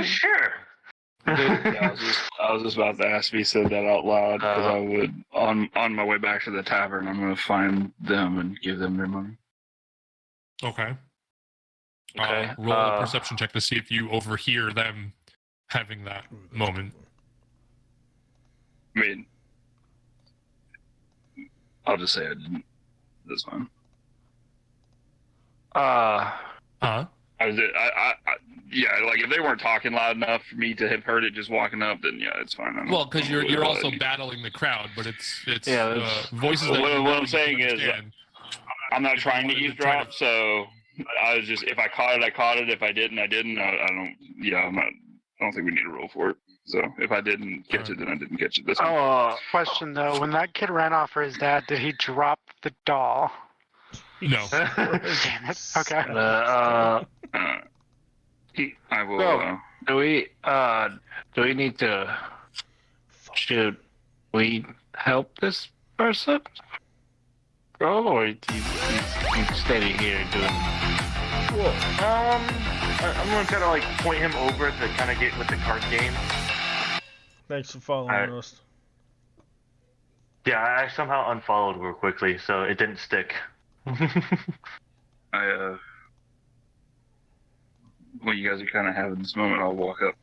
Sure. Yeah, I was just about to ask if he said that out loud because I would on my way back to the tavern. I'm going to find them and give them their money. Okay. Okay. Roll a perception check to see if you overhear them having that moment. I mean, I'll just say I didn't. That's fine. Yeah, like if they weren't talking loud enough for me to have heard it just walking up, then yeah, it's fine. Well, because you're also battling the crowd, but it's voices. What that I'm saying is, I'm not trying to eavesdrop, so I was just if I caught it, I caught it. If I didn't, I didn't. I don't. Yeah, I don't think we need a roll for it. So if I didn't catch it, then I didn't catch it. This time. Question though: when that kid ran off for his dad, did he drop the doll? No. Damn it. Okay. I will. So, do we need to? Should we help this person, bro, or do you steady here doing? Cool. I'm gonna kind of like point him over to kind of get with the card game. Thanks for following us. Yeah, I somehow unfollowed real quickly, so it didn't stick. When you guys are kind of having this moment, I'll walk up.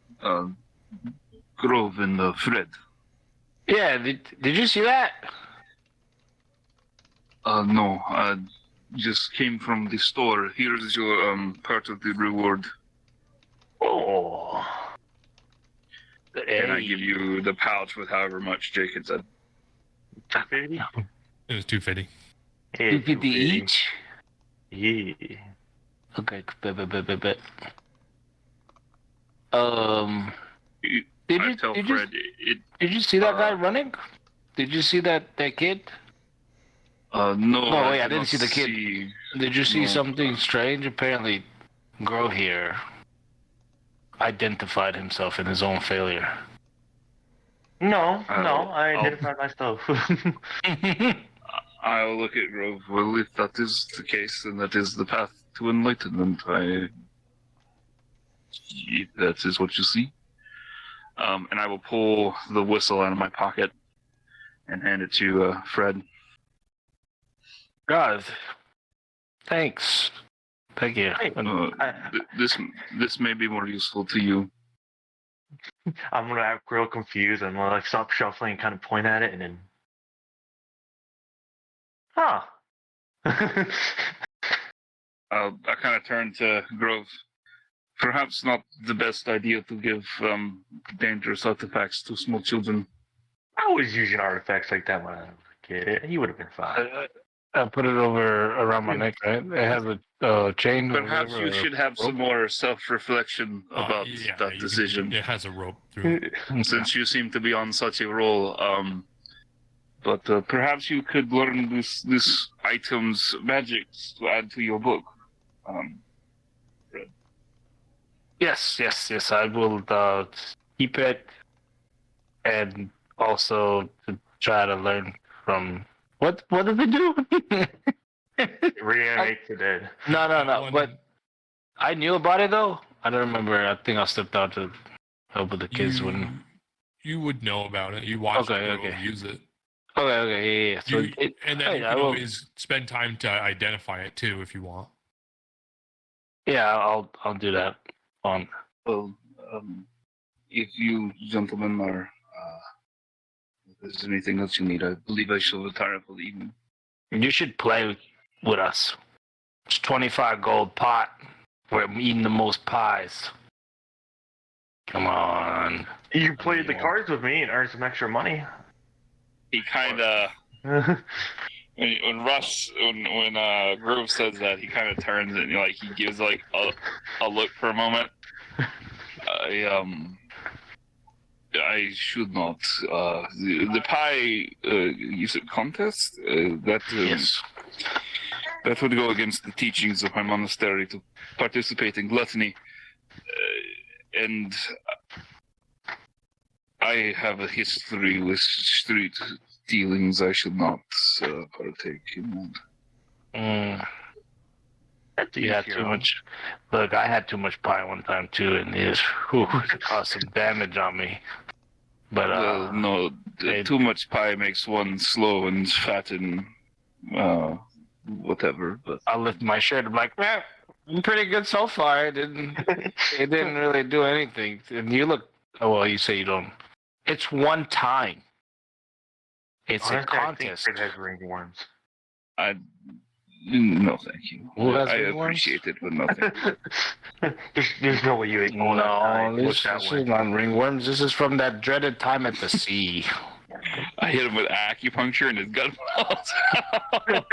Grove and Fred. Yeah, did you see that? No, I just came from the store. Here's your part of the reward. Oh. And I give you the pouch with however much Jake had said. 250? It was 250. 250 each? Yeah. Okay, bet. Did you see that guy running? Did you see that kid? No, No, wait, I did didn't not see the kid. see- Did you see No. something strange? Apparently, Grove here identified himself in his own failure. No, I I'll- identified myself. I'll look at Grove. Well, if that is the case, then that is the path to enlightenment. If that is what you see. And I will pull the whistle out of my pocket and hand it to Fred. God, thanks. Thank you. Hey, This may be more useful to you. I'm gonna act real confused. I'm gonna like stop shuffling and kind of point at it, and then, huh? I kind of turn to Grove. Perhaps not the best idea to give dangerous artifacts to small children. I was using artifacts like that when I was a kid. He would have been fine. I put it over around my neck, right? It has a chain. or Perhaps whatever, you should have rope. some more self-reflection about that decision. It has a rope through it. Since you seem to be on such a roll. But perhaps you could learn this item's magics to add to your book. Fred. Yes. I will keep it, and also to try to learn from what did they do? Reanimate the dead. No. But I knew about it though. I don't remember. I think I stepped out to help with the kids when. You would know about it. You watched Grove Okay. use it. Okay, yeah. So and then you can always spend time to identify it too if you want. Yeah, I'll do that. Well, if you gentlemen are, if there's anything else you need, I believe I shall retire for the evening. You should play with us. It's 25 gold pot. We're eating the most pies. Come on. You played the cards with me and earned some extra money. He kind of when Grove says that, he kind of turns and like he gives like a look for a moment. I should not. The pie is it contest yes. That would go against the teachings of my monastery to participate in gluttony, and I have a history with street dealings. I should not partake in that. You had too much. Look, I had too much pie one time too, and it caused some damage on me. But well, no, too much pie makes one slow and fat and whatever. But I lift my shirt. I'm like, man, I'm pretty good so far. It didn't really do anything. And you look. Oh well, you say you don't. It's one time. It's a contest. It has ringworms. No, thank you. Who has I ringworms? appreciate it, but nothing. There's no way you ate all that pie. This is not ringworms. This is from that dreaded time at the sea. I hit him with acupuncture and his gut falls out.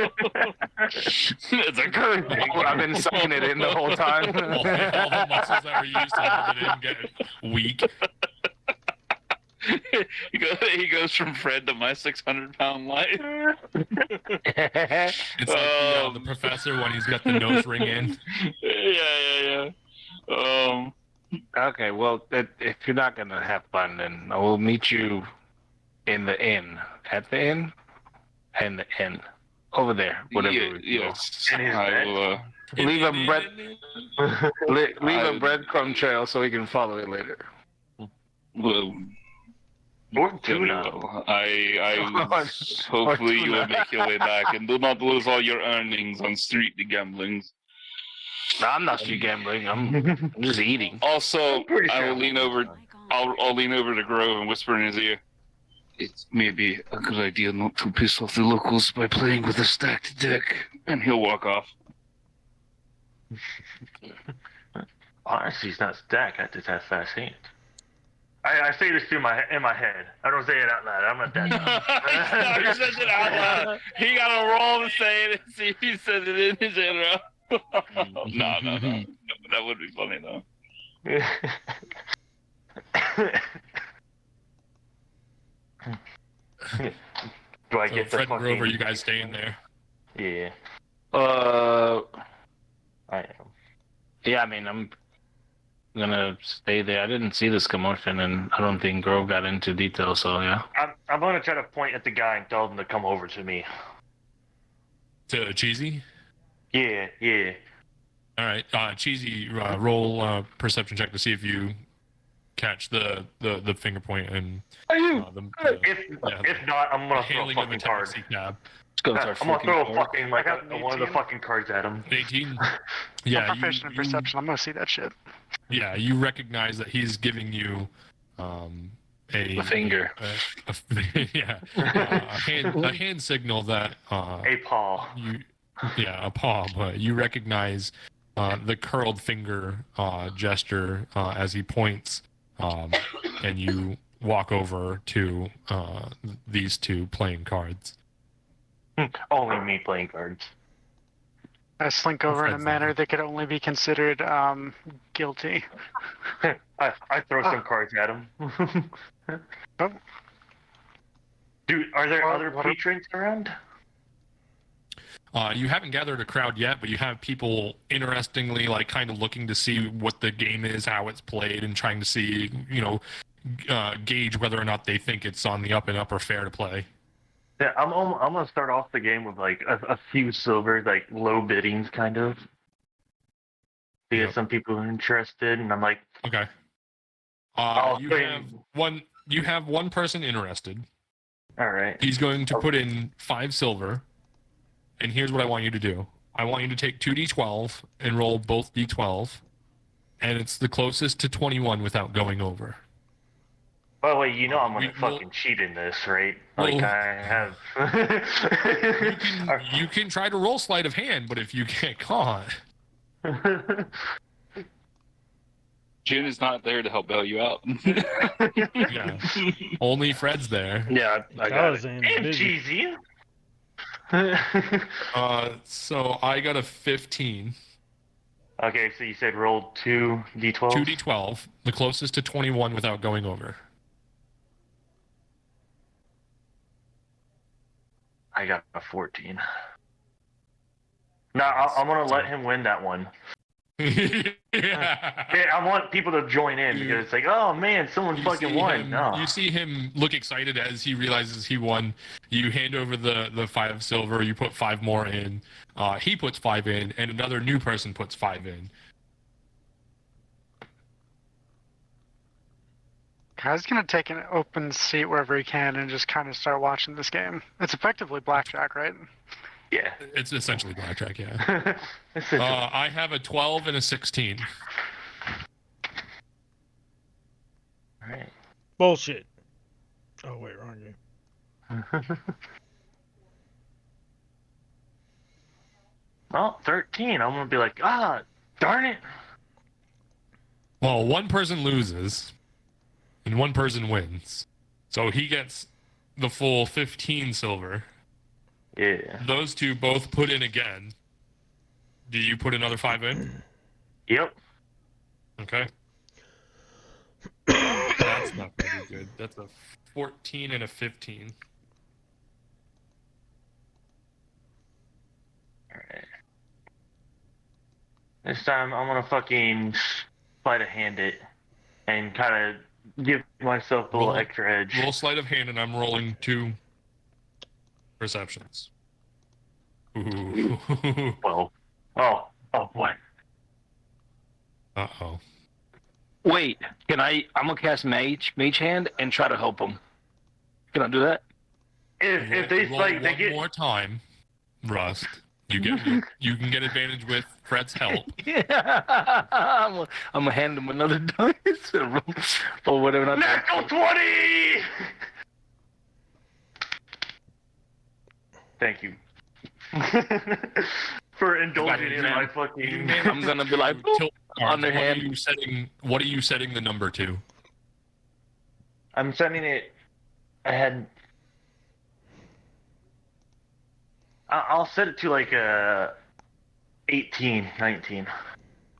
It's a curse. I've been sucking it in the whole time. all the muscles that were used to hold it in get weak. He goes from Fred to my 600-pound life. It's like the professor when he's got the nose ring in. Yeah. Okay, well, if you're not gonna have fun, then I will meet you in the inn. At the inn? And the inn. Over there, whatever. Yes. I will. Leave a breadcrumb trail so we can follow it later. Well. Or Very tuna. well. Hopefully you will make your way back and do not lose all your earnings on street gambling. No, I'm not street gambling. I'm just eating. Also, I will lean over. My God. I'll lean over to Grove and whisper in his ear. It may be a good idea not to piss off the locals by playing with a stacked deck, and he'll walk off. Honestly, he's not stacked. I just have fast hands. I say this in my head. I don't say it out loud. I'm not that dumb. He says it out loud. He got a roll to say it and see if he says it in his head. No. That would be funny though. Do I So get the Fred and Grove, are fucking... you guys staying there? Yeah, I I am. Yeah, I mean, I'm gonna stay there. I didn't see this commotion, and I don't think Grove got into detail, so yeah. I'm gonna try to point at the guy and tell him to come over to me. To Cheesy? Yeah, yeah. All right. Cheesy, roll perception check to see if you catch the finger point and If not, I'm gonna throw a hailing of a fucking card. taxi cab. Let's go with our I'm gonna throw a freaking fucking like I got an one of the 18. fucking cards at him. 18. I'm Yeah, proficient in perception. I'm gonna see that shit. Yeah, you recognize that he's giving you a finger. A hand signal that a paw. A paw, but you recognize the curled finger gesture as he points, and you walk over to these two playing cards. Only me playing cards. I slink over in a manner that could only be considered guilty. I throw some cards at him. Oh. Dude, are there other patrons around? You haven't gathered a crowd yet, but you have people interestingly, like, kind of looking to see what the game is, how it's played, and trying to see, gauge whether or not they think it's on the up and up or fair to play. Yeah, I'm gonna start off the game with like a few silvers, like low biddings, kind of. To get some people interested, and I'm like, okay. You have one person interested. All right. He's going to put in 5 silver, and here's what I want you to do. I want you to take 2d12 and roll both d12, and it's the closest to 21 without going over. By the way, I'm gonna fucking cheat in this, right? Like I have. you can try to roll sleight of hand, but if you get caught. Jin is not there to help bail you out. Yeah. Only Fred's there. Yeah, I got it. And Cheesy. So I got a 15. Okay, so you said roll 2d12? 2d12, the closest to 21 without going over. I got a 14. No, I'm gonna let him win that one. Yeah, I want people to join in because it's like, oh man, someone fucking won. No. You see him look excited as he realizes he won. You hand over the 5 silver. You put 5 more in. He puts 5 in, and another new person puts 5 in. Guy's gonna take an open seat wherever he can and just kind of start watching this game. It's effectively blackjack, right? Yeah. It's essentially blackjack, yeah. I have a 12 and a 16. All right. Bullshit. Oh, wait, wrong game. Well, 13. I'm going to be like, darn it. Well, one person loses, and one person wins. So he gets the full 15 silver. Yeah. Those two both put in again. Do you put another 5 in? Yep. Okay. That's not very good. That's a 14 and a 15. Alright. This time I'm gonna fucking sleight of hand it and kind of give myself a little extra edge. Roll sleight of hand, and I'm rolling 2 perceptions. Ooh. Well. Oh boy. Uh-oh. Wait, I'm gonna cast Mage Hand and try to help him. Can I do that? If they roll like they one get more time, Rust, you can get advantage with Fred's help. Yeah, I'm gonna hand him another dice or whatever. Natural 20. Thank you. For indulging in my fucking. I'm gonna be like on their hand. What are you setting the number to? I'm setting it ahead. I'll set it to like 18, 19.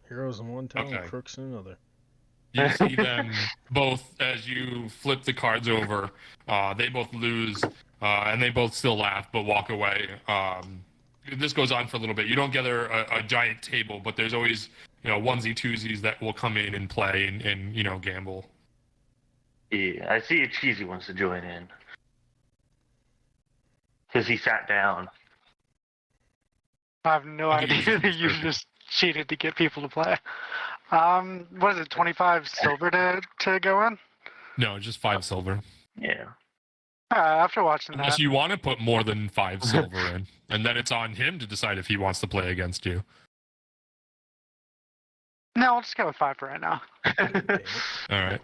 Heroes in one town, crooks in another. You see them both as you flip the cards over. They both lose, and they both still laugh but walk away. this goes on for a little bit. You don't gather a giant table, but there's always, onesie twosies that will come in and play and gamble. Yeah, I see if Cheesy wants to join in. Because he sat down. I have no idea that you just cheated to get people to play. What is it, 25 silver to go in? No, just 5 silver. Yeah. After watching Unless that. you want to put more than 5 silver in. And then it's on him to decide if he wants to play against you. No, I'll just go with 5 for right now. All right.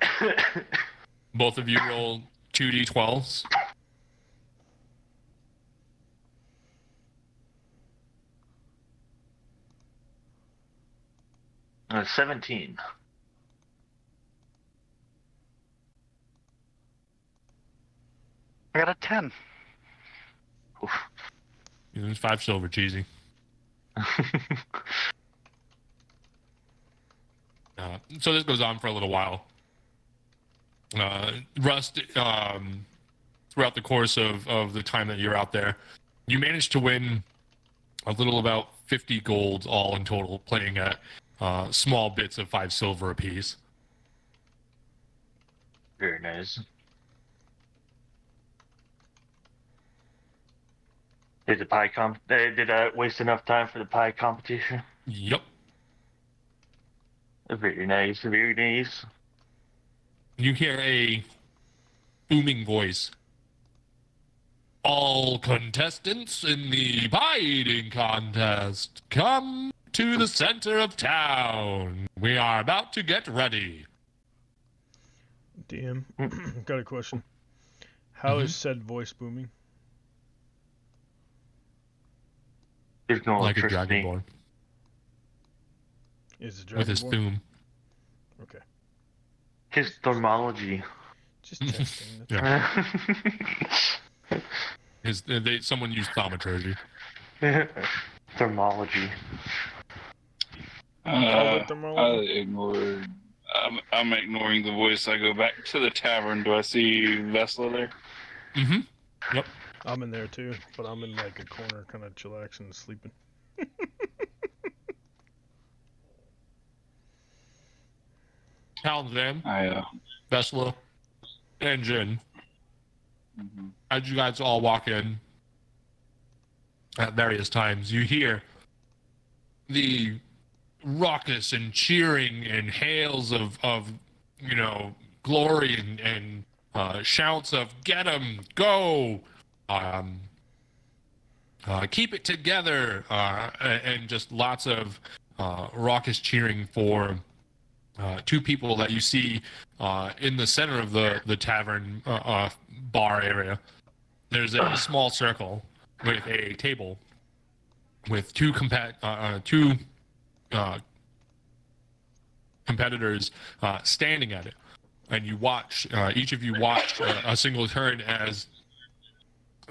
Both of you roll 2d12s. Uh, 17. I got a 10. There's 5 silver, Cheesy. So this goes on for a little while. Rust, throughout the course of the time that you're out there, you manage to win a little about 50 gold all in total, playing at small bits of 5 silver apiece. Very nice. Did I waste enough time for the pie competition? Yep. Very nice, very nice. You hear a booming voice. All contestants in the pie eating contest, come to the center of town. We are about to get ready. DM, got a question. How is said voice booming? There's no Like a electricity. dragonborn. Is it With his dragonborn? thum. Okay. His thermology. Just testing. That's Yeah. Someone used thaumaturgy. Thermology. I ignored. I'm ignoring the voice. I go back to the tavern. Do I see Vesla there? Mm-hmm. Yep. I'm in there too, but I'm in like a corner, kind of chillaxing, sleeping. Halzan, I Vesla, and Jin. As you guys all walk in at various times, you hear the raucous and cheering and hails of glory and shouts of "Get 'em, go!" Keep it together, and just lots of raucous cheering for 2 people that you see in the center of the tavern bar area. There's a small circle with a table with 2 competitors standing at it, and you watch. Each of you watch a single turn as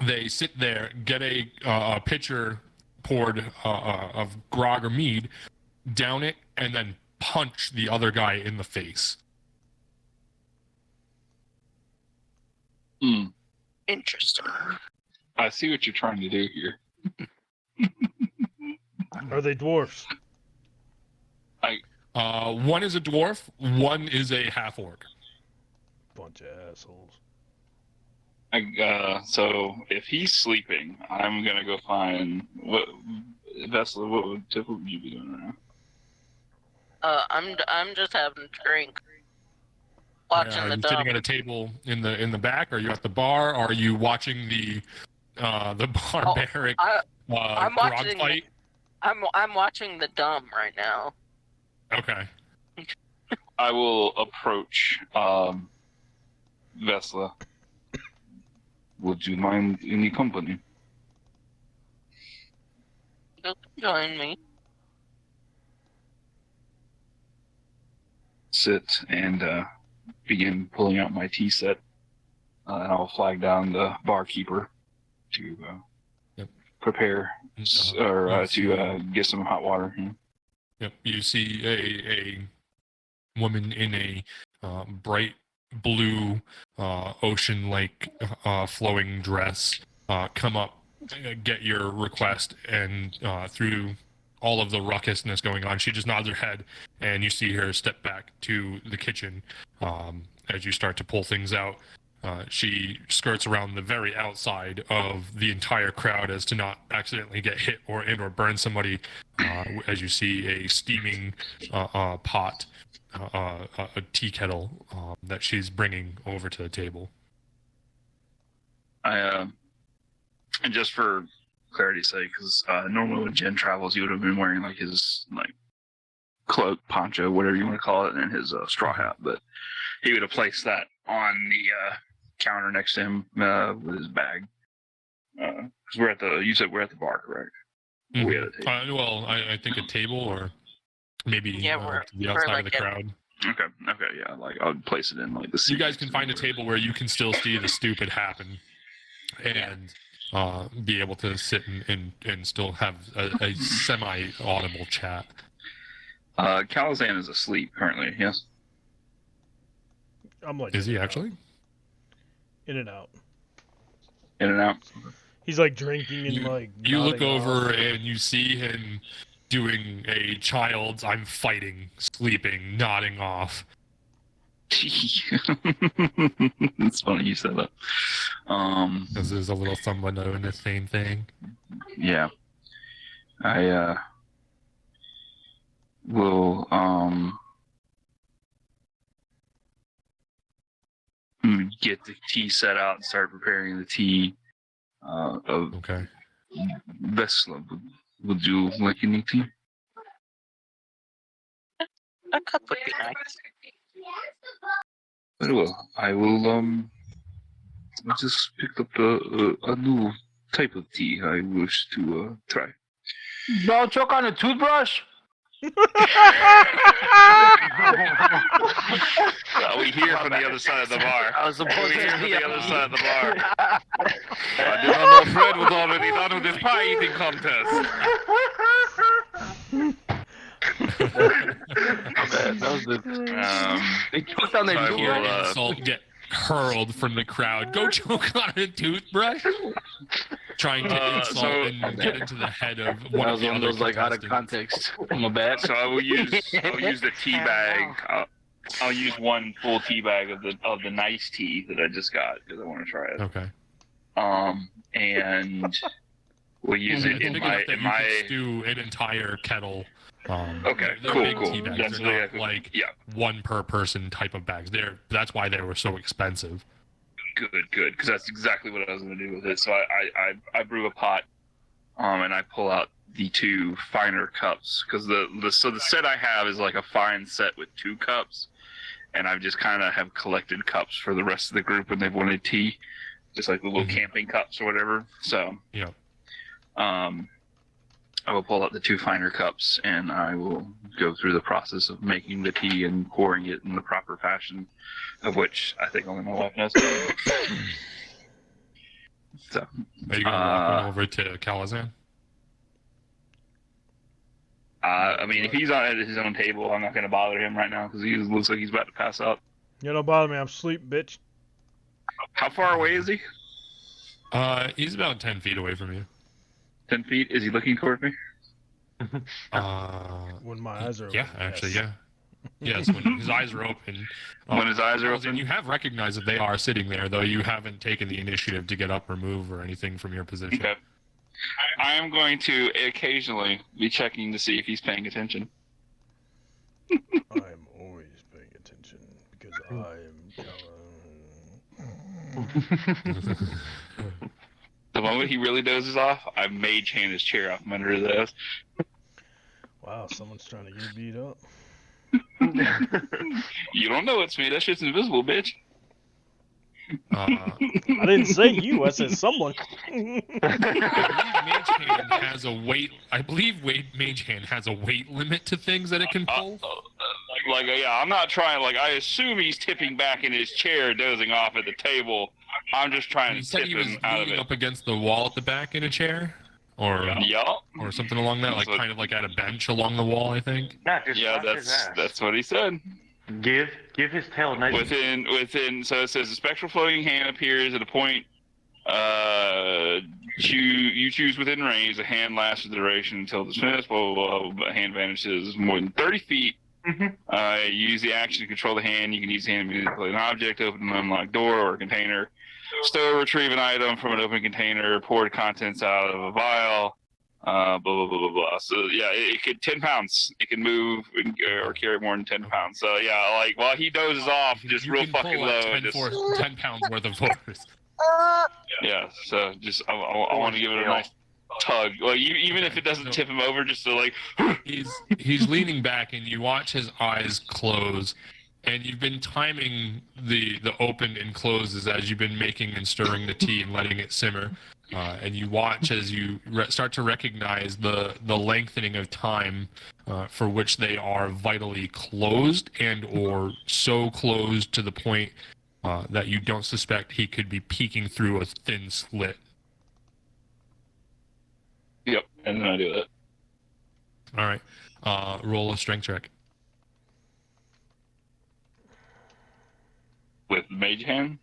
they sit there, get a pitcher poured of grog or mead, down it, and then punch the other guy in the face. Interesting. I see what you're trying to do here. Are they dwarfs? One is a dwarf, one is a half-orc. Bunch of assholes. So if he's sleeping, I'm gonna go find Vesla. What would you be doing right now? I'm just having a drink. Watching Are the you dump. sitting at a table in the back? Are you at the bar? Are you watching the barbaric I'm grog watching. fight? I'm watching the dumb right now. Okay. I will approach Vesla. Would you mind any company? You can join me. Sit and begin pulling out my tea set. And I'll flag down the barkeeper to prepare to get some hot water. Yep. You see a woman in a bright blue ocean-like flowing dress come up get your request, and through all of the ruckusness going on, she just nods her head, and you see her step back to the kitchen as you start to pull things out. She skirts around the very outside of the entire crowd as to not accidentally get hit or burn somebody. As you see a steaming pot, a tea kettle that she's bringing over to the table. And just for clarity's sake, because normally when Jen travels, he would have been wearing like his like cloak, poncho, whatever you want to call it, and his straw hat. But he would have placed that on the counter next to him with his bag. Because you said we're at the bar, correct? Mm-hmm. We at a table. Well, I think a table or maybe we're to the outside like of the crowd. Okay, yeah. Like I'll place it in like the seat. You guys can find a table where you can still see the stupid happen, and be able to sit and still have a semi-audible chat. Calazan is asleep currently. Yes. I'm like. Is he actually? In and out. In and out. He's like drinking and like. You look nodding over off. and you see him doing a child's "I'm fighting," sleeping, nodding off. It's funny you said that. Because there's a little someone doing the same thing. Yeah. I will get the tea set out and start preparing the tea. Okay. Vesla, would you like any tea? A cup would be nice. Very well. I will I just picked up a new type of tea I wish to try. Don't choke on a toothbrush. We hear from the other side of the bar. I was supposed We to hear from be the other side of the bar. I did not know Fred was already done with his pie eating contest. That was the. They choked on their I toothbrush. will, Insult get hurled from the crowd. Go choke on a toothbrush. Trying to insult and get into the head of one That of was the one of other those like out of contestants. context. My bad. So I'll use the tea bag. I'll use one full tea bag of the nice tea that I just got because I want to try it. Okay. And we'll use it in my you can stew an entire kettle. Okay, they're cool. big tea bags. That's They're not exactly, like yeah. one per person type of bags. That's why they were so expensive. Good, because that's exactly what I was going to do with it. So I brew a pot, and I pull out the two finer cups because the set I have is like a fine set with 2 cups, and I've just kind of have collected cups for the rest of the group when they've wanted tea, just like the little camping cups or whatever. So yeah, I will pull out the 2 finer cups and I will go through the process of making the tea and pouring it in the proper fashion, of which I think only my wife knows. So, are you gonna walk one over to Calazan? I mean, if he's on at his own table, I'm not going to bother him right now because he looks like he's about to pass out. You don't bother me. I'm asleep, bitch. How far away is he? He's about 10 feet away from you. 10 feet? Is he looking toward me? When my eyes are open. Yeah, actually, yeah. Yes, when his eyes are open. When his eyes are open? You have recognized that they are sitting there, though you haven't taken the initiative to get up or move or anything from your position. Okay. I am going to occasionally be checking to see if he's paying attention. I'm always paying attention because The moment he really dozes off, I mage hand his chair off from under his ass. Wow, someone's trying to get beat up. You don't know it's me. That shit's invisible, bitch. I didn't say you. I said someone. I believe Mage Hand has a weight limit to things that it can pull. Yeah, I'm not trying. I assume he's tipping back in his chair, dozing off at the table. I'm just trying to tip him out of it. Up against the wall at the back in a chair, or or something along that, kind of like at a bench along the wall, I think. Yeah, that's what he said. Give his tail nice. Within. So it says a spectral floating hand appears at a point You choose within range. The hand lasts for the duration until dismissed. Blah blah blah. But hand vanishes more than 30 feet. Use the action to control the hand. You can use the hand to manipulate an object, open an unlocked door or a container, stow or retrieve an item from an open container, pour the contents out of a vial. Blah blah blah blah blah. So yeah, it could 10 pounds. It can move or carry more than 10 pounds. So yeah, like while he dozes off, just You real can fucking pull low. 10 pounds worth of force. Yeah. So just I want to give it a nice tug. Like even if it doesn't tip him over, just to like. He's leaning back, and you watch his eyes close. And you've been timing the open and closes as you've been making and stirring the tea and letting it simmer. And you watch as you start to recognize the lengthening of time for which they are vitally closed and or so closed to the point that you don't suspect he could be peeking through a thin slit. Yep, and then I do it. All right. Roll a strength check. With mage hand?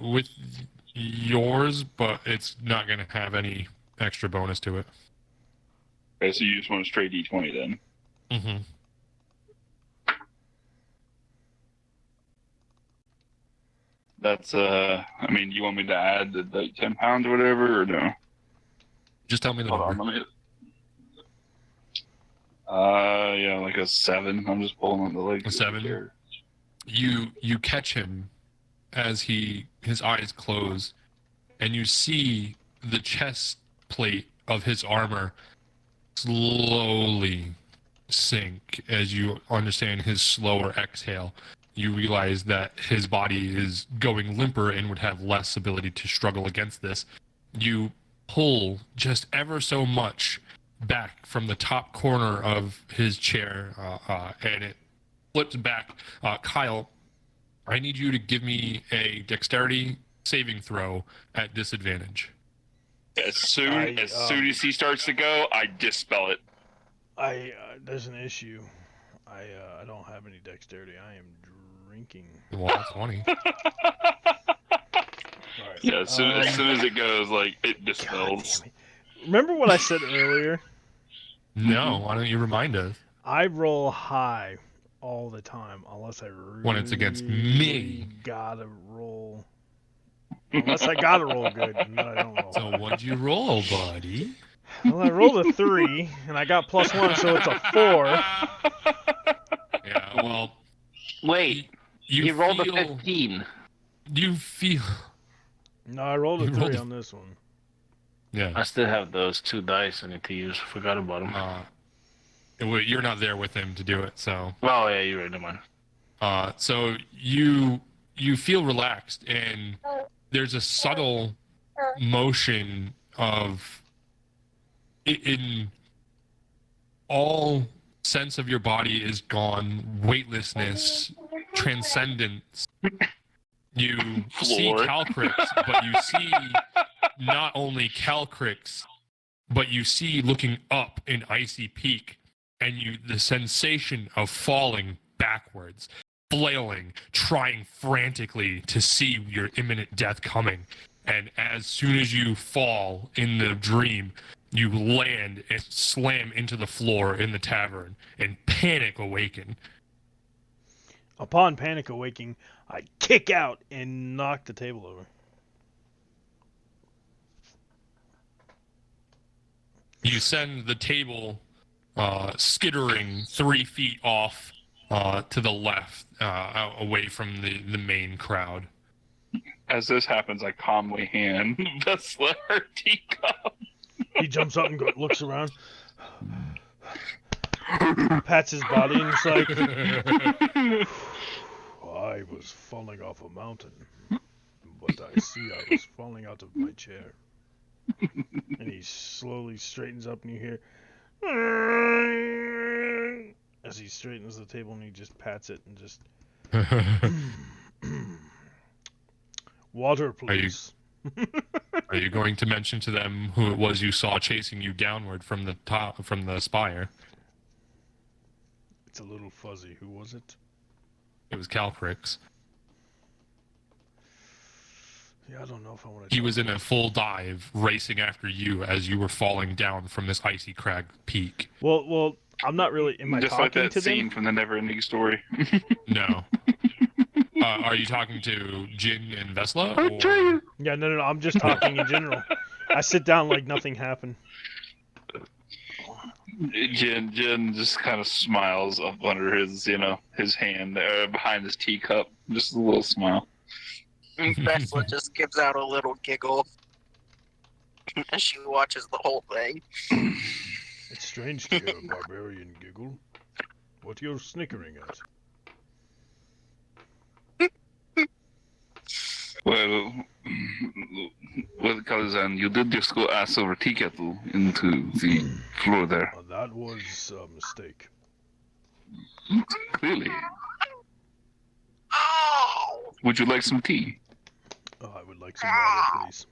With yours, but it's not going to have any extra bonus to it. Okay, so you just want a straight D20 then? Mm-hmm. That's, I mean, you want me to add the 10 pounds or whatever, or no? Just tell me the Hold number. on, let me... yeah, like a 7. I'm just pulling on the leg. A 7? You catch him as his eyes close, and you see the chest plate of his armor slowly sink as you understand his slower exhale. You realize that his body is going limper and would have less ability to struggle against this. You pull just ever so much back from the top corner of his chair, and it flips back. Kyle, I need you to give me a dexterity saving throw at disadvantage. As soon as he starts to go, I dispel it. There's an issue. I don't have any dexterity. I am drinking. Well, that's funny. Right. Yeah, as soon as it goes, like, it dispels. Remember what I said earlier? No, why don't you remind us? I roll high all the time, unless I really when it's against me. gotta roll. Unless I gotta roll good, and then I don't roll. So what'd you roll, buddy? Well, I rolled a 3, and I got +1, so it's a 4. Yeah, well... Wait, you rolled a 15. You feel... No, I rolled a 3 on this one. Yeah. I still have those 2 dice I need to use. Forgot about them. You're not there with him to do it, so... Oh, yeah, you're right, never mind. So you feel relaxed, and there's a subtle motion of... In all sense of your body is gone, weightlessness, transcendence. You see Calcrix, but you see not only Calcrix, but you see looking up an icy peak, and the sensation of falling backwards, flailing, trying frantically to see your imminent death coming. And as soon as you fall in the dream, you land and slam into the floor in the tavern, and panic awaken. Upon panic awaking, I kick out and knock the table over. You send the table skittering 3 feet off to the left, away from the main crowd. As this happens, I calmly hand Vessla her teacup. He jumps up and looks around, pats his body, and it's like, I was falling off a mountain, but I see I was falling out of my chair. And he slowly straightens up, and you hear, as he straightens the table, and he just pats it and just, water, please. Are you going to mention to them who it was you saw chasing you downward from the top, from the spire? It's a little fuzzy. Who was it? It was Calcrix. Yeah, I don't know if I want to. He was in a full dive, racing after you as you were falling down from this icy crag peak. Well, I'm not really. Am I Just talking like that to scene them? from the Never-Ending Story. No. Are you talking to Jin and Vesla? Or... Yeah, no. I'm just talking in general. I sit down like nothing happened. Jen just kind of smiles up under his, his hand behind his teacup. Just a little smile. And Vesla just gives out a little giggle as she watches the whole thing. It's strange to hear a barbarian giggle. What you're snickering at? Well, Kalizan, you did just go ass over tea kettle into the floor there. That was a mistake. Clearly. Oh! Would you like some tea? I would like some water, please.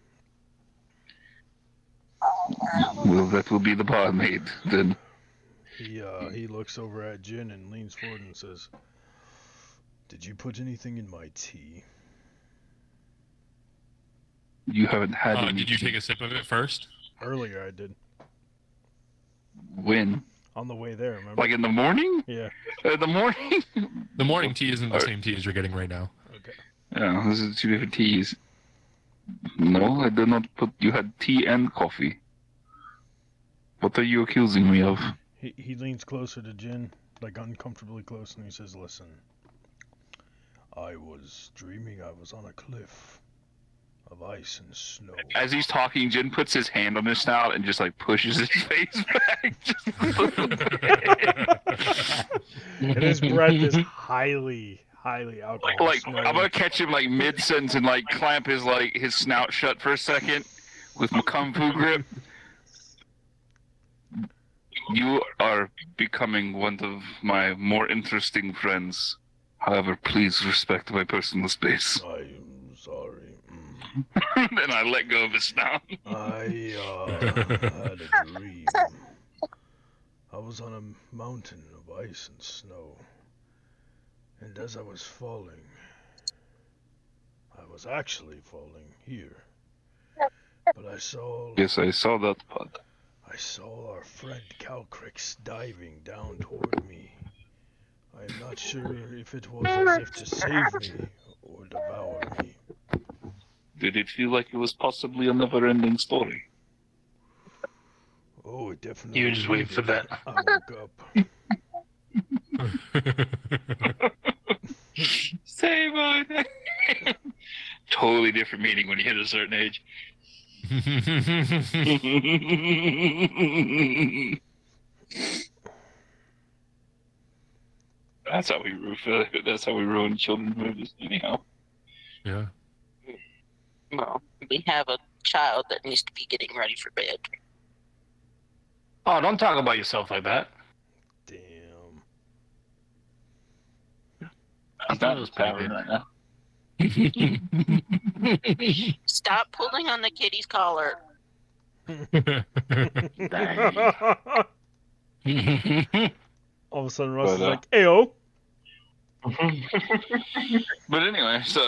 Well, that will be the barmaid then. He looks over at Jin and leans forward and says, "Did you put anything in my tea?" You haven't had any. Did you take a sip of it first? Earlier I did. When? On the way there, remember? Like in the morning? Yeah. The morning? The morning tea isn't the same tea as you're getting right now. Okay. Yeah, this is two different teas. No, I did not put... You had tea and coffee. What are you accusing me of? He leans closer to Jin, like uncomfortably close, and he says, "Listen, I was dreaming I was on a cliff of ice and snow." As he's talking, Jin puts his hand on his snout and just like pushes his face back. And his breath is highly alcohol. Like I'm gonna catch him like mid-sentence and like clamp his snout shut for a second with my kung fu grip. You are becoming one of my more interesting friends. However, please respect my personal space. I'm sorry. Then I let go of his snout. I had a dream. I was on a mountain of ice and snow. And as I was falling, I was actually falling here. But I saw... Yes, I saw that part. I saw our friend Calcrix diving down toward me. I am not sure if it was as if to save me or devour me. Did it feel like it was possibly a never-ending story? Oh, it definitely You just wait for that. I woke up. Say my name. Totally different meaning when you hit a certain age. That's how we ruin children's movies, anyhow. Yeah. Well, we have a child that needs to be getting ready for bed. Oh, don't talk about yourself like that. Damn. I'm not as powered right now. Stop pulling on the kitty's collar. All of a sudden, Russ is like, "Ayo." But anyway, so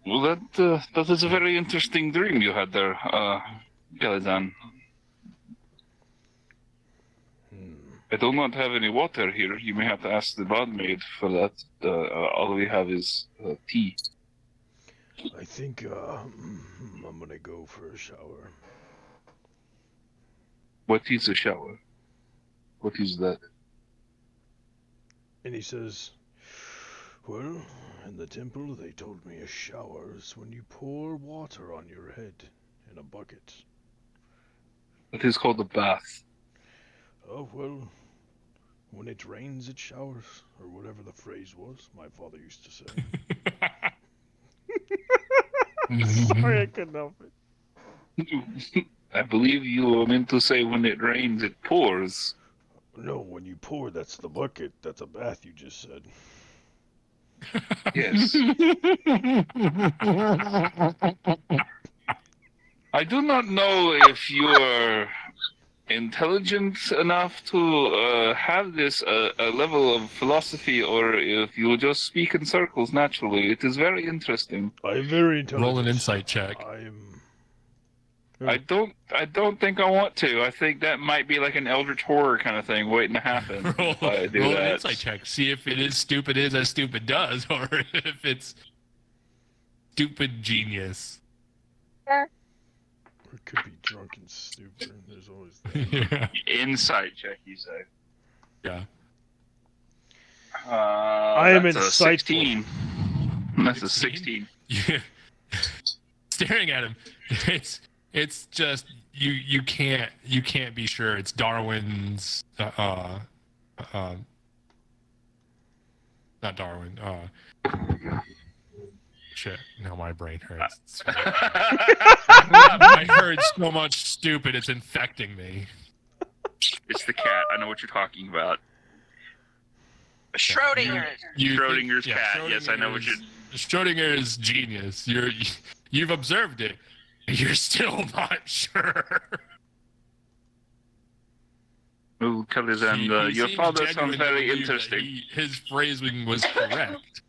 well, that is a very interesting dream you had there, Galizan. I do not have any water here. You may have to ask the barmaid for that. All we have is tea. I think I'm gonna go for a shower. What is a shower? What is that? And he says, "Well, in the temple they told me a shower is when you pour water on your head in a bucket." It is called a bath. Oh, well, when it rains it showers, or whatever the phrase was my father used to say. Sorry, I couldn't help it. I believe you were meant to say when it rains it pours. No, when you pour, that's the bucket. That's a bath, you just said. Yes. I do not know if your intelligent enough to have this a level of philosophy, or if you just speak in circles naturally. It is very interesting. I'm very intelligent. Roll an insight check. I don't think I want to. I think that might be like an Eldritch horror kind of thing waiting to happen. if I do Roll an that. insight check. See if it is stupid as stupid does, or if it's stupid genius. It could be drunk and stupid. There's always that. Yeah. Insight check, you say? Yeah. I am That's a insightful. 16. That's a 16. Yeah. Staring at him, it's just you can't be sure. It's Darwin's not Darwin. Shit. Now my brain hurts. I heard so much stupid. It's infecting me. It's the cat. I know what you're talking about. Schrodinger's. Schrodinger's cat. Yes, I know what you're. Schrodinger's genius. You've observed it. You're still not sure. Oh, Kalazan, He your seems father sounds genuine to very believe that interesting. his phrasing was correct.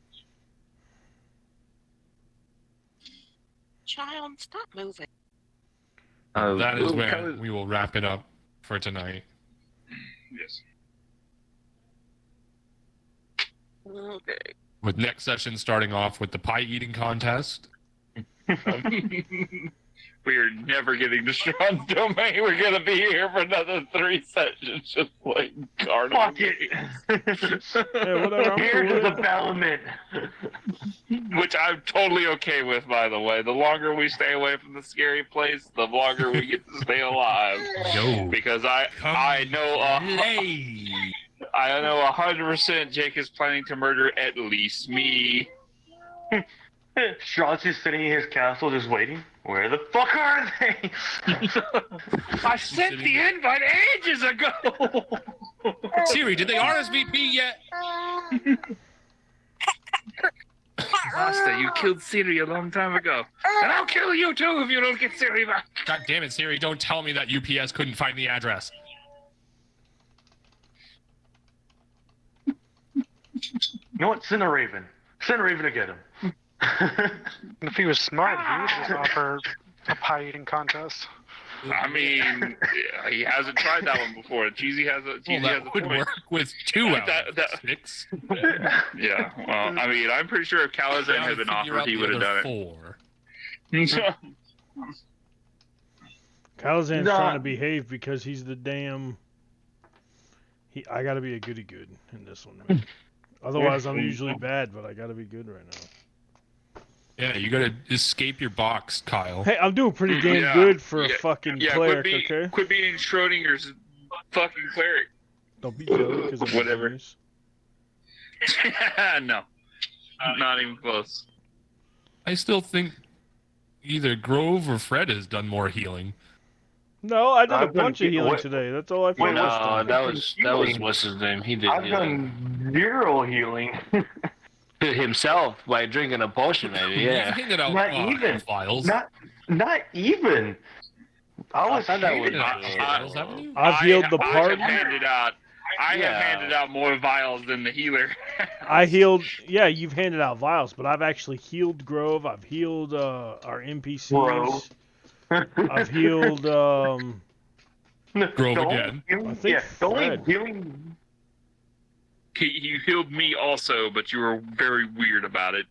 Child, stop moving. That is oh, where we will wrap it up for tonight. Yes. Okay. With next session starting off with the pie eating contest. We are never getting to Strahd's domain. We're gonna be here for another 3 sessions just playing carnival. Fuck it. Hey, whatever. I'm Here's cool with the it. development. Which I'm totally okay with, by the way. The longer we stay away from the scary place, the longer we get to stay alive. Yo. Because I know I know 100% Jake is planning to murder at least me. Strahd's just sitting in his castle just waiting. Where the fuck are they? I sent the invite ages ago. Siri, did they RSVP yet? Master, you killed Siri a long time ago. And I'll kill you too if you don't get Siri back. God damn it, Siri, don't tell me that UPS couldn't find the address. You know what? Send a Raven. Send a Raven to get him. If he was smart, he would just offer a pie eating contest. I mean, he hasn't tried that one before. Cheesy has a would point. work with 2 out of 6. Yeah, well, I mean, I'm pretty sure if Kalazan had been offered, he would have done it. 4. Kalazan's trying to behave because he's the damn. I gotta be a goody good in this one, man. Otherwise, I'm usually bad, but I gotta be good right now. Yeah, you gotta escape your box, Kyle. Hey, I'm doing pretty damn good for a fucking cleric, okay? Quit being Schrodinger's fucking cleric. Don't be jealous because of Whatever. genius. No, not even close. I still think either Grove or Fred has done more healing. No, I did a I've done bunch of healing what- today. That's all I Wait, focused No, on. that was what's his name. He did I've healing. done 0 healing. Himself by drinking a potion, maybe. Yeah. You've handed out Not even. vials. Not even. I was thought that was- handed- Vials, haven't you? I've healed the I party. have handed out. I have handed out more vials than the healer. I healed. Yeah, you've handed out vials, but I've actually healed Grove. I've healed our NPCs. Grove. I've healed. Grove The only again. healing- I think the only Fred. healing. You healed me also, but you were very weird about it.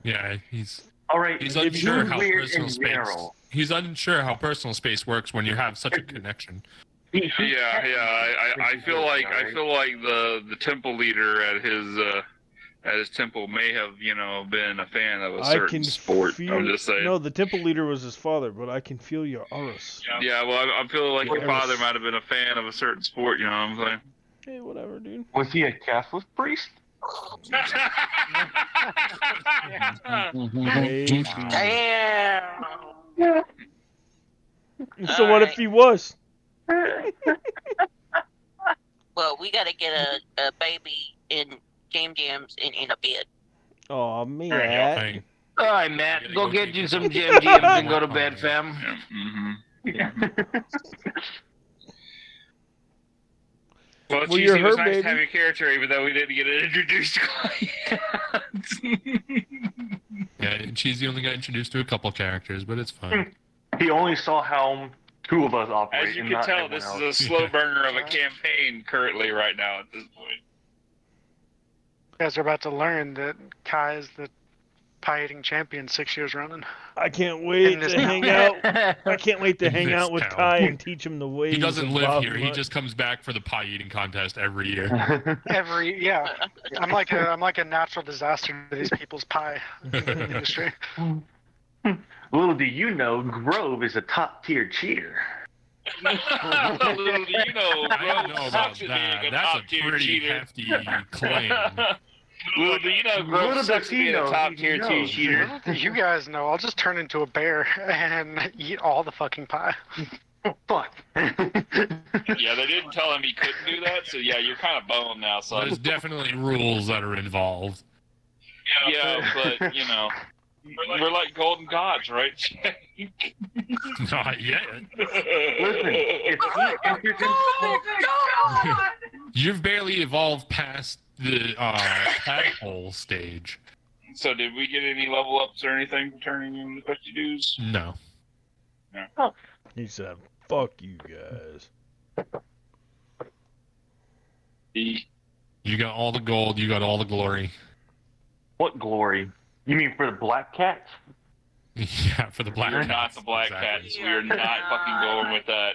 Yeah, he's All right, unsure you're how weird personal in space. general. He's unsure how personal space works when you have such a connection. Yeah. I feel like the temple leader at his temple may have been a fan of a I certain can sport. feel. I'm just saying. No, the temple leader was his father, but I can feel your auras. Yeah, well, I'm feeling like your Whatever. father might have been a fan of a certain sport. You know what I'm saying? Hey, whatever, dude. Was he a Catholic priest? Maybe. Damn. So what if he was? Well, we gotta get a baby in Game Jams in a bed. Oh man. Hey, All right, Matt. Gotta Go go get take you it. some GMGMs and go to bed, fam. Yeah, Well, Well, you're Cheesy, it was her, nice to baby. have your character, even though we didn't get it introduced quite. Yeah, Cheesy only got introduced to a couple characters, but it's fine. He only saw how two of us operate. As you and can not tell, everyone this is else. a slow burner of a campaign currently right now at this point. You guys are about to learn that Kai is the pie-eating champion 6 years running. I can't wait In this to hang out. I can't wait to In hang this out with town. Kai and teach him the ways. He doesn't of live Bob here. He Mutt. just comes back for the pie eating contest every year. I'm like a natural disaster to these people's pie industry. Little do you know, Grove is a top tier cheater. Little do you know, I don't know Grove about sucks at that. being a That's a top-tier pretty cheater. hefty claim. Little do you know, Grove Little sucks does at he being a know, top-tier he knows. cheater. You guys know I'll just turn into a bear and eat all the fucking pie. Fuck. Yeah, they didn't tell him he couldn't do that, so yeah, you're kind of boned now, son. There's definitely rules that are involved. Yeah, but, you know, we're like golden gods, right? Not yet. Listen, if he enters into You've barely evolved past the tadpole stage. So did we get any level ups or anything for turning in the Questy Dues? No. He said, "Fuck you guys." You got all the gold. You got all the glory. What glory? You mean for the black cats? Yeah, for the black We're cats. not the black cats. We are not fucking going with that.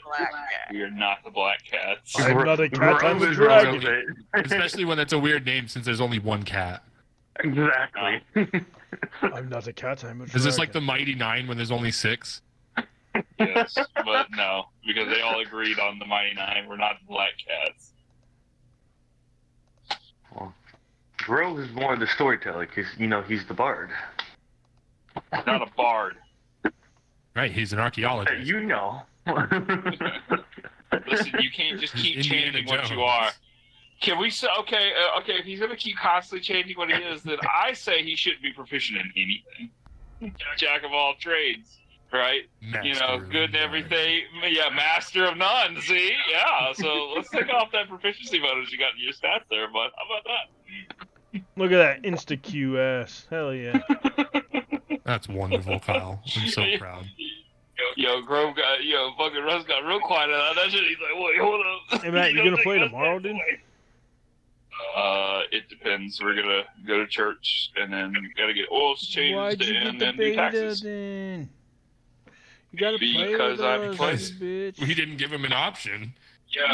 We are not the black cats. I'm not a cat, I'm a Grove is dragon. relevant. Especially when it's a weird name since there's only one cat. Exactly. I'm not a cat, I'm a dragon. Is this like the Mighty Nine when there's only 6? Yes, but no, because they all agreed on the Mighty Nine. We're not the black cats. Well, Grove is more of the storyteller because, you know, he's the bard. Not a bard. Right, he's an archaeologist. You know. Listen, you can't just keep Indiana changing what you Jones. are. Can we say, okay, if he's going to keep constantly changing what he is, then I say he shouldn't be proficient in anything. Jack of all trades, right? You know, Master good of and everything. Yeah, master of none, see? Yeah, so let's take off that proficiency bonus you got in your stats there, bud. How about that? Look at that insta-Q ass. Hell yeah. That's wonderful, Kyle. I'm so proud. Yo, Grove got, fucking Russ got real quiet on that shit. He's like, wait, hold up. Hey, Matt, you gonna play tomorrow, dude? It depends. We're gonna go to church and then gotta get oils changed Why'd you and get the then do beta taxes. then? You gotta play Because with I'm us, playing. you bitch. We didn't give him an option.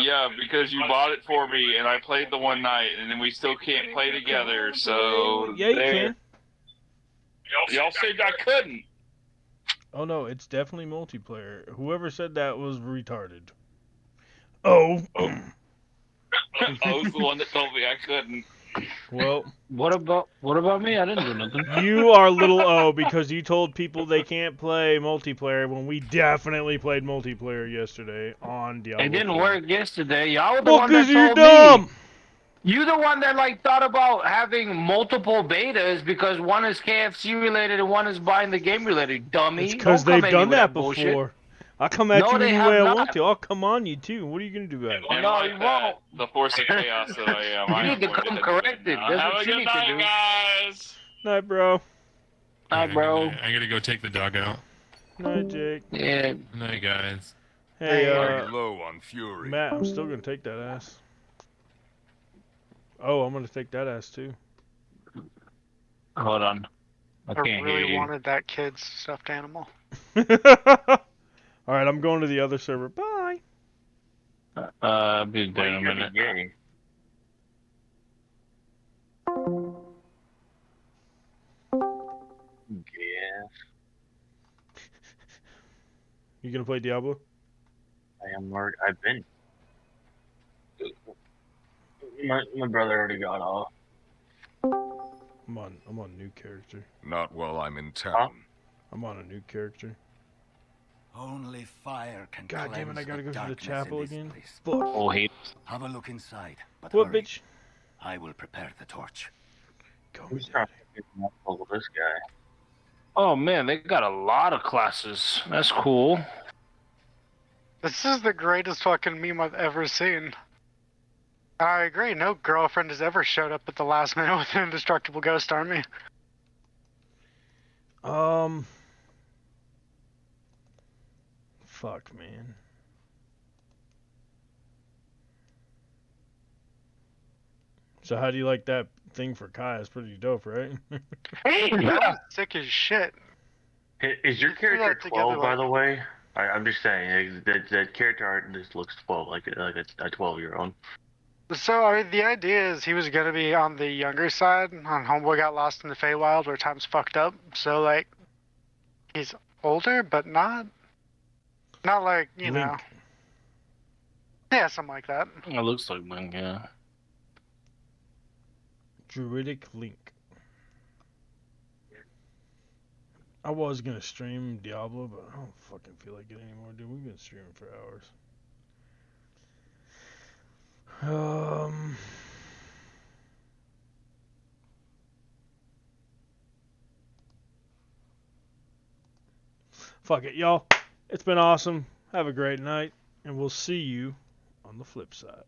Yeah, because you bought it for me and I played the one night and then we still can't play together. So Yeah, you there. can. Y'all said I couldn't. Oh no, it's definitely multiplayer. Whoever said that was retarded. Oh. I was the one that told me I couldn't. Well, What about me? I didn't do nothing. you are little O because you told people they can't play multiplayer when we definitely played multiplayer yesterday on Diablo. It didn't 4. work yesterday. Y'all were the Well, one that because you're told dumb. me. You the one that thought about having multiple betas because one is KFC related and one is buying the game related. Dummy. It's because Don't come they've at me done with that bullshit. before. I'll come at No, you they any have way I not. want to. I'll come on you too. What are you gonna do about it? And No, like you that, won't. the force of chaos that I am. You I need am to going come hit corrected. now. That's Have what a you good need to night, do. guys. Night, bro. Hi, bro. I'm gonna go take the dog out. Night, Jake. Yeah. Night, guys. Hey, I'm low on fury. Matt, I'm still gonna take that ass. Oh, I'm gonna take that ass too. Hold on. I I can't hear really you. wanted that kid's stuffed animal. All right, I'm going to the other server. Bye. I'll be there in a You're minute. gay. Yeah, You gonna play Diablo? I am worried. I've been. My brother already got off. I'm on new character. Not while I'm in town. I'm on a new character. Only fire can God damn it! cleanse I gotta go to the darkness in chapel this again. place. Fuck. Oh, he. Have a look inside, but What, hurry. bitch? I will prepare the torch. Who's trying to get this guy? Oh man, they got a lot of classes. That's cool. This is the greatest fucking meme I've ever seen. I agree, no girlfriend has ever showed up at the last minute with an indestructible ghost army. Fuck, man. So how do you like that thing for Kai? It's pretty dope, right? That was sick as shit. Is your You threw character that together 12, by like- the way? I'm just saying, that character art just looks 12, like a 12-year-old. So I mean, the idea is he was gonna be on the younger side. On Homeboy got lost in the Feywild where time's fucked up. So like, he's older, but not like you Link. know. Yeah, something like that. It looks like Link, yeah. Druidic Link. I was gonna stream Diablo, but I don't fucking feel like it anymore, dude. We've been streaming for hours. Fuck it, y'all. It's been awesome. Have a great night, and we'll see you on the flip side.